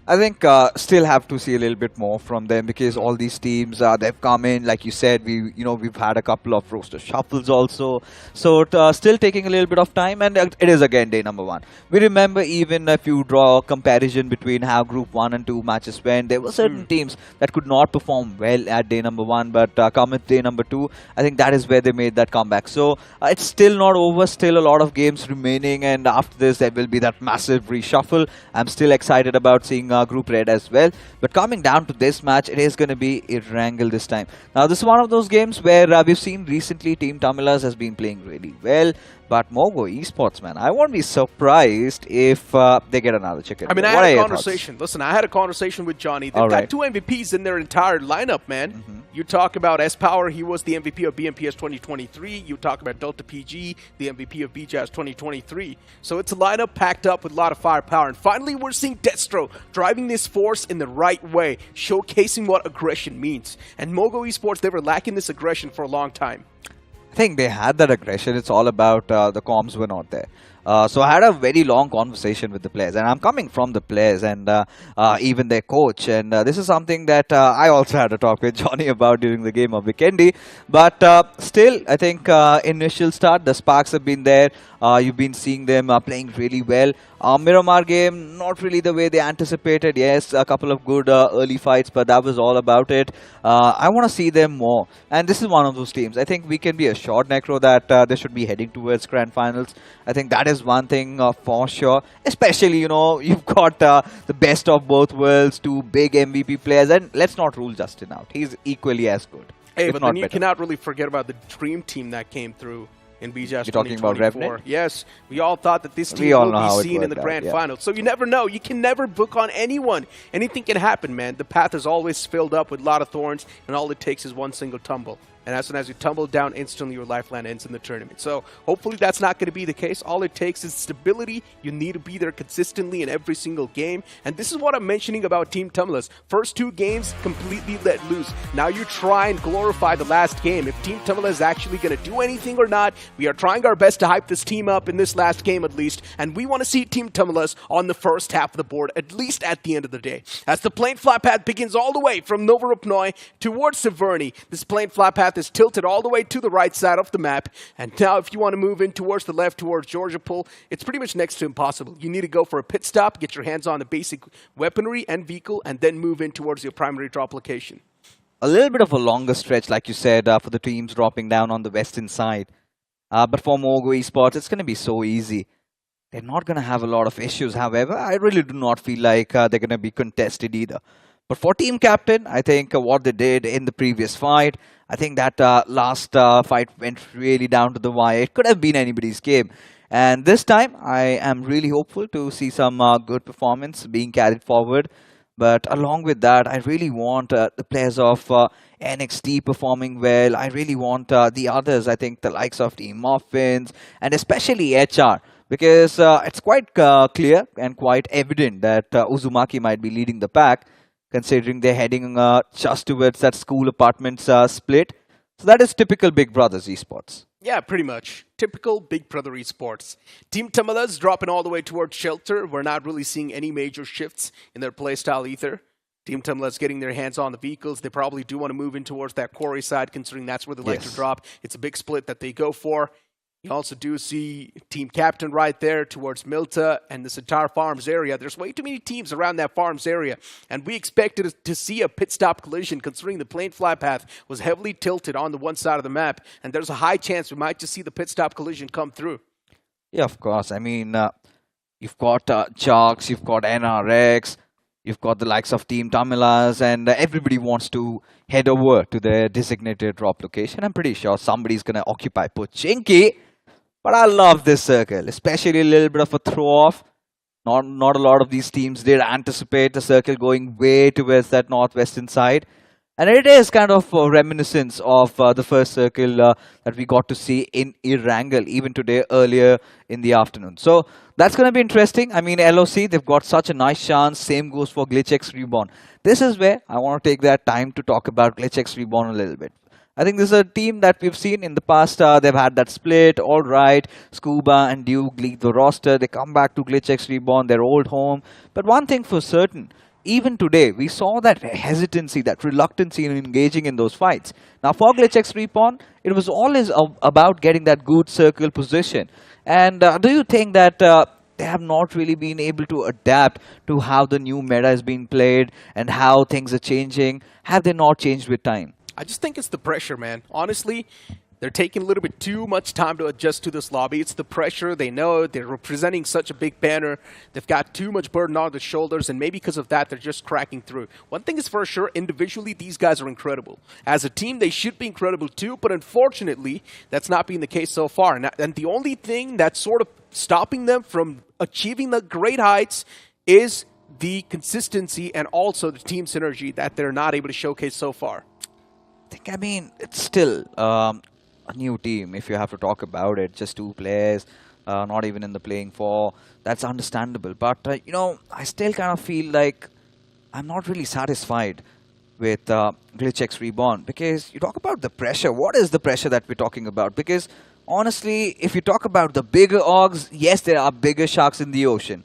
I think still have to see a little bit more from them, because all these teams they've come in, like you said, we've had a couple of roster shuffles also, so still taking a little bit of time, and it is again day number 1. We remember, even if you draw a comparison between how Group 1 and 2 matches went, there were certain teams that could not perform well at day number 1, but come at day number 2, I think that is where they made that comeback. So it's still not over, still a lot of games remaining, and after this there will be that massive reshuffle. I'm still excited about seeing Group Red as well, but coming down to this match, it is going to be a wrangle this time. Now this is one of those games where we've seen recently Team TAMILAS has been playing really well, but MOGO Esports, man, I won't be surprised if they get another chicken. I mean, I had a conversation. Listen, I had a conversation with Johnny. They've got 2 MVPs in their entire lineup, man. You talk about S-Power, he was the MVP of BMPS 2023. You talk about Delta PG, the MVP of BJazz 2023. So it's a lineup packed up with a lot of firepower. And finally, we're seeing Destro driving this force in the right way, showcasing what aggression means. And MOGO Esports, they were lacking this aggression for a long time. I think they had that aggression. It's all about the comms were not there. So I had a very long conversation with the players, and I'm coming from the players and even their coach, and this is something that I also had a talk with Johnny about during the game of Weekendy. But still, I think initial start, the sparks have been there. You've been seeing them playing really well. Miramar game, not really the way they anticipated. Yes, a couple of good early fights, but that was all about it. I want to see them more, and this is one of those teams. I think we can be assured, Necro, that they should be heading towards grand finals. I think that is one thing for sure. Especially, you've got the best of both worlds, 2 big MVP players, and let's not rule Justin out. He's equally as good. Hey, but then you cannot really forget about the dream team that came through in BGMI 2024. You're talking about Revenant? Yes, we all thought that this team will be seen in the grand final. So you never know. You can never book on anyone. Anything can happen, man. The path is always filled up with a lot of thorns, and all it takes is one single tumble. And as soon as you tumble down, instantly your lifeline ends in the tournament. So hopefully that's not going to be the case. All it takes is stability. You need to be there consistently in every single game. And this is what I'm mentioning about Team TAMILAS. First 2 games completely let loose. Now you try and glorify the last game. If Team TAMILAS is actually going to do anything or not, we are trying our best to hype this team up in this last game at least. And we want to see Team TAMILAS on the first half of the board, at least at the end of the day. As the plane flat path begins all the way from Novorupnoi towards Severny, this plane flat path is tilted all the way to the right side of the map. And now if you want to move in towards the left, towards Georgia Pool, it's pretty much next to impossible. You need to go for a pit stop, get your hands on the basic weaponry and vehicle, and then move in towards your primary drop location. A little bit of a longer stretch, like you said, for the teams dropping down on the western side. But for MOGO Esports, it's going to be so easy. They're not going to have a lot of issues. However, I really do not feel like they're going to be contested either. But for Team Captain, I think what they did in the previous fight, I think that last fight went really down to the wire. It could have been anybody's game. And this time, I am really hopeful to see some good performance being carried forward. But along with that, I really want the players of NXT performing well. I really want the others, I think the likes of Team Muffins and especially HR. Because it's quite clear and quite evident that Uzumaki might be leading the pack, considering they're heading just towards that school apartments split. So that is typical Big Brothers Esports. Yeah, pretty much. Typical Big Brother Esports. Team TAMILAS dropping all the way towards Shelter. We're not really seeing any major shifts in their playstyle either. Team TAMILAS getting their hands on the vehicles. They probably do want to move in towards that quarry side, considering that's where they like to drop. It's a big split that they go for. You also do see Team Captain right there towards Milta and this entire Farms area. There's way too many teams around that Farms area. And we expected to see a pit stop collision considering the plane fly path was heavily tilted on the one side of the map. And there's a high chance we might just see the pit stop collision come through. Yeah, of course. I mean, you've got Jarks, you've got NRX, you've got the likes of Team TAMILAS, and everybody wants to head over to their designated drop location. I'm pretty sure somebody's going to occupy Pochinki. But I love this circle, especially a little bit of a throw-off. Not a lot of these teams did anticipate the circle going way towards that northwestern side. And it is kind of a reminiscence of the first circle that we got to see in Erangel even today earlier in the afternoon. So that's going to be interesting. I mean, LOC, they've got such a nice chance. Same goes for GLITCHxREBORN. This is where I want to take that time to talk about GLITCHxREBORN a little bit. I think this is a team that we've seen in the past. They've had that split, all right. Scuba and Duke lead the roster. They come back to GLITCHxREBORN, their old home. But one thing for certain, even today, we saw that hesitancy, that reluctancy in engaging in those fights. Now, for GLITCHxREBORN, it was always about getting that good circle position. And do you think that they have not really been able to adapt to how the new meta is being played and how things are changing? Have they not changed with time? I just think it's the pressure, man. Honestly, they're taking a little bit too much time to adjust to this lobby. It's the pressure. They know they're representing such a big banner. They've got too much burden on their shoulders, and maybe because of that, they're just cracking through. One thing is for sure, individually, these guys are incredible. As a team, they should be incredible too, but unfortunately, that's not been the case so far. And the only thing that's sort of stopping them from achieving the great heights is the consistency and also the team synergy that they're not able to showcase so far. I mean, it's still a new team, if you have to talk about it. Just 2 players, not even in the playing 4. That's understandable. But, you know, I still kind of feel like I'm not really satisfied with GLITCHxREBORN. Because you talk about the pressure. What is the pressure that we're talking about? Because, honestly, if you talk about the bigger orgs, yes, there are bigger sharks in the ocean.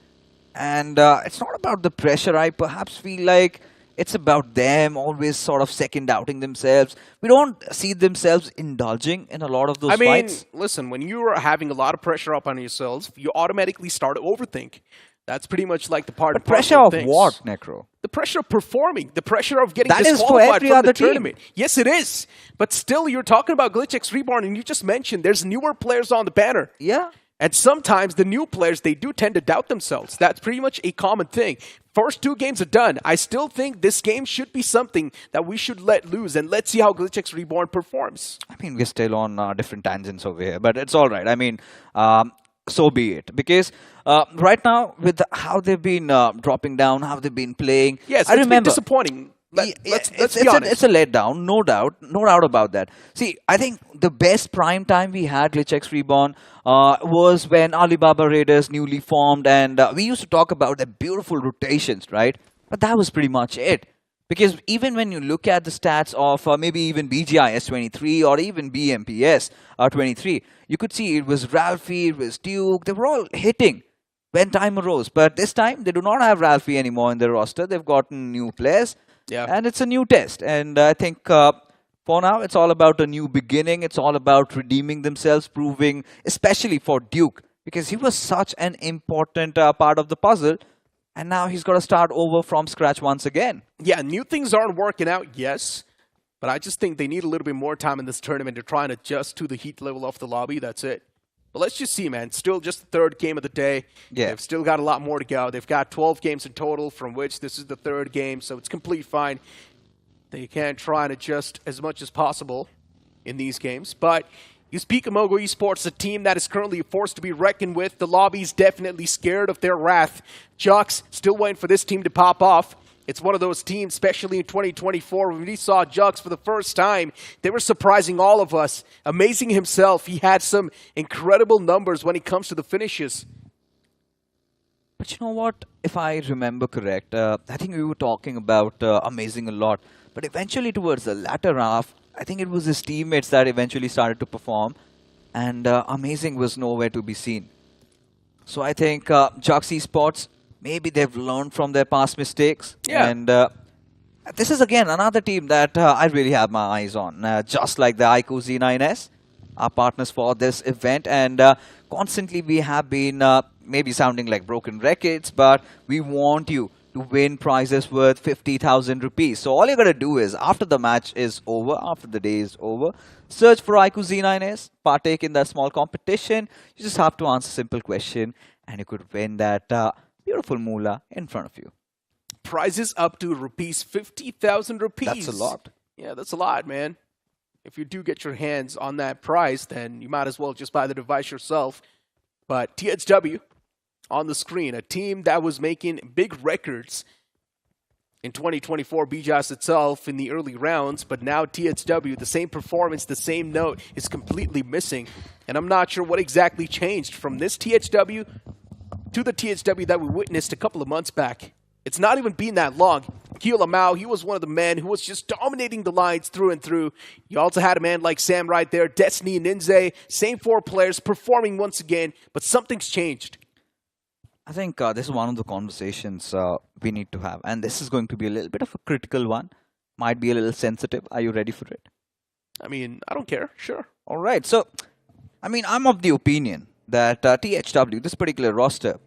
And it's not about the pressure. I perhaps feel like it's about them always sort of second doubting themselves. We don't see themselves indulging in a lot of those fights. Listen, when you're having a lot of pressure up on yourselves, you automatically start to overthink. That's pretty much like the part of pressure of what, Necro? The pressure of performing, the pressure of getting that disqualified is for every from other the team. tournament. Yes, it is. But still, you're talking about GLITCHxREBORN, and you just mentioned there's newer players on the banner. Yeah. And sometimes the new players, they do tend to doubt themselves. That's pretty much a common thing. First 2 games are done. I still think this game should be something that we should let loose, and let's see how GLITCHxREBORN performs. I mean, we're still on different tangents over here, but it's all right. I mean, so be it. Because right now, with how they've been dropping down, how they've been playing, yes, I remember, been disappointing. Let's be honest. It's a letdown, no doubt about that. See, I think the best prime time we had GLITCHxREBORN was when Alibaba Raiders newly formed, and we used to talk about the beautiful rotations, right? But that was pretty much it. Because even when you look at the stats of maybe even BGIS 23 or even BMPS 23, you could see it was Ralphie, it was Duke, they were all hitting when time arose. But this time, they do not have Ralphie anymore in their roster. They've gotten new players. Yeah. And it's a new test. And I think for now, it's all about a new beginning. It's all about redeeming themselves, proving, especially for Duke, because he was such an important part of the puzzle. And now he's got to start over from scratch once again. Yeah, new things aren't working out, yes. But I just think they need a little bit more time in this tournament to try and adjust to the heat level of the lobby. That's it. But let's just see, man. Still just the 3rd game of the day. Yeah. They've still got a lot more to go. They've got 12 games in total, from which this is the 3rd game, so it's complete fine. They can try and adjust as much as possible in these games. But you speak of MOGO Esports, a team that is currently a force to be reckoned with. The lobby's definitely scared of their wrath. Jux still waiting for this team to pop off. It's one of those teams, especially in 2024, when we saw Jux for the first time, they were surprising all of us. Amazing himself. He had some incredible numbers when it comes to the finishes. But you know what? If I remember correct, I think we were talking about Amazing a lot. But eventually towards the latter half, I think it was his teammates that eventually started to perform. And Amazing was nowhere to be seen. So I think Jux Esports, maybe they've learned from their past mistakes. Yeah. And this is again another team that I really have my eyes on. Just like the iQOO Z9S, our partners for this event. And constantly we have been maybe sounding like broken records, but we want you to win prizes worth 50,000 rupees. So all you got to do is, after the match is over, after the day is over, search for iQOO Z9S, partake in that small competition. You just have to answer a simple question, and you could win that beautiful moolah in front of you. Prizes up to rupees 50,000 rupees. That's a lot. Yeah, that's a lot, man. If you do get your hands on that prize, then you might as well just buy the device yourself. But THW on the screen, a team that was making big records in 2024, BGS itself in the early rounds, but now THW, the same performance, the same note is completely missing. And I'm not sure what exactly changed from this THW to the THW that we witnessed a couple of months back. It's not even been that long. Lamau, he was one of the men who was just dominating the lines through and through. You also had a man like Sam right there, Destiny and Ninze, same 4 players performing once again, but something's changed. I think this is one of the conversations we need to have, and this is going to be a little bit of a critical one. Might be a little sensitive. Are you ready for it? I mean, I don't care. Sure. All right. So, I mean, I'm of the opinion that THW, this particular roster,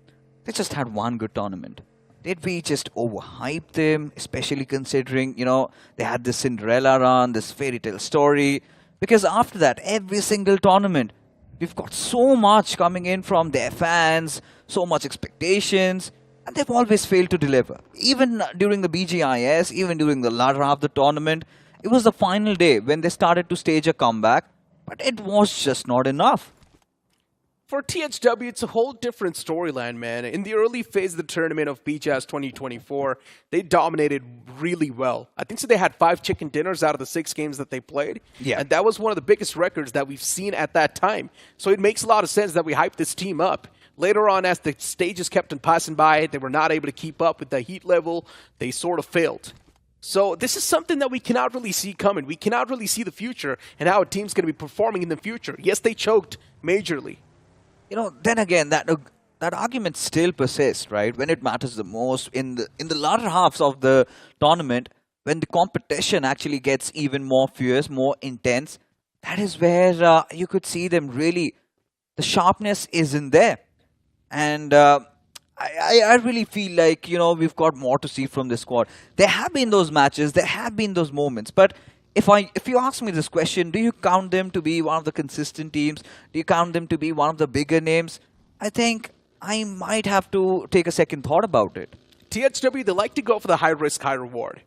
they just had one good tournament. Did we just overhype them, especially considering, you know, they had this Cinderella run, this fairy tale story? Because after that, every single tournament, we've got so much coming in from their fans, so much expectations, and they've always failed to deliver. Even during the BGIS, even during the latter half of the tournament, it was the final day when they started to stage a comeback, but it was just not enough. For THW, it's a whole different storyline, man. In the early phase of the tournament of BGIS 2024, they dominated really well. I think so they had 5 chicken dinners out of the 6 games that they played. Yeah. And that was one of the biggest records that we've seen at that time. So it makes a lot of sense that we hype this team up. Later on, as the stages kept on passing by, they were not able to keep up with the heat level. They sort of failed. So this is something that we cannot really see coming. We cannot really see the future and how a team's going to be performing in the future. Yes, they choked majorly. You know, then again, that argument still persists, right? When it matters the most, in the latter halves of the tournament, when the competition actually gets even more fierce, more intense, that is where you could see them really, the sharpness isn't there. And I really feel like, you know, we've got more to see from this squad. There have been those matches, there have been those moments, but if you ask me this question, do you count them to be one of the consistent teams? Do you count them to be one of the bigger names? I think I might have to take a second thought about it. THW, they like to go for the high risk, high reward.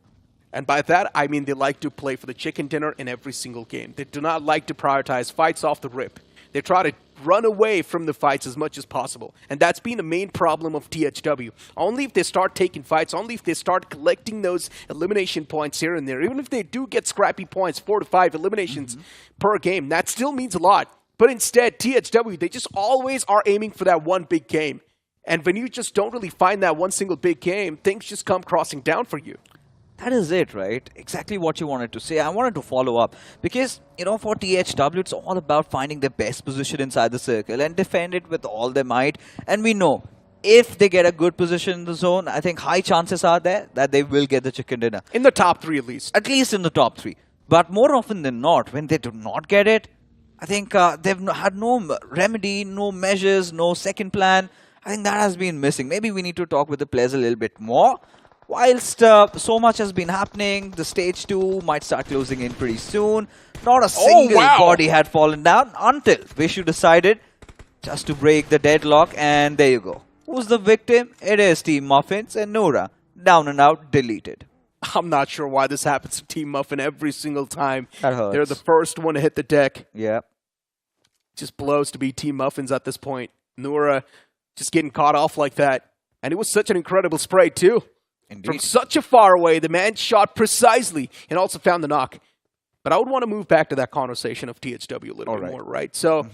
And by that, I mean they like to play for the chicken dinner in every single game. They do not like to prioritize fights off the rip. They try to run away from the fights as much as possible. And that's been the main problem of THW. Only if they start taking fights, only if they start collecting those elimination points here and there, even if they do get scrappy points, 4 to 5 eliminations per game, that still means a lot. But instead, THW, they just always are aiming for that one big game. And when you just don't really find that one single big game, things just come crossing down for you. That is it, right? Exactly what you wanted to say. I wanted to follow up because, you know, for THW, it's all about finding the best position inside the circle and defend it with all their might. And we know if they get a good position in the zone, I think high chances are there that they will get the chicken dinner. In the top 3 at least. At least in the top 3. But more often than not, when they do not get it, I think they've had no remedy, no measures, no second plan. I think that has been missing. Maybe we need to talk with the players a little bit more. Whilst so much has been happening, the stage 2 might start closing in pretty soon. Not a single body had fallen down until Vishu decided just to break the deadlock, and there you go. Who's the victim? It is Team Muffins and Nora. Down and out, deleted. I'm not sure why this happens to Team Muffin every single time. That hurts. They're the first one to hit the deck. Yeah. Just blows to be Team Muffins at this point. Nora just getting caught off like that. And it was such an incredible spray too. Indeed. From such a far away, the man shot precisely and also found the knock. But I would want to move back to that conversation of THW a little bit more, right? So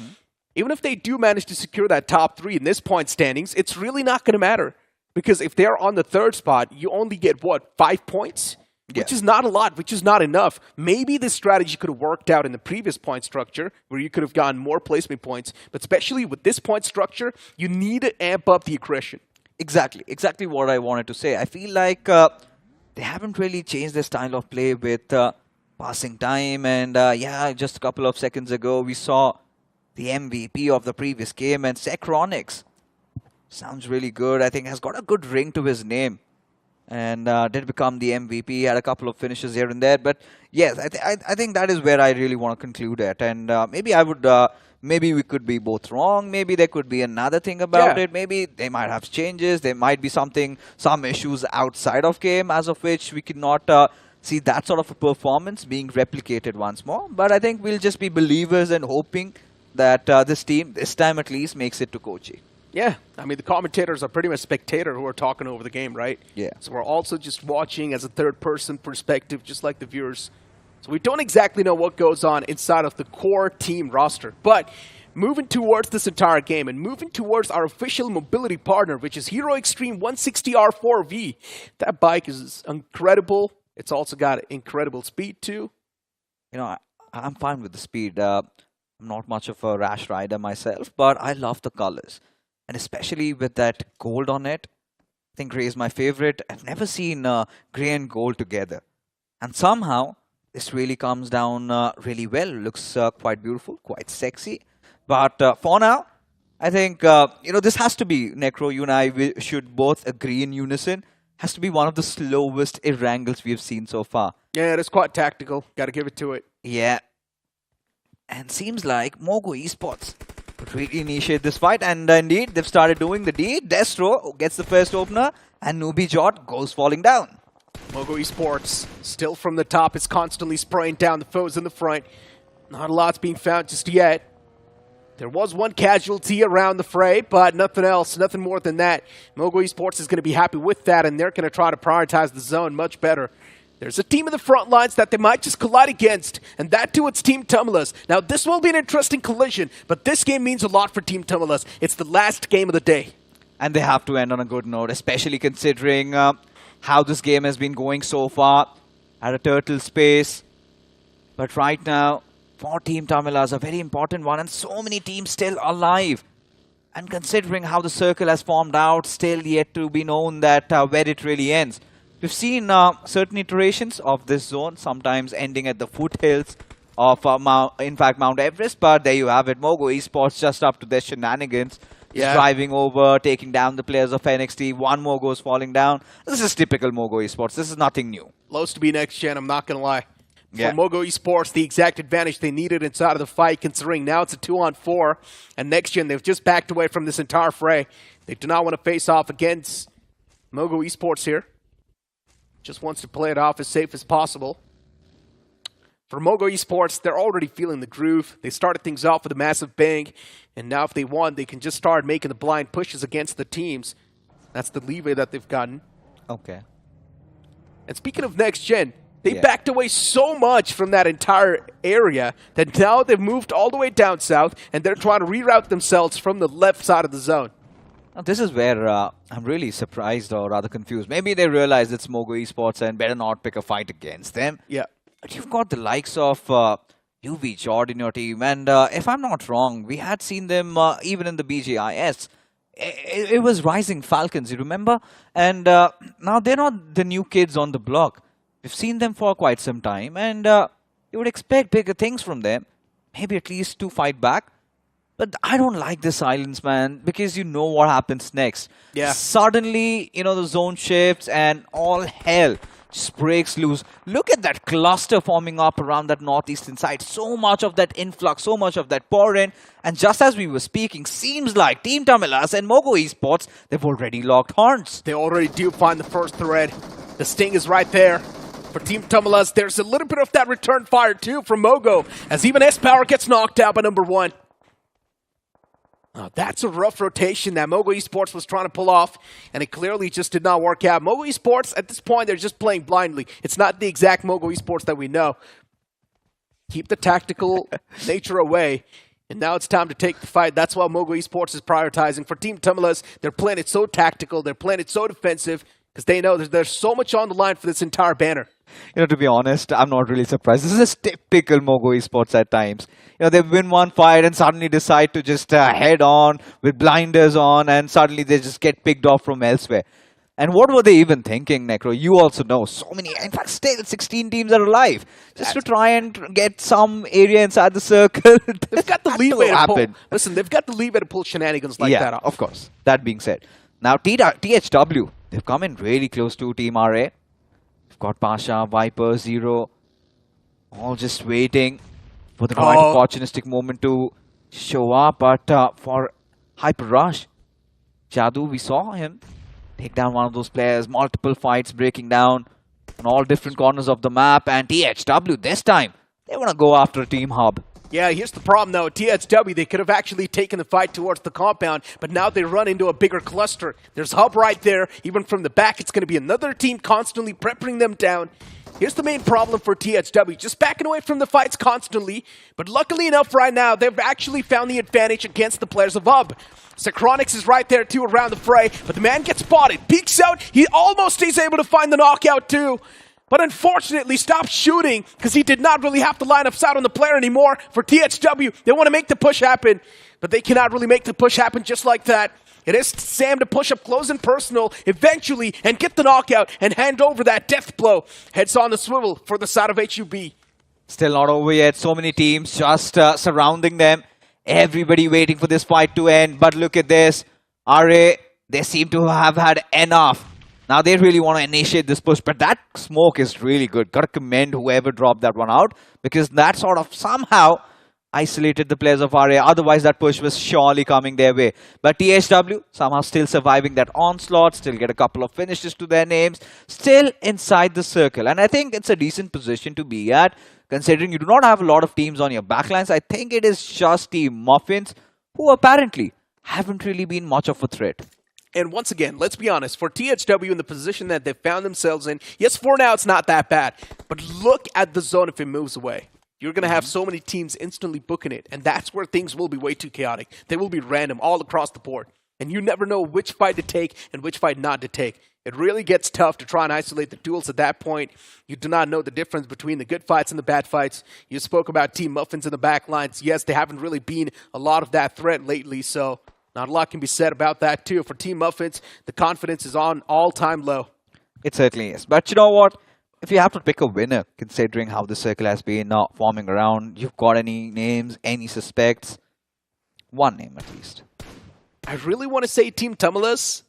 even if they do manage to secure that top 3 in this point standings, it's really not going to matter. Because if they're on the 3rd spot, you only get, what, 5 points? Which is not a lot, which is not enough. Maybe this strategy could have worked out in the previous point structure, where you could have gotten more placement points. But especially with this point structure, you need to amp up the aggression. Exactly what I wanted to say. I feel like they haven't really changed their style of play with passing time. And yeah, just a couple of seconds ago, we saw the MVP of the previous game, and Secronix. Sounds really good. I think has got a good ring to his name. And did become the MVP, had a couple of finishes here and there. But yes, I think that is where I really want to conclude at. And maybe I would... maybe we could be both wrong. Maybe there could be another thing about it. Maybe they might have changes. There might be some issues outside of game, as of which we cannot see that sort of a performance being replicated once more. But I think we'll just be believers and hoping that this team, this time at least, makes it to Kochi. Yeah, I mean, the commentators are pretty much spectators who are talking over the game, right? Yeah. So we're also just watching as a third-person perspective, just like the viewers. So we don't exactly know what goes on inside of the core team roster. But moving towards this entire game and moving towards our official mobility partner, which is Hero Xtreme 160R4V. That bike is incredible. It's also got incredible speed too. You know, I'm fine with the speed. I'm not much of a rash rider myself, but I love the colors. And especially with that gold on it. I think grey is my favorite. I've never seen grey and gold together. And somehow, this really comes down really well. Looks quite beautiful, quite sexy. But for now, I think, you know, this has to be, Necro, you and I should both agree in unison, has to be one of the slowest Irangles we've seen so far. Yeah, it's quite tactical. Got to give it to it. Yeah. And seems like MOGO Esports could really initiate this fight. And indeed, they've started doing the deed. Destro gets the first opener, and Newbie Jot goes falling down. MOGO Esports, still from the top, is constantly spraying down the foes in the front. Not a lot's being found just yet. There was one casualty around the fray, but nothing else, nothing more than that. MOGO Esports is going to be happy with that, and they're going to try to prioritize the zone much better. There's a team in the front lines that they might just collide against, and that too, it's Team TAMILAS. Now, this will be an interesting collision, but this game means a lot for Team TAMILAS. It's the last game of the day. And they have to end on a good note, especially considering how this game has been going so far at a turtle space. But right now, for Team TAMILAS, a very important one, and so many teams still alive. And considering how the circle has formed out, still yet to be known that where it really ends. We've seen certain iterations of this zone, sometimes ending at the foothills of Mount Everest, but there you have it. MOGO Esports just up to their shenanigans. Yeah. Driving over, taking down the players of NXT. One MOGO is falling down. This is typical MOGO Esports. This is nothing new. Lows to be next gen, I'm not going to lie. Yeah. For MOGO Esports, the exact advantage they needed inside of the fight, considering now it's a 2-on-4, and next gen, they've just backed away from this entire fray. They do not want to face off against MOGO Esports here. Just wants to play it off as safe as possible. For MOGO Esports, they're already feeling the groove. They started things off with a massive bang, and now if they want, they can just start making the blind pushes against the teams. That's the leeway that they've gotten. Okay. And speaking of next gen, they backed away so much from that entire area that now they've moved all the way down south, and they're trying to reroute themselves from the left side of the zone. Now, this is where I'm really surprised or rather confused. Maybe they realize it's MOGO Esports and better not pick a fight against them. Yeah. But you've got the likes of UV Jord in your team. And if I'm not wrong, we had seen them even in the BGIS. It was Rising Falcons, you remember? And now they're not the new kids on the block. We've seen them for quite some time. And you would expect bigger things from them. Maybe at least to fight back. But I don't like this silence, man, because you know what happens next. Yeah. Suddenly, you know, the zone shifts and all hell just breaks loose. Look at that cluster forming up around that northeastern side. So much of that influx, so much of that pour in. And just as we were speaking, seems like Team TAMILAS and MOGO Esports, they've already locked horns. They already do find the first thread. The sting is right there. For Team TAMILAS, there's a little bit of that return fire too from MOGO, as even S-Power gets knocked out by number 1. Oh, that's a rough rotation that MOGO Esports was trying to pull off, and it clearly just did not work out. MOGO Esports, at this point, they're just playing blindly. It's not the exact MOGO Esports that we know. Keep the tactical nature away, and now it's time to take the fight. That's what MOGO Esports is prioritizing. For Team TAMILAS, they're playing it so tactical, they're playing it so defensive, because they know there's so much on the line for this entire banner. You know, to be honest, I'm not really surprised. This is typical MOGO Esports at times. You know, they win one fight and suddenly decide to just head on with blinders on, and suddenly they just get picked off from elsewhere. And what were they even thinking, Necro? You also know, so many, in fact, still 16 teams are alive. Just to try and get some area inside the circle. They've got the leeway to pull. Listen, they've got the leeway to pull shenanigans like that off. Of course. That being said, now THW, they've come in really close to Team RA. We've got Pasha, Viper, Zero, all just waiting for the right opportunistic moment to show up. But for Hyper Rush, Jadu, we saw him take down one of those players, multiple fights breaking down on all different corners of the map. And THW, this time, they want to go after a team hub. Yeah, here's the problem though. THW, they could have actually taken the fight towards the compound, but now they run into a bigger cluster. There's hub right there. Even from the back, it's going to be another team constantly prepping them down. Here's the main problem for THW, just backing away from the fights constantly, but luckily enough right now, they've actually found the advantage against the players of UB. Secronix is right there too around the fray, but the man gets spotted, peeks out, he almost is able to find the knockout too, but unfortunately stopped shooting because he did not really have to line up sight on the player anymore. For THW, they want to make the push happen, but they cannot really make the push happen just like that. It is Sam to push up close and personal eventually and get the knockout and hand over that death blow. Heads on the swivel for the side of HUB. Still not over yet. So many teams just surrounding them. Everybody waiting for this fight to end. But look at this. RA, they seem to have had enough. Now they really want to initiate this push. But that smoke is really good. Got to commend whoever dropped that one out. Because that sort of somehow isolated the players of RA. Otherwise, that push was surely coming their way. But THW somehow still surviving that onslaught. Still get a couple of finishes to their names. Still inside the circle. And I think it's a decent position to be at. Considering you do not have a lot of teams on your backlines. I think it is just the Muffins who apparently haven't really been much of a threat. And once again, let's be honest, for THW in the position that they found themselves in, yes, for now it's not that bad. But look at the zone if it moves away. You're going to have so many teams instantly booking it, and that's where things will be way too chaotic. They will be random all across the board, and you never know which fight to take and which fight not to take. It really gets tough to try and isolate the duels at that point. You do not know the difference between the good fights and the bad fights. You spoke about Team Muffins in the backlines. Yes, they haven't really been a lot of that threat lately, so not a lot can be said about that too. For Team Muffins, the confidence is on all-time low. It certainly is. But you know what? If you have to pick a winner, considering how the circle has been forming around, you've got any names, any suspects? One name at least. I really want to say Team TAMILAS.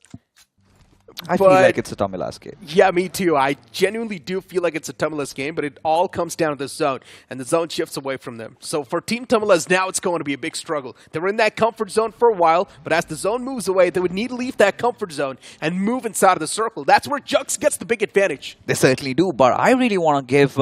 I feel like it's a TAMILAS game. Yeah, me too. I genuinely do feel like it's a TAMILAS game, but it all comes down to the zone, and the zone shifts away from them. So for Team TAMILAS, now it's going to be a big struggle. They were in that comfort zone for a while, but as the zone moves away, they would need to leave that comfort zone and move inside of the circle. That's where Jux gets the big advantage. They certainly do, but I really want to give,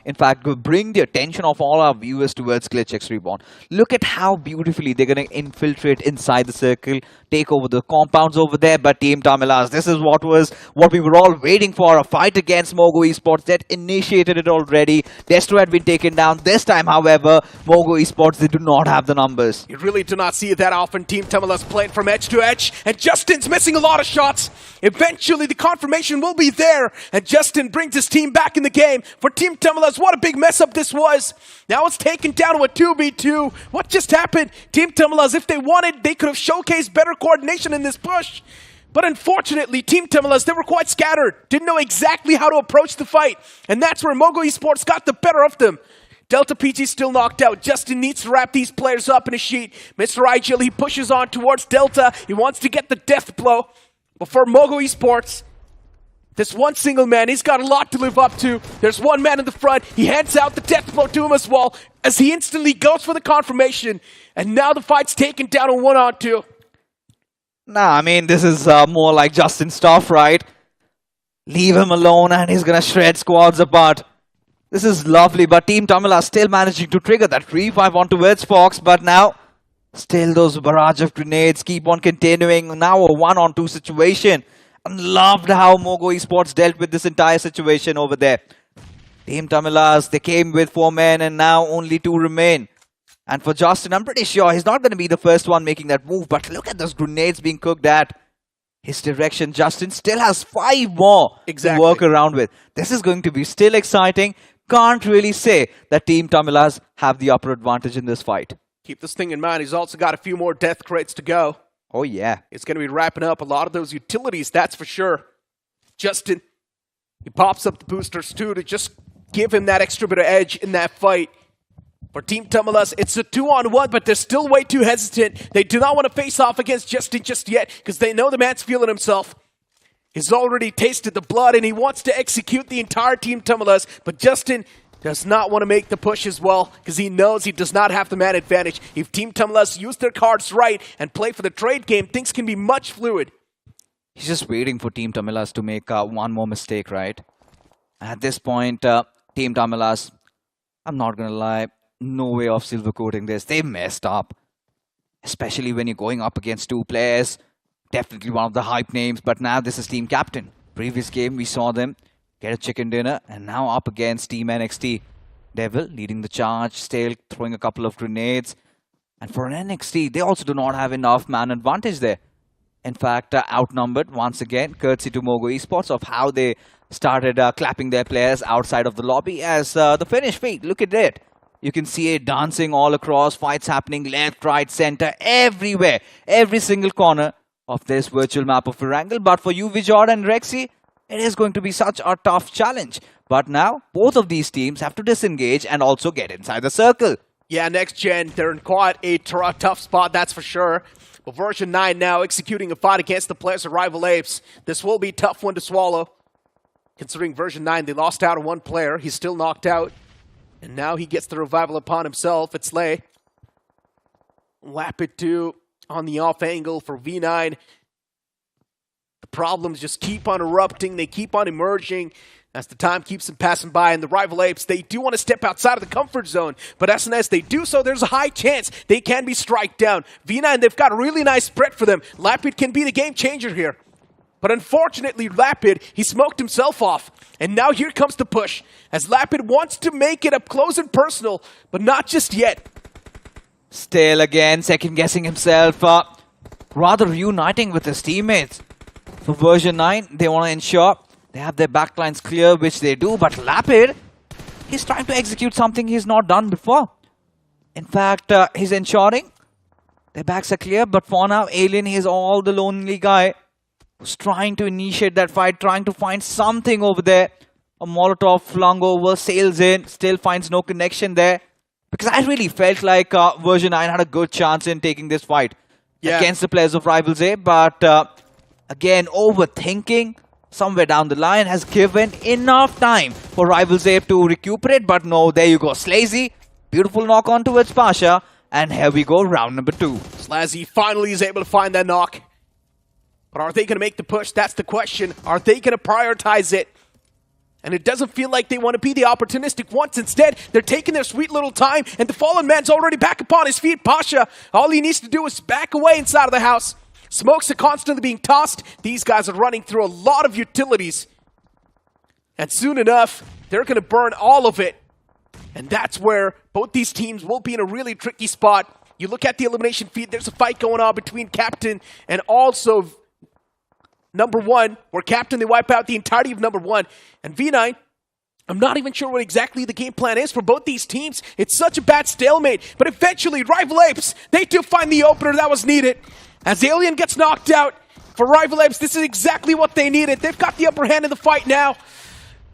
in fact, bring the attention of all our viewers towards GLITCHxREBORN. Look at how beautifully they're going to infiltrate inside the circle, take over the compounds over there, but Team TAMILAS, this is what we were all waiting for, a fight against MOGO Esports that initiated it already. Destro had been taken down. This time, however, MOGO Esports, they do not have the numbers. You really do not see it that often. Team TAMILAS playing from edge to edge, and Justin's missing a lot of shots. Eventually, the confirmation will be there, and Justin brings his team back in the game. For Team TAMILAS, what a big mess up this was. Now it's taken down to a 2v2. What just happened? Team TAMILAS, if they wanted, they could have showcased better coordination in this push. But unfortunately, Team TAMILAS, they were quite scattered. Didn't know exactly how to approach the fight. And that's where MOGO Esports got the better of them. Delta PG still knocked out. Justin needs to wrap these players up in a sheet. Mr. Igil, he pushes on towards Delta. He wants to get the death blow. But for MOGO Esports, this one single man, he's got a lot to live up to. There's one man in the front. He hands out the death blow to him as well, as he instantly goes for the confirmation. And now the fight's taken down on 1-on-2. Nah, I mean, this is more like Justin stuff, right? Leave him alone and he's gonna shred squads apart. This is lovely, but Team TAMILAS still managing to trigger that revive on towards Fox, but now still those barrage of grenades keep on continuing. Now a 1-on-2 situation. And loved how MOGO Esports dealt with this entire situation over there. Team TAMILAS, they came with 4 men and now only 2 remain. And for Justin, I'm pretty sure he's not going to be the first one making that move. But look at those grenades being cooked at his direction. Justin still has 5 more to work around with. This is going to be still exciting. Can't really say that Team TAMILAS have the upper advantage in this fight. Keep this thing in mind. He's also got a few more death crates to go. Oh, yeah. It's going to be wrapping up a lot of those utilities, that's for sure. Justin, he pops up the boosters too to just give him that extra bit of edge in that fight. For Team TAMILAS, it's a 2-on-1, but they're still way too hesitant. They do not want to face off against Justin just yet, because they know the man's feeling himself. He's already tasted the blood, and he wants to execute the entire Team TAMILAS, but Justin does not want to make the push as well, because he knows he does not have the man advantage. If Team TAMILAS use their cards right and play for the trade game, things can be much fluid. He's just waiting for Team TAMILAS to make one more mistake, right? At this point, Team TAMILAS, I'm not going to lie, no way of silver coating this. They messed up. Especially when you're going up against 2 players. Definitely one of the hype names, but now this is team captain. Previous game, we saw them get a chicken dinner, and now up against Team NXT. Devil leading the charge, still throwing a couple of grenades. And for an NXT, they also do not have enough man advantage there. In fact, outnumbered once again, courtesy to MOGO Esports of how they started clapping their players outside of the lobby as the finish feed. Look at it. You can see it dancing all across, fights happening left, right, center, everywhere. Every single corner of this virtual map of Erangel. But for you, Vijord and Rexy, it is going to be such a tough challenge. But now, both of these teams have to disengage and also get inside the circle. Yeah, NXTGEN, they're in quite a tough spot, that's for sure. But version 9 now executing a fight against the players of Rival Apes. This will be a tough one to swallow. Considering version 9, they lost out on one player. He's still knocked out. And now he gets the revival upon himself. It's Lay. Lapid 2 on the off angle for V9. The problems just keep on erupting. They keep on emerging as the time keeps them passing by. And the Rival Apes, they do want to step outside of the comfort zone. But as they do so, there's a high chance they can be strike down. V9, they've got a really nice spread for them. Lapid can be the game changer here. But unfortunately, Lapid, he smoked himself off. And now here comes the push, as Lapid wants to make it up close and personal, but not just yet. Still again, second-guessing himself, rather reuniting with his teammates. For version 9, they want to ensure they have their backlines clear, which they do. But Lapid, he's trying to execute something he's not done before. In fact, he's ensuring their backs are clear. But for now, Alien, he's all the lonely guy who's trying to initiate that fight, trying to find something over there. A Molotov flung over, sails in, still finds no connection there. Because I really felt like version 9 had a good chance in taking this fight against the players of Rivals A. But again, overthinking somewhere down the line has given enough time for Rivals A to recuperate. But no, there you go. Slazy, beautiful knock on towards Pasha. And here we go, round number 2. Slazy finally is able to find that knock. But are they going to make the push? That's the question. Are they going to prioritize it? And it doesn't feel like they want to be the opportunistic ones. Instead, they're taking their sweet little time, and the fallen man's already back upon his feet. Pasha, all he needs to do is back away inside of the house. Smokes are constantly being tossed. These guys are running through a lot of utilities. And soon enough, they're going to burn all of it. And that's where both these teams will be in a really tricky spot. You look at the elimination feed, there's a fight going on between Captain and also number 1, where Captain, they wipe out the entirety of number 1. And V9, I'm not even sure what exactly the game plan is for both these teams. It's such a bad stalemate. But eventually, Rival Apes, they do find the opener that was needed. As Alien gets knocked out, for Rival Apes, this is exactly what they needed. They've got the upper hand in the fight now.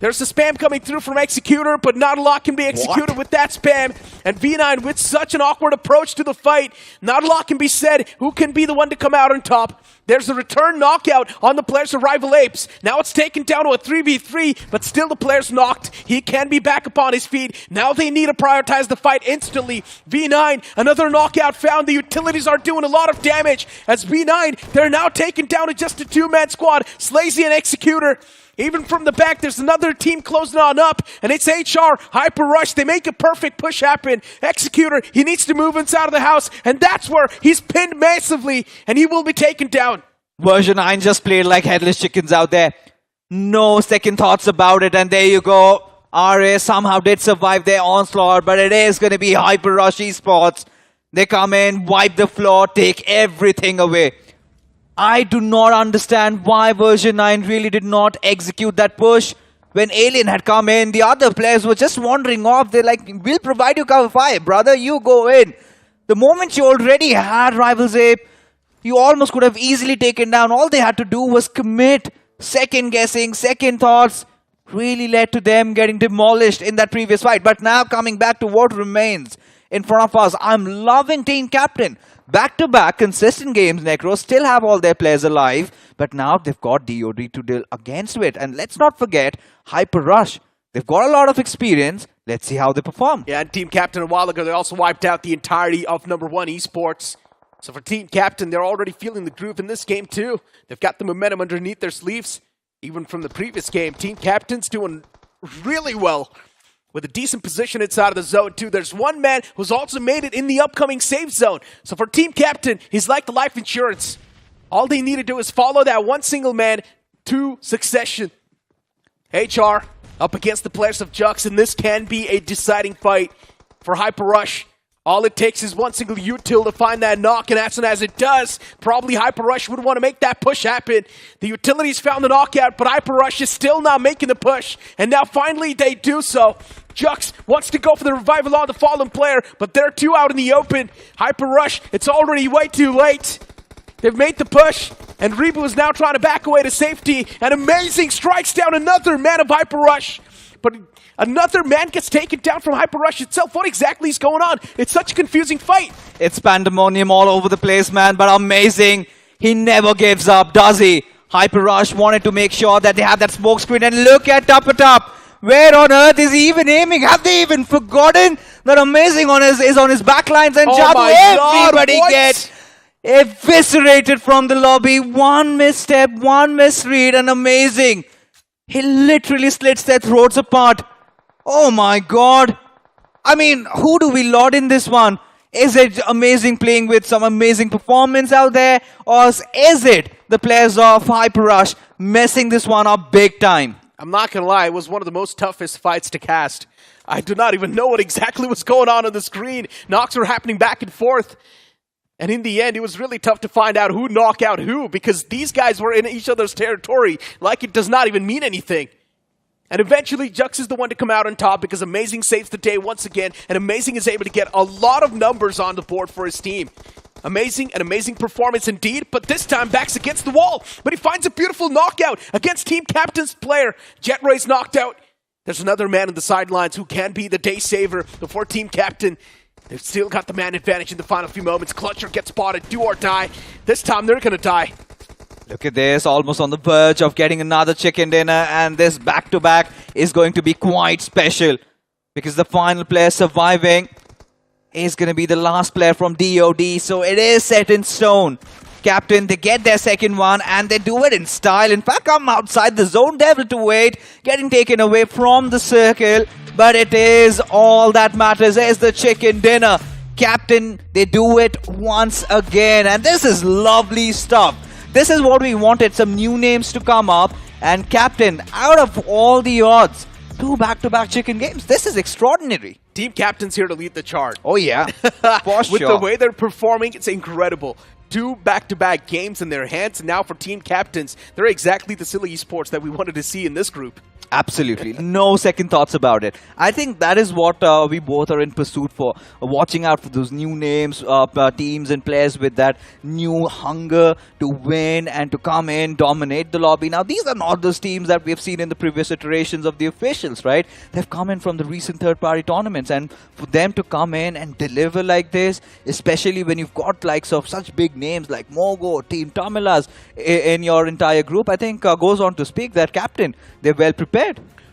There's a spam coming through from Executor, but not a lot can be executed with that spam. And V9 with such an awkward approach to the fight, not a lot can be said. Who can be the one to come out on top? There's a return knockout on the players of Rival Apes. Now it's taken down to a 3v3, but still the player's knocked. He can be back upon his feet. Now they need to prioritize the fight instantly. V9, another knockout found. The utilities are doing a lot of damage. As V9, they're now taken down to just a 2-man squad. Slazy and Executor. Even from the back, there's another team closing on up, and it's HR, Hyper Rush. They make a perfect push happen. Executor, he needs to move inside of the house, and that's where he's pinned massively, and he will be taken down. Version 9 just played like headless chickens out there. No second thoughts about it, and there you go. RA somehow did survive their onslaught, but it is going to be Hyper Rush Esports. They come in, wipe the floor, take everything away. I do not understand why version 9 really did not execute that push. When Alien had come in, the other players were just wandering off. They're like, we'll provide you cover fire, brother, you go in. The moment you already had Rivals Ape, you almost could have easily taken down. All they had to do was commit. Second guessing, second thoughts really led to them getting demolished in that previous fight. But now coming back to what remains in front of us, I'm loving Team Captain. Back-to-back consistent games, Necro still have all their players alive, but now they've got DOD to deal against it. And let's not forget Hyper Rush. They've got a lot of experience. Let's see how they perform. Yeah, and Team Captain a while ago, they also wiped out the entirety of number 1 Esports. So for Team Captain, they're already feeling the groove in this game too. They've got the momentum underneath their sleeves. Even from the previous game, Team Captain's doing really well, with a decent position inside of the zone, too. There's one man who's also made it in the upcoming safe zone. So for Team Captain, he's like the life insurance. All they need to do is follow that one single man to succession. HR up against the players of Jux, and this can be a deciding fight for Hyper Rush. All it takes is one single util to find that knock, and as soon as it does, probably Hyper Rush would want to make that push happen. The utilities found the knockout, but Hyper Rush is still not making the push, and now finally they do so. Jux wants to go for the revival on the fallen player, but they're two out in the open. Hyper Rush, it's already way too late. They've made the push, and Rebu is now trying to back away to safety, and Amazing strikes down another man of Hyper Rush. But another man gets taken down from Hyper Rush itself. What exactly is going on? It's such a confusing fight. It's pandemonium all over the place, man, but Amazing, he never gives up, does he? Hyper Rush wanted to make sure that they have that smoke screen, and look at Top. Where on earth is he even aiming? Have they even forgotten that Amazing is on his backlines, and everybody gets eviscerated from the lobby. One misstep, one misread, and Amazing, he literally slits their throats apart. Oh my god. I mean, who do we laud in this one? Is it Amazing playing with some amazing performance out there? Or is it the players of Hyper Rush messing this one up big time? I'm not going to lie, it was one of the most toughest fights to cast. I do not even know what exactly was going on the screen. Knocks were happening back and forth. And in the end, it was really tough to find out who knocked out who, because these guys were in each other's territory like it does not even mean anything. And eventually, Jux is the one to come out on top because Amazing saves the day once again, and Amazing is able to get a lot of numbers on the board for his team. An amazing performance indeed, but this time backs against the wall. But he finds a beautiful knockout against Team Captain's player. Jet Ray's knocked out. There's another man on the sidelines who can be the day saver before Team Captain. They've still got the man advantage in the final few moments. Clutcher gets spotted, do or die. This time they're going to die. Look at this, almost on the verge of getting another chicken dinner, and this back-to-back is going to be quite special because the final player surviving is going to be the last player from DOD, so it is set in stone. Captain, they get their second one, and they do it in style. In fact, come outside the zone, Devil to wait, getting taken away from the circle, but it is all that matters. There's the chicken dinner. Captain, they do it once again, and this is lovely stuff. This is what we wanted, some new names to come up, and Captain, out of all the odds, 2 back-to-back chicken games. This is extraordinary. Team Captain's here to lead the chart. Oh yeah, for sure. With the way they're performing, it's incredible. 2 back-to-back games in their hands, and now for Team Captains, they're exactly the silly esports that we wanted to see in this group. Absolutely. No second thoughts about it. I think that is what we both are in pursuit for. Watching out for those new names, teams and players with that new hunger to win and to come in, dominate the lobby. Now, these are not those teams that we've seen in the previous iterations of the officials, right? They've come in from the recent third-party tournaments, and for them to come in and deliver like this, especially when you've got likes of such big names like MOGO, Team TAMILAS in your entire group, I think goes on to speak that Captain, they're well prepared.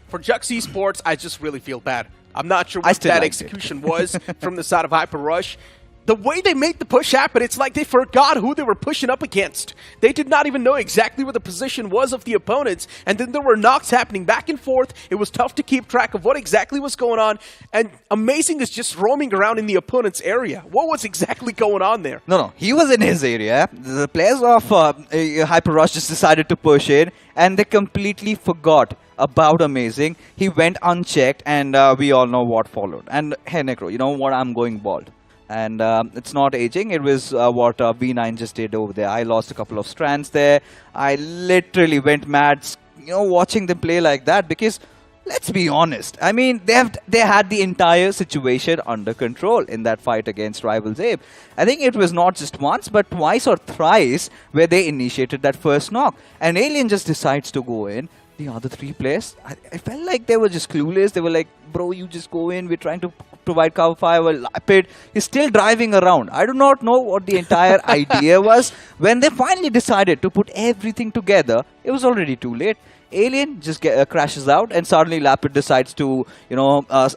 For Jux Esports, I just really feel bad. I'm not sure what that execution was from the side of Hyper Rush. The way they made the push happen, it's like they forgot who they were pushing up against. They did not even know exactly where the position was of the opponents, and then there were knocks happening back and forth. It was tough to keep track of what exactly was going on, and Amazing is just roaming around in the opponent's area. What was exactly going on there? No, he was in his area. The players of Hyper Rush just decided to push in, and they completely forgot about Amazing. He went unchecked, and we all know what followed. And hey, Necro, you know what? I'm going bald. And it's not aging. It was what V9 just did over there. I lost a couple of strands there. I literally went mad, watching them play like that, because let's be honest. I mean, they had the entire situation under control in that fight against Rival Zabe. I think it was not just once, but twice or thrice where they initiated that first knock. And Alien just decides to go in. The other 3 players, I felt like they were just clueless. They were like, bro, you just go in. We're trying to provide cover fire. Well, Lapid is still driving around. I do not know what the entire idea was. When they finally decided to put everything together, it was already too late. Alien just crashes out, and suddenly Lapid decides to,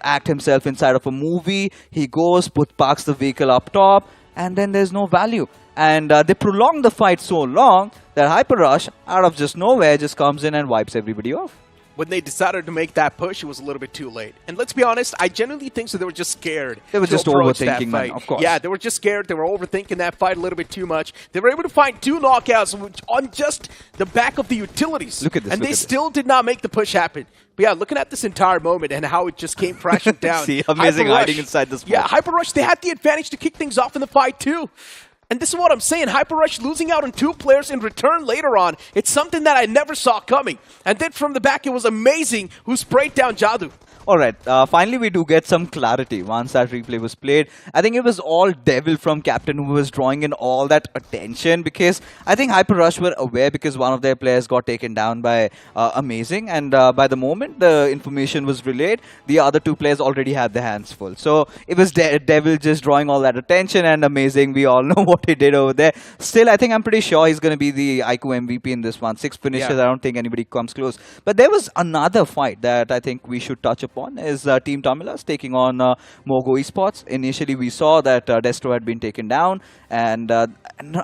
act himself inside of a movie. He goes, parks the vehicle up top, and then there's no value. And they prolong the fight so long that Hyper Rush, out of just nowhere, just comes in and wipes everybody off. when they decided to make that push, it was a little bit too late. And let's be honest, I genuinely think so they were just scared. They were just overthinking, man, of course. Yeah, they were just scared. They were overthinking that fight a little bit too much. They were able to find 2 knockouts on just the back of the utilities. Look at this. And they still did not make the push happen. But yeah, looking at this entire moment and how it just came crashing down. See, amazing hiding inside the smoke. Yeah, Hyper Rush, they had the advantage to kick things off in the fight too. And this is what I'm saying, Hyper Rush losing out on 2 players in return later on. It's something that I never saw coming. And then from the back, it was amazing who sprayed down Jadu. Alright, finally we do get some clarity once that replay was played. I think it was all Devil from Captain who was drawing in all that attention, because I think Hyper Rush were aware because one of their players got taken down by Amazing, and by the moment the information was relayed, the other 2 players already had their hands full. So it was Devil just drawing all that attention, and Amazing, we all know what he did over there. Still, I think I'm pretty sure he's going to be the iQOO MVP in this one. 6 finishes, I don't think anybody comes close. But there was another fight that I think we should touch upon. Is Team TAMILAS taking on MOGO Esports. Initially, we saw that Destro had been taken down, and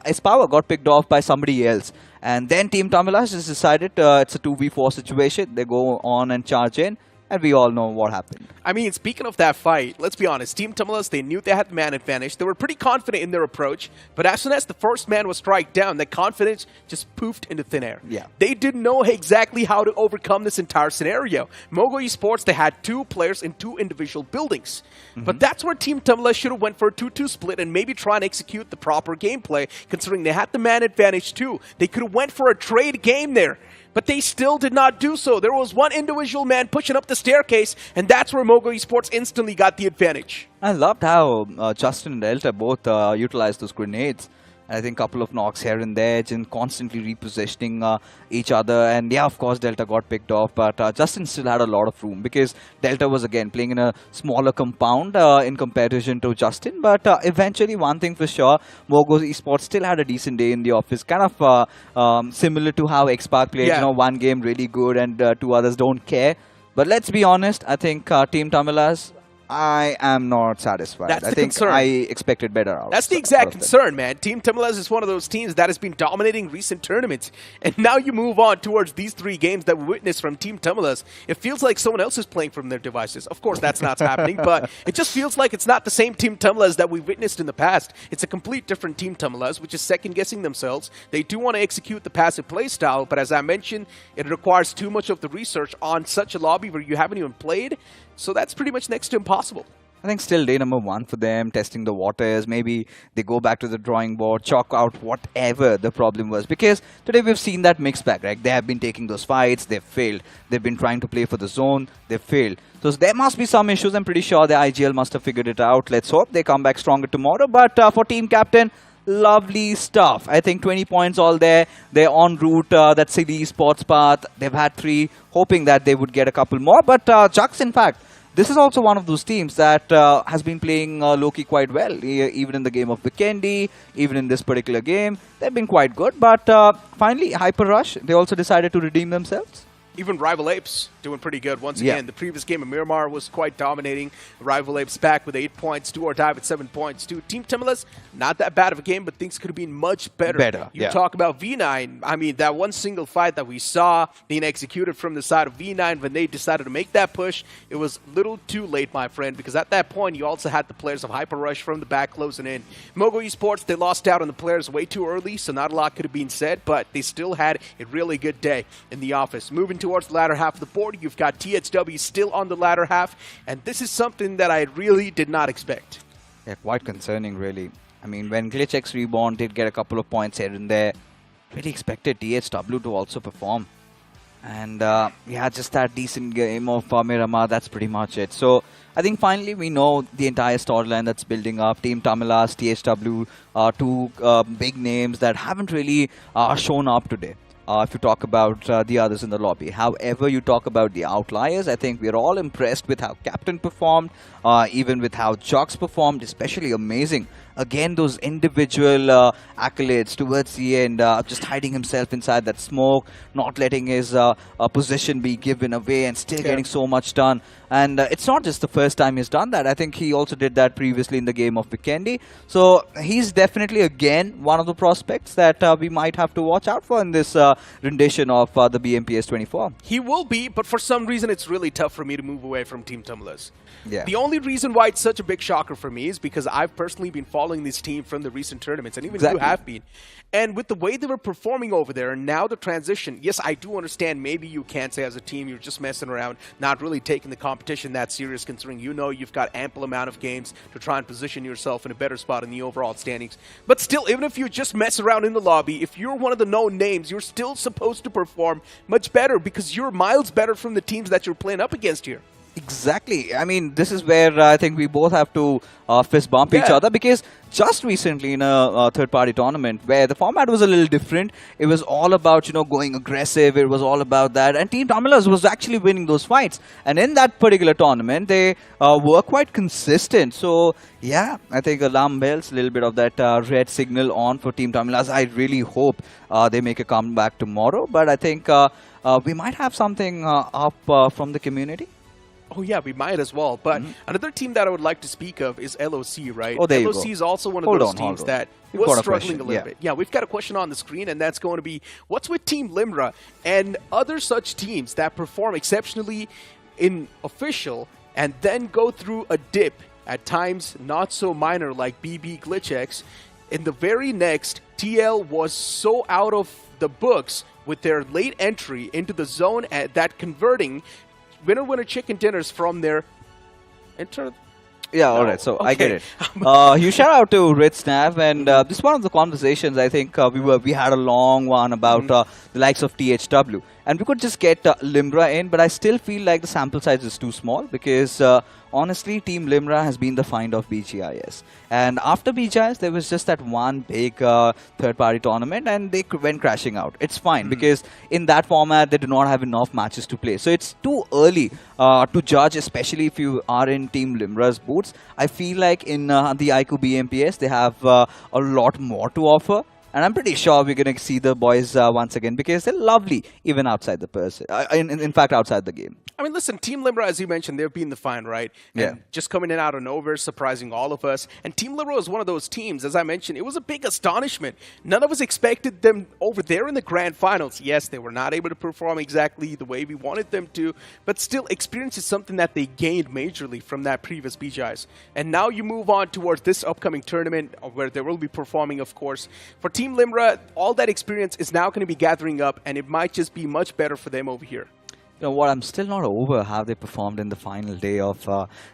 his power got picked off by somebody else. And then Team TAMILAS has decided it's a 2v4 situation. They go on and charge in, and we all know what happened. I mean, speaking of that fight, let's be honest. Team TAMILAS, they knew they had the man advantage. They were pretty confident in their approach. But as soon as the first man was struck down, that confidence just poofed into thin air. Yeah. They didn't know exactly how to overcome this entire scenario. MOGO Esports, they had 2 players in 2 individual buildings. But that's where Team TAMILAS should have went for a 2-2 split and maybe try and execute the proper gameplay, considering they had the man advantage too. They could have went for a trade game there. But they still did not do so. There was one individual man pushing up the staircase, and that's where MOGO Esports instantly got the advantage. I loved how Justin and Delta both utilized those grenades. I think a couple of knocks here and there, and constantly repositioning each other. And yeah, of course, Delta got picked off, but Justin still had a lot of room because Delta was again playing in a smaller compound in comparison to Justin. But eventually, one thing for sure, MOGO Esports still had a decent day in the office, kind of similar to how Xpark played. You know, one game really good and 2 others don't care. But let's be honest, I think Team TAMILAS, I am not satisfied. That's I the think concern. I expected better out. That's the exact concern, man. Team TAMILAS is one of those teams that has been dominating recent tournaments. And now you move on towards these 3 games that we witnessed from Team TAMILAS. It feels like someone else is playing from their devices. Of course, that's not happening, but it just feels like it's not the same Team TAMILAS that we witnessed in the past. It's a complete different Team TAMILAS, which is second-guessing themselves. They do want to execute the passive play style, but as I mentioned, it requires too much of the research on such a lobby where you haven't even played. So that's pretty much next to impossible. I think still day number 1 for them, testing the waters. Maybe they go back to the drawing board, chalk out whatever the problem was. Because today we've seen that mixed bag, right? They have been taking those fights, they've failed. They've been trying to play for the zone, they've failed. So there must be some issues. I'm pretty sure the IGL must have figured it out. Let's hope they come back stronger tomorrow. But for Team Captain, lovely stuff. I think 20 points all there. They're en route, that city sports path. They've had 3, hoping that they would get a couple more. But Jux, in fact, this is also one of those teams that has been playing low-key quite well. Even in the game of Vikendi, even in this particular game, they've been quite good. But finally, Hyper Rush, they also decided to redeem themselves. Even Rival Apes doing pretty good once again. The previous game of Miramar was quite dominating. Rival Apes back with 8 points, Do or Die with 7 points too. Team TAMILAS, not that bad of a game, but things could have been much better. You talk about V9. I mean, that one single fight that we saw being executed from the side of V9 when they decided to make that push, it was a little too late, my friend, because at that point, you also had the players of Hyper Rush from the back closing in. MOGO Esports, they lost out on the players way too early, so not a lot could have been said, but they still had a really good day in the office. Moving towards the latter half of the board, you've got THW still on the latter half, and this is something that I really did not expect. Yeah, quite concerning, really. I mean, when GLITCHxREBORN did get a couple of points here and there, really expected THW to also perform. And yeah, just that decent game of Miramar, that's pretty much it. So I think finally we know the entire storyline that's building up. Team TAMILAS, THW, 2 big names that haven't really shown up today. If you talk about the others in the lobby. However, you talk about the outliers, I think we're all impressed with how Captain performed, even with how Jux performed, especially amazing again, those individual accolades towards the end, just hiding himself inside that smoke, not letting his position be given away, and still getting so much done. And it's not just the first time he's done that. I think he also did that previously in the game of Vikendi. So he's definitely, again, one of the prospects that we might have to watch out for in this rendition of the BMPS 24. He will be, but for some reason it's really tough for me to move away from Team TAMILAS. Yeah. The only reason why it's such a big shocker for me is because I've personally been following this team from the recent tournaments, and even you have been. And with the way they were performing over there, and now the transition, yes, I do understand maybe you can't say as a team you're just messing around, not really taking the competition that serious, considering you know you've got ample amount of games to try and position yourself in a better spot in the overall standings. But still, even if you just mess around in the lobby, if you're one of the known names, you're still supposed to perform much better because you're miles better from the teams that you're playing up against here. Exactly. I mean, this is where I think we both have to fist bump each other, because just recently in a third-party tournament where the format was a little different, it was all about, you know, going aggressive. It was all about that, and Team TAMILAS was actually winning those fights. And in that particular tournament, they were quite consistent. So yeah, I think alarm bells, a little bit of that red signal on for Team TAMILAS. I really hope they make a comeback tomorrow. But I think we might have something up from the community. Oh yeah, we might as well. But another team that I would like to speak of is LOC, right? Oh, there LOC you go. is also one of those teams that was struggling a little bit. Yeah, we've got a question on the screen, and that's going to be, what's with Team Limra and other such teams that perform exceptionally in official and then go through a dip, at times not so minor, like BB GLITCHX. In the very next, TL was so out of the books with their late entry into the zone that converting winner chicken dinners from their enter. Yeah, all right. So I get it. You shout out to Red Snap, and this is one of the conversations I think we had a long one about the likes of THW, and we could just get Limra in, but I still feel like the sample size is too small because honestly, Team Limra has been the find of BGIS, and after BGIS there was just that one big third-party tournament, and they went crashing out. It's fine because in that format they do not have enough matches to play, so it's too early to judge, especially if you are in Team Limra's boots. I feel like in the iQOO BMPS they have a lot more to offer, and I'm pretty sure we're going to see the boys once again because they're lovely even outside the person. In fact, outside the game. I mean, listen, Team Limra, as you mentioned, they've been the find, right? Yeah. And just coming in out of nowhere, surprising all of us. And Team Limra is one of those teams, as I mentioned, it was a big astonishment. None of us expected them over there in the grand finals. Yes, they were not able to perform exactly the way we wanted them to, but still, experience is something that they gained majorly from that previous BGIs. And now you move on towards this upcoming tournament where they will be performing, of course. For Team Limra, all that experience is now going to be gathering up, and it might just be much better for them over here. You know what, I'm still not over how they performed in the final day of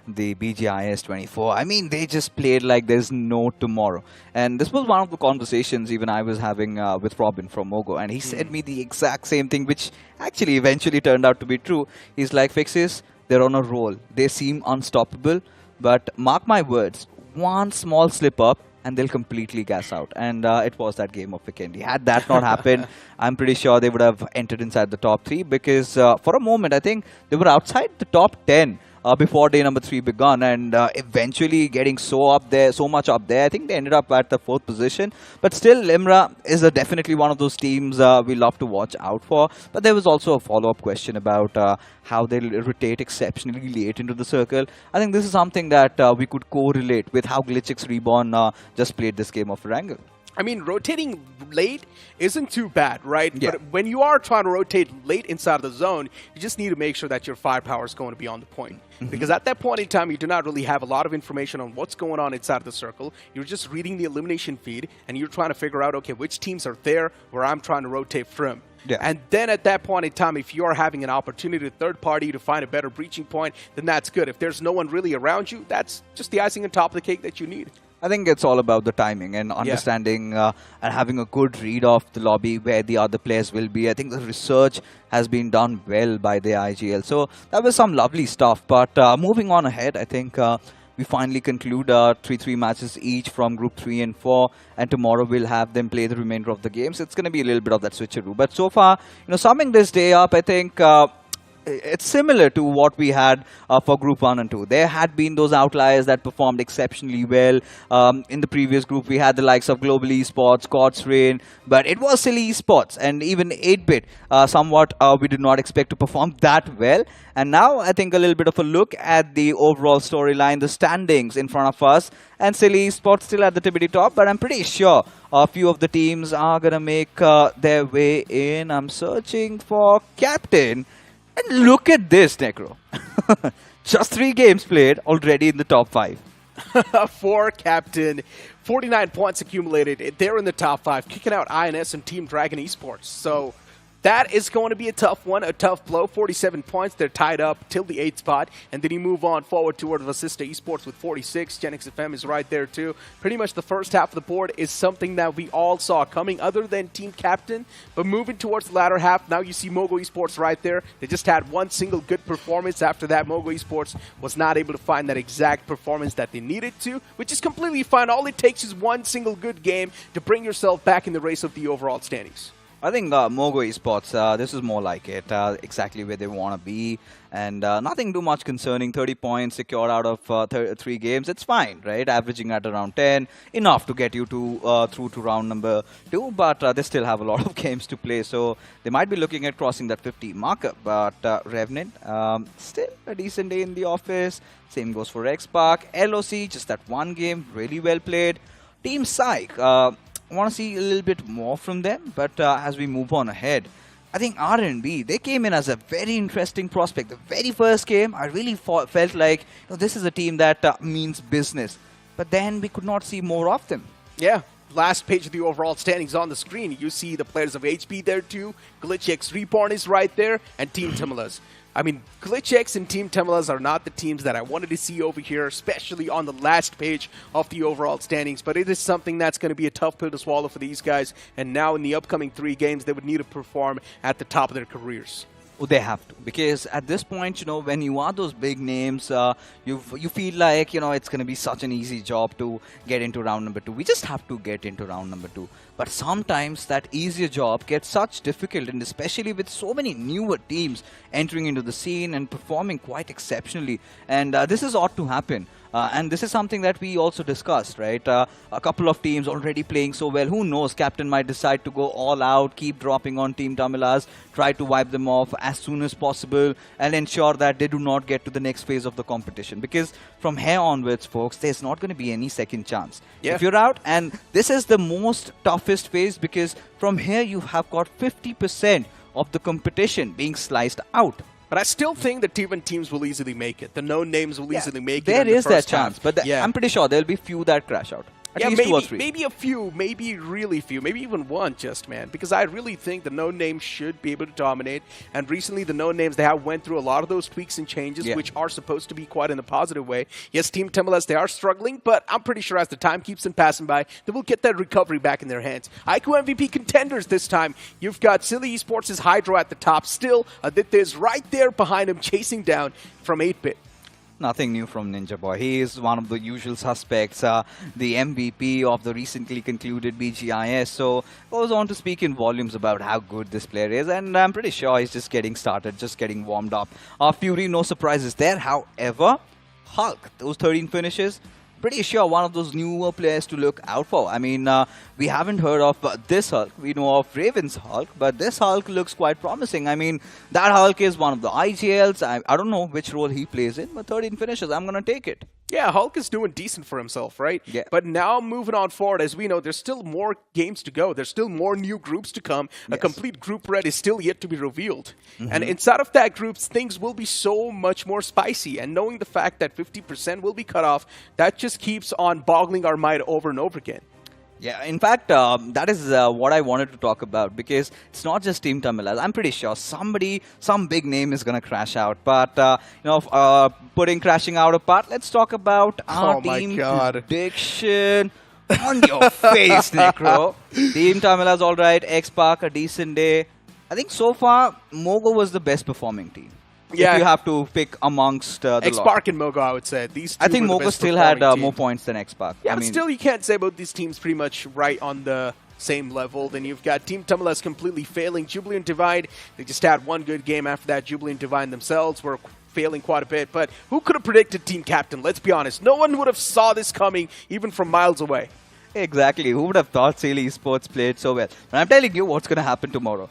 the BGIS 24. I mean, they just played like there's no tomorrow. And this was one of the conversations even I was having with Robin from MOGO. And he said me the exact same thing, which actually eventually turned out to be true. He's like, Fixes, they're on a roll. They seem unstoppable. But mark my words, one small slip up, and they'll completely gas out. And it was that game of Vikendi. Had that not happened, I'm pretty sure they would have entered inside the top 3 because for a moment, I think they were outside the top 10 before day number 3 begun, and eventually getting so much up there. I think they ended up at the 4th position. But still, Limra is definitely one of those teams we love to watch out for. But there was also a follow-up question about how they rotate exceptionally late into the circle. I think this is something that we could correlate with how GLITCHxREBORN just played this game of Wrangle. I mean, rotating late isn't too bad, right? Yeah. But when you are trying to rotate late inside of the zone, you just need to make sure that your firepower is going to be on the point. Because at that point in time, you do not really have a lot of information on what's going on inside of the circle. You're just reading the elimination feed, and you're trying to figure out, okay, which teams are there where I'm trying to rotate from. Yeah. And then at that point in time, if you are having an opportunity to third party to find a better breaching point, then that's good. If there's no one really around you, that's just the icing on top of the cake that you need. I think it's all about the timing and understanding and having a good read of the lobby where the other players will be. I think the research has been done well by the IGL. So that was some lovely stuff. But moving on ahead, I think we finally conclude 3-3 matches each from Group 3 and 4. And tomorrow we'll have them play the remainder of the games. It's going to be a little bit of that switcheroo. But so far, you know, summing this day up, I think it's similar to what we had for Group 1 and 2. There had been those outliers that performed exceptionally well. In the previous group, we had the likes of Global Esports, God's Reign, but it was silly esports, and even 8-bit somewhat we did not expect to perform that well. And now I think a little bit of a look at the overall storyline, the standings in front of us, and silly esports still at the tippity top, but I'm pretty sure a few of the teams are going to make their way in. I'm searching for captain. And look at this, Necro. Just 3 games played, already in the top 5. For captain, 49 points accumulated. They're in the top 5, kicking out INS and Team Dragon Esports. So that is going to be a tough one, a tough blow. 47 points. They're tied up till the 8th spot. And then you move on forward towards Vasista Esports with 46. GenXFM is right there too. Pretty much the first half of the board is something that we all saw coming other than Team Captain. But moving towards the latter half, now you see MOGO Esports right there. They just had one single good performance. After that, MOGO Esports was not able to find that exact performance that they needed to, which is completely fine. All it takes is one single good game to bring yourself back in the race of the overall standings. I think MOGO Esports, this is more like it, exactly where they want to be, and nothing too much concerning. 30 points secured out of 3 games, it's fine, right? Averaging at around 10, enough to get you to through to round number 2, but they still have a lot of games to play, so they might be looking at crossing that 50 marker. But Revenant, still a decent day in the office. Same goes for XPark. LOC, just that one game, really well played. Team Psyche, I want to see a little bit more from them, but as we move on ahead, I think RNB, they came in as a very interesting prospect. The very first game, I really felt like this is a team that means business, but then we could not see more of them. Yeah. Last page of the overall standings on the screen. You see the players of HP there too. GLITCHxREBORN is right there, and Team TAMILAS. I mean, GLITCHx and Team TAMILAS are not the teams that I wanted to see over here, especially on the last page of the overall standings. But it is something that's going to be a tough pill to swallow for these guys. And now in the upcoming 3 games, they would need to perform at the top of their careers. Well, they have to, because at this point, when you are those big names, you feel like, it's going to be such an easy job to get into round number 2. We just have to get into round number 2. But sometimes that easier job gets such difficult, and especially with so many newer teams entering into the scene and performing quite exceptionally. And this is ought to happen. And this is something that we also discussed, right? A couple of teams already playing so well. Who knows? Captain might decide to go all out, keep dropping on Team TAMILAS, try to wipe them off as soon as possible, and ensure that they do not get to the next phase of the competition. Because from here onwards, folks, there's not going to be any second chance. Yeah. If you're out, and this is the most toughest phase, because from here you have got 50% of the competition being sliced out. But I still think the T1 teams will easily make it. The known names will easily make it. There is that chance, but I'm pretty sure there'll be few that crash out. At least 2 or 3. Maybe a few, maybe really few, maybe even one just, man. Because I really think the known names should be able to dominate. And recently, the known names, they have went through a lot of those tweaks and changes, which are supposed to be quite in a positive way. Yes, Team TAMILAS, they are struggling, but I'm pretty sure as the time keeps on passing by, they will get that recovery back in their hands. iQOO MVP contenders this time. You've got Silly Esports' Hydro at the top. Still, Aditya is right there behind him, chasing down from 8-bit. Nothing new from Ninja Boy. He is one of the usual suspects, the MVP of the recently concluded BGIS. So goes on to speak in volumes about how good this player is, and I'm pretty sure he's just getting started, just getting warmed up. Fury, no surprises there. However, Hulk, those 13 finishes, pretty sure one of those newer players to look out for. I mean, we haven't heard of this Hulk. We know of Raven's Hulk, but this Hulk looks quite promising. I mean, that Hulk is one of the IGLs. I don't know which role he plays in, but 13 finishes, I'm going to take it. Yeah, Hulk is doing decent for himself, right? Yeah. But now moving on forward, as we know, there's still more games to go. There's still more new groups to come. Yes. A complete group red is still yet to be revealed. And inside of that group, things will be so much more spicy. And knowing the fact that 50% will be cut off, that just keeps on boggling our mind over and over again. Yeah, in fact, that is what I wanted to talk about, because it's not just Team TAMILAS. I'm pretty sure some big name is going to crash out. But, putting crashing out apart, let's talk about our team prediction. On your face, Necro. Team TAMILAS, all right. XPark, a decent day. I think so far, MOGO was the best performing team. Yeah. If you have to pick amongst the XPark and MOGO, I would say. These two I think MOGO still had more points than XPark. Yeah, but still you can't say about these teams pretty much right on the same level. Then you've got Team TAMILAS completely failing. Jubilant Divide, they just had one good game. After that, Jubilant Divide themselves were failing quite a bit. But who could have predicted Team Captain? Let's be honest. No one would have saw this coming, even from miles away. Exactly. Who would have thought Sail Esports played so well? But I'm telling you what's going to happen tomorrow.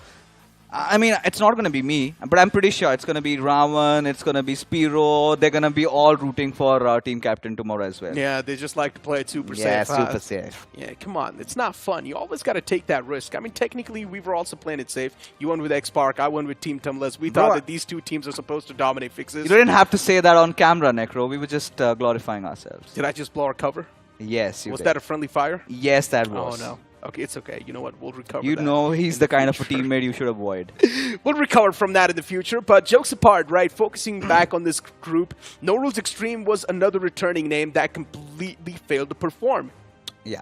I mean, it's not going to be me, but I'm pretty sure it's going to be Ravan, it's going to be Spiro. They're going to be all rooting for Team Captain tomorrow as well. Yeah, they just like to play it super safe. Yeah, super safe. Yeah, come on. It's not fun. You always got to take that risk. I mean, technically, we were also playing it safe. You won with Xpark, I won with Team TAMILAS. We thought that these two teams are supposed to dominate fixes. You didn't have to say that on camera, Necro. We were just glorifying ourselves. Did I just blow our cover? Yes, you Was did. that a friendly fire? Yes, that was. Oh, no. Okay, it's okay. You know what? We'll recover You that know he's the kind of a teammate you should avoid. We'll recover from that in the future, but jokes apart, right? Focusing back on this group, Norules Xtreme was another returning name that completely failed to perform. Yeah,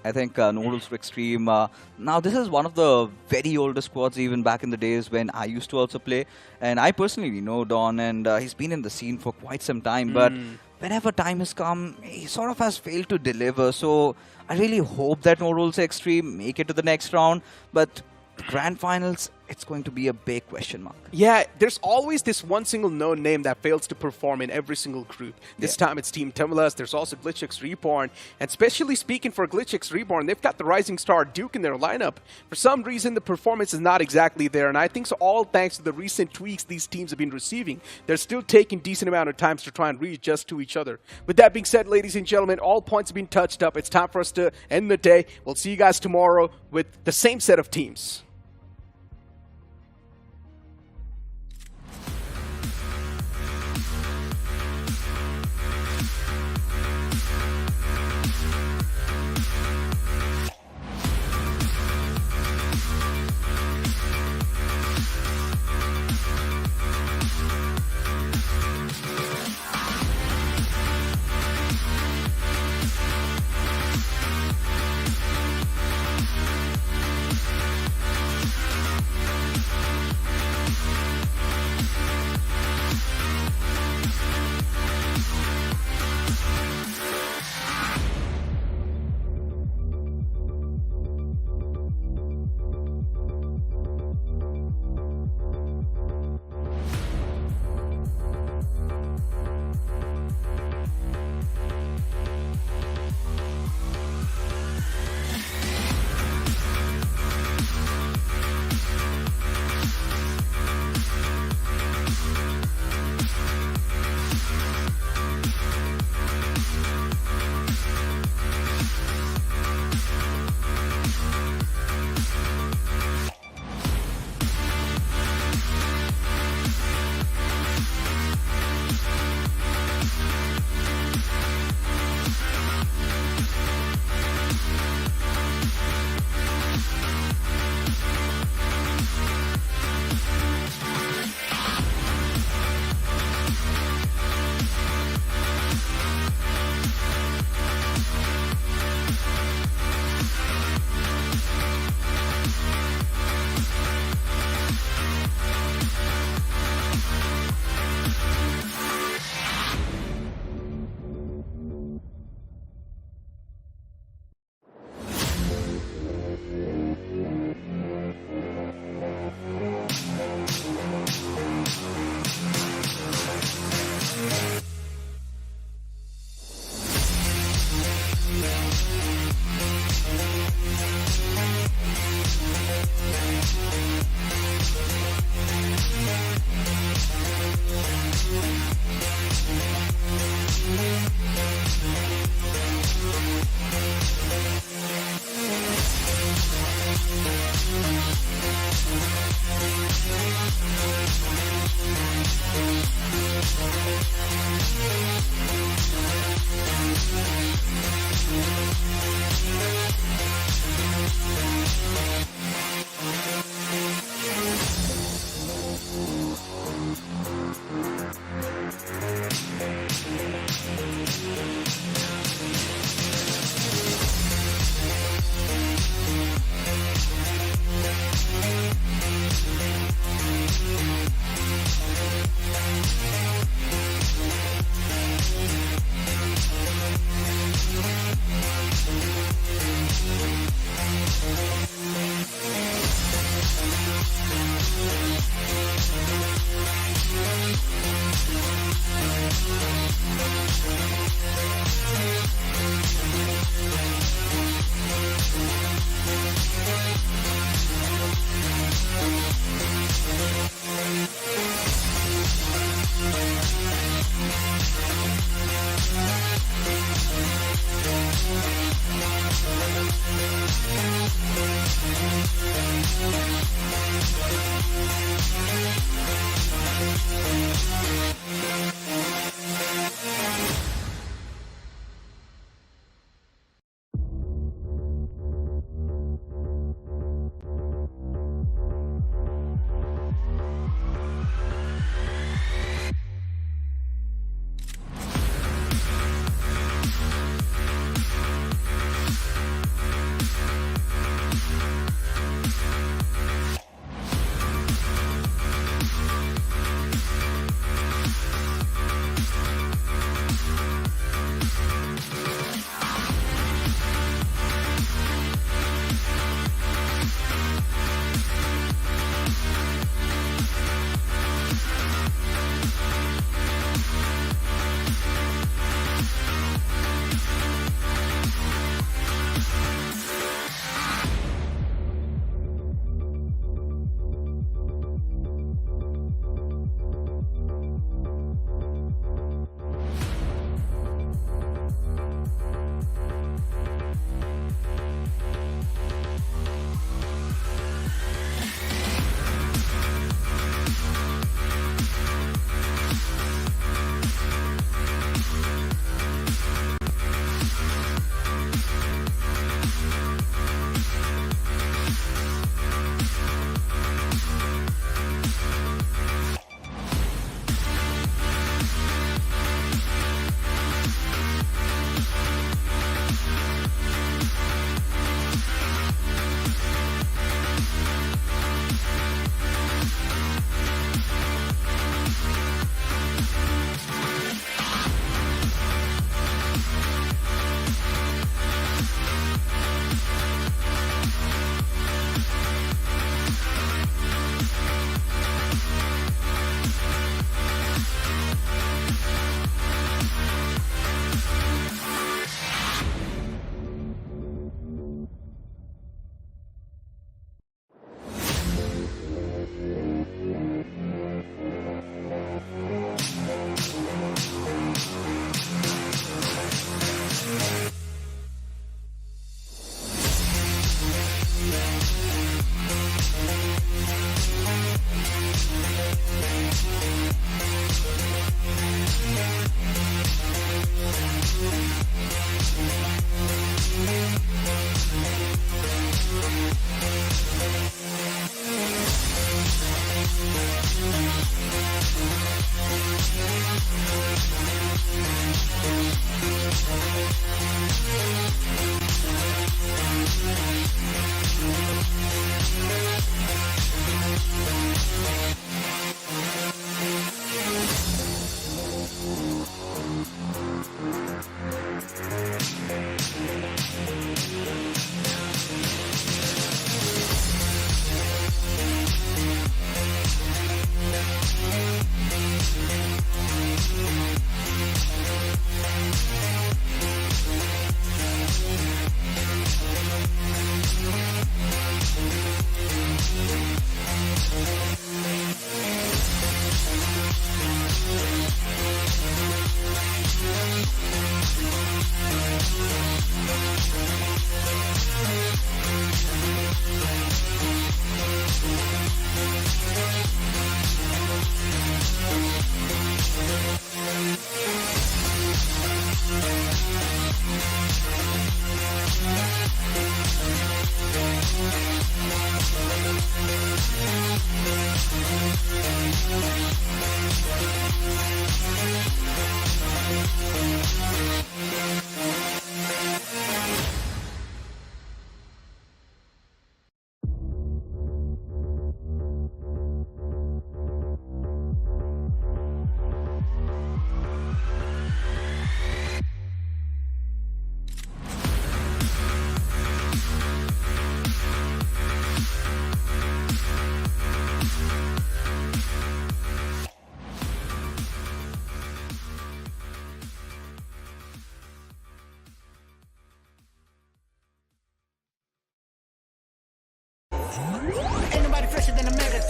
I think Norules Xtreme. Now, this is one of the very oldest squads, even back in the days when I used to also play. And I personally know Don, and he's been in the scene for quite some time. But whenever time has come, he sort of has failed to deliver. So I really hope that Norules Xtreme make it to the next round. But the grand finals, it's going to be a big question mark. Yeah, there's always this one single known name that fails to perform in every single group. This time it's Team TAMILAS. There's also GLITCHxREBORN. And especially speaking for GLITCHxREBORN, they've got the rising star Duke in their lineup. For some reason, the performance is not exactly there. And I think so all thanks to the recent tweaks these teams have been receiving. They're still taking decent amount of times to try and readjust to each other. With that being said, ladies and gentlemen, all points have been touched up. It's time for us to end the day. We'll see you guys tomorrow with the same set of teams.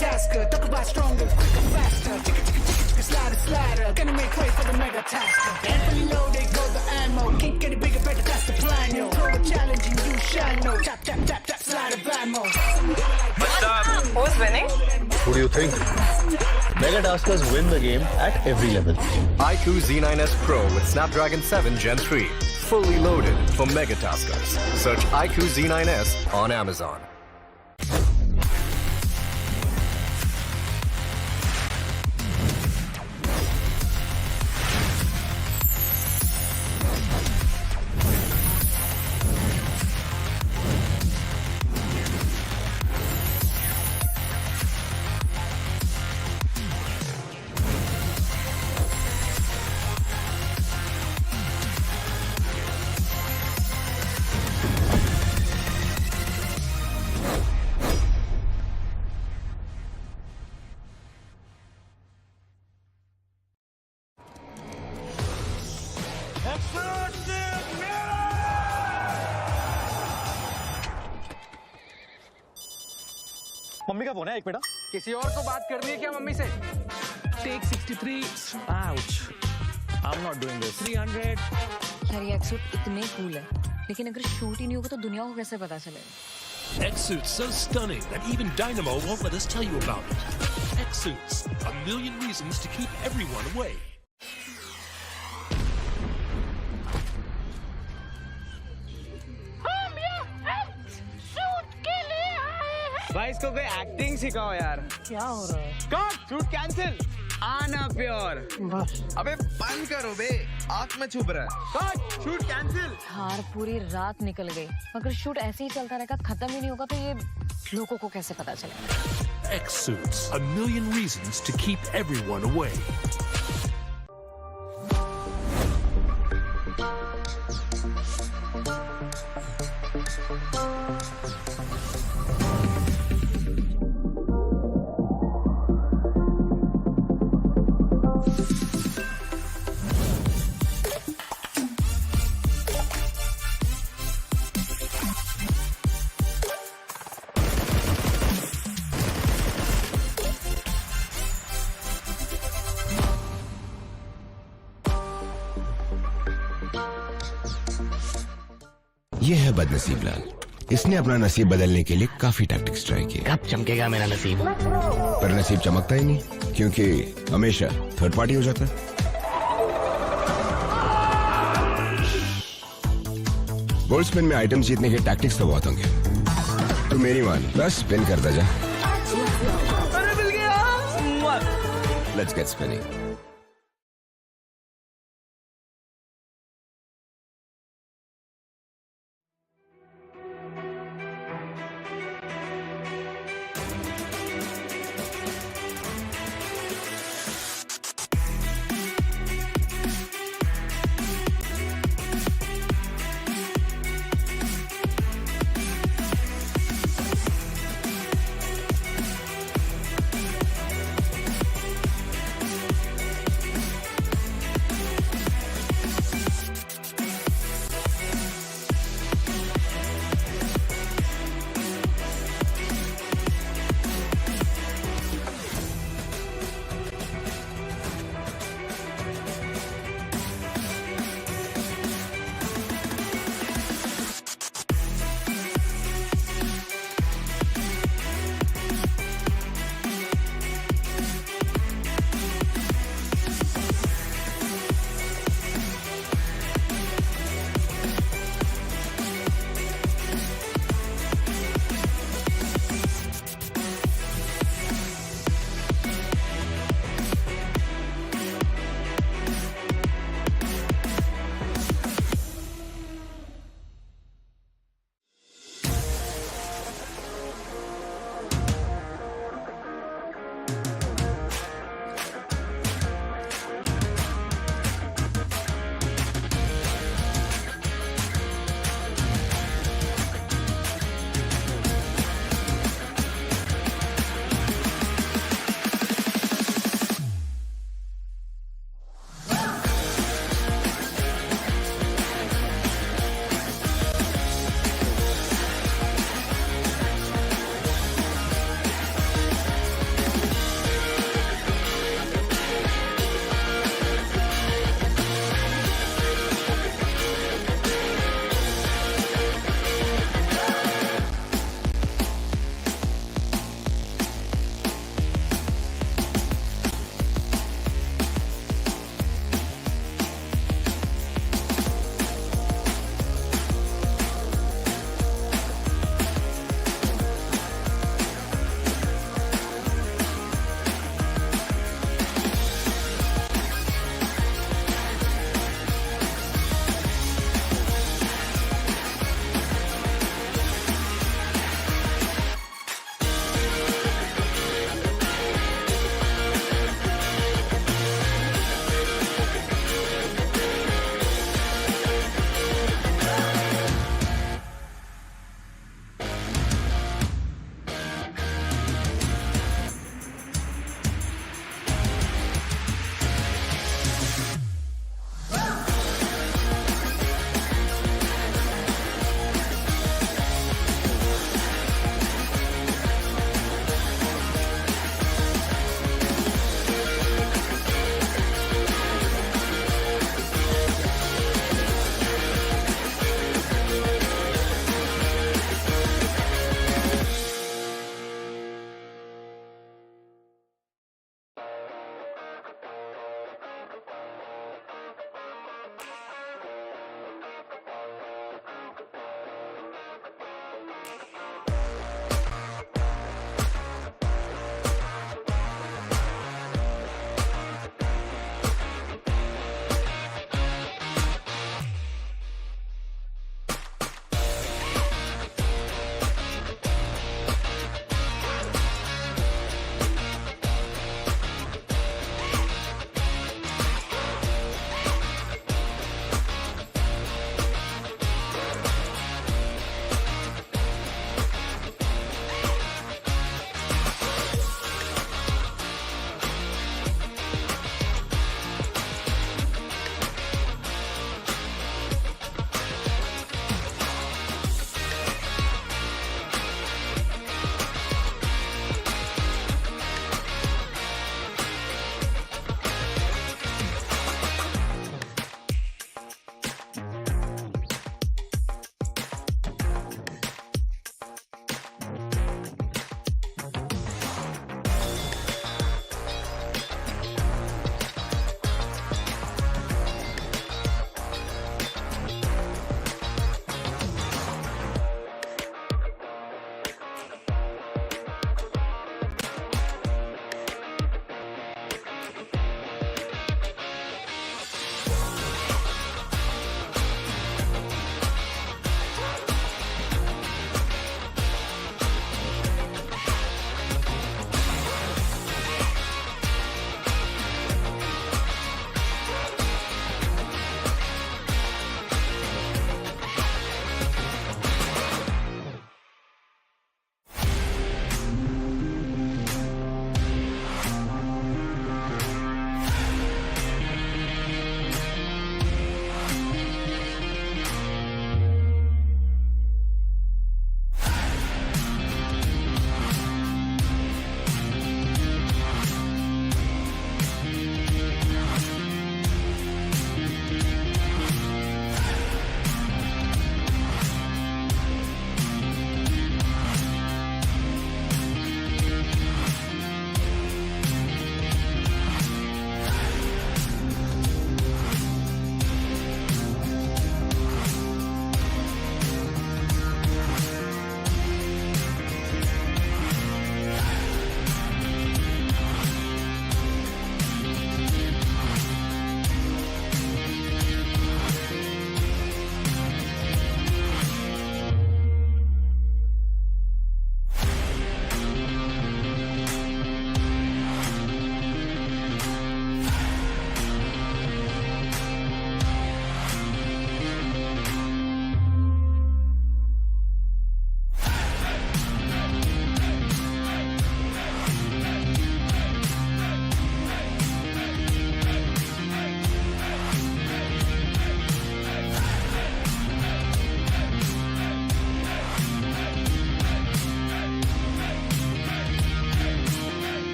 tasker. Talk about stronger, quicker, faster. Slider, slider, gonna make way for the mega tasker. Fully loaded, go the ammo. Can't get it bigger, better, that's the plan, yo. Throw a challenge and you shall know. Tap, tap, tap, tap, slide of ammo. Who's winning? Who do you think? Mega Taskers win the game at every level. iQOO Z9S Pro with Snapdragon 7 Gen 3. Fully loaded for Mega Taskers. Search iQOO Z9S on Amazon. Mummy का phone है, एक minute. किसी और को बात करनी है क्या मम्मी से? Take 63. Ouch. I'm not doing this. 300. यार ये एक्सूट इतने कूल है, लेकिन अगर शूट ही नहीं होगा तो दुनिया को कैसे पता चलेगा? X-Suit's so stunning that even Dynamo won't let us tell you about it. X-Suits, a million reasons to keep everyone away. भाई इसको कोई एक्टिंग सिखाओ यार। क्या हो रहा है? Cut, shoot cancel. आना प्योर। अबे बंद करो बे, आंख में छुप रहा है। Cut, shoot cancel. हार पूरी रात निकल गई, अगर शूट ऐसे ही चलता रहेगा, खत्म ही नहीं होगा तो ये लोगों को कैसे पता चलेगा? X-Suits, a million reasons to keep everyone away. ये है बदनसीब लाल। इसने अपना नसीब बदलने के लिए काफी टैक्टिक्स ट्राई किए। कब चमकेगा मेरा नसीब? पर नसीब चमकता ही नहीं, क्योंकि हमेशा थर्ड पार्टी हो जाता है। गोल्ड स्पिन में आइटम्स जीतने के टैक्टिक्स तो बहुत होंगे, तो मेरी मान बस स्पिन करता जा। अरे मिल गया। Let's get spinning.